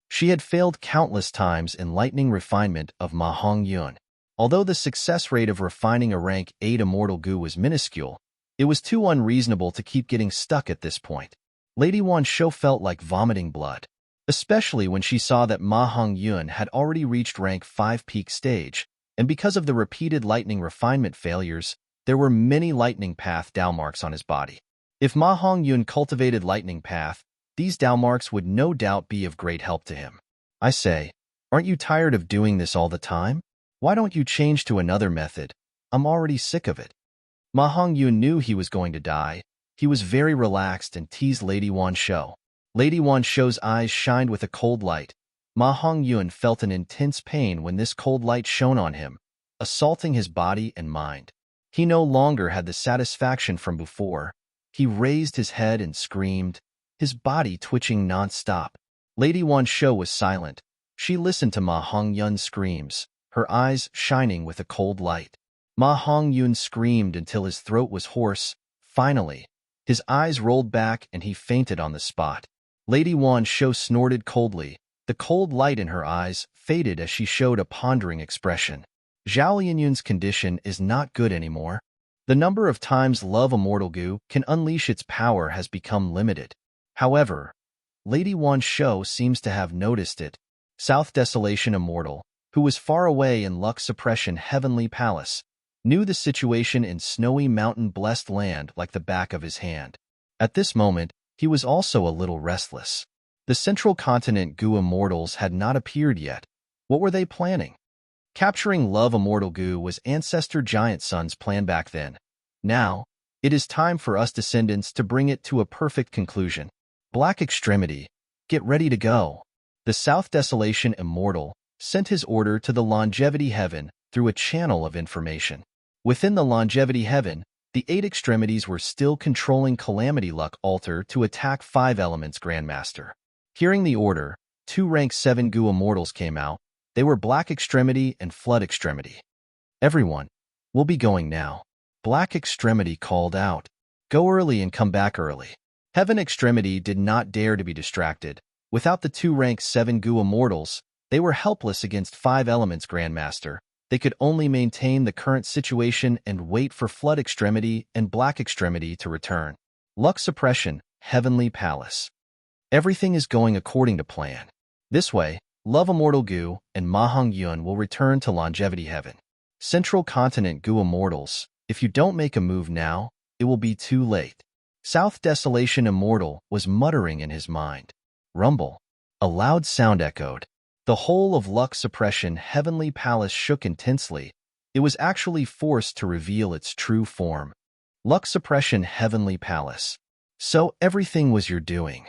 A: She had failed countless times in lightning refinement of Ma Hongyun. Although the success rate of refining a rank 8 immortal goo was minuscule, it was too unreasonable to keep getting stuck at this point. Lady Wan Shou felt like vomiting blood, especially when she saw that Ma Hongyun had already reached rank 5 peak stage, and because of the repeated lightning refinement failures, there were many lightning path Dao marks on his body. If Ma Hongyun cultivated lightning path, these Dao marks would no doubt be of great help to him. I say, aren't you tired of doing this all the time? Why don't you change to another method? I'm already sick of it. Ma Hongyun knew he was going to die. He was very relaxed and teased Lady Wan Shou. Lady Wan Shou's eyes shined with a cold light. Ma Hongyun felt an intense pain when this cold light shone on him, assaulting his body and mind. He no longer had the satisfaction from before. He raised his head and screamed, his body twitching non-stop. Lady Wan Shou was silent. She listened to Ma Hongyun's screams, her eyes shining with a cold light. Ma Hongyun screamed until his throat was hoarse. Finally, his eyes rolled back and he fainted on the spot. Lady Wan Shou snorted coldly. The cold light in her eyes faded as she showed a pondering expression. Zhao Lianyun's condition is not good anymore. The number of times love immortal goo can unleash its power has become limited. However, Lady Wan Shou seems to have noticed it. South Desolation Immortal, who was far away in Lux Suppression Heavenly Palace, knew the situation in Snowy Mountain Blessed Land like the back of his hand. At this moment, he was also a little restless. The Central Continent Goo Immortals had not appeared yet. What were they planning? Capturing Love Immortal Goo was Ancestor Giant Sun's plan back then. Now, it is time for us descendants to bring it to a perfect conclusion. Black Extremity, get ready to go. The South Desolation Immortal sent his order to the Longevity Heaven through a channel of information. Within the Longevity Heaven, the 8 extremities were still controlling Calamity Luck Altar to attack 5 Elements Grandmaster. Hearing the order, 2 rank 7 Goo Immortals came out. They were Black Extremity and Flood Extremity. Everyone, we'll be going now. Black Extremity called out. Go early and come back early. Heaven Extremity did not dare to be distracted. Without the 2 rank 7 Goo Immortals, they were helpless against 5 Elements Grandmaster. They could only maintain the current situation and wait for Flood Extremity and Black Extremity to return. Lux Suppression, Heavenly Palace. Everything is going according to plan. This way, Love Immortal Goo and Ma Hongyun will return to Longevity Heaven. Central Continent Goo Immortals, if you don't make a move now, it will be too late. South Desolation Immortal was muttering in his mind. Rumble. A loud sound echoed. The whole of Luck Suppression Heavenly Palace shook intensely. It was actually forced to reveal its true form. Luck Suppression Heavenly Palace. So everything was your doing.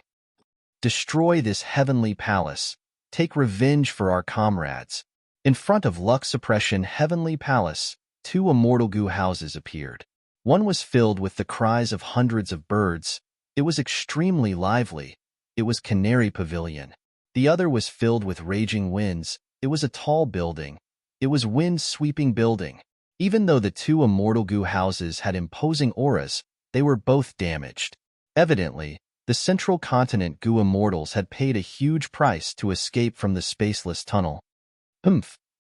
A: Destroy this heavenly palace. Take revenge for our comrades. In front of Luck Suppression Heavenly Palace, two immortal goo houses appeared. One was filled with the cries of hundreds of birds. It was extremely lively. It was Canary Pavilion. The other was filled with raging winds. It was a tall building. It was wind-sweeping building. Even though the two immortal goo houses had imposing auras, they were both damaged. Evidently, the central continent goo immortals had paid a huge price to escape from the spaceless tunnel.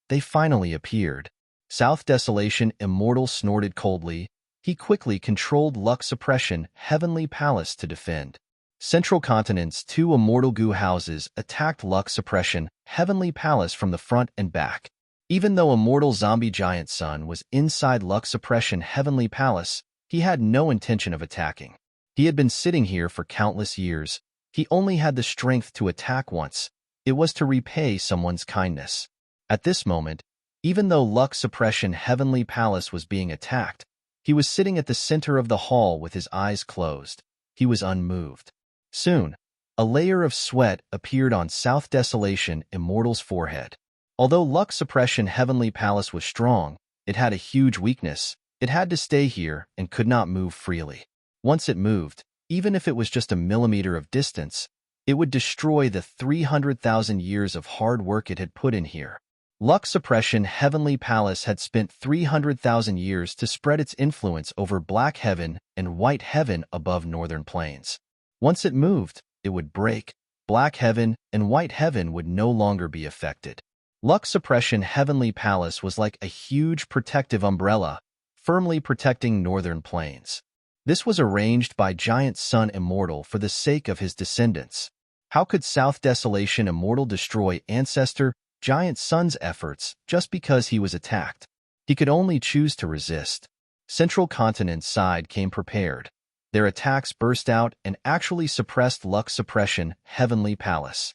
A: They finally appeared. South Desolation Immortal snorted coldly. He quickly controlled Luck Suppression Heavenly Palace to defend. Central Continent's two immortal goo houses attacked Luck Suppression Heavenly Palace from the front and back. Even though Immortal Zombie Giant Sun was inside Luck Suppression Heavenly Palace, he had no intention of attacking. He had been sitting here for countless years. He only had the strength to attack once. It was to repay someone's kindness. At this moment, even though Luck Suppression Heavenly Palace was being attacked, he was sitting at the center of the hall with his eyes closed. He was unmoved. Soon, a layer of sweat appeared on South Desolation Immortal's forehead. Although Luck Suppression Heavenly Palace was strong, it had a huge weakness. It had to stay here and could not move freely. Once it moved, even if it was just a millimeter of distance, it would destroy the 300,000 years of hard work it had put in here. Luck Suppression Heavenly Palace had spent 300,000 years to spread its influence over Black Heaven and White Heaven above Northern Plains. Once it moved, it would break. Black Heaven and White Heaven would no longer be affected. Luck Suppression Heavenly Palace was like a huge protective umbrella, firmly protecting Northern Plains. This was arranged by Giant Sun Immortal for the sake of his descendants. How could South Desolation Immortal destroy Ancestor Giant Sun's efforts just because he was attacked? He could only choose to resist. Central Continent's side came prepared. Their attacks burst out and actually suppressed Luck Suppression Heavenly Palace.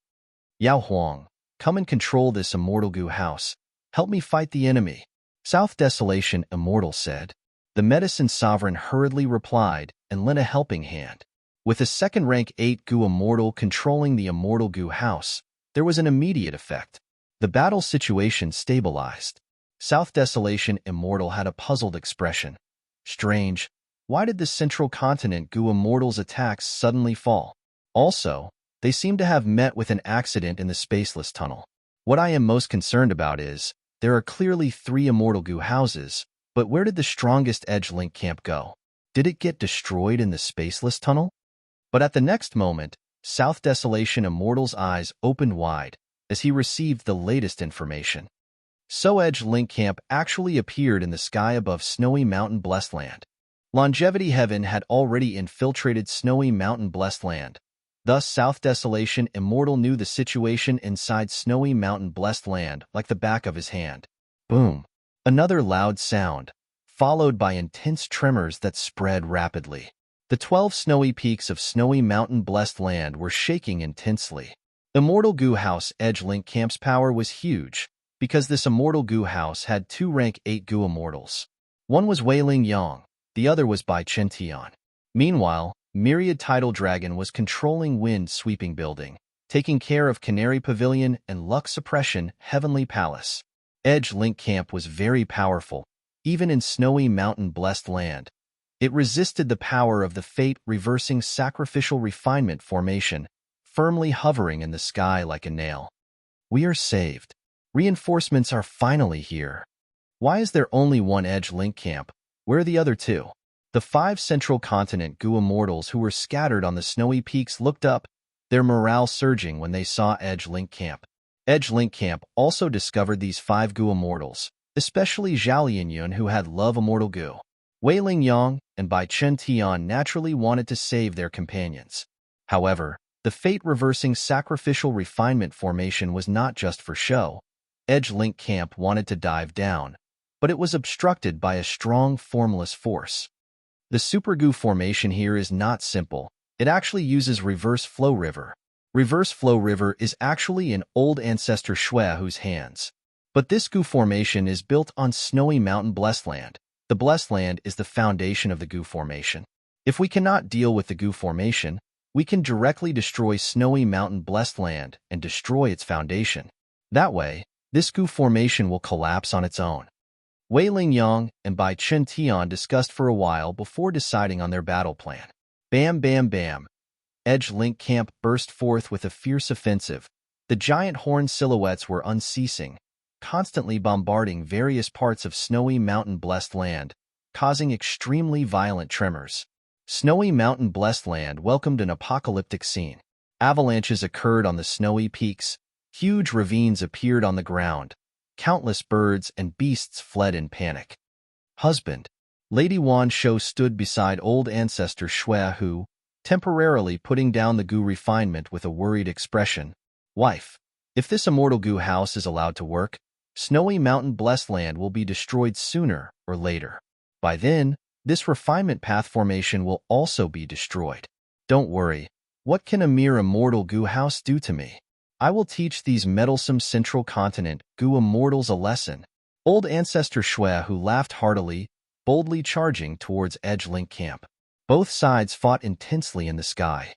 A: Yao Huang, come and control this Immortal Goo house. Help me fight the enemy, South Desolation Immortal said. The Medicine Sovereign hurriedly replied and lent a helping hand. With a second rank 8 Goo Immortal controlling the Immortal Goo house, there was an immediate effect. The battle situation stabilized. South Desolation Immortal had a puzzled expression. Strange, why did the Central Continent Goo Immortals' attacks suddenly fall? Also, they seem to have met with an accident in the spaceless tunnel. What I am most concerned about is, there are clearly 3 Immortal Goo houses, but where did the strongest Edge Link camp go? Did it get destroyed in the spaceless tunnel? But at the next moment, South Desolation Immortal's eyes opened wide as he received the latest information. So Edge Link camp actually appeared in the sky above Snowy Mountain Blessed Land. Longevity Heaven had already infiltrated Snowy Mountain Blessed Land. Thus, South Desolation Immortal knew the situation inside Snowy Mountain Blessed Land like the back of his hand. Boom! Another loud sound, followed by intense tremors that spread rapidly. The 12 snowy peaks of Snowy Mountain Blessed Land were shaking intensely. Immortal Goo House Edge Link Camp's power was huge, because this Immortal Goo House had 2 rank 8 Goo Immortals. One was Weiling Yang, the other was Bai Chen Tian. Meanwhile, Myriad Tidal Dragon was controlling Wind Sweeping Building, taking care of Canary Pavilion and Luck Suppression Heavenly Palace. Edge Link Camp was very powerful, even in Snowy Mountain Blessed Land. It resisted the power of the fate-reversing Sacrificial Refinement Formation, firmly hovering in the sky like a nail. We are saved. Reinforcements are finally here. Why is there only one Edge Link Camp? Where are the other 2? The 5 Central Continent Goo Immortals who were scattered on the snowy peaks looked up, their morale surging when they saw Edge Link Camp. Edge Link Camp also discovered these 5 Goo Immortals, especially Zhao Lianyun who had Love Immortal Goo. Weiling Yang and Bai Chen Tian naturally wanted to save their companions. However, the fate-reversing Sacrificial Refinement Formation was not just for show. Edge Link Camp wanted to dive down, but it was obstructed by a strong formless force. The Super Goo formation here is not simple. It actually uses reverse flow river. Reverse Flow River is actually in old ancestor Shuehu's hands. But this Gu formation is built on snowy mountain blessed land. The blessed land is the foundation of the Gu formation. If we cannot deal with the Gu formation, we can directly destroy snowy mountain blessed land and destroy its foundation. That way, this Gu formation will collapse on its own. Wei Lingyang and Bai Chen Tian discussed for a while before deciding on their battle plan. Bam bam bam. Edge Link Camp burst forth with a fierce offensive. The giant horn silhouettes were unceasing, constantly bombarding various parts of snowy mountain blessed land, causing extremely violent tremors. Snowy mountain blessed land welcomed an apocalyptic scene. Avalanches occurred on the snowy peaks, huge ravines appeared on the ground, countless birds and beasts fled in panic. Husband. Lady Wan Shou stood beside old ancestor Shuehu, temporarily putting down the Gu refinement with a worried expression. Wife. If this immortal Gu house is allowed to work, snowy mountain blessed land will be destroyed sooner or later. By then, this refinement path formation will also be destroyed. Don't worry. What can a mere immortal Gu house do to me? I will teach these meddlesome central continent Gu immortals a lesson. Old ancestor Shuehu laughed heartily, boldly charging towards Edge Link Camp. Both sides fought intensely in the sky.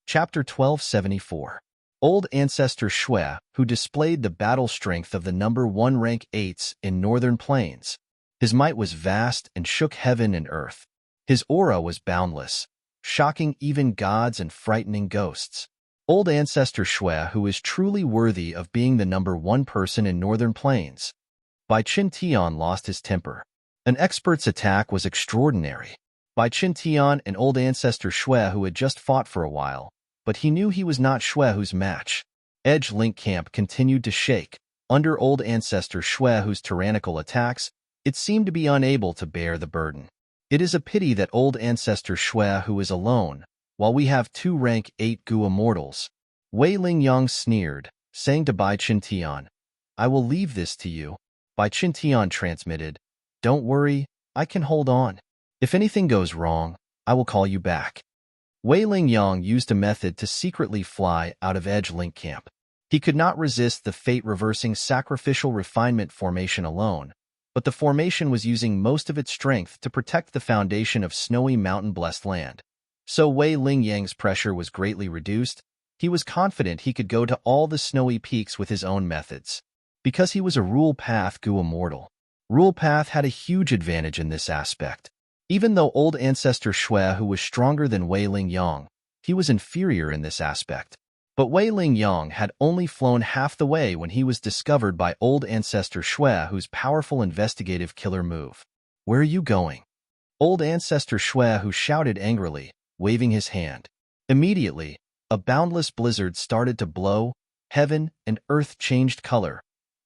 A: Chapter 1274. Old ancestor Shui, who displayed the battle strength of the number 1 rank 8s in northern plains. His might was vast and shook heaven and earth. His aura was boundless, shocking even gods and frightening ghosts. Old ancestor Shui, who is truly worthy of being the number 1 person in northern plains. Bai Chen Tian lost his temper. An expert's attack was extraordinary. Bai Chen Tian and old ancestor Shui, who had just fought for a while, but he knew he was not Shuehu's match. Edge Link Camp continued to shake. Under old ancestor Shuehu's tyrannical attacks, it seemed to be unable to bear the burden. It is a pity that old ancestor Shuehu is alone, while we have 2 rank 8 Gu immortals. Wei Lingyang sneered, saying to Bai Chen Tian, I will leave this to you. Bai Chen Tian transmitted, Don't worry, I can hold on. If anything goes wrong, I will call you back. Wei Lingyang used a method to secretly fly out of Edge Link Camp. He could not resist the fate-reversing sacrificial refinement formation alone, but the formation was using most of its strength to protect the foundation of snowy mountain-blessed land. So Wei Lingyang's pressure was greatly reduced. He was confident he could go to all the snowy peaks with his own methods. Because he was a Rule Path Gu immortal. Rule Path had a huge advantage in this aspect. Even though old ancestor Shui, who was stronger than Wei Lingyang, he was inferior in this aspect. But Wei Lingyang had only flown half the way when he was discovered by old ancestor Shui, whose powerful investigative killer move. Where are you going? Old ancestor Shui, who shouted angrily, waving his hand. Immediately, a boundless blizzard started to blow. Heaven and earth changed color.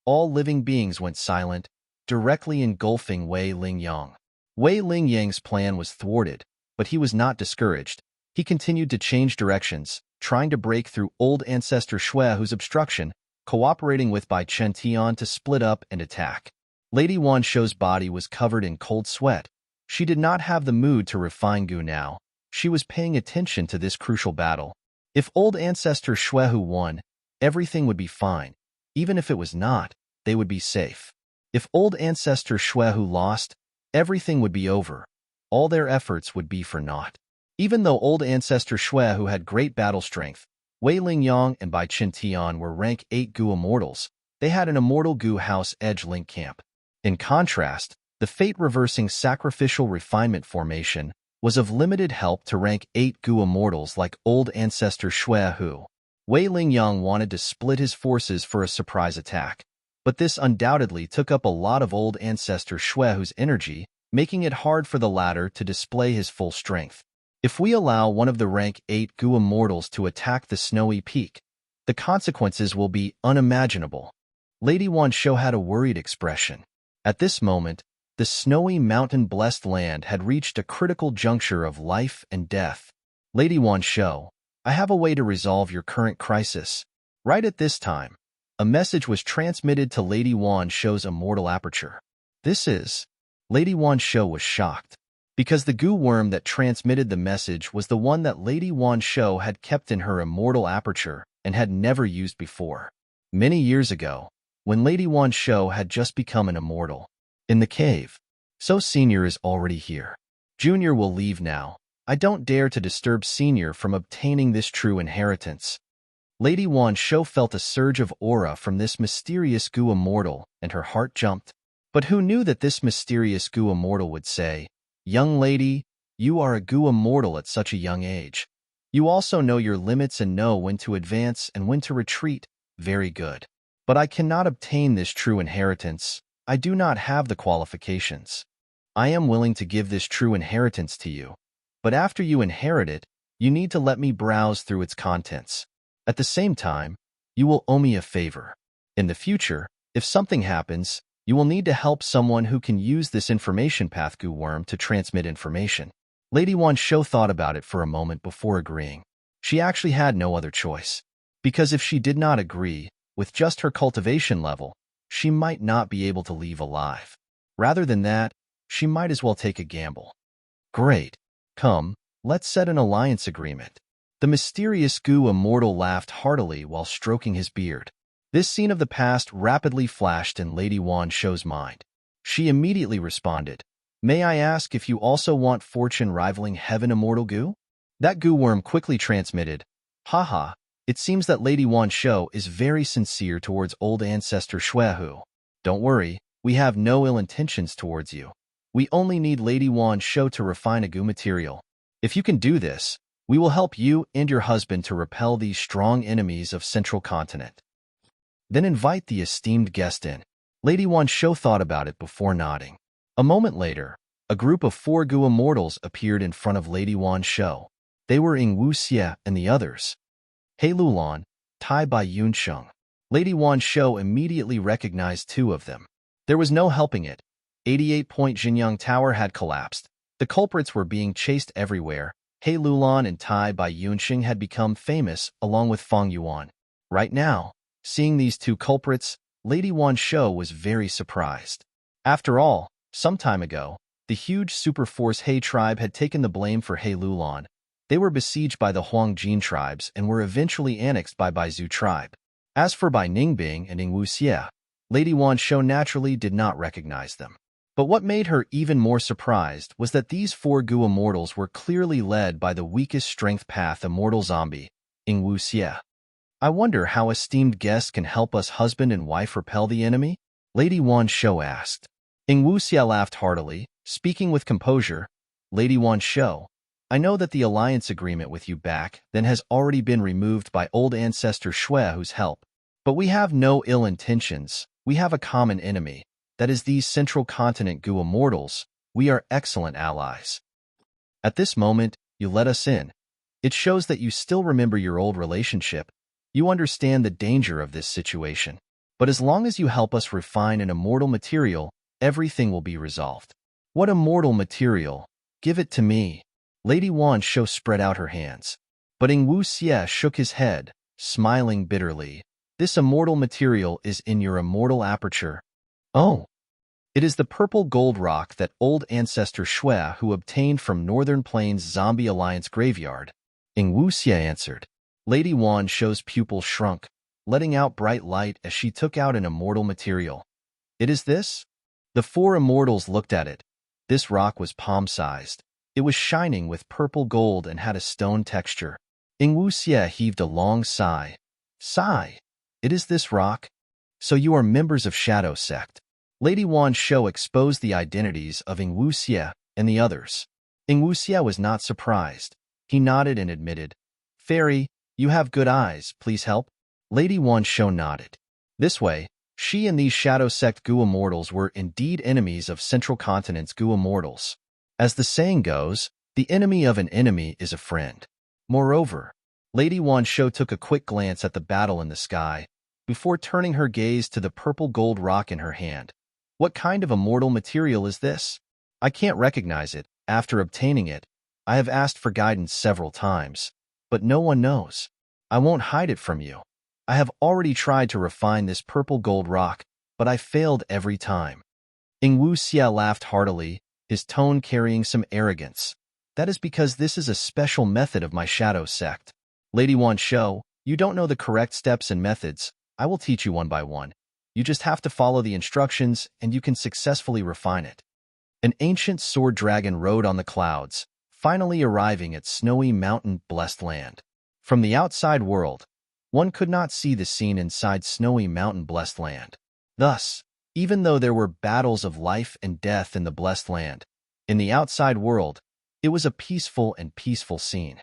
A: All living beings went silent, directly engulfing Wei Lingyang. Wei Lingyang's plan was thwarted, but he was not discouraged. He continued to change directions, trying to break through old ancestor Shuehu's obstruction, cooperating with Bai Chen Tian to split up and attack. Lady Wan Shou's body was covered in cold sweat. She did not have the mood to refine Gu now. She was paying attention to this crucial battle. If old ancestor Shuehu won, everything would be fine. Even if it was not, they would be safe. If old ancestor Shuehu lost, everything would be over. All their efforts would be for naught. Even though old ancestor Shuehu had great battle strength, Wei Lingyang and Bai Chen Tian were rank 8 Gu immortals. They had an immortal Gu house Edge Link Camp. In contrast, the fate-reversing sacrificial refinement formation was of limited help to rank 8 Gu immortals like old ancestor Shuehu. Wei Lingyang wanted to split his forces for a surprise attack, but this undoubtedly took up a lot of old ancestor Shuehu's energy, making it hard for the latter to display his full strength. If we allow one of the rank 8 Gu immortals to attack the snowy peak, the consequences will be unimaginable. Lady Wan Shou had a worried expression. At this moment, the snowy mountain-blessed land had reached a critical juncture of life and death. Lady Wan Shou, I have a way to resolve your current crisis. Right at this time, a message was transmitted to Lady Wan Shou's immortal aperture. This is... Lady Wan Shou was shocked. because the goo worm that transmitted the message was the one that Lady Wan Shou had kept in her immortal aperture and had never used before. Many years ago, when Lady Wan Shou had just become an immortal, in the cave. So Senior is already here. Junior will leave now. I don't dare to disturb Senior from obtaining this true inheritance. Lady Wan Shou felt a surge of aura from this mysterious goo immortal, and her heart jumped. But who knew that this mysterious goo immortal would say, "Young lady, you are a goo immortal at such a young age. You also know your limits and know when to advance and when to retreat. Very good. But I cannot obtain this true inheritance. I do not have the qualifications. I am willing to give this true inheritance to you. But after you inherit it, you need to let me browse through its contents. At the same time, you will owe me a favor. In the future, if something happens, you will need to help someone who can use this information path goo worm to transmit information." Lady Wan Shou thought about it for a moment before agreeing. She actually had no other choice. Because if she did not agree, with just her cultivation level, she might not be able to leave alive. Rather than that, she might as well take a gamble. "Great. Come, let's set an alliance agreement." The mysterious goo immortal laughed heartily while stroking his beard. This scene of the past rapidly flashed in Lady Wan Shou's mind. She immediately responded, "May I ask if you also want fortune rivaling heaven immortal goo?" That goo worm quickly transmitted, "Haha, it seems that Lady Wan Shou is very sincere towards old ancestor Shuehu. Don't worry, we have no ill intentions towards you. We only need Lady Wan Shou to refine a goo material. If you can do this, we will help you and your husband to repel these strong enemies of Central Continent. Then invite the esteemed guest in." Lady Wan Shou thought about it before nodding. A moment later, a group of 4 goo immortals appeared in front of Lady Wan Shou. They were Ying Wuxie and the others. He Lulan, Tai Bai Yunsheng. Lady Wan Shou immediately recognized 2 of them. There was no helping it. 88-point Jinyang Tower had collapsed. The culprits were being chased everywhere. He Lulan and Tai Bai Yunsheng had become famous along with Feng Yuan. Right now, seeing these 2 culprits, Lady Wan Shou was very surprised. After all, some time ago, the huge superforce He tribe had taken the blame for He Lulan. They were besieged by the Huangjin tribes and were eventually annexed by Baizu tribe. As for Bai Ningbing and Ying Wuxie, Lady Wan Shou naturally did not recognize them. But what made her even more surprised was that these 4 goo immortals were clearly led by the weakest strength path immortal zombie, Ying Wuxie. "I wonder how esteemed guests can help us husband and wife repel the enemy?" Lady Wan Shou asked. Ying Wuxie laughed heartily, speaking with composure. "Lady Wan Shou, I know that the alliance agreement with you back then has already been removed by old ancestor Shuehu's help. But we have no ill intentions. We have a common enemy. That is these Central Continent goo immortals. We are excellent allies. At this moment, you let us in. It shows that you still remember your old relationship. You understand the danger of this situation. But as long as you help us refine an immortal material, everything will be resolved." "What immortal material? Give it to me." Lady Wan Shou spread out her hands. But Ying Wuxie shook his head, smiling bitterly. "This immortal material is in your immortal aperture." "Oh. It is the purple gold rock that old ancestor Shuehu obtained from Northern Plains Zombie Alliance graveyard," Ying Wuxie answered. Lady Wan Shou's pupil shrunk, letting out bright light as she took out an immortal material. "It is this?" The 4 immortals looked at it. This rock was palm-sized. It was shining with purple gold and had a stone texture. Ying Wuxie heaved a long sigh. "Sigh. It is this rock? So you are members of Shadow Sect." Lady Wan Shou exposed the identities of Ying Wuxie and the others. Ying Wuxie was not surprised. He nodded and admitted, "Fairy, you have good eyes, please help." Lady Wan Shou nodded. This way, she and these Shadow Sect goo immortals were indeed enemies of Central Continent's goo immortals. As the saying goes, the enemy of an enemy is a friend. Moreover, Lady Wan Shou took a quick glance at the battle in the sky, before turning her gaze to the purple gold rock in her hand. "What kind of immortal material is this? I can't recognize it. After obtaining it, I have asked for guidance several times, but no one knows. I won't hide it from you. I have already tried to refine this purple gold rock, but I failed every time." Ying Wuxie laughed heartily. his tone carrying some arrogance. "That is because this is a special method of my shadow sect. Lady Wan Shou, you don't know the correct steps and methods. I will teach you one by one. You just have to follow the instructions, and you can successfully refine it." An ancient sword dragon rode on the clouds, finally arriving at snowy mountain-blessed land. From the outside world, one could not see the scene inside snowy mountain-blessed land. Thus, even though there were battles of life and death in the blessed land, in the outside world, it was a peaceful scene.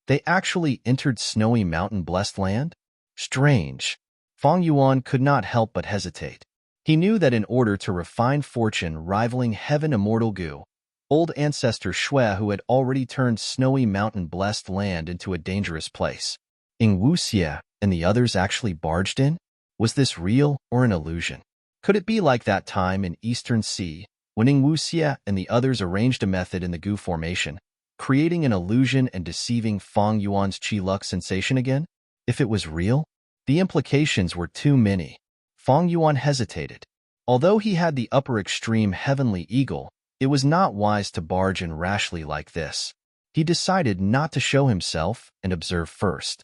A: They actually entered snowy mountain-blessed land? Strange. Feng Yuan could not help but hesitate. He knew that in order to refine fortune rivaling heaven immortal Gu, old ancestor Shui who had already turned snowy mountain-blessed land into a dangerous place. Ing Wuxie and the others actually barged in? Was this real or an illusion? Could it be like that time in Eastern Sea, when Ing Wuxie and the others arranged a method in the Gu formation, creating an illusion and deceiving Feng Yuan's Qi-Lux sensation again? If it was real, the implications were too many. Feng Yuan hesitated. Although he had the upper extreme heavenly eagle, it was not wise to barge in rashly like this. He decided not to show himself and observe first.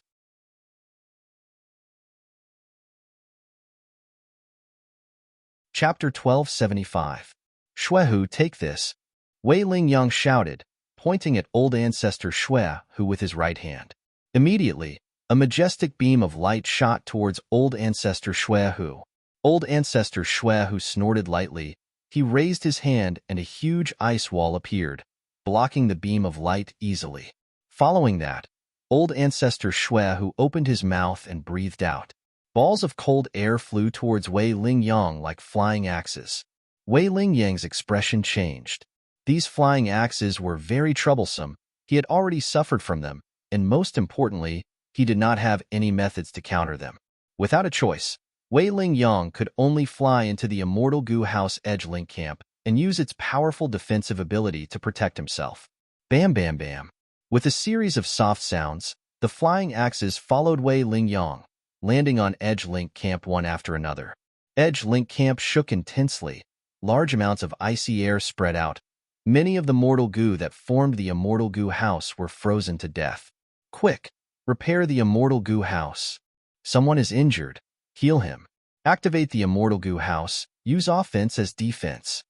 A: Chapter 1275. "Shuehu, take this," Wei Lingyang shouted, pointing at old ancestor Shui, who with his right hand. Immediately, a majestic beam of light shot towards old ancestor Shuehu. Old ancestor Shuehu snorted lightly. He raised his hand and a huge ice wall appeared, blocking the beam of light easily. Following that, old ancestor Shuehu opened his mouth and breathed out. Balls of cold air flew towards Wei Lingyang like flying axes. Wei Lingyang's expression changed. These flying axes were very troublesome. He had already suffered from them, and most importantly, he did not have any methods to counter them. Without a choice, Wei Lingyang could only fly into the immortal Gu House Edge Link Camp and use its powerful defensive ability to protect himself. Bam bam bam. With a series of soft sounds, the flying axes followed Wei Lingyang, landing on Edge Link Camp one after another. Edge Link Camp shook intensely. Large amounts of icy air spread out. Many of the mortal Gu that formed the immortal Gu House were frozen to death. Quick! Repair the immortal Gu House. Someone is injured. Heal him. Activate the immortal Gu House. Use offense as defense.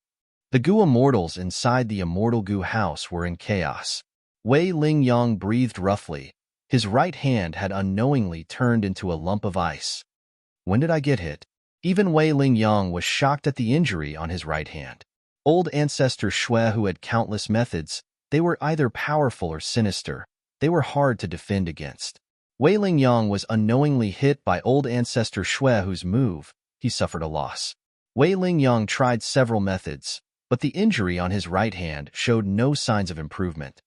A: The Gu immortals inside the immortal Gu House were in chaos. Wei Lingyang breathed roughly. His right hand had unknowingly turned into a lump of ice. When did I get hit? Even Wei Lingyang was shocked at the injury on his right hand. Old ancestor Shui who had countless methods, they were either powerful or sinister. They were hard to defend against. Wei Lingyang was unknowingly hit by old ancestor Shui whose move. He suffered a loss. Wei Lingyang tried several methods, but the injury on his right hand showed no signs of improvement.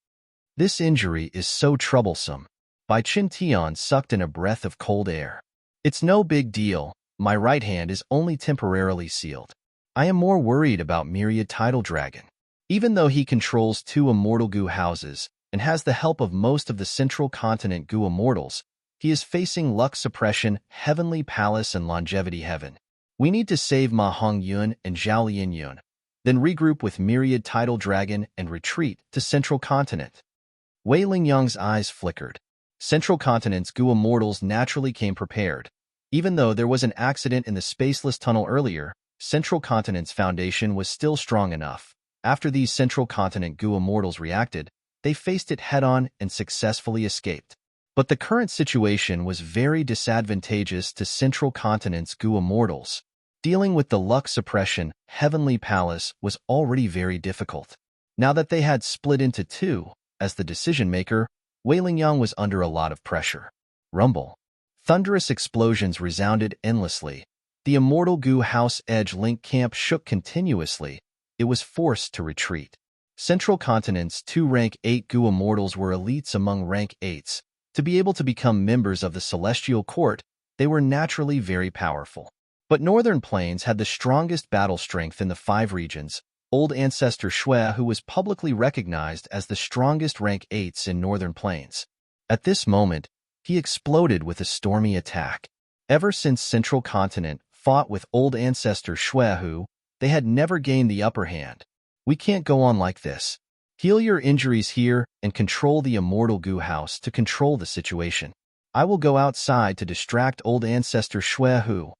A: This injury is so troublesome. Bai Qin Tian sucked in a breath of cold air. It's no big deal. My right hand is only temporarily sealed. I am more worried about Myriad Tidal Dragon. Even though he controls 2 immortal Gu houses and has the help of most of the central continent Gu immortals, he is facing luck suppression, heavenly palace, and longevity heaven. We need to save Ma Hongyun and Zhao Lianyun, then regroup with Myriad Tidal Dragon and retreat to central continent. Wei Lingyang's eyes flickered. Central continent's Gu immortals naturally came prepared. Even though there was an accident in the spaceless tunnel earlier, Central Continent's foundation was still strong enough. After these Central Continent Gu immortals reacted, they faced it head-on and successfully escaped. But the current situation was very disadvantageous to Central Continent's Gu immortals. Dealing with the luck suppression, Heavenly Palace was already very difficult. Now that they had split into 2, as the decision-maker, Wei Lingyang was under a lot of pressure. Rumble. Thunderous explosions resounded endlessly. The immortal Gu House Edge Link Camp shook continuously. It was forced to retreat. Central Continent's 2 rank 8 Gu immortals were elites among rank 8s. To be able to become members of the Celestial Court, they were naturally very powerful. But Northern Plains had the strongest battle strength in the 5 regions. Old ancestor Shui, who was publicly recognized as the strongest rank 8s in Northern Plains. At this moment, he exploded with a stormy attack. Ever since Central Continent fought with old ancestor Shui, they had never gained the upper hand. We can't go on like this. Heal your injuries here and control the immortal goo house to control the situation. I will go outside to distract old ancestor Shui Hu.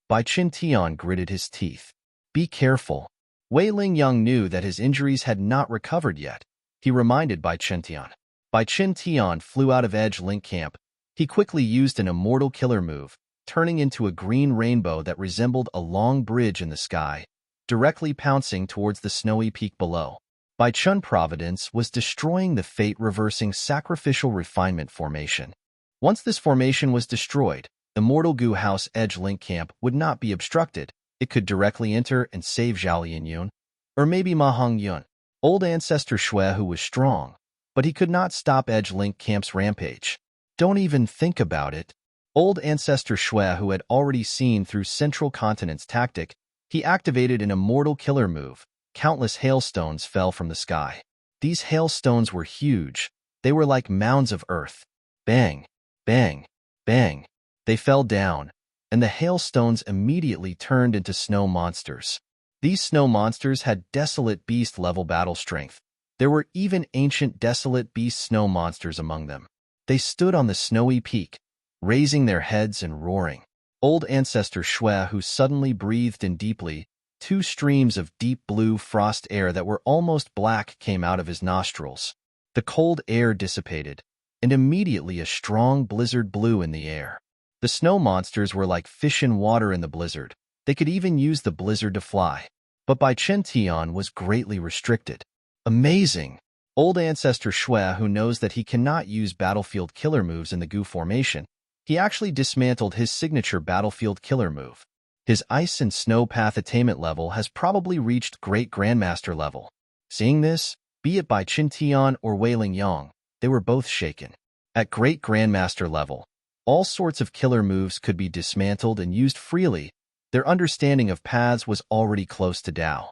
A: Bai Qin Tian gritted his teeth. Be careful. Wei Lingyang knew that his injuries had not recovered yet. He reminded Bai Qin Tian. Bai Qin Tian flew out of Edge Link Camp. He quickly used an immortal killer move, turning into a green rainbow that resembled a long bridge in the sky, directly pouncing towards the snowy peak below. Bai Chun Providence was destroying the fate-reversing sacrificial refinement formation. Once this formation was destroyed, Immortal Goo House Edge Link Camp would not be obstructed. It could directly enter and save Zhao Lianyun, or maybe Ma Hongyun. Old ancestor Shui Hu was strong, but he could not stop Edge Link Camp's rampage. Don't even think about it. Old ancestor Shui Hu had already seen through Central Continent's tactic. He activated an immortal killer move. Countless hailstones fell from the sky. These hailstones were huge. They were like mounds of earth. Bang, bang, bang. They fell down, and the hailstones immediately turned into snow monsters. These snow monsters had desolate beast-level battle strength. There were even ancient desolate beast snow monsters among them. They stood on the snowy peak, raising their heads and roaring. Old ancestor Shui Hu suddenly breathed in deeply. 2 streams of deep blue frost air that were almost black came out of his nostrils. The cold air dissipated, and immediately a strong blizzard blew in the air. The snow monsters were like fish in water in the blizzard. They could even use the blizzard to fly. But Bai Chen Tian was greatly restricted. Amazing! Old ancestor Shui Hu knows that he cannot use battlefield killer moves in the Goo formation. He actually dismantled his signature battlefield killer move. His ice and snow path attainment level has probably reached Great Grandmaster level. Seeing this, be it Bai Qin Tian or Wei Lingyang, they were both shaken. At Great Grandmaster level, all sorts of killer moves could be dismantled and used freely. Their understanding of paths was already close to Dao.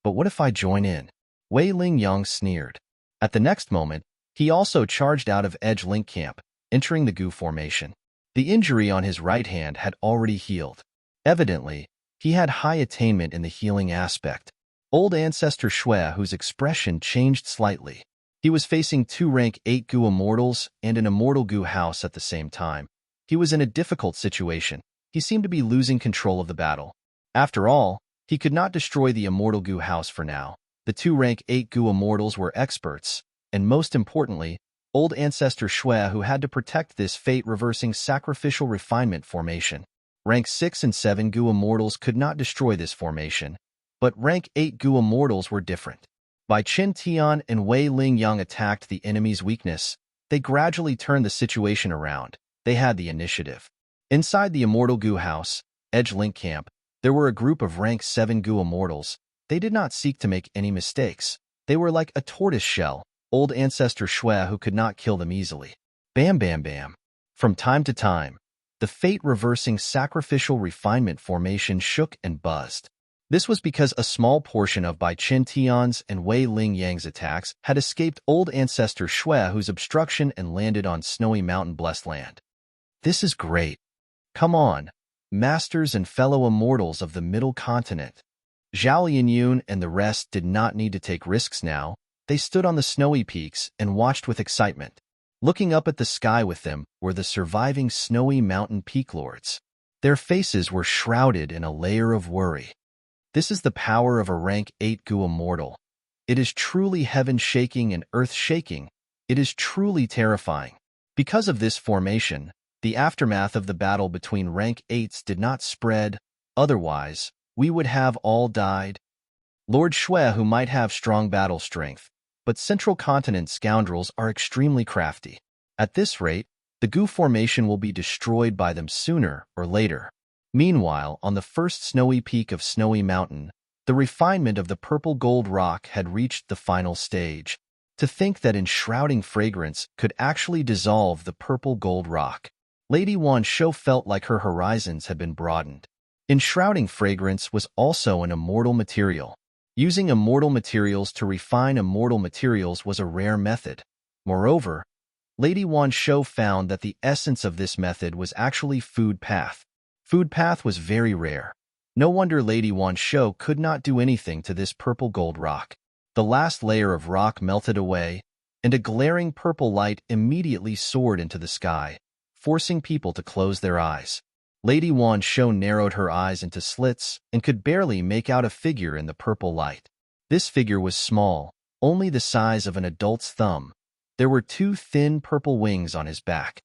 A: But what if I join in? Wei Lingyang sneered. At the next moment, he also charged out of Edge Link Camp, entering the Goo formation. The injury on his right hand had already healed. Evidently, he had high attainment in the healing aspect. Old ancestor Shui Hu's expression changed slightly. He was facing 2 rank 8 Goo Immortals and an Immortal Goo House at the same time. He was in a difficult situation. He seemed to be losing control of the battle. After all, he could not destroy the Immortal Goo House for now. The 2 rank 8 Goo Immortals were experts, and most importantly, old ancestor Shui Hu had to protect this fate-reversing sacrificial refinement formation. Rank 6 and 7 Goo Immortals could not destroy this formation, but rank 8 Goo Immortals were different. Bai Qin Tian and Wei Lingyang attacked the enemy's weakness. They gradually turned the situation around. They had the initiative. Inside the Immortal Goo House, Edge Link Camp, there were a group of rank 7 Goo Immortals. They did not seek to make any mistakes. They were like a tortoise shell. Old ancestor Shui Hu could not kill them easily. Bam bam bam. From time to time, the fate-reversing sacrificial refinement formation shook and buzzed. This was because a small portion of Bai Qin Tian's and Wei Lingyang's attacks had escaped old ancestor Shui Hu's obstruction and landed on snowy mountain-blessed land. This is great. Come on, masters and fellow immortals of the Middle Continent. Zhao Lianyun and the rest did not need to take risks now. They stood on the snowy peaks and watched with excitement. Looking up at the sky with them were the surviving snowy mountain peak lords. Their faces were shrouded in a layer of worry. This is the power of a rank 8 Goo Immortal. It is truly heaven-shaking and earth-shaking. It is truly terrifying. Because of this formation, the aftermath of the battle between rank 8s did not spread. Otherwise, we would have all died. Lord Shui Hu might have strong battle strength, but Central Continent scoundrels are extremely crafty. At this rate, the Goo formation will be destroyed by them sooner or later. Meanwhile, on the first snowy peak of Snowy Mountain, the refinement of the purple gold rock had reached the final stage. To think that enshrouding fragrance could actually dissolve the purple gold rock. Lady Wan Shou felt like her horizons had been broadened. Enshrouding fragrance was also an immortal material. Using immortal materials to refine immortal materials was a rare method. Moreover, Lady Wan Shou found that the essence of this method was actually food path. Food path was very rare. No wonder Lady Wan Shou could not do anything to this purple gold rock. The last layer of rock melted away, and a glaring purple light immediately soared into the sky, forcing people to close their eyes. Lady Wan Shou narrowed her eyes into slits and could barely make out a figure in the purple light. This figure was small, only the size of an adult's thumb. There were two thin purple wings on his back.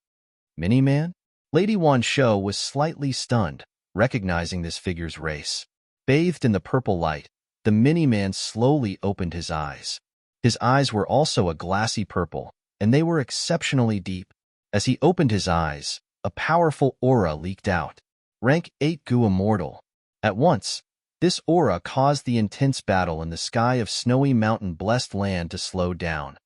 A: Mini-Man? Lady Wan Shou was slightly stunned, recognizing this figure's race. Bathed in the purple light, the Mini-Man slowly opened his eyes. His eyes were also a glassy purple, and they were exceptionally deep. As he opened his eyes, a powerful aura leaked out. Rank 8 Gu Immortal. At once, this aura caused the intense battle in the sky of snowy mountain blessed land to slow down.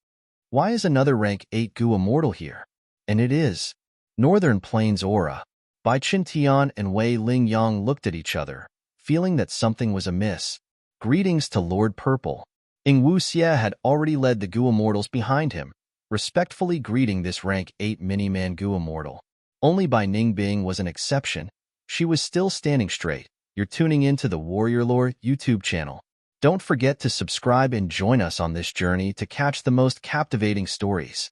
A: Why is another rank 8 Gu Immortal here? And it is Northern Plains Aura. Bai Qintian and Wei Lingyang looked at each other, feeling that something was amiss. Greetings to Lord Purple. Ing Wuxie had already led the Gu Immortals behind him, respectfully greeting this rank 8 Mini-Man Gu Immortal. Only Bai Ningbing was an exception. She was still standing straight. You're tuning into the Warrior Lore YouTube channel. Don't forget to subscribe and join us on this journey to catch the most captivating stories.